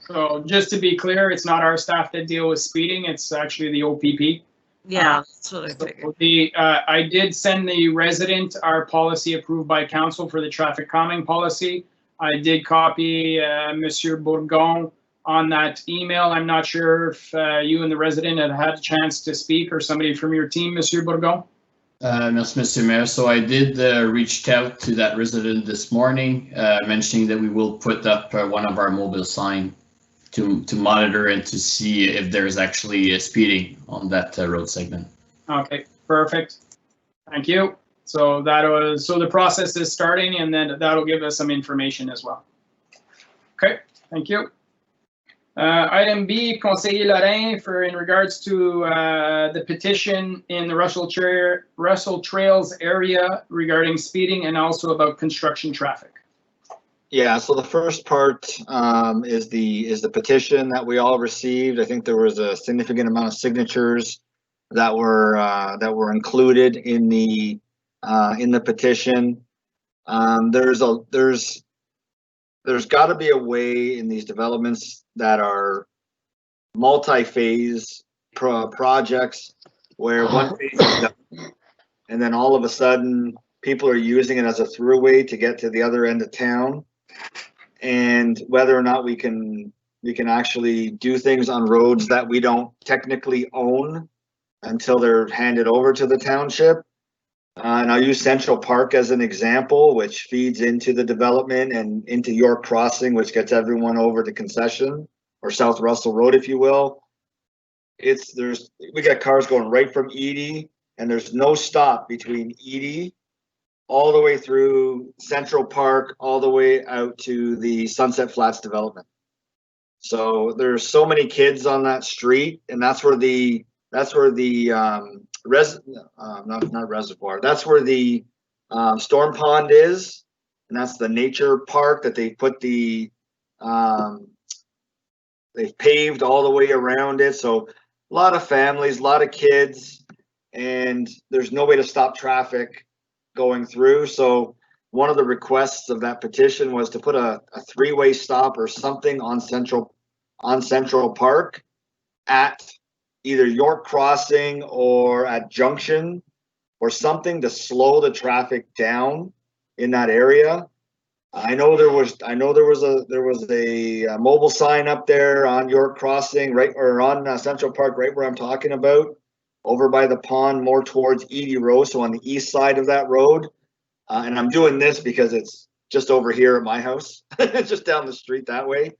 So just to be clear, it's not our staff that deal with speeding, it's actually the OPP. Yeah, that's what I figured. I did send the resident our policy approved by council for the traffic calming policy. I did copy Monsieur Bourgon on that email. I'm not sure if you and the resident have had a chance to speak, or somebody from your team, Monsieur Bourgon. Merci, Mr. Mayor. So I did reach out to that resident this morning, mentioning that we will put up one of our mobile sign to monitor and to see if there's actually speeding on that road segment. Okay, perfect. Thank you. So the process is starting, and then that'll give us some information as well. Okay, thank you. Item B, Conseiller Lorrain, in regards to the petition in the Russell Trails area regarding speeding and also about construction traffic. Yeah, so the first part is the petition that we all received. I think there was a significant amount of signatures that were included in the petition. There's got to be a way in these developments that are multi-phase projects where one phase is done, and then all of a sudden people are using it as a throughway to get to the other end of town. And whether or not we can actually do things on roads that we don't technically own until they're handed over to the township. And I'll use Central Park as an example, which feeds into the development and into York Crossing, which gets everyone over to Concession or South Russell Road, if you will. We got cars going right from Edie, and there's no stop between Edie all the way through Central Park, all the way out to the Sunset Flats development. So there's so many kids on that street, and that's where the Storm Pond is, and that's the nature park that they put they've paved all the way around it. So a lot of families, a lot of kids, and there's no way to stop traffic going through. So one of the requests of that petition was to put a three-way stop or something on Central Park at either York Crossing or at Junction, or something to slow the traffic down in that area. I know there was a mobile sign up there on York Crossing, right, or on Central Park, right where I'm talking about, over by the pond, more towards Edie Road, so on the east side of that road. And I'm doing this because it's just over here at my house, it's just down the street that way.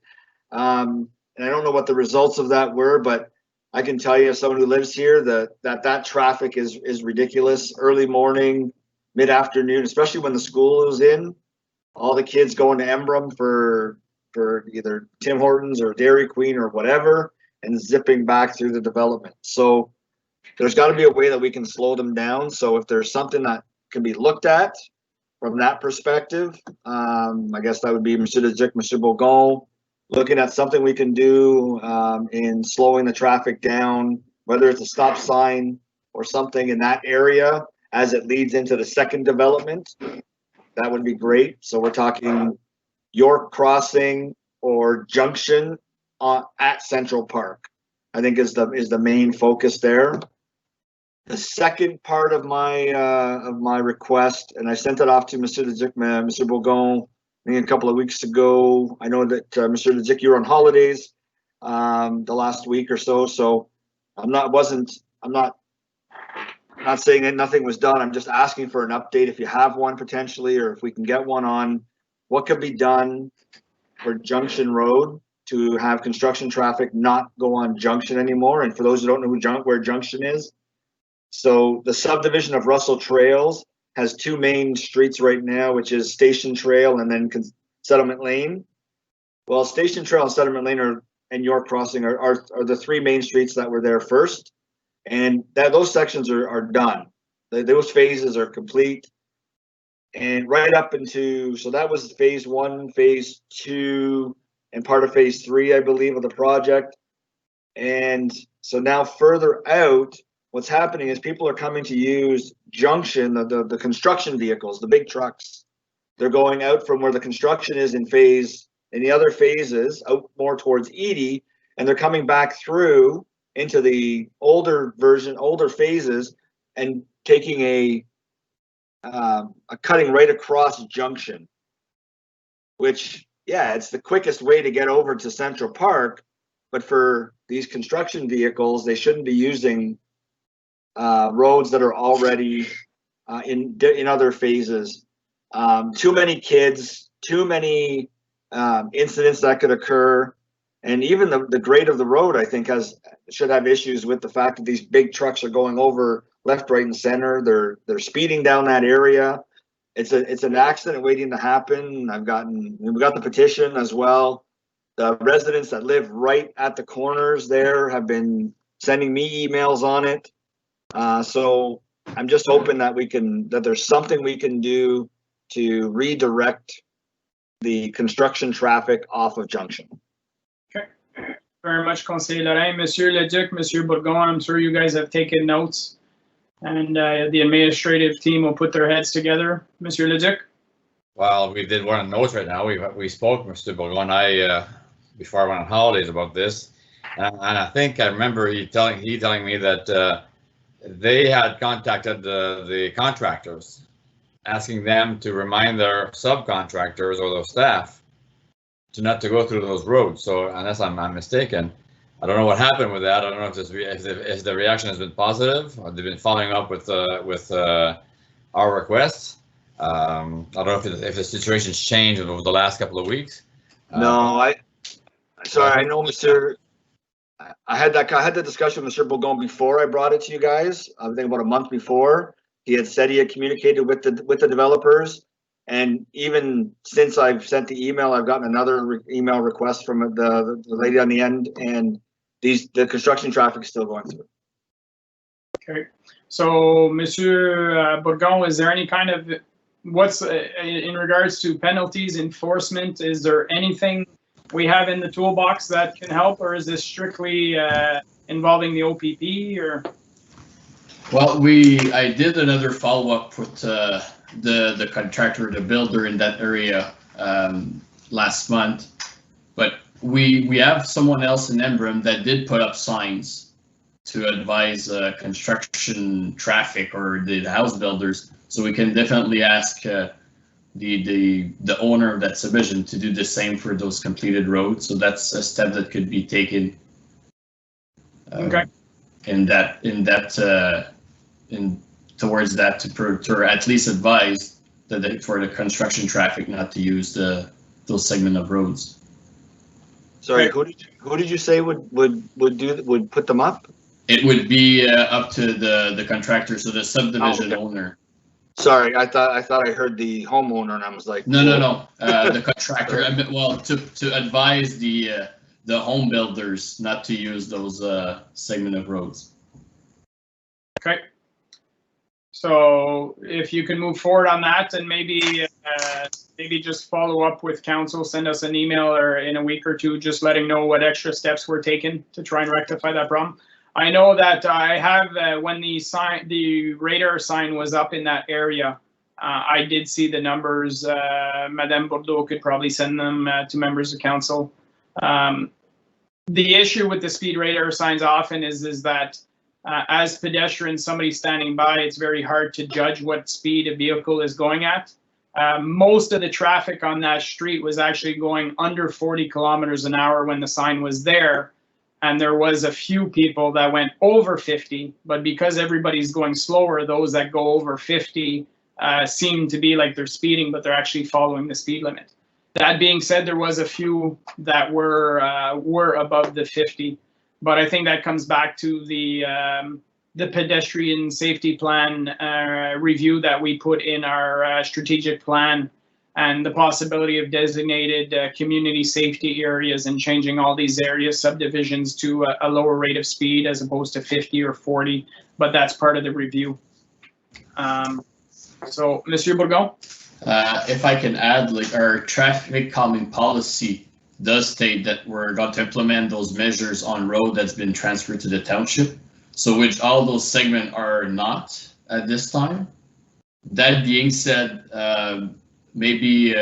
And I don't know what the results of that were, but I can tell you, as someone who lives here, that traffic is ridiculous. Early morning, mid-afternoon, especially when the school is in. All the kids going to Emblem for either Tim Hortons or Dairy Queen or whatever, and zipping back through the development. So there's got to be a way that we can slow them down. So if there's something that can be looked at from that perspective, I guess that would be Monsieur Leduc, Monsieur Bourgon, looking at something we can do in slowing the traffic down, whether it's a stop sign or something in that area as it leads into the second development. That would be great. So we're talking York Crossing or Junction at Central Park, I think is the main focus there. The second part of my request, and I sent it off to Monsieur Leduc, Monsieur Bourgon, I think a couple of weeks ago. I know that Monsieur Leduc, you were on holidays the last week or so. So I'm not saying that nothing was done. I'm just asking for an update if you have one potentially, or if we can get one on what could be done for Junction Road to have construction traffic not go on Junction anymore. And for those who don't know where Junction is, so the subdivision of Russell Trails has two main streets right now, which is Station Trail and then Settlement Lane. Well, Station Trail and Settlement Lane and York Crossing are the three main streets that were there first. And those sections are done. Those phases are complete. And right up into, so that was phase 1, phase 2, and part of phase 3, I believe, of the project. And so now further out, what's happening is people are coming to use Junction, the construction vehicles, the big trucks. They're going out from where the construction is in the other phases, out more towards Edie, and they're coming back through into the older phases and taking a cutting right across Junction, which, yeah, it's the quickest way to get over to Central Park, but for these construction vehicles, they shouldn't be using roads that are already in other phases. Too many kids, too many incidents that could occur. And even the grade of the road, I think, should have issues with the fact that these big trucks are going over left, right, and center. They're speeding down that area. It's an accident waiting to happen. We got the petition as well. The residents that live right at the corners there have been sending me emails on it. So I'm just hoping that there's something we can do to redirect the construction traffic off of Junction. Very much, Conseil Lorrain. Monsieur Leduc, Monsieur Bourgon, I'm sure you guys have taken notes, and the administrative team will put their heads together. Monsieur Leduc? Well, we did one of the notes right now. We spoke, Mr. Bourgon and I, before I went on holidays about this, and I think I remember he telling me that they had contacted the contractors, asking them to remind their subcontractors or their staff not to go through those roads. So unless I'm not mistaken, I don't know what happened with that. I don't know if the reaction has been positive, or they've been following up with our requests. I don't know if the situation's changed over the last couple of weeks. No, I know, Monsieur. I had that discussion with Monsieur Bourgon before I brought it to you guys. I think about a month before. He had said he had communicated with the developers, and even since I've sent the email, I've gotten another email request from the lady on the end, and the construction traffic is still going through. Okay, so Monsieur Bourgon, is there any kind of what's in regards to penalties, enforcement? Is there anything we have in the toolbox that can help, or is this strictly involving the OPP? Or well, I did another follow-up with the contractor, the builder in that area last month, but we have someone else in Embrun that did put up signs to advise construction traffic or the house builders. So we can definitely ask the owner of that subdivision to do the same for those completed roads. So that's a step that could be taken. Okay. Towards that to at least advise that for the construction traffic not to use those segment of roads. Sorry, who did you say would put them up? It would be up to the contractor, so the subdivision owner. Sorry, I thought I heard the homeowner, and I was like, no, the contractor. Well, to advise the home builders not to use those segment of roads. Okay. So if you can move forward on that, and maybe just follow up with council, send us an email or in a week or two, just letting know what extra steps were taken to try and rectify that problem. I know that I have when the radar sign was up in that area, I did see the numbers. Madame Bordeaux could probably send them to members of council. The issue with the speed radar signs often is that as pedestrians, somebody standing by, it's very hard to judge what speed a vehicle is going at. Most of the traffic on that street was actually going under 40 kilometers an hour when the sign was there. And there was a few people that went over 50, but because everybody's going slower, those that go over 50 seem to be like they're speeding, but they're actually following the speed limit. That being said, there was a few that were above the 50. But I think that comes back to the pedestrian safety plan review that we put in our strategic plan, and the possibility of designated community safety areas and changing all these areas, subdivisions to a lower rate of speed as opposed to 50 or 40. But that's part of the review. So, Monsieur Bourgon? If I can add, like our traffic calming policy does state that we're going to implement those measures on road that's been transferred to the township. So which all those segments are not at this time. That being said, maybe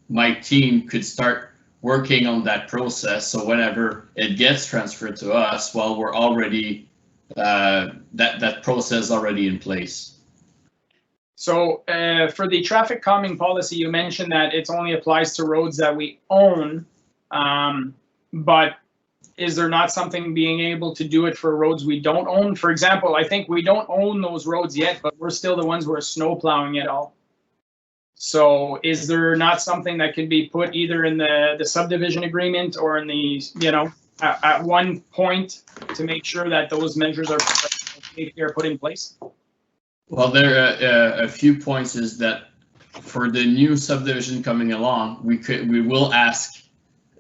my team could start working on that process. So whenever it gets transferred to us, while we're already, that process already in place. So for the traffic calming policy, you mentioned that it only applies to roads that we own, but is there not something being able to do it for roads we don't own? For example, I think we don't own those roads yet, but we're still the ones who are snow plowing it all. So is there not something that can be put either in the subdivision agreement or in the, at one point to make sure that those measures are put in place? Well, there are a few points is that for the new subdivision coming along, we will ask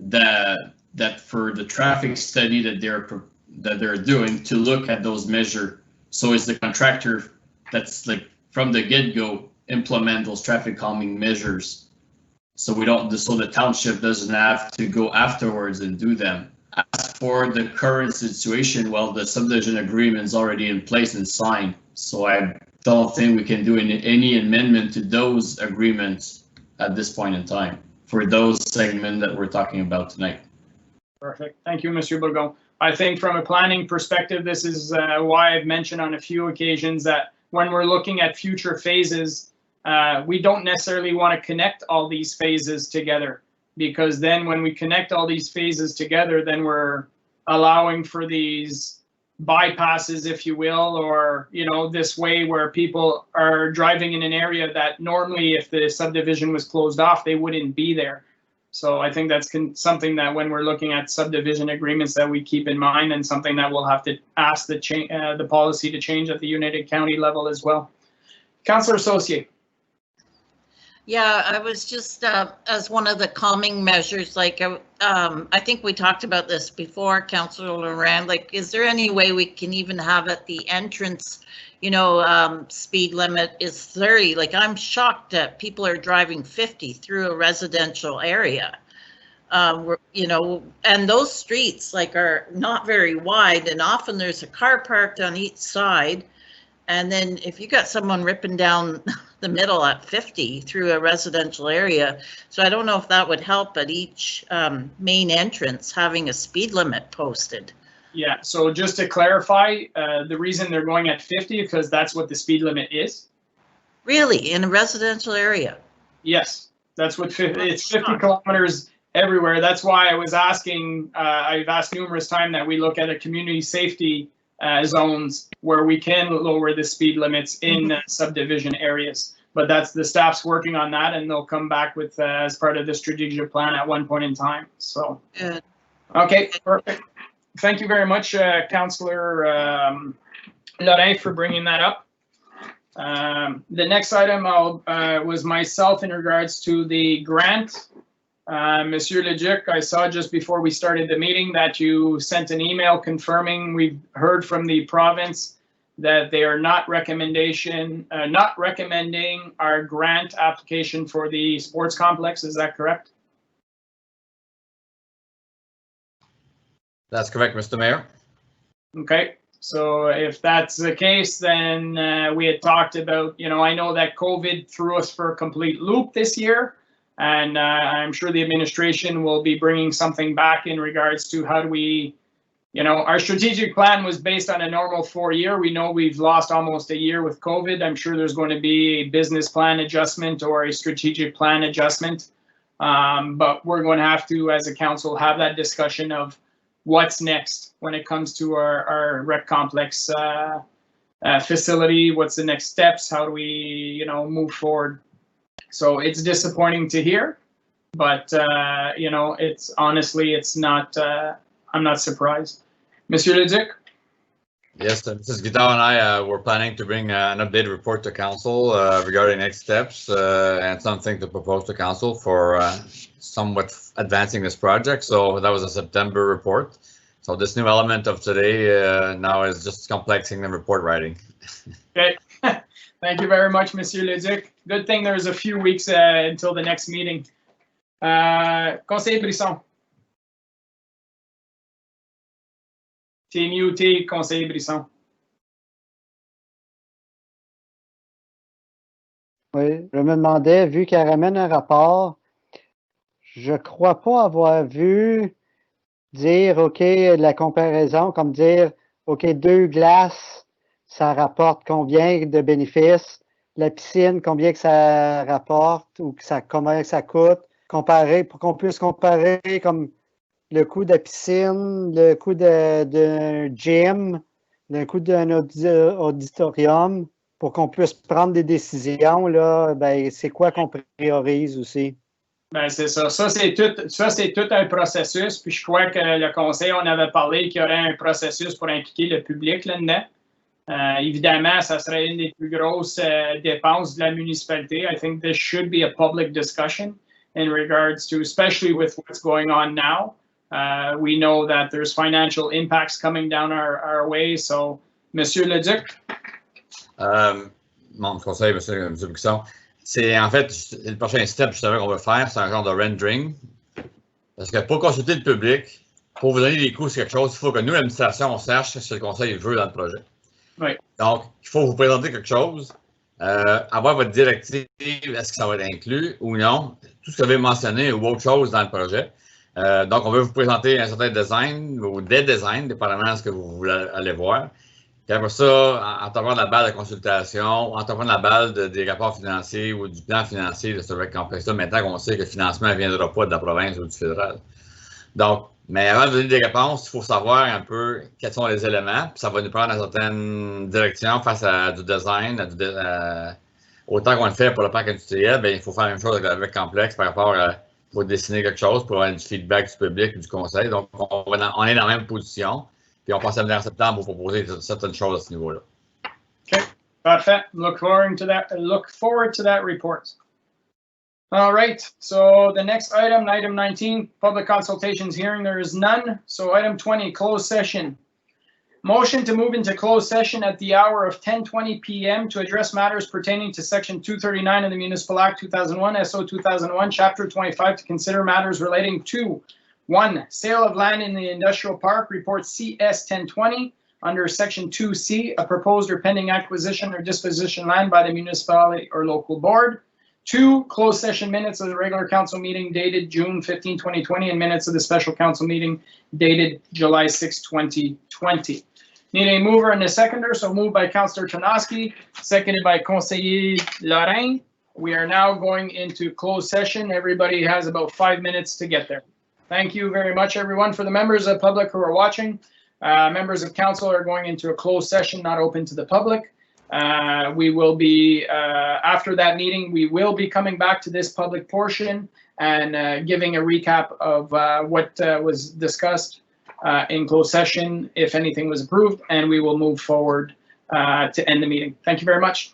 that for the traffic study that they're doing to look at those measures. So it's the contractor that's like from the get-go implement those traffic calming measures. So so the township doesn't have to go afterwards and do them. As for the current situation, well, the subdivision agreement is already in place and signed. So I don't think we can do any amendment to those agreements at this point in time for those segments that we're talking about tonight. Perfect. Thank you, Mr. Bourgon. I think from a planning perspective, this is why I've mentioned on a few occasions that when we're looking at future phases, we don't necessarily want to connect all these phases together, because then when we connect all these phases together, then we're allowing for these bypasses, if you will, or, you know, this way where people are driving in an area that normally if the subdivision was closed off, they wouldn't be there. So I think that's something that when we're looking at subdivision agreements that we keep in mind, and something that we'll have to ask the policy to change at the United County level as well. Councillor Associate. Yeah, I was just, as one of the calming measures, like, I think we talked about this before, Councillor Laurent, like, is there any way we can even have at the entrance, you know, speed limit is 30? Like, I'm shocked that people are driving 50 through a residential area. You know, and those streets, like, are not very wide, and often there's a car parked on each side. And then if you got someone ripping down the middle at 50 through a residential area, so I don't know if that would help at each main entrance having a speed limit posted. Yeah, so just to clarify, the reason they're going at 50 is because that's what the speed limit is. Really, in a residential area? Yes, that's what it's 50 kilometers everywhere. That's why I was asking, I've asked numerous times that we look at a community safety zones where we can lower the speed limits in subdivision areas. But that's the staff's working on that, and they'll come back with as part of the strategic plan at one point in time. So, good. Okay, perfect. Thank you very much, Councillor Laurent, for bringing that up. The next item was myself in regards to the grant. Monsieur Leduc, I saw just before we started the meeting that you sent an email confirming we've heard from the province that they are not recommending our grant application for the sports complex. Is that correct? That's correct, Mr. Mayor. Okay, so if that's the case, then we had talked about, you know, I know that COVID threw us for a complete loop this year. And I'm sure the administration will be bringing something back in regards to how do we, you know, our strategic plan was based on a normal 4-year. We know we've lost almost a year with COVID. I'm sure there's going to be a business plan adjustment or a strategic plan adjustment. But we're going to have to, as a council, have that discussion of what's next when it comes to our rec complex facility. What's the next steps? How do we, you know, move forward? So it's disappointing to hear, but you know, it's honestly, it's not. I'm not surprised. Monsieur Leduc. Yes, Mrs. Guitard and I were planning to bring an updated report to council regarding next steps and something to propose to council for somewhat advancing this project. So that was a September report. So this new element of today now is just complexing the report writing. Okay. Thank you very much, Monsieur Leduc. Good thing there's a few weeks until the next meeting. Conseil Brisson. T'es muté, Conseil Brisson. Oui, je me demandais, vu qu'elle ramène un rapport, je crois pas avoir vu dire, OK, la comparaison, comme dire, OK, 2 glaces, ça rapporte combien de bénéfices, la piscine, combien que ça rapporte ou que combien que ça coûte, comparer, pour qu'on puisse comparer comme le coût de la piscine, le coût d'un gym, le coût d'un auditorium, pour qu'on puisse prendre des décisions, là, ben, c'est quoi qu'on priorise aussi? Ben, c'est ça. Ça, c'est tout un processus. Puis je crois que le conseil, on avait parlé qu'il y aurait un processus pour impliquer le public là-dedans. Évidemment, ça serait une des plus grosses dépenses de la municipalité. I think this should be a public discussion in regards to, especially with what's going on now. We know that there's financial impacts coming down our way. So, Monsieur Leduc. Mon conseil, Monsieur Buxon. c'est en fait le prochain step justement qu'on veut faire, c'est un genre de rendering. Parce que pour consulter le public, pour vous donner des coûts sur quelque chose, il faut que nous, l'administration, on sache ce que le conseil veut dans le projet. Oui. Donc, il faut vous présenter quelque chose, avoir votre directive, est-ce que ça va être inclus ou non, tout ce que vous avez mentionné ou autre chose dans le projet. Donc, on veut vous présenter un certain design ou des designs, dépendamment de ce que vous voulez aller voir. Puis après ça, en tombant de la balle de consultation, en tombant de la balle des rapports financiers ou du plan financier de ce complexe-là, maintenant qu'on sait que le financement ne viendra pas de la province ou du fédéral. Donc, mais avant de donner des réponses, il faut savoir un peu quels sont les éléments, puis ça va nous prendre dans certaines directions face à du design, autant qu'on le fait pour le parc industriel, bien, il faut faire la même chose avec complexe par rapport à pour dessiner quelque chose, pour avoir du feedback du public et du conseil. Donc, on est dans la même position. Puis on passe à venir en septembre pour proposer certaines choses à ce niveau-là. Okay, parfait. Look forward to that report. All right, so the next item 19, public consultations hearing, there is none. So item 20, closed session. Motion to move into closed session at the hour of 10:20 p.m. to address matters pertaining to Section 239 of the Municipal Act 2001, SO 2001, Chapter 25, to consider matters relating to 1. Sale of land in the industrial park, report CS 1020, under Section 2C, a proposed or pending acquisition or disposition land by the municipality or local board. 2. Closed session minutes of the regular council meeting dated June 15, 2020, and minutes of the special council meeting dated July 6, 2020. Need a mover and a seconder, so moved by Councillor Tarnowski, seconded by Conseiller Lorrain. We are now going into closed session. Everybody has about 5 minutes to get there. Thank you very much, everyone. For the members of the public who are watching, members of council are going into a closed session, not open to the public. We will be, after that meeting, we will be coming back to this public portion and giving a recap of what was discussed in closed session, if anything was approved, and we will move forward to end the meeting. Thank you very much.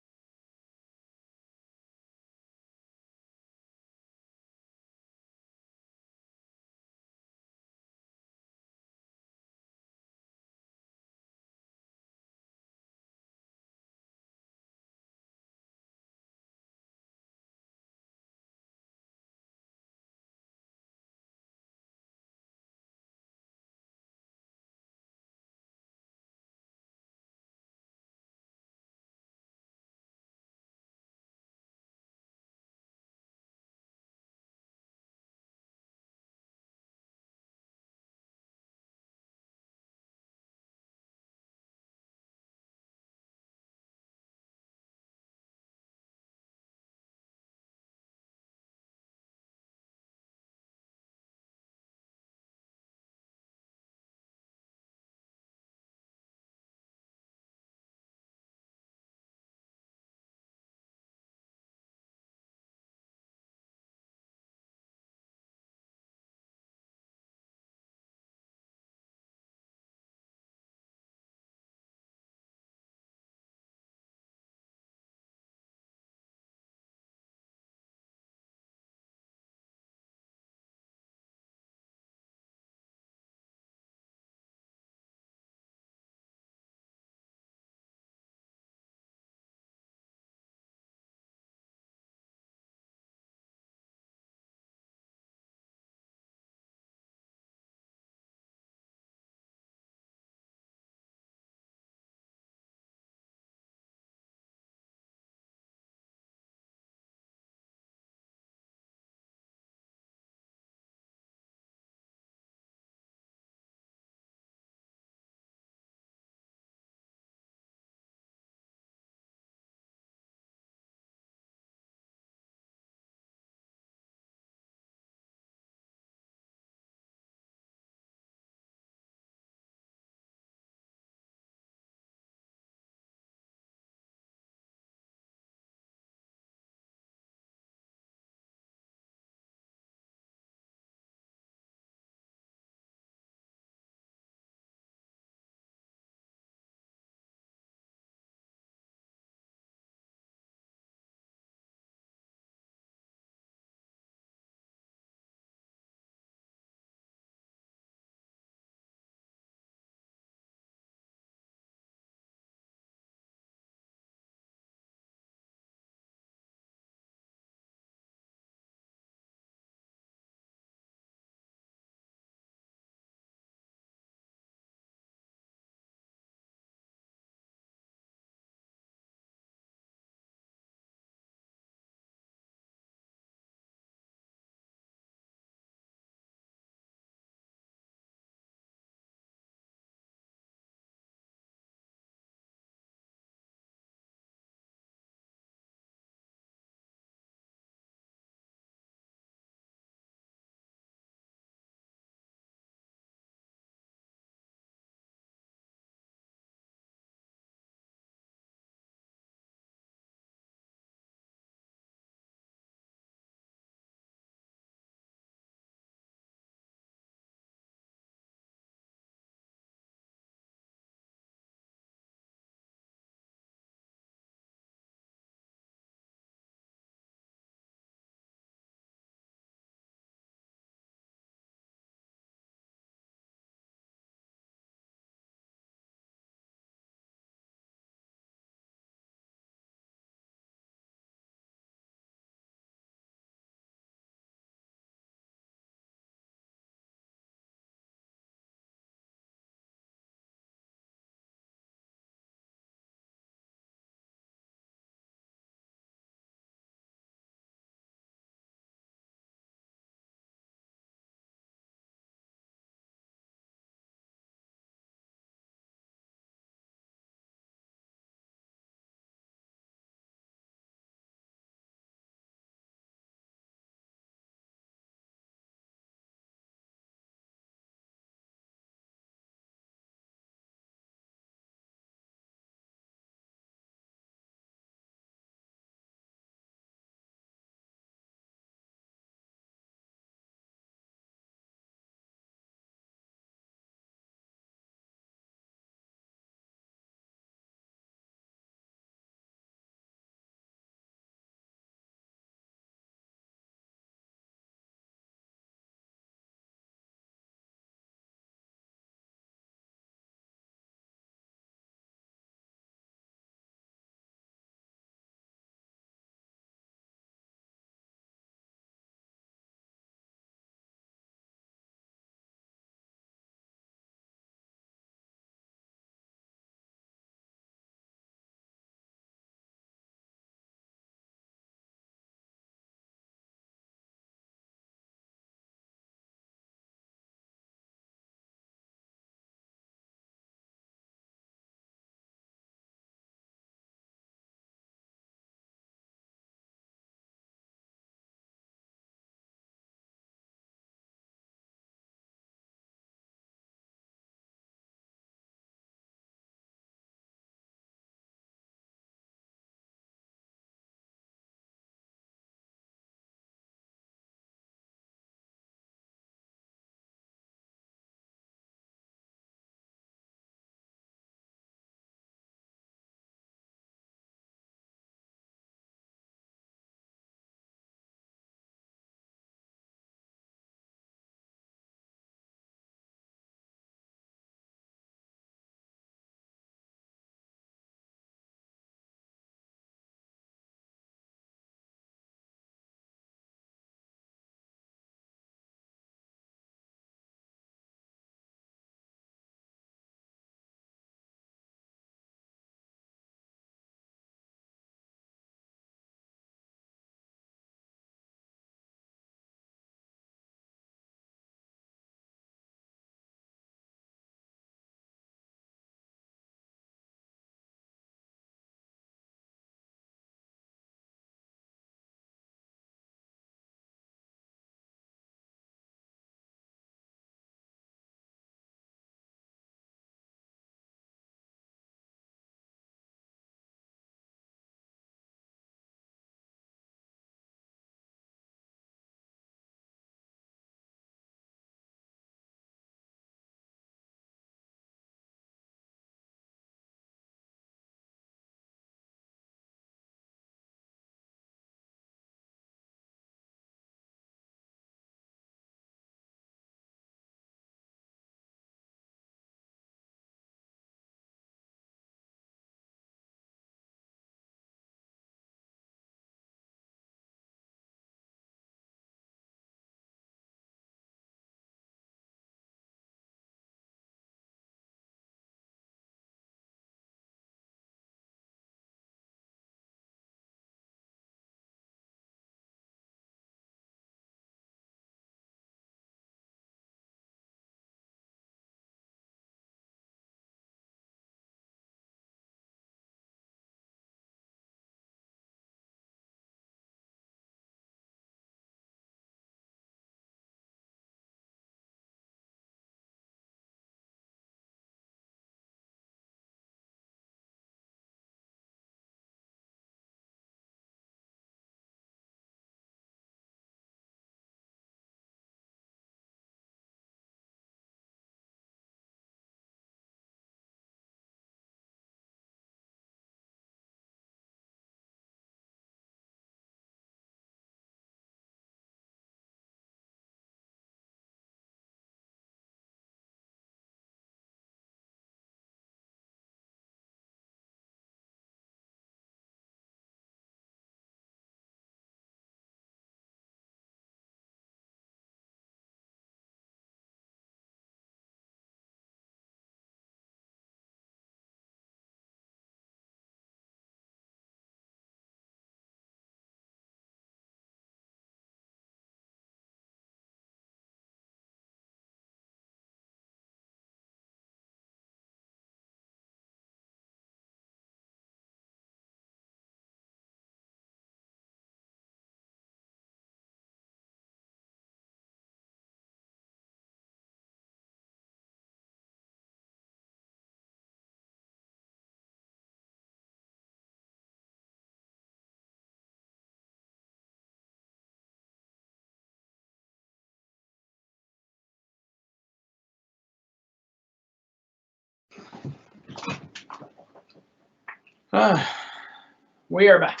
We are back.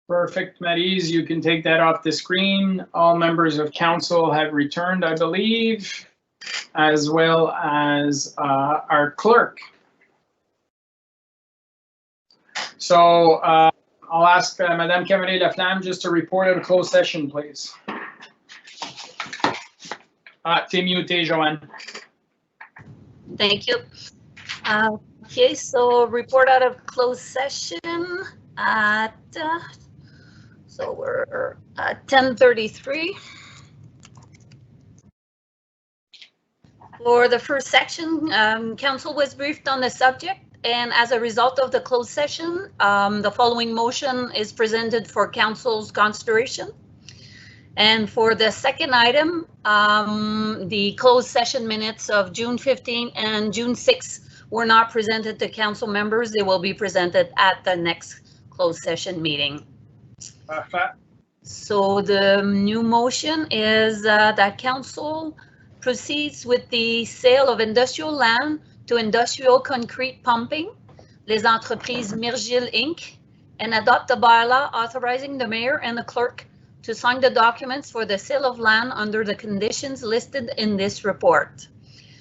Perfect, Maryse, you can take that off the screen. All members of council have returned, I believe, as well as our clerk. So I'll ask Madame Cavalier-Laflamme just to report out a closed session, please. T'es muté, Joanne. Thank you. Okay, so report out of closed session at, so we're at 10:33. For the first section, council was briefed on the subject, and as a result of the closed session, the following motion is presented for council's consideration. And for the second item, the closed session minutes of June 15 and June 6 were not presented to council members. They will be presented at the next closed session meeting. So the new motion is that council proceeds with the sale of industrial land to Industrial Concrete Pumping, Les Entreprises Mirgil Inc., and adopt a bylaw authorizing the mayor and the clerk to sign the documents for the sale of land under the conditions listed in this report.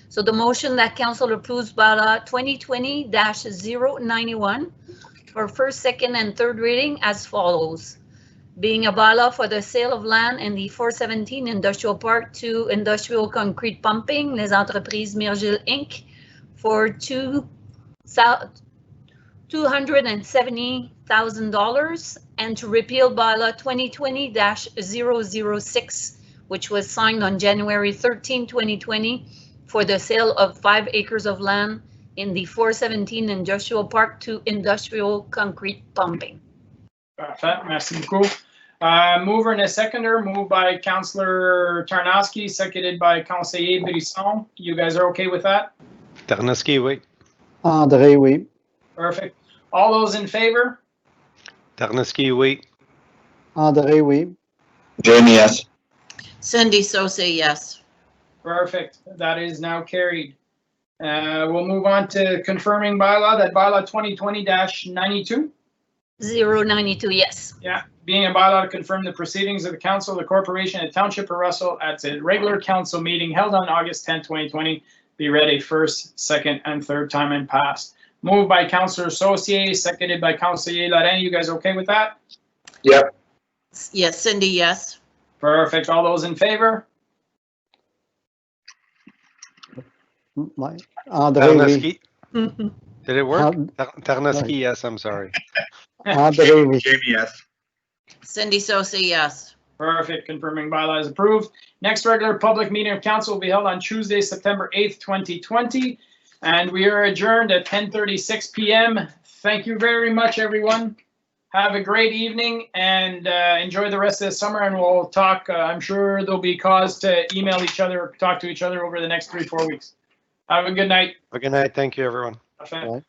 So the motion that council approves bylaw 2020-091 for first, second, and third reading as follows. Being a bylaw for the sale of land in the 417 Industrial Park to Industrial Concrete Pumping, Les Entreprises Mirgil Inc. for $270,000, and to repeal bylaw 2020-006, which was signed on January 13, 2020, for the sale of 5 acres of land in the 417 Industrial Park to Industrial Concrete Pumping. Parfait, merci beaucoup. Mover and a seconder, moved by Councillor Tarnowski, seconded by Conseiller Brisson. You guys are okay with that? Tarnowski, oui. André, oui. Perfect. All those in favor? Tarnowski, oui. André, oui. Jamie, yes. Cindy Sosa, yes. Perfect. That is now carried. We'll move on to confirming bylaw, that bylaw 2020-92. 092, yes. Yeah, being a bylaw to confirm the proceedings of the council, the corporation, and township of Russell at a regular council meeting held on August 10, 2020, be read a first, second, and third time and passed. Moved by Councillor Saucier, seconded by Councillor Laurent. You guys okay with that? Yep. Yes, Cindy, yes. Perfect. All those in favor? André, oui. Tarnowski. Did it work? Tarnowski, yes, I'm sorry. André, oui. Jamie, yes. Cindy Sosa, yes. Perfect. Confirming bylaw is approved. Next regular public meeting of council will be held on Tuesday, September 8th, 2020. And we are adjourned at 10:36 p.m. Thank you very much, everyone. Have a great evening and enjoy the rest of the summer. And we'll talk. I'm sure there'll be cause to email each other, talk to each other over the next 3-4 weeks. Have a good night. Have a good night. Thank you, everyone. Parfait. Ouais.